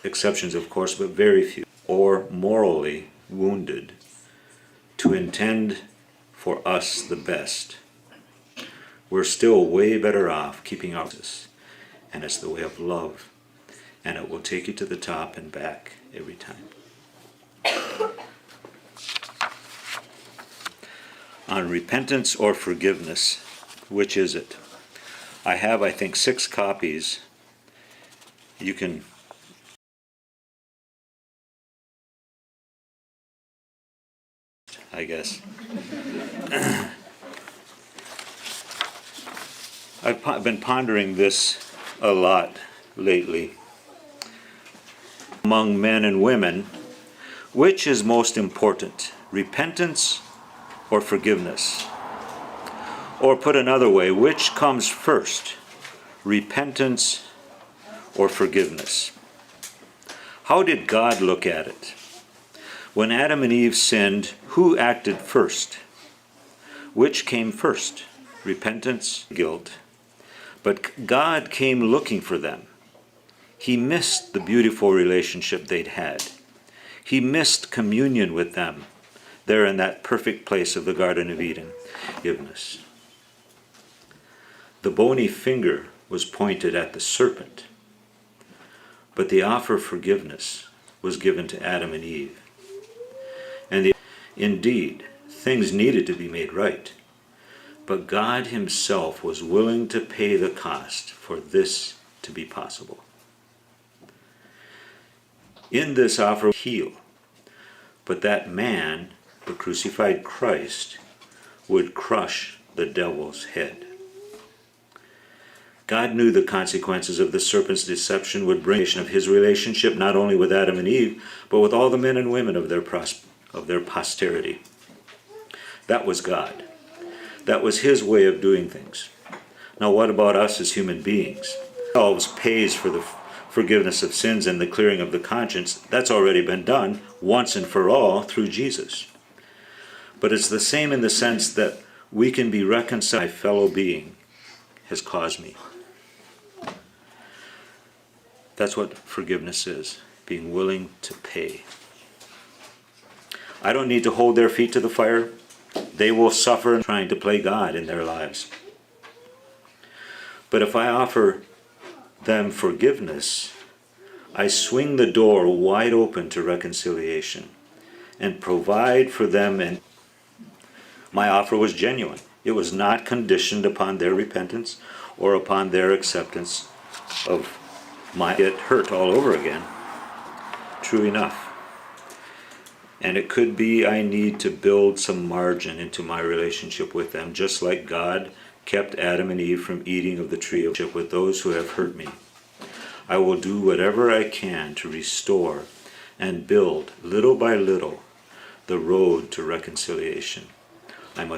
exceptions, of course, but very few, or morally wounded, to intend for us the best. We're still way better off keeping our focus, and it's the way of love, and it will take you to the top and back every time. On repentance or forgiveness, which is it? I have, I think, 6 copies. You can I guess. I've been pondering this a lot lately. Among men and women, which is most important, repentance or forgiveness? Or put another way, which comes first, repentance or forgiveness? How did God look at it? When Adam and Eve sinned, who acted first? Which came first? Repentance, guilt. But God came looking for them. He missed the beautiful relationship they'd had. He missed communion with them there in that perfect place of the Garden of Eden. Forgiveness. The bony finger was pointed at the serpent, but the offer of forgiveness was given to Adam and Eve. And indeed, things needed to be made right, but God Himself was willing to pay the cost for this to be possible. In this offer, heal, but that man, the crucified Christ, would crush the devil's head. God knew the consequences of the serpent's deception would bring of His relationship not only with Adam and Eve, but with all the men and women of their posterity. That was God. That was His way of doing things. Now what about us as human beings? Ourselves pays for the forgiveness of sins and the clearing of the conscience. That's already been done once and for all through Jesus. But it's the same in the sense that we can be reconciled. My fellow being has caused me. That's what forgiveness is, being willing to pay. I don't need to hold their feet to the fire. They will suffer trying to play God in their lives. But if I offer them forgiveness, I swing the door wide open to reconciliation and provide for them. And my offer was genuine. It was not conditioned upon their repentance or upon their acceptance of my get hurt all over again. True enough. And it could be I need to build some margin into my relationship with them, just like God kept Adam and Eve from eating of the tree of life with those who have hurt me. I will do whatever I can to restore and build, little by little, the road to reconciliation.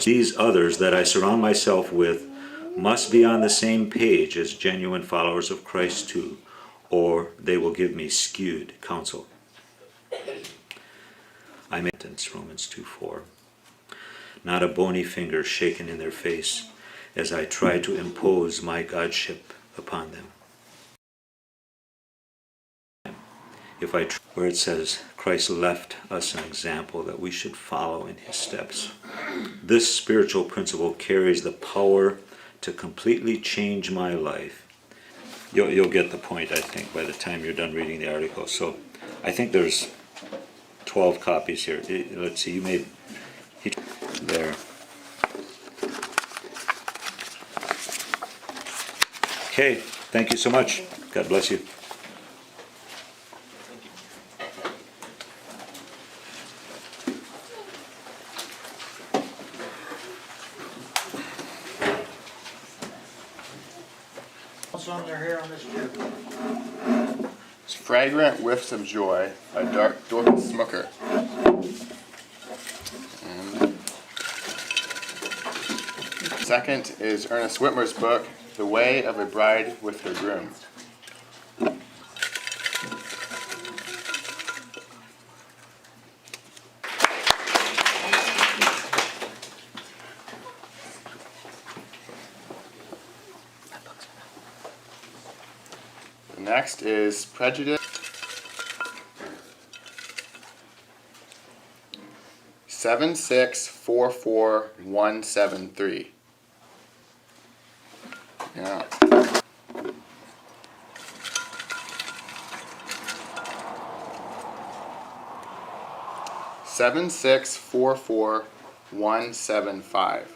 These others that I surround myself with must be on the same page as genuine followers of Christ too, or they will give me skewed counsel. I make Romans 2:4. Not a bony finger shaken in their face as I try to impose my godship upon them. Where it says Christ left us an example that we should follow in his steps. This spiritual principle carries the power to completely change my life. You'll get the point, I think, by the time you're done reading the article. So I think there's 12 copies here. Let's see, you made there. Okay, thank you so much. God bless you. What's on there here on this tip? It's Fragrant Whiffs of Joy by Dorcas Smooker. And second is Ernest Whitmer's book, The Way of a Bride with Her Groom. The next is Prejudice. 7644173. Yeah. Seven six four four 175.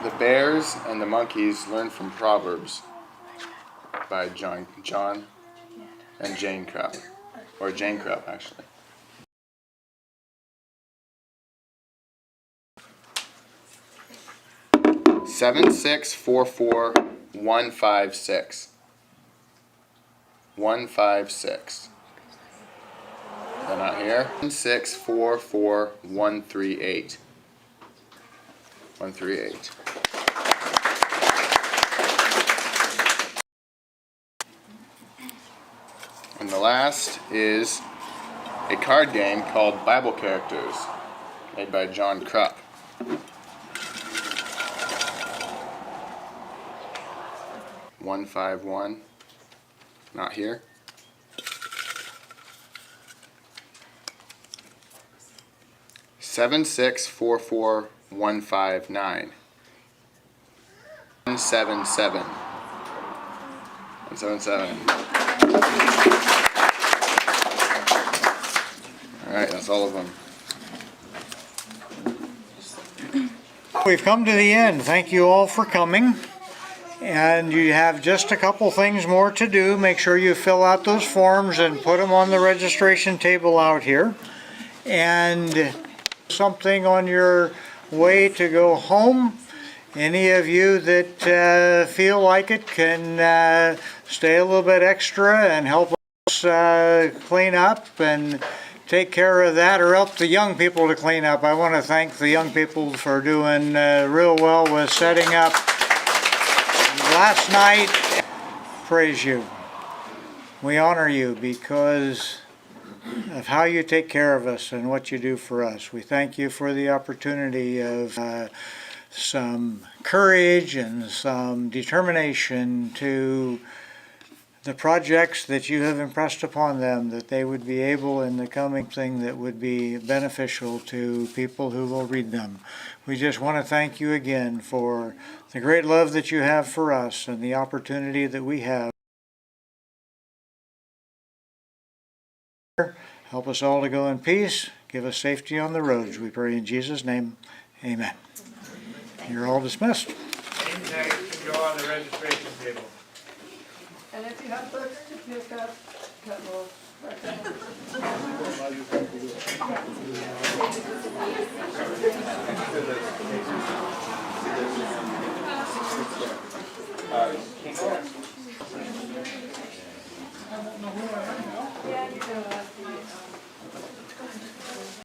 The Bears and the Monkeys Learn from Proverbs by John and Jane Krupp, or Jane Krupp actually. Seven six four four 156. 156. They're not here. 644 138. 138. And the last is a card game called Bible Characters, made by John Krupp. $151. Not here. $7644 159. 177. 177. Alright, that's all of them. We've come to the end. Thank you all for coming. And you have just a couple things more to do. Make sure you fill out those forms and put them on the registration table out here. And something on your way to go home. Any of you that feel like it can stay a little bit extra and help us clean up and take care of that, or help the young people to clean up. I want to thank the young people for doing real well with setting up last night. Praise you. We honor you because how you take care of us and what you do for us. We thank you for the opportunity of some courage and some determination to the projects that you have impressed upon them, that they would be able in the coming thing that would be beneficial to people who will read them. We just want to thank you again for the great love that you have for us and the opportunity that we have. Help us all to go in peace. Give us safety on the roads. We pray in Jesus' name. Amen. You're all dismissed. Name tags can go on the registration table. And if you have books to pick up, cut those. I don't know who I am now. Yeah, you know.